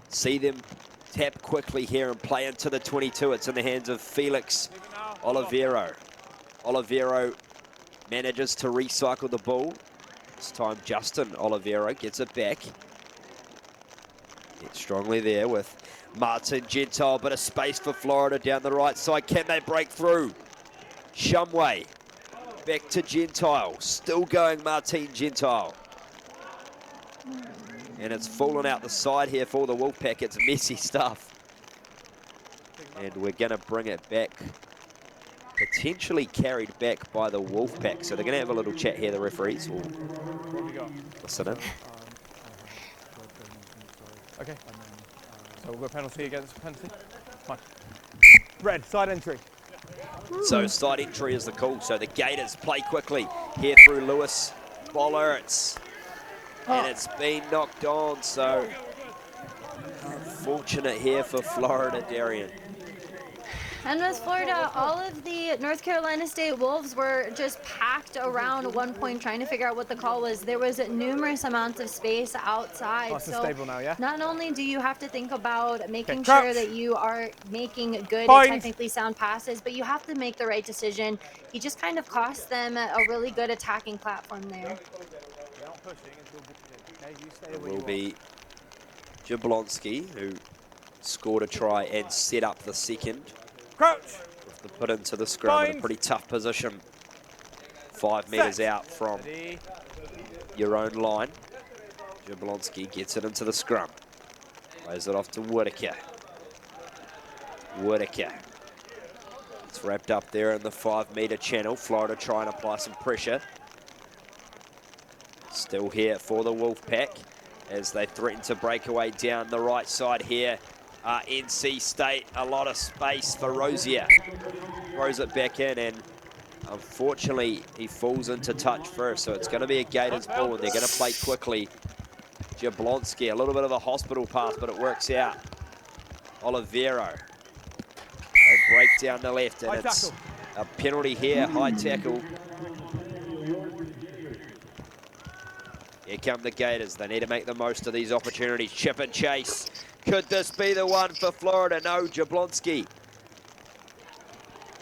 see them tap quickly here and play into the 22. It's in the hands of Felix Olivero. Olivero manages to recycle the ball. This time Justin Olivero gets it back. Gets strongly there with Martin Gentile, bit of space for Florida down the right side. Can they break through? Shumway, back to Gentile. Still going Martin Gentile. And it's fallen out the side here for the Wolfpack. It's messy stuff. And we're going to bring it back. Potentially carried back by the Wolfpack. So they're going to have a little chat here, the referees. Will listen in. Okay. So we'll go penalty against penalty. Fine. Red, side entry. So side entry is the call. So the Gators play quickly here through Lewis Bollards. And it's been knocked on. So unfortunate here for Florida, Darian. And with Florida, all of the North Carolina State Wolves were just packed around one point trying to figure out what the call was. There was numerous amounts of space outside. Nice and stable now, yeah? Not only do you have to think about making crouch. sure that you are making good, Bind. technically sound passes, but you have to make the right decision. He just kind of cost them a really good attacking platform there. It will be Jablonski, who scored a try and set up the second. Crouch. With the put into the scrum in a pretty tough position. 5 metres out from your own line. Jablonski gets it into the scrum. Plays it off to Whitaker. Whitaker. It's wrapped up there in the 5 metre channel. Florida trying to apply some pressure. Still here for the Wolfpack as they threaten to break away down the right side here. NC State, a lot of space for Rosier. Throws it back in, and unfortunately he falls into touch first, so it's going to be a Gators ball, and they're going to play quickly. Jablonski, a little bit of a hospital pass, but it works out. Olivero. They break down the left, and it's a penalty here, high tackle. Here come the Gators. They need to make the most of these opportunities. Chip and chase. Could this be the one for Florida? No, Jablonski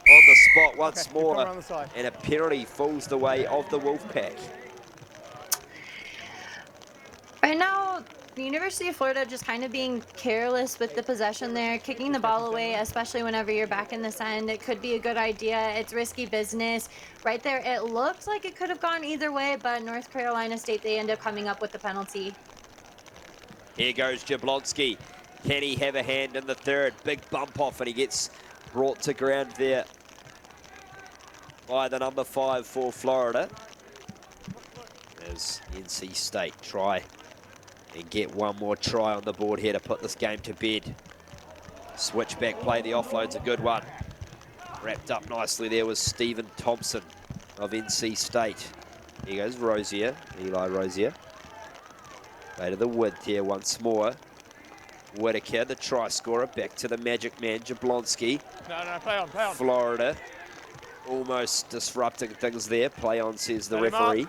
on the spot once more, and a penalty falls the way of the Wolfpack. Right now, the University of Florida just kind of being careless with the possession there, kicking the ball away, especially whenever you're back in this end. It could be a good idea. It's risky business. Right there, it looks like it could have gone either way, but North Carolina State, they end up coming up with the penalty. Here goes Jablonski. Can he have a hand in the third? Big bump off, and he gets brought to ground there by the number 5 for Florida. As NC State try and get one more try on the board here to put this game to bed. Switchback play, the offload's a good one. Wrapped up nicely there was Stephen Thompson of NC State. Here goes Rosier, Eli Rosier. Play to the width here once more. Whitaker, the try scorer, back to the magic man, Jablonski. No, play on. Florida almost disrupting things there. Play on, says the referee.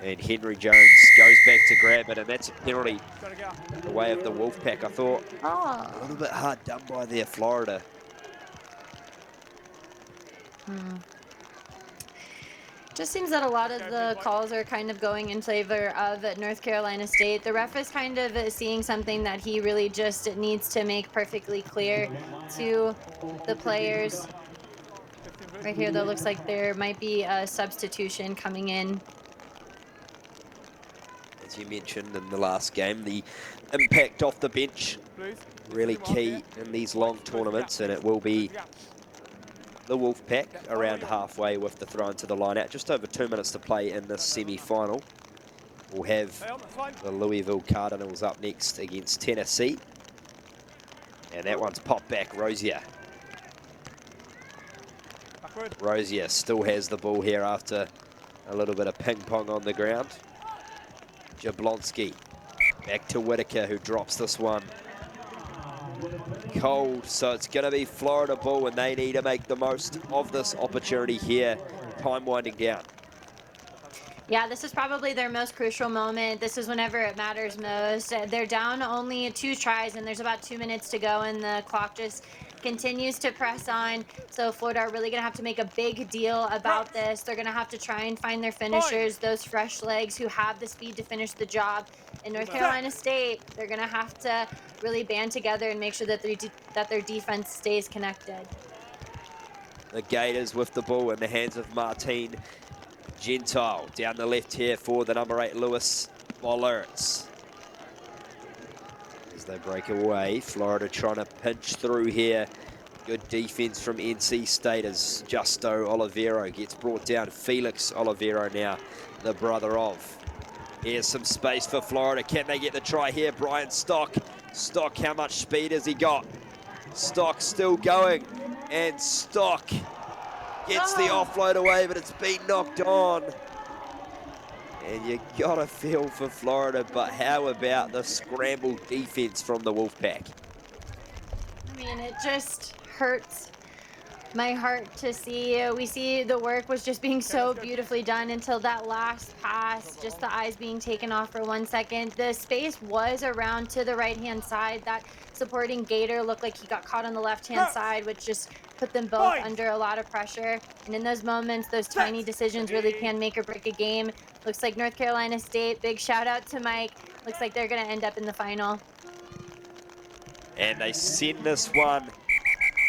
And Henry Jones goes back to grab it, and that's a penalty the way of the Wolfpack. I thought a little bit hard done by there, Florida. Just seems that a lot of the calls are kind of going in favor of North Carolina State. The ref is kind of seeing something that he really just needs to make perfectly clear to the players. Right here, though, looks like there might be a substitution coming in. As you mentioned in the last game, the impact off the bench really key in these long tournaments, and it will be the Wolfpack around halfway with the throw into the line out. Just over 2 minutes to play in this semi-final. We'll have the Louisville Cardinals up next against Tennessee. And that one's popped back, Rosier. Rosier still has the ball here after a little bit of ping-pong on the ground. Jablonski back to Whitaker, who drops this one. Cold, so it's going to be Florida ball, and they need to make the most of this opportunity here. Time winding down. Yeah, this is probably their most crucial moment. This is whenever it matters most. They're down only 2 tries, and there's about 2 minutes to go, and the clock just continues to press on. So Florida are really going to have to make a big deal about this. They're going to have to try and find their finishers, those fresh legs who have the speed to finish the job. In North Carolina State, they're going to have to really band together and make sure that their defense stays connected. The Gators with the ball in the hands of Martine Gentile. Down the left here for the number 8, Lewis Bollerts. As they break away, Florida trying to pinch through here. Good defense from NC State as Justo Olivero gets brought down. Felix Olivero now, the brother of. Here's some space for Florida. Can they get the try here? Brian Stock. Stock, how much speed has he got? Stock still going, and Stock gets the offload away, but it's been knocked on. And you gotta feel for Florida, but how about the scramble defense from the Wolfpack? I mean, it just hurts my heart to see. We see the work was just being so beautifully done until that last pass, just the eyes being taken off for 1 second. The space was around to the right-hand side. That supporting Gator looked like he got caught on the left-hand side, which just put them both under a lot of pressure. And in those moments, those tiny decisions really can make or break a game. Looks like North Carolina State, big shout out to Mike. Looks like they're gonna end up in the final. And they send this one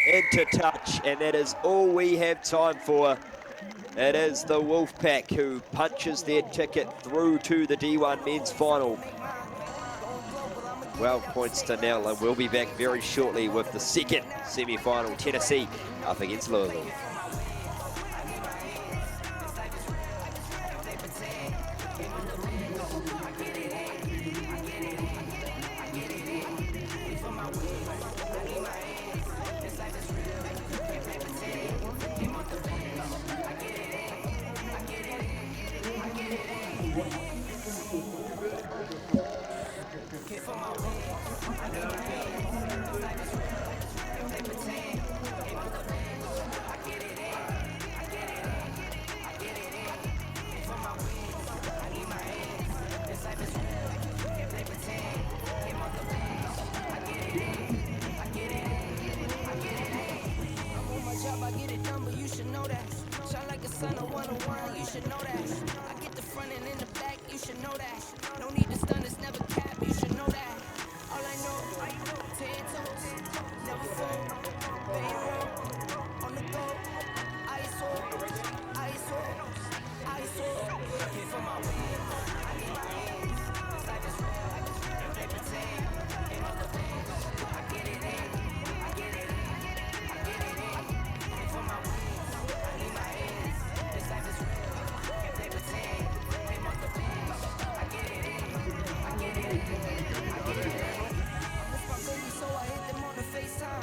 into touch, and that is all we have time for. It is the Wolfpack who punches their ticket through to the D1 men's final. 12 points to nil, and we'll be back very shortly with the second semi-final, Tennessee up against Louisville.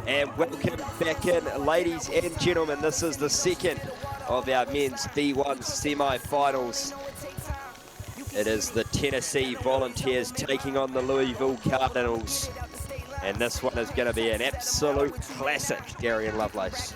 And welcome back in, ladies and gentlemen. This is the second of our men's D1 semi-finals. It is the Tennessee Volunteers taking on the Louisville Cardinals. And this one is going to be an absolute classic, Darian Lovelace.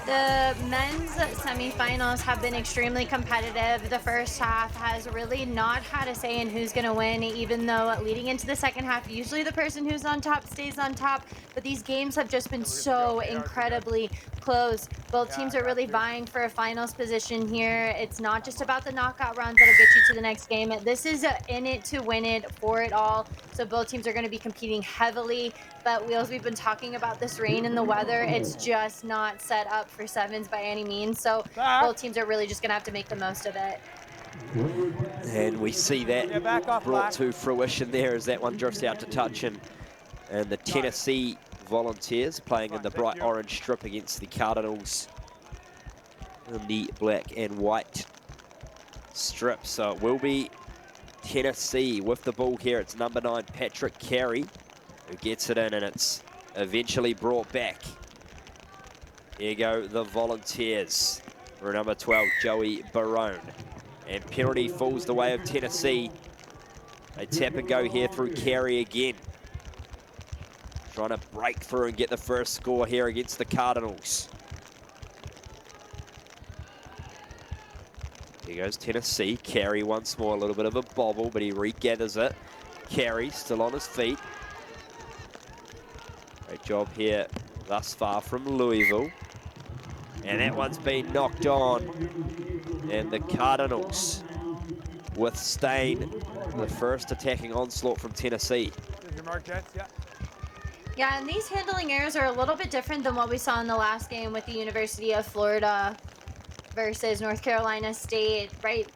The men's semifinals have been extremely competitive. The first half has really not had a say in who's going to win, even though leading into the second half, usually the person who's on top stays on top. But these games have just been so incredibly close. Both teams are really vying for a finals position here. It's not just about the knockout rounds that'll get you to the next game. This is in it to win it for it all. So both teams are going to be competing heavily. But Wheels, we've been talking about this rain and the weather. It's just not set up for sevens by any means. So both teams are really just going to have to make the most of it. And we see that brought to fruition there as that one drifts out to touch. And the Tennessee Volunteers playing in the bright orange strip against the Cardinals in the black and white strip. So it will be Tennessee with the ball here. It's number 9, Patrick Carey, who gets it in, and it's eventually brought back. Here go the Volunteers for number 12, Joey Barone. And penalty falls the way of Tennessee. They tap and go here through Carey again. Trying to break through and get the first score here against the Cardinals. Here goes Tennessee. Carey once more, a little bit of a bobble, but he regathers it. Carey still on his feet. Great job here thus far from Louisville. And that one's been knocked on. And the Cardinals withstand the first attacking onslaught from Tennessee. Your mark, Jets, yeah. Yeah, and these handling errors are a little bit different than what we saw in the last game with the University of Florida versus North Carolina State, right?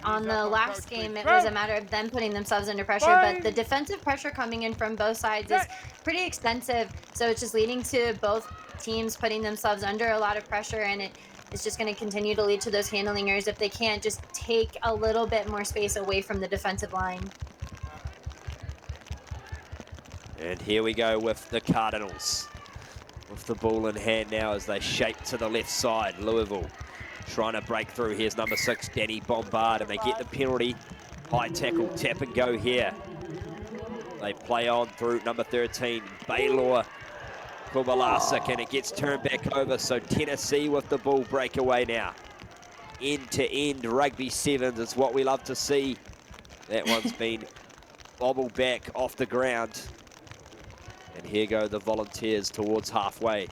On the last game, it was a matter of them putting themselves under pressure, but the defensive pressure coming in from both sides is pretty extensive, so it's just leading to both teams putting themselves under a lot of pressure, and it's just going to continue to lead to those handling errors if they can't just take a little bit more space away from the defensive line. And here we go with the Cardinals. With the ball in hand now as they shape to the left side. Louisville trying to break through. Here's number 6, Danny Bombard, and they get the penalty. High tackle, tap and go here. They play on through number 13, Baylor Kovalasik, and it gets turned back over. So Tennessee with the ball breakaway now. End-to-end rugby sevens is what we love to see. That one's been bobbled back off the ground. And here go the Volunteers towards halfway.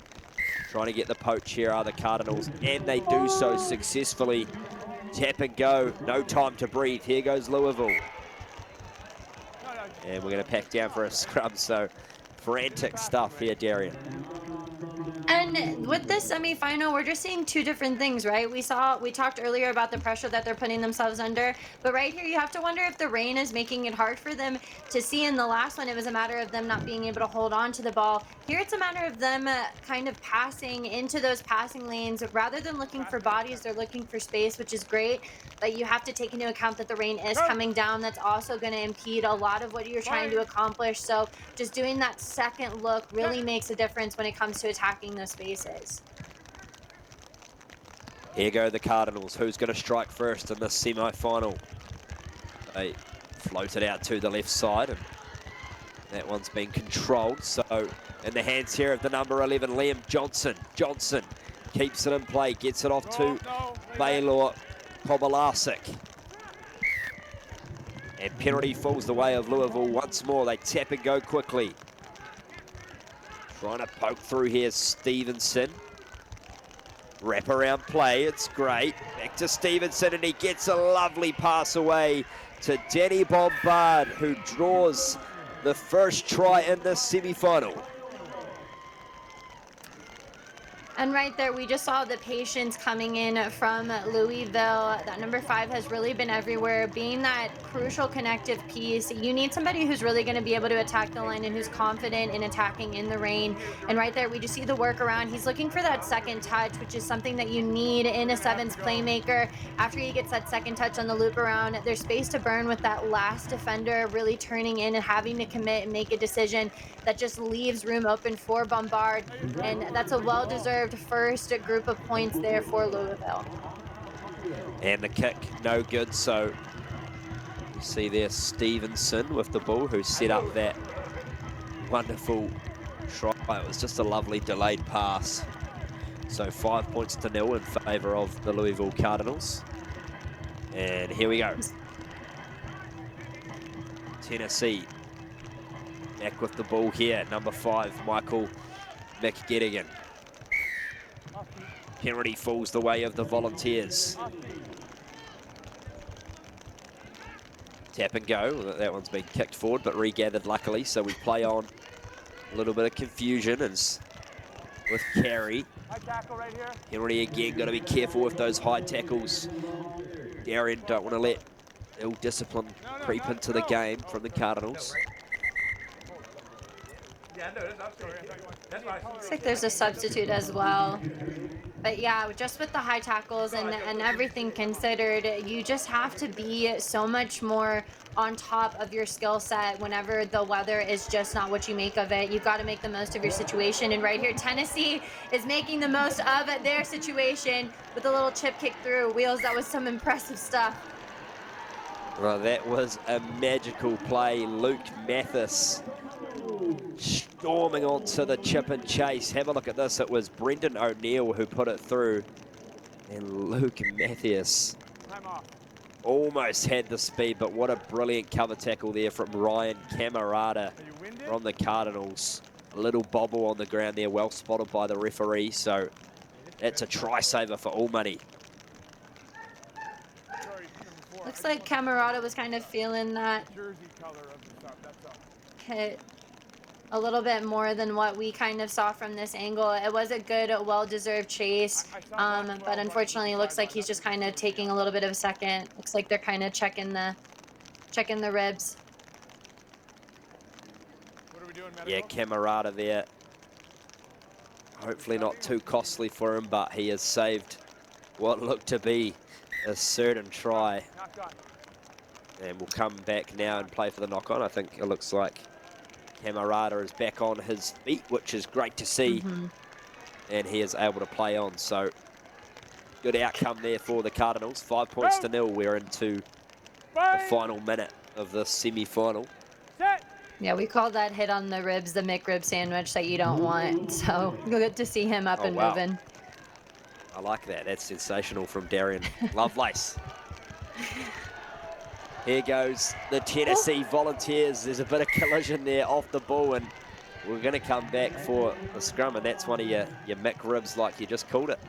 Trying to get the poach here are the Cardinals, and they do so successfully. Tap and go, no time to breathe. Here goes Louisville. And we're going to pack down for a scrum, so frantic stuff here, Darian. And with this semifinal, we're just seeing two different things, right? We talked earlier about the pressure that they're putting themselves under, but right here you have to wonder if the rain is making it hard for them to see. In the last one, it was a matter of them not being able to hold on to the ball. Here it's a matter of them kind of passing into those passing lanes. Rather than looking for bodies, they're looking for space, which is great, but you have to take into account that the rain is coming down. That's also going to impede a lot of what you're trying to accomplish. So just doing that second look really makes a difference when it comes to attacking those spaces. Here go the Cardinals. Who's going to strike first in the semi-final? They float it out to the left side, and that one's been controlled. So in the hands here of the number 11, Liam Johnson. Johnson keeps it in play, gets it off to Baylor Kovalasik. And penalty falls the way of Louisville once more. They tap and go quickly. Trying to poke through here, Stevenson. Wrap around play, it's great. Back to Stevenson, and he gets a lovely pass away to Danny Bombard, who draws the first try in this semi-final. And right there, we just saw the patience coming in from Louisville. That number 5 has really been everywhere, being that crucial connective piece. You need somebody who's really going to be able to attack the line and who's confident in attacking in the rain. And right there, we just see the workaround. He's looking for that second touch, which is something that you need in a sevens playmaker. After he gets that second touch on the loop around, there's space to burn with that last defender really turning in and having to commit and make a decision that just leaves room open for Bombard. And that's a well-deserved first group of points there for Louisville. And the kick, no good. So you see there Stevenson with the ball, who set up that wonderful try. It was just a lovely delayed pass. So 5 points to 0 in favor of the Louisville Cardinals. And here we go. Tennessee back with the ball here. Number 5, Michael McGettigan. Penalty falls the way of the Volunteers. Tap and go. That one's been kicked forward, but regathered luckily. So we play on. A little bit of confusion as with Carey. Penalty again. Got to be careful with those high tackles. Darian, don't want to let ill discipline creep into the game from the Cardinals. Looks like there's a substitute as well. But yeah, just with the high tackles and everything considered, you just have to be so much more on top of your skill set whenever the weather is just not what you make of it. You've got to make the most of your situation. And right here, Tennessee is making the most of their situation with a little chip kick through. Wheels, that was some impressive stuff. Well, that was a magical play. Luke Mathis storming onto the chip and chase. Have a look at this. It was Brendan O'Neill who put it through. And Luke Mathis Almost had the speed, but what a brilliant cover tackle there from Ryan Camerata from the Cardinals. A little bobble on the ground there, well spotted by the referee, so that's a try saver for all money. Looks like Camerata was kind of feeling that hit a little bit more than what we kind of saw from this angle. It was a good, well-deserved chase, but unfortunately it looks like he's just kind of taking a little bit of a second. Looks like they're kind of checking the ribs. Yeah, Camerata there. Hopefully not too costly for him, but he has saved what looked to be a certain try. And we'll come back now and play for the knock-on. I think it looks like Camerata is back on his feet, which is great to see. And he is able to play on. So good outcome there for the Cardinals. 5 points to 0. We're into the final minute of the semi-final. Yeah, we call that hit on the ribs the McRib sandwich that you don't want. So good to see him up and moving. I like that. That's sensational from Darian Lovelace. Here goes the Tennessee Volunteers. There's a bit of collision there off the ball, and we're going to come back for the scrum, and that's one of your McRibs like you just called it.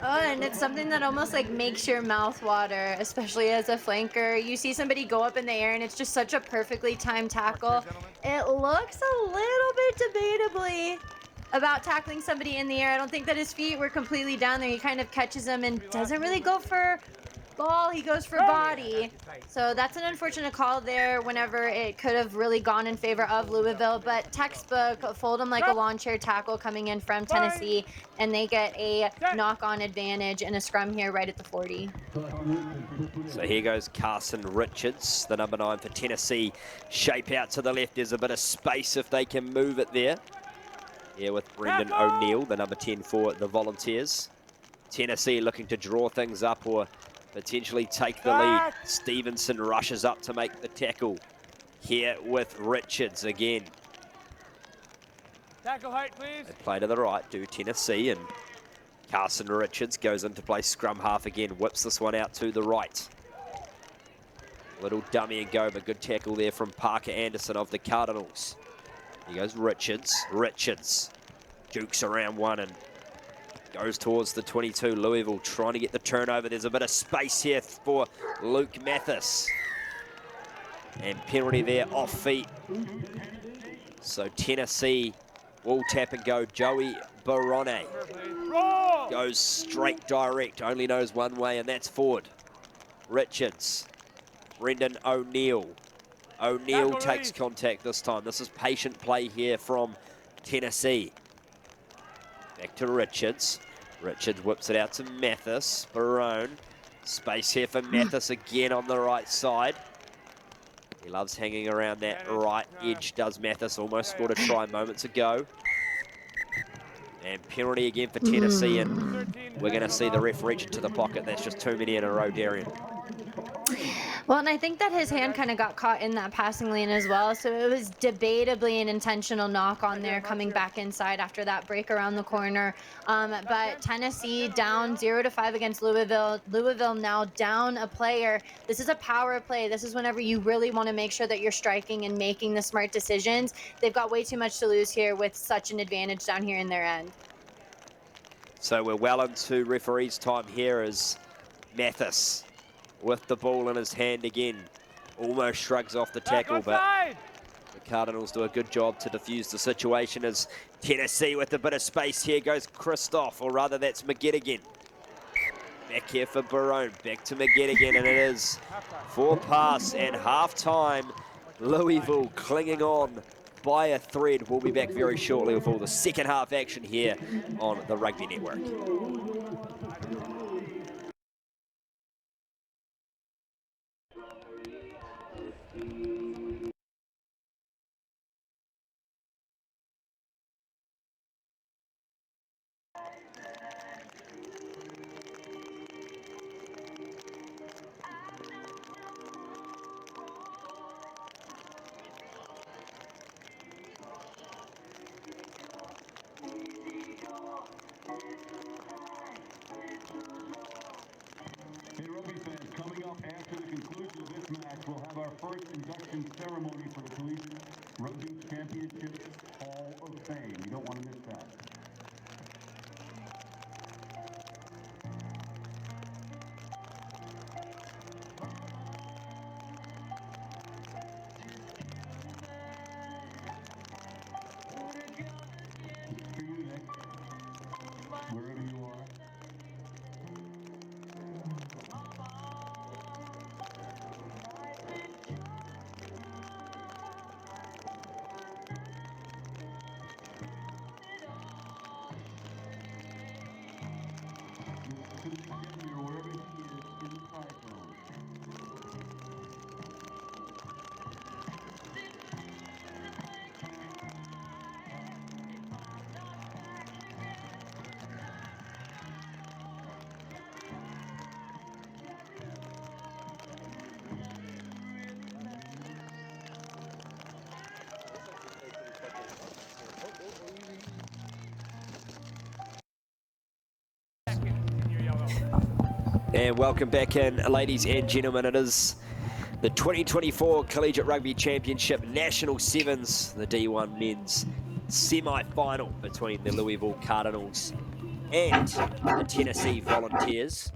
Oh, and it's something that almost like makes your mouth water, especially as a flanker. You see somebody go up in the air and it's just such a perfectly timed tackle. It looks a little bit debatably about tackling somebody in the air. I don't think that his feet were completely down there. He kind of catches them and doesn't really go for ball, he goes for body. So that's an unfortunate call there whenever it could have really gone in favor of Louisville, but textbook fold them like a lawn chair tackle coming in from Tennessee, and they get a knock-on advantage in a scrum here right at the 40. So here goes Carson Richards, the number 9 for Tennessee. Shape out to the left, there's a bit of space if they can move it there. Here with Brendan O'Neill, the number 10 for the Volunteers. Tennessee looking to draw things up or potentially take the lead. Stevenson rushes up to make the tackle. Here with Richards again. Tackle height, please. They play to the right, do Tennessee, and Carson Richards goes into play scrum half again, whips this one out to the right. Little dummy and go, but good tackle there from Parker Anderson of the Cardinals. Here goes Richards. Richards jukes around one and goes towards the 22. Louisville trying to get the turnover. There's a bit of space here for Luke Mathis. And penalty there off feet. So Tennessee will tap and go. Joey Barone goes straight direct. Only knows one way, and that's forward. Richards. Brendan O'Neill. O'Neill takes contact this time. This is patient play here from Tennessee. Back to Richards. Richards whips it out to Mathis. Barone. Space here for Mathis again on the right side. He loves hanging around that right edge, does Mathis. Almost scored a try moments ago. And penalty again for Tennessee, and we're going to see the ref reach into the pocket. That's just too many in a row, Darian. Well, and I think that his hand kind of got caught in that passing lane as well, so it was debatably an intentional knock on there coming back inside after that break around the corner. But Tennessee down 0-5 against Louisville. Louisville now down a player. This is a power play. This is whenever you really want to make sure that you're striking and making the smart decisions. They've got way too much to lose here with such an advantage down here in their end. So we're well into referee's time here as Mathis with the ball in his hand again. Almost shrugs off the tackle, but the Cardinals do a good job to defuse the situation as Tennessee with a bit of space here goes Christoph, or rather that's McGett again. Back here for Barone, back to McGett again, and it is for pass and half-time. Louisville clinging on by a thread. We'll be back very shortly with all the second half action here on the Rugby Network. our first induction ceremony for the Collegiate Rugby Championships Hall of Fame. You don't want to miss that. For you, Nick, wherever you are. And welcome back in, ladies and gentlemen. It is the 2024 Collegiate Rugby Championship National Sevens, the D1 men's semi-final between the Louisville Cardinals and the Tennessee Volunteers.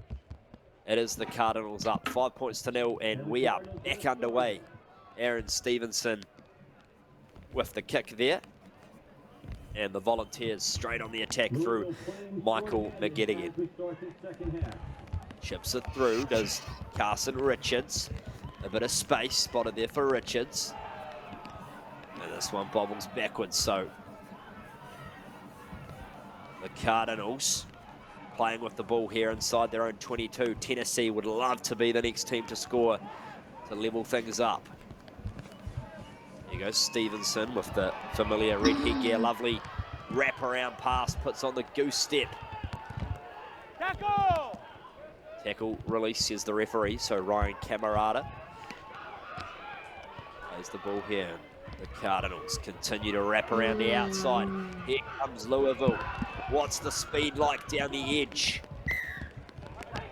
It is the Cardinals up 5-0, and we are back underway. Aaron Stevenson with the kick there. And the Volunteers straight on the attack through Michael McGettigan. Chips it through, does Carson Richards. A bit of space spotted there for Richards. And this one bobbles backwards, so the Cardinals playing with the ball here inside their own 22. Tennessee would love to be the next team to score to level things up. Here goes Stevenson with the familiar red headgear. Lovely wraparound pass, puts on the goose step. Tackle! Tackle release, says the referee, so Ryan Camarada plays the ball here. The Cardinals continue to wrap around the outside. Here comes Louisville. What's the speed like down the edge?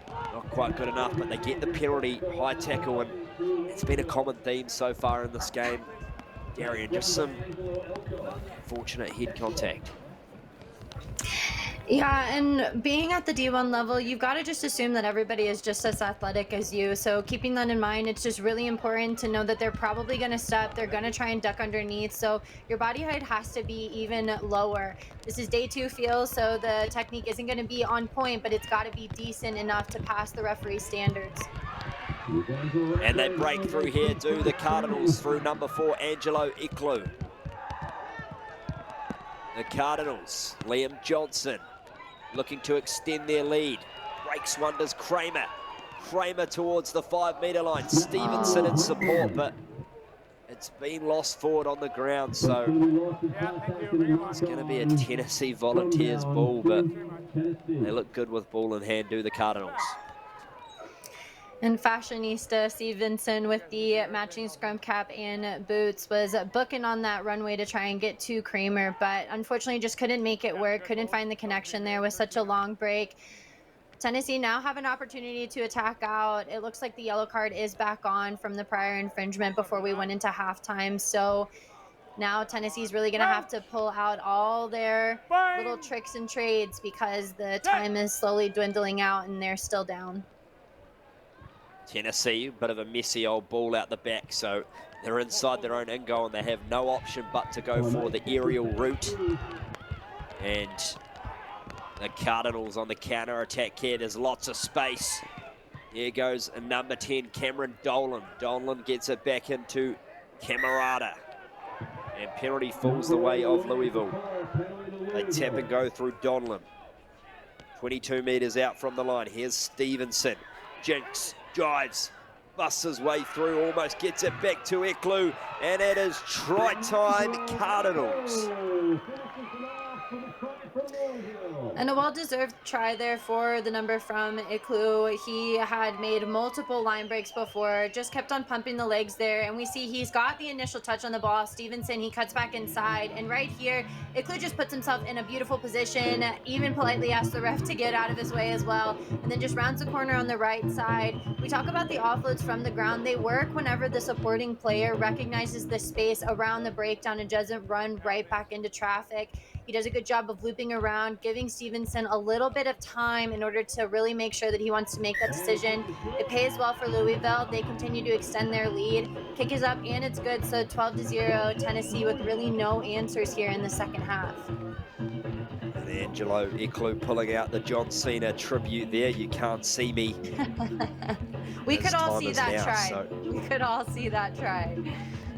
Not quite good enough, but they get the penalty, high tackle, and it's been a common theme so far in this game. Darian, just some fortunate head contact. Yeah, and being at the D1 level, you've got to just assume that everybody is just as athletic as you. So keeping that in mind, it's just really important to know that they're probably going to step, they're going to try and duck underneath. So your body height has to be even lower. This is day 2 field, so the technique isn't going to be on point, but it's got to be decent enough to pass the referee's standards. And they break through here, do the Cardinals, through number 4, Angelo Iklu. The Cardinals, Liam Johnson, looking to extend their lead. Breaks one, does Kramer. Kramer towards the 5-metre line. Stevenson in support, but it's been lost forward on the ground, so it's going to be a Tennessee Volunteers ball, but they look good with ball in hand, do the Cardinals. And fashionista Stevenson with the matching scrum cap and boots was booking on that runway to try and get to Kramer, but unfortunately just couldn't make it work, couldn't find the connection there with such a long break. Tennessee now have an opportunity to attack out. It looks like the yellow card is back on from the prior infringement before we went into halftime, so now Tennessee's really going to have to pull out all their little tricks and trades because the time is slowly dwindling out and they're still down. Tennessee, a bit of a messy old ball out the back, so they're inside their own end goal and they have no option but to go for the aerial route. And the Cardinals on the counter attack here. There's lots of space. Here goes number 10, Cameron Dolan. Dolan gets it back into Camarada. And penalty falls the way of Louisville. They tap and go through Dolan. 22 metres out from the line. Here's Stevenson. Jinx. Drives, busts his way through, almost gets it back to Iklu, and it is try time, Cardinals. And a well-deserved try there for the number from Iklu. He had made multiple line breaks before, just kept on pumping the legs there, and we see he's got the initial touch on the ball. Stevenson, he cuts back inside, and right here, Iklu just puts himself in a beautiful position, even politely asks the ref to get out of his way as well, and then just rounds the corner on the right side. We talk about the offloads from the ground. They work whenever the supporting player recognizes the space around the breakdown and doesn't run right back into traffic. He does a good job of looping around, giving Stevenson a little bit of time in order to really make sure that he wants to make that decision. It pays well for Louisville. They continue to extend their lead. Kick is up and it's good. So 12-0 Tennessee with really no answers here in the second half. And Angelo Iklu pulling out the John Cena tribute there. You can't see me. We could all see is that now, try. so- We could all see that try.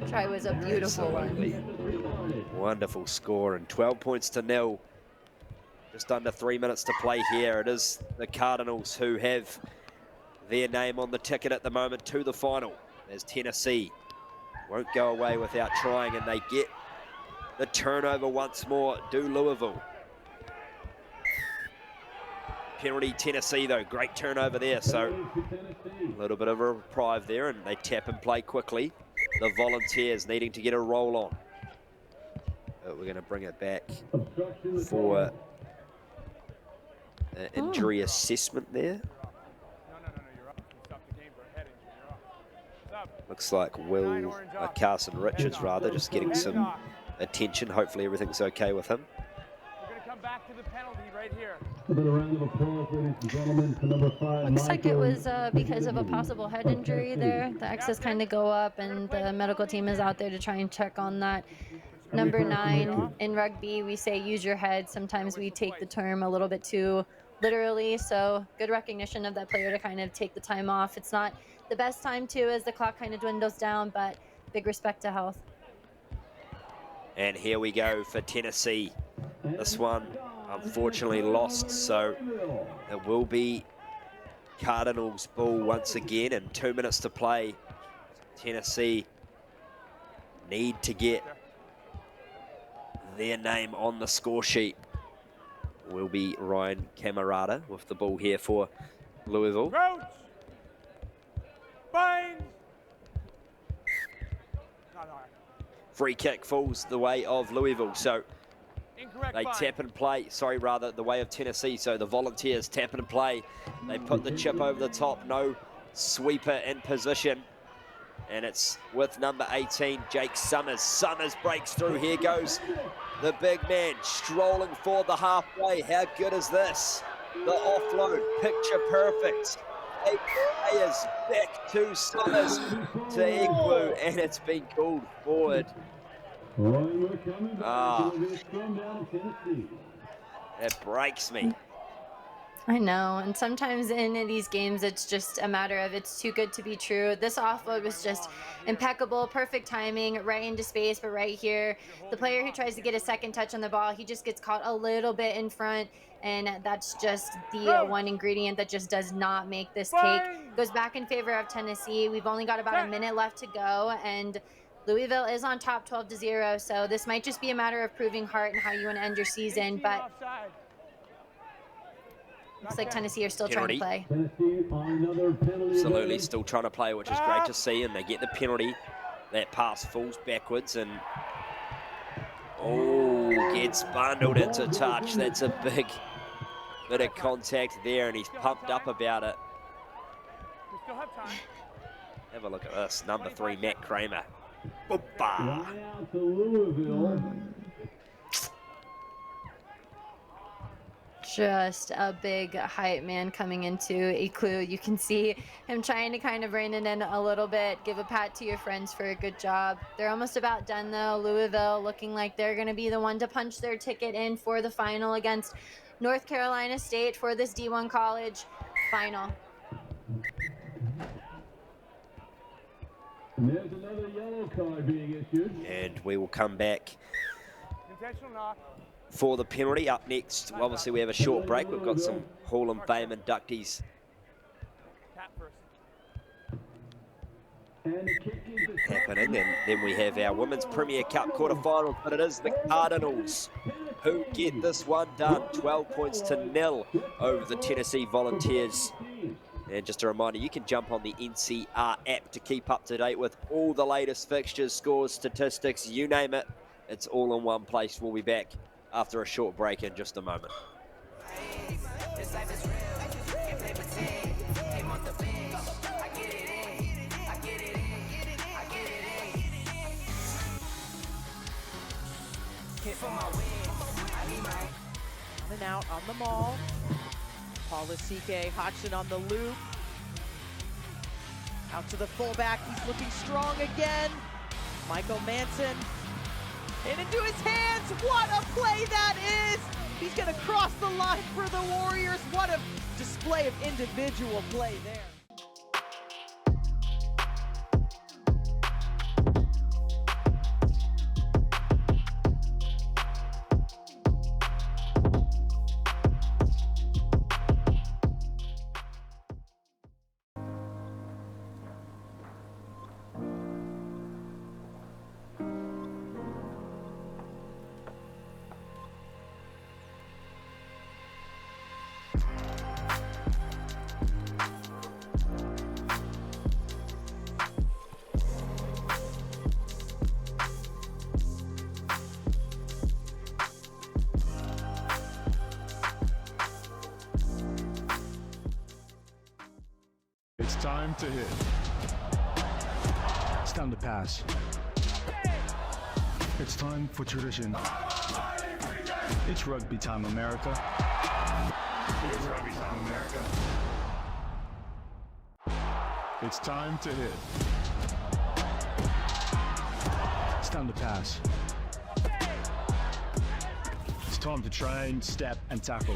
Try was a beautiful Absolutely. one. Wonderful score, and 12 points to nil. Just under 3 minutes to play here. It is the Cardinals who have their name on the ticket at the moment to the final, as Tennessee won't go away without trying, and they get the turnover once more. Do Louisville. Penalty Tennessee though, great turnover there, so a little bit of a reprieve there, and they tap and play quickly. The Volunteers needing to get a roll on. But we're going to bring it back for injury assessment there. Looks like Carson Richards rather, just getting some attention. Hopefully everything's okay with him. We're going to come back to the penalty right here. A round of applause, ladies and gentlemen, to number 5. Looks like it was because of a possible head injury there. The X's kind of go up and the medical team is out there to try and check on that. Number 9, in rugby, we say use your head. Sometimes we take the term a little bit too literally, so good recognition of that player to kind of take the time off. It's not the best time to as the clock kind of dwindles down, but big respect to health. And here we go for Tennessee. This one unfortunately lost, so it will be Cardinals ball once again, and 2 minutes to play. Tennessee need to get their name on the score sheet. Will be Ryan Camarada with the ball here for Louisville. Free kick falls the way of Louisville, so they tap and play, the way of Tennessee. So the Volunteers tap and play. They put the chip over the top, no sweeper in position. And it's with number 18, Jake Summers. Summers breaks through, here goes the big man, strolling for the halfway. How good is this? The offload, picture perfect. 8 players back to Summers, to Iklu, and it's been called forward. It breaks me. I know, and sometimes in these games it's just a matter of it's too good to be true. This offload was just impeccable, perfect timing, right into space, but right here, the player who tries to get a second touch on the ball, he just gets caught a little bit in front, and that's just the one ingredient that just does not make this cake. Goes back in favor of Tennessee. We've only got about a minute left to go, and Louisville is on top 12-0, so this might just be a matter of proving heart and how you want to end your season, but looks like Tennessee are still trying to play. Absolutely, still trying to play, which is great to see, and they get the penalty. That pass falls backwards, and gets bundled into touch. That's a big bit of contact there, and he's pumped up about it. Have a look at this, number 3, Matt Kramer. Boopa. Just a big hype man coming into Iklu. You can see him trying to kind of rein it in a little bit. Give a pat to your friends for a good job. They're almost about done though. Louisville looking like they're going to be the one to punch their ticket in for the final against North Carolina State for this D1 college final. And there's another yellow card being issued. And we will come back Intentional knock. for the penalty. Up next, obviously we have a short break. We've got some Hall of Fame inductees happening, and then we have our Women's Premier Cup quarterfinals, but it is the Cardinals who get this one done. 12 points to 0 over the Tennessee Volunteers. And just a reminder, you can jump on the NCR app to keep up to date with all the latest fixtures, scores, statistics, you name it. It's all in one place. We'll be back after a short break in just a moment. And out on the maul. Paulisike, Hodgson on the loop. Out to the fullback, he's looking strong again. Michael Manson. And into his hands, what a play that is! He's gonna cross the line for the Warriors. What a display of individual play there. It's time to hit. It's time to pass. It's time for tradition. It's rugby time, America. It's rugby time, America. It's time to hit. It's time to pass. It's time to train, step, and tackle.